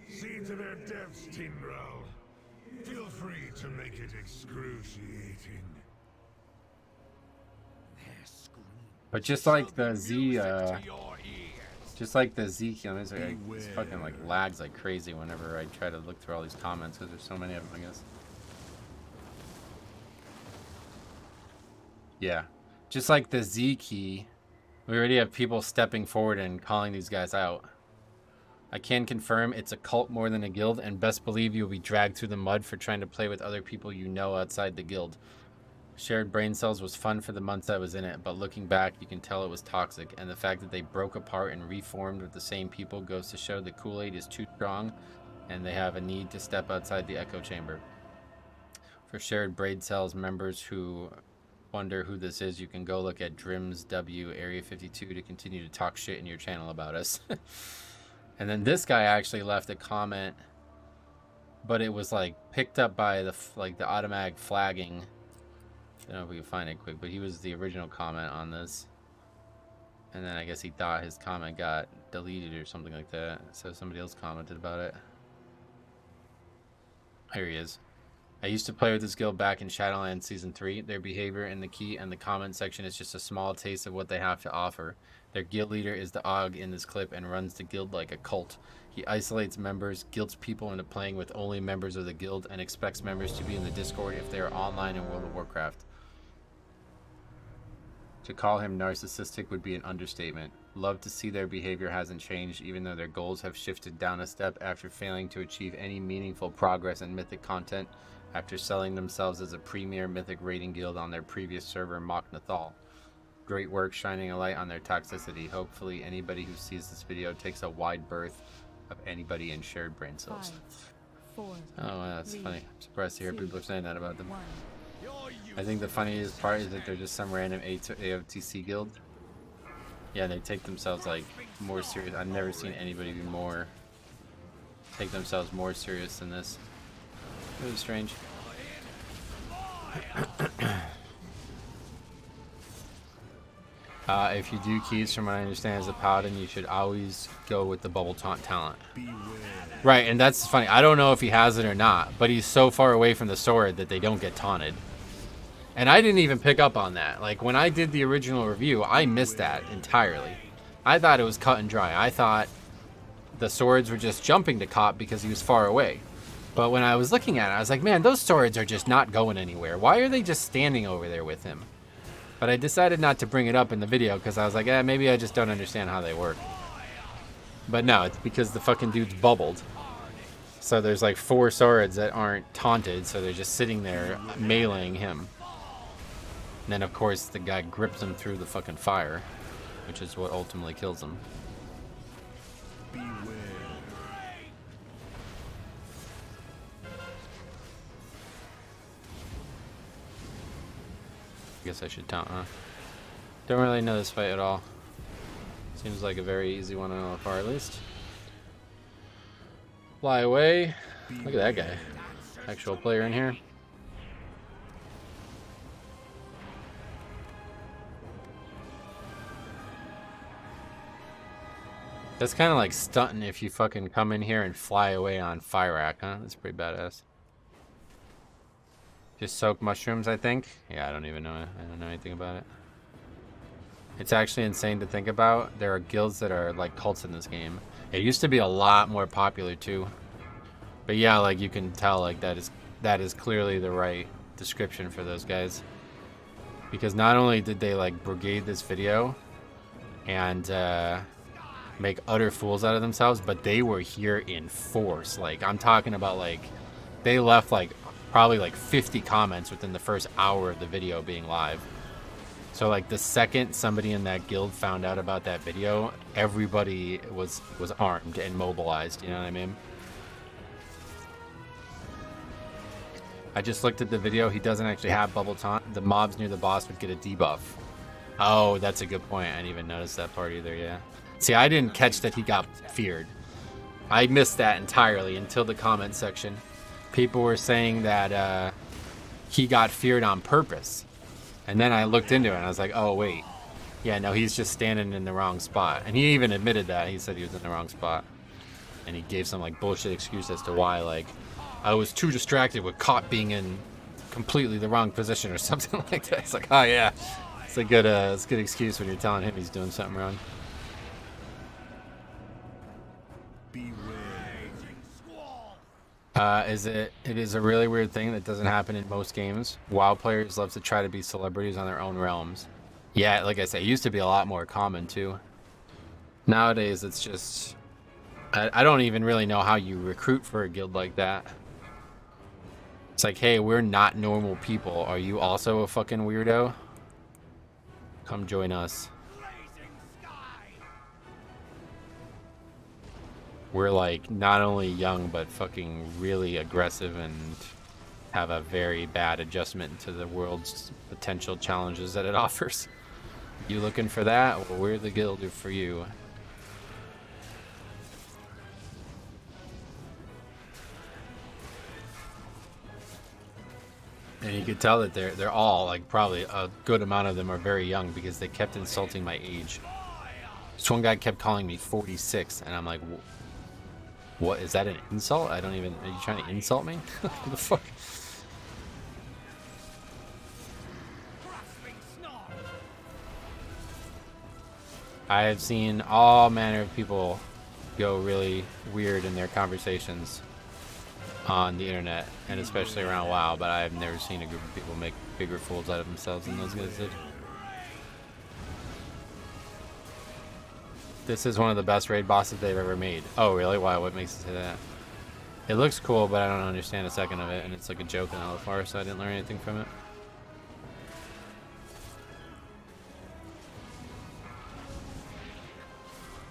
See to their deaths, Tindral. Feel free to make it excruciating.
But just like the Z, just like the Z, it's fucking like lags like crazy whenever I try to look through all these comments because there's so many of them, I guess. Yeah, just like the Z key, we already have people stepping forward and calling these guys out. I can confirm it's a cult more than a guild, and best believe you'll be dragged through the mud for trying to play with other people you know outside the guild. Shared brain cells was fun for the months I was in it, but looking back, you can tell it was toxic, and the fact that they broke apart and reformed with the same people goes to show the Kool-Aid is too strong, and they have a need to step outside the echo chamber. For shared brain cells members who wonder who this is, you can go look at Drims W Area 52 to continue to talk shit in your channel about us. And then this guy actually left a comment, but it was like picked up by the automatic flagging. I don't know if we can find it quick, but he was the original comment on this. And then I guess he thought his comment got deleted or something like that. So somebody else commented about it. Here he is. I used to play with this guild back in Shadowlands Season 3. Their behavior in the key and the comment section is just a small taste of what they have to offer. Their guild leader is the Og in this clip and runs the guild like a cult. He isolates members, guilts people into playing with only members of the guild, and expects members to be in the Discord if they are online in World of Warcraft. To call him narcissistic would be an understatement. Love to see their behavior hasn't changed, even though their goals have shifted down a step after failing to achieve any meaningful progress in Mythic content after selling themselves as a premier Mythic raiding guild on their previous server, Mach Nathal. Great work shining a light on their toxicity. Hopefully anybody who sees this video takes a wide berth of anybody in shared brain cells.
5, 4,
oh, wow, that's
3,
funny. I'm surprised to hear
2,
people are saying that about them.
1.
I think the funniest part is that they're just some random AOTC guild. Yeah, they take themselves like more serious. I've never seen anybody be more take themselves more serious than this. It was strange. If you do keys, from what I understand, as a paladin, you should always go with the bubble taunt talent. Right, and that's funny. I don't know if he has it or not, but he's so far away from the sword that they don't get taunted. And I didn't even pick up on that. Like, when I did the original review, I missed that entirely. I thought it was cut and dry. I thought the swords were just jumping to Cop because he was far away. But when I was looking at it, I was like, man, those swords are just not going anywhere. Why are they just standing over there with him? But I decided not to bring it up in the video because I was like, maybe I just don't understand how they work. But no, it's because the fucking dude's bubbled. So there's like 4 swords that aren't taunted, so they're just sitting there meleeing him. And then, of course, the guy grips him through the fucking fire, which is what ultimately kills him. Guess I should taunt, huh? Don't really know this fight at all. Seems like a very easy one on the far least. Fly away. Look at that guy. Actual player in here. That's kind of like stunting if you fucking come in here and fly away on Fire Rack, huh? That's pretty badass. Just soak mushrooms, I think. Yeah, I don't even know. I don't know anything about it. It's actually insane to think about. There are guilds that are like cults in this game. It used to be a lot more popular too. But yeah, like you can tell, like that is clearly the right description for those guys. Because not only did they like brigade this video and make utter fools out of themselves, but they were here in force. Like, I'm talking about, like, they left like probably like 50 comments within the first hour of the video being live. So like the second somebody in that guild found out about that video, everybody was armed and mobilized, you know what I mean? I just looked at the video. He doesn't actually have bubble taunt. The mobs near the boss would get a debuff. Oh, that's a good point. I didn't even notice that part either, yeah. See, I didn't catch that he got feared. I missed that entirely until the comment section. People were saying that he got feared on purpose. And then I looked into it and I was like, oh, wait. Yeah, no, he's just standing in the wrong spot. And he even admitted that. He said he was in the wrong spot. And he gave some like bullshit excuse as to why, like, I was too distracted with caught being in completely the wrong position or something like that. It's like, oh yeah, it's a good excuse when you're telling him he's doing something wrong. It is a really weird thing that doesn't happen in most games. WoW players love to try to be celebrities on their own realms. Yeah, like I say, it used to be a lot more common too. Nowadays, it's just I don't even really know how you recruit for a guild like that. It's like, hey, we're not normal people. Are you also a fucking weirdo? Come join us. We're like not only young, but fucking really aggressive and have a very bad adjustment to the world's potential challenges that it offers. You looking for that? Well, we're the guild for you. And you could tell that they're all, like, probably a good amount of them are very young because they kept insulting my age. This one guy kept calling me 46, and I'm like, what, is that an insult? I don't even, are you trying to insult me? What the fuck? I have seen all manner of people go really weird in their conversations on the internet, and especially around WoW, but I've never seen a group of people make bigger fools out of themselves than those guys did. This is one of the best raid bosses they've ever made. Oh, really? Why? What makes it say that? It looks cool, but I don't understand a second of it, and it's like a joke in LFR, so I didn't learn anything from it.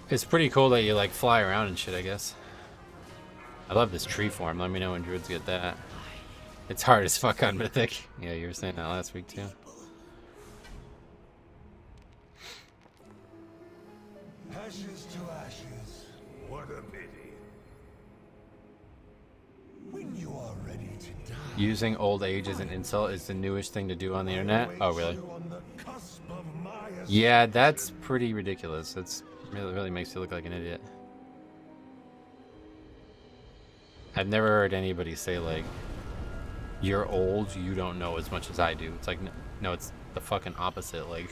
It's pretty cool that you, like, fly around and shit, I guess. I love this tree form. Let me know when druids get that. It's hard as fuck on Mythic. Yeah, you were saying that last week, too.
Ashes to ashes. What a pity. When you are ready to die.
Using old age as an insult is the newest thing to do on the internet. Oh, really? Yeah, that's pretty ridiculous. That's really makes you look like an idiot. I've never heard anybody say, like, you're old, you don't know as much as I do. It's like, no, it's the fucking opposite. Like,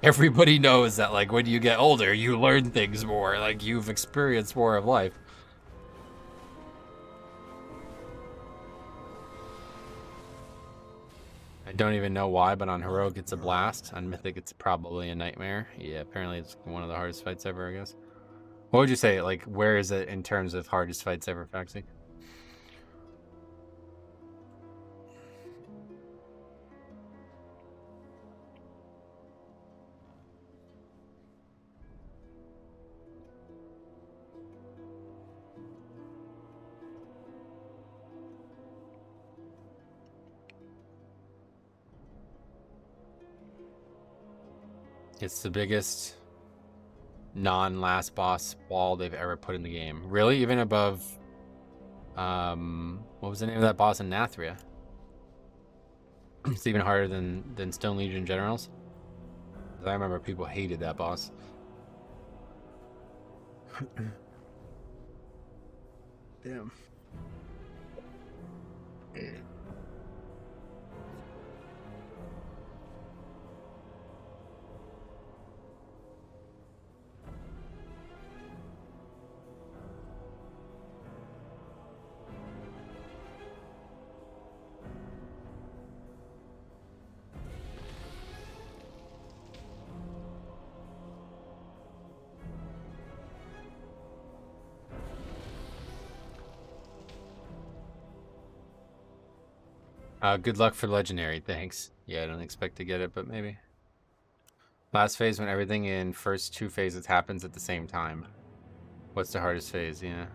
everybody knows that, like, when you get older, you learn things more. Like, you've experienced more of life. I don't even know why, but on Heroic it's a blast. On Mythic it's probably a nightmare. Yeah, apparently it's one of the hardest fights ever, I guess. What would you say? Like, where is it in terms of hardest fights ever, Faxi? It's the biggest non-last boss wall they've ever put in the game. Really? Even above, what was the name of that boss in Nathria? It's even harder than Stone Legion Generals. I remember people hated that boss. Damn. Good luck for Legendary, thanks. Yeah, I don't expect to get it, but maybe. Last phase when everything in first two phases happens at the same time. What's the hardest phase? Yeah.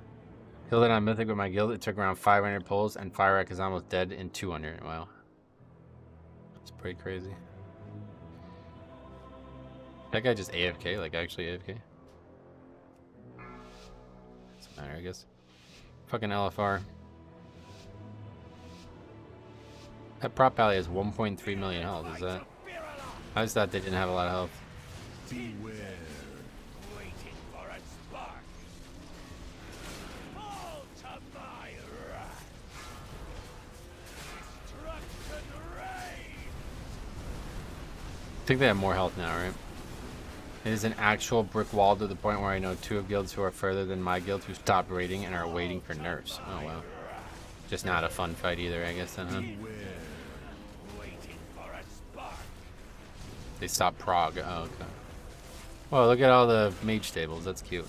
Killed it on Mythic with my guild. It took around 500 pulls, and Firewreck is almost dead in 200. Wow. That's pretty crazy. That guy just AFK? Like, actually AFK? Doesn't matter, I guess. Fucking LFR. That prop pally has 1.3 million health, is that? I just thought they didn't have a lot of health.
Beware.
Waiting for a spark. Fall to my wrath. Destruction reigns.
I think they have more health now, right? It is an actual brick wall to the point where I know two of guilds who are further than my guild who stopped raiding and are waiting for nerfs. Oh, wow. Just not a fun fight either, I guess, then, huh? They stopped Prague. Oh, okay. Well, look at all the mage stables. That's cute.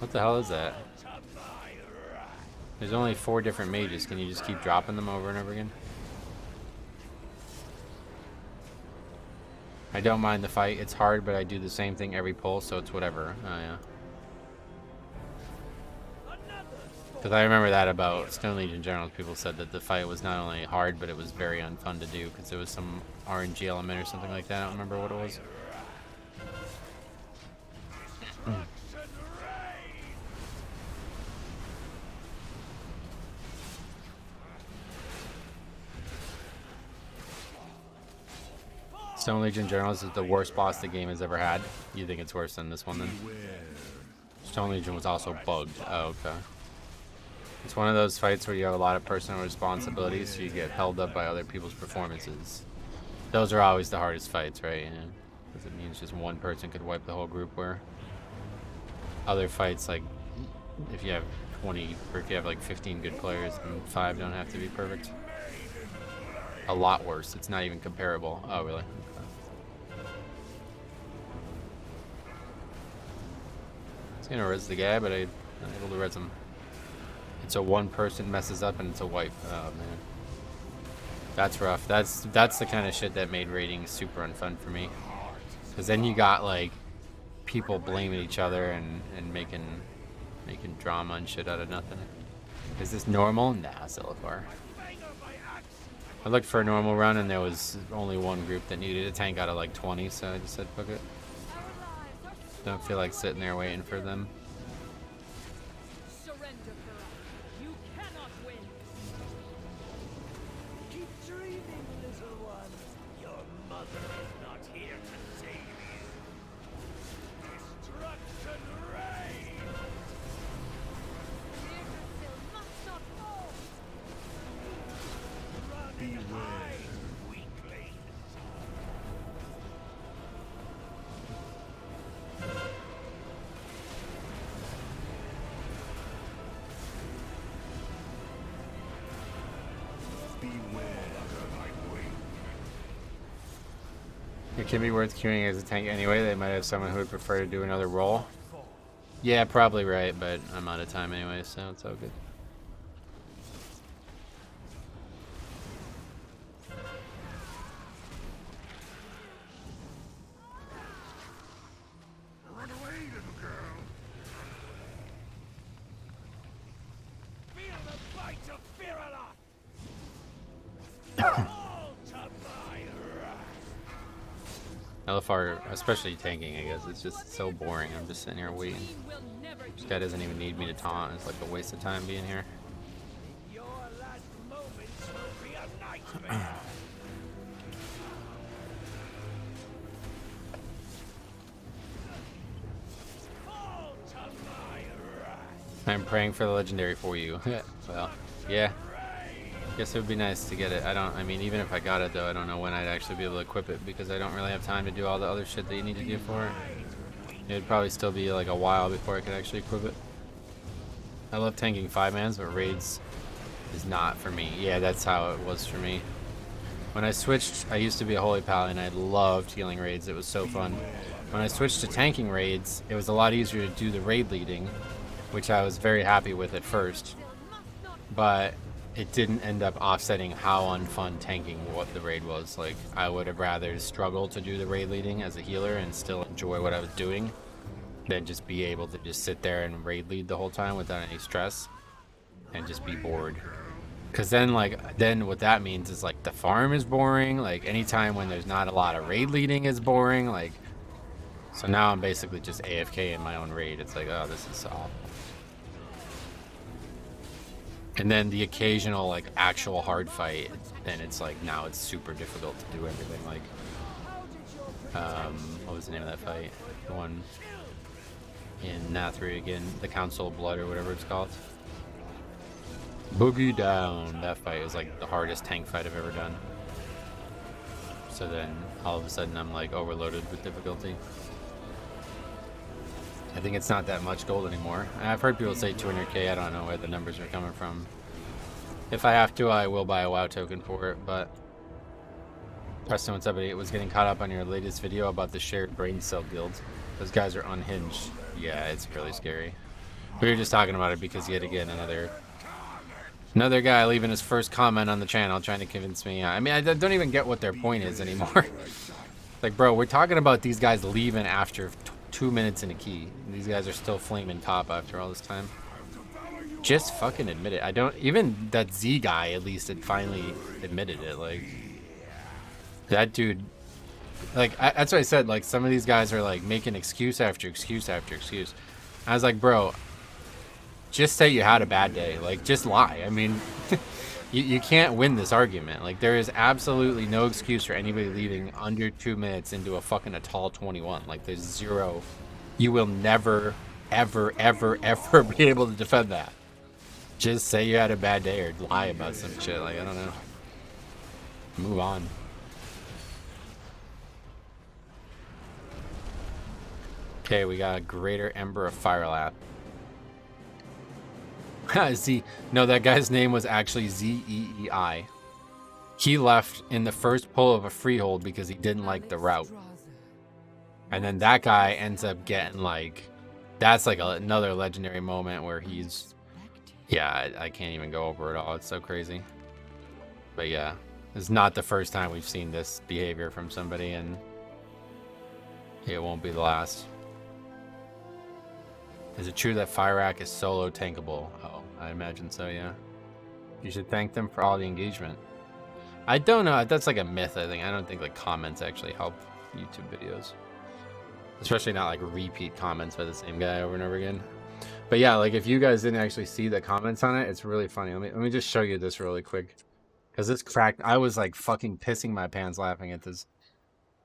What the hell is that? There's only 4 different mages. Can you just keep dropping them over and over again? I don't mind the fight. It's hard, but I do the same thing every pull, so it's whatever. Oh, yeah. Because I remember that about Stone Legion Generals. People said that the fight was not only hard, but it was very unfun to do because there was some RNG element or something like that. I don't remember what it was. Stone Legion Generals is the worst boss the game has ever had. You think it's worse than this one then? Stone Legion was also bugged. Oh, okay. It's one of those fights where you have a lot of personal responsibilities, so you get held up by other people's performances. Those are always the hardest fights, right? Yeah. Because it means just one person could wipe the whole group, where other fights, like if you have 20 or if you have like 15 good players, then 5 don't have to be perfect. A lot worse. It's not even comparable. Oh, really? Okay. It's gonna res the guy, but I'm not able to res him. It's a one person messes up and it's a wipe. Oh man, that's rough. That's the kind of shit that made raiding super unfun for me. Because then you got like people blaming each other and making drama and shit out of nothing. Is this normal? Nah, Zilifar. I looked for a normal run and there was only one group that needed a tank out of like 20, so I just said fuck it. Don't feel like sitting there waiting for them. It can be worth queuing as a tank anyway. They might have someone who would prefer to do another role. Yeah, probably right, but I'm out of time anyway, so it's all good.
Run away, little girl. Feel the bite of Firala.
LFR, especially tanking, I guess, it's just so boring. I'm just sitting here waiting. This guy doesn't even need me to taunt. It's like a waste of time being here.
Your last moments will be a nightmare.
I'm praying for the legendary for you. Well, yeah. Guess it would be nice to get it. I mean, even if I got it though, I don't know when I'd actually be able to equip it because I don't really have time to do all the other shit that you need to do for it. It'd probably still be like a while before I could actually equip it. I love tanking 5-mans, but raids is not for me. Yeah, that's how it was for me. When I switched, I used to be a Holy Paladin. I loved healing raids. It was so fun. When I switched to tanking raids, it was a lot easier to do the raid leading, which I was very happy with at first. But it didn't end up offsetting how unfun tanking what the raid was. Like, I would have rather struggled to do the raid leading as a healer and still enjoy what I was doing than just be able to just sit there and raid lead the whole time without any stress and just be bored. Because then what that means is like the farm is boring. Like anytime when there's not a lot of raid leading is boring. Like, so now I'm basically just AFK in my own raid. It's like, oh, this is awful. And then the occasional like actual hard fight, then it's like now it's super difficult to do everything. Like, what was the name of that fight? The one in Nathri again, the Council of Blood or whatever it's called. Boogie down. That fight was like the hardest tank fight I've ever done. So then all of a sudden I'm like overloaded with difficulty. I think it's not that much gold anymore. I've heard people say 200k. I don't know where the numbers are coming from. If I have to, I will buy a WoW token for it, but... Preston, what's up, buddy? It was getting caught up on your latest video about the shared brain cell guild. Those guys are unhinged. Yeah, it's really scary. We were just talking about it because yet again another guy leaving his first comment on the channel trying to convince me. I mean, I don't even get what their point is anymore. Like, bro, we're talking about these guys leaving after 2 minutes in a key. These guys are still flaming top after all this time. Just fucking admit it. I don't even that Z guy at least had finally admitted it. Like that dude. Like that's what I said. Like some of these guys are like making excuse after excuse after excuse. I was like, bro, just say you had a bad day. Like just lie. I mean, you can't win this argument. Like there is absolutely no excuse for anybody leaving under 2 minutes into a fucking Atoll 21. Like there's zero. You will never, ever, ever, ever be able to defend that. Just say you had a bad day or lie about some shit. Like, I don't know. Move on. Okay, we got a Greater Ember of Firelap. Z. No, that guy's name was actually Zeei. He left in the first pull of a freehold because he didn't like the route. And then that guy ends up getting like... That's like another legendary moment where he's... Yeah, I can't even go over it all. It's so crazy. But yeah, it's not the first time we've seen this behavior from somebody, and it won't be the last. Is it true that Firac is solo tankable? Oh, I imagine so, yeah. You should thank them for all the engagement. I don't know. That's like a myth, I think. I don't think like comments actually help YouTube videos. Especially not like repeat comments by the same guy over and over again. But yeah, like if you guys didn't actually see the comments on it, it's really funny. Let me just show you this really quick. Because this cracked. I was like fucking pissing my pants laughing at this.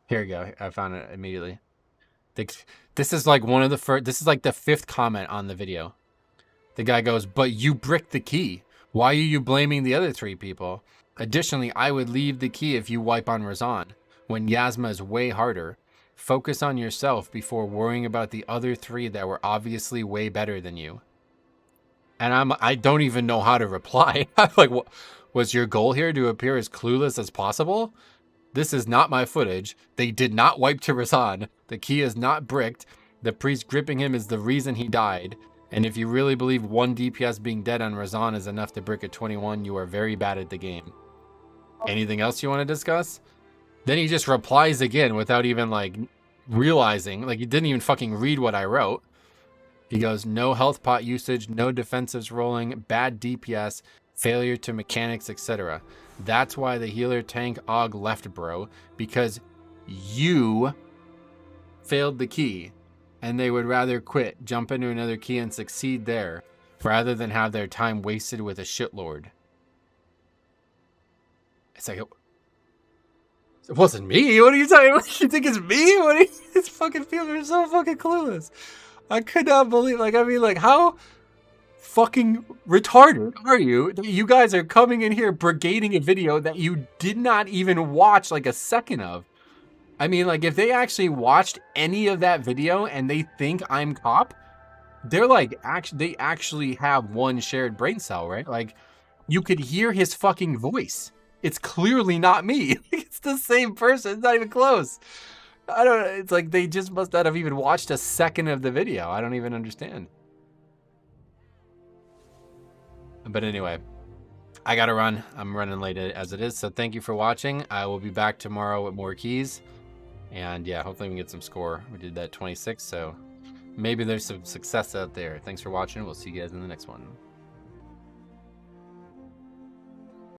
Here you go. I found it immediately. This is like one of the first. This is like the 5th comment on the video. The guy goes, "But you bricked the key. Why are you blaming the other 3 people? Additionally, I would leave the key if you wipe on Razan, when Yasma is way harder. Focus on yourself before worrying about the other 3 that were obviously way better than you." And I don't even know how to reply. I'm like, what was your goal here, to appear as clueless as possible? This is not my footage. They did not wipe to Razan. The key is not bricked. The priest gripping him is the reason he died. And if you really believe 1 DPS being dead on Razan is enough to brick a 21, you are very bad at the game. Anything else you want to discuss? Then he just replies again without even like realizing, like he didn't even fucking read what I wrote. He goes, "No health pot usage, no defensives rolling, bad DPS, failure to mechanics, etc. That's why the healer tank Og left, bro, because you failed the key and they would rather quit, jump into another key and succeed there rather than have their time wasted with a shitlord." It's like, it wasn't me. What are you talking about? You think it's me? What are you? These fucking people are so fucking clueless. I could not believe, like, I mean, like, how fucking retarded are you? You guys are coming in here brigading a video that you did not even watch like a second of. I mean, like, if they actually watched any of that video and they think I'm cop, they're like, they actually have one shared brain cell, right? Like, you could hear his fucking voice. It's clearly not me. It's the same person. It's not even close. I don't know. It's like they just must not have even watched a second of the video. I don't even understand. But anyway, I gotta run. I'm running late as it is. So thank you for watching. I will be back tomorrow with more keys. And yeah, hopefully we can get some score. We did that 26, so maybe there's some success out there. Thanks for watching. We'll see you guys in the next one.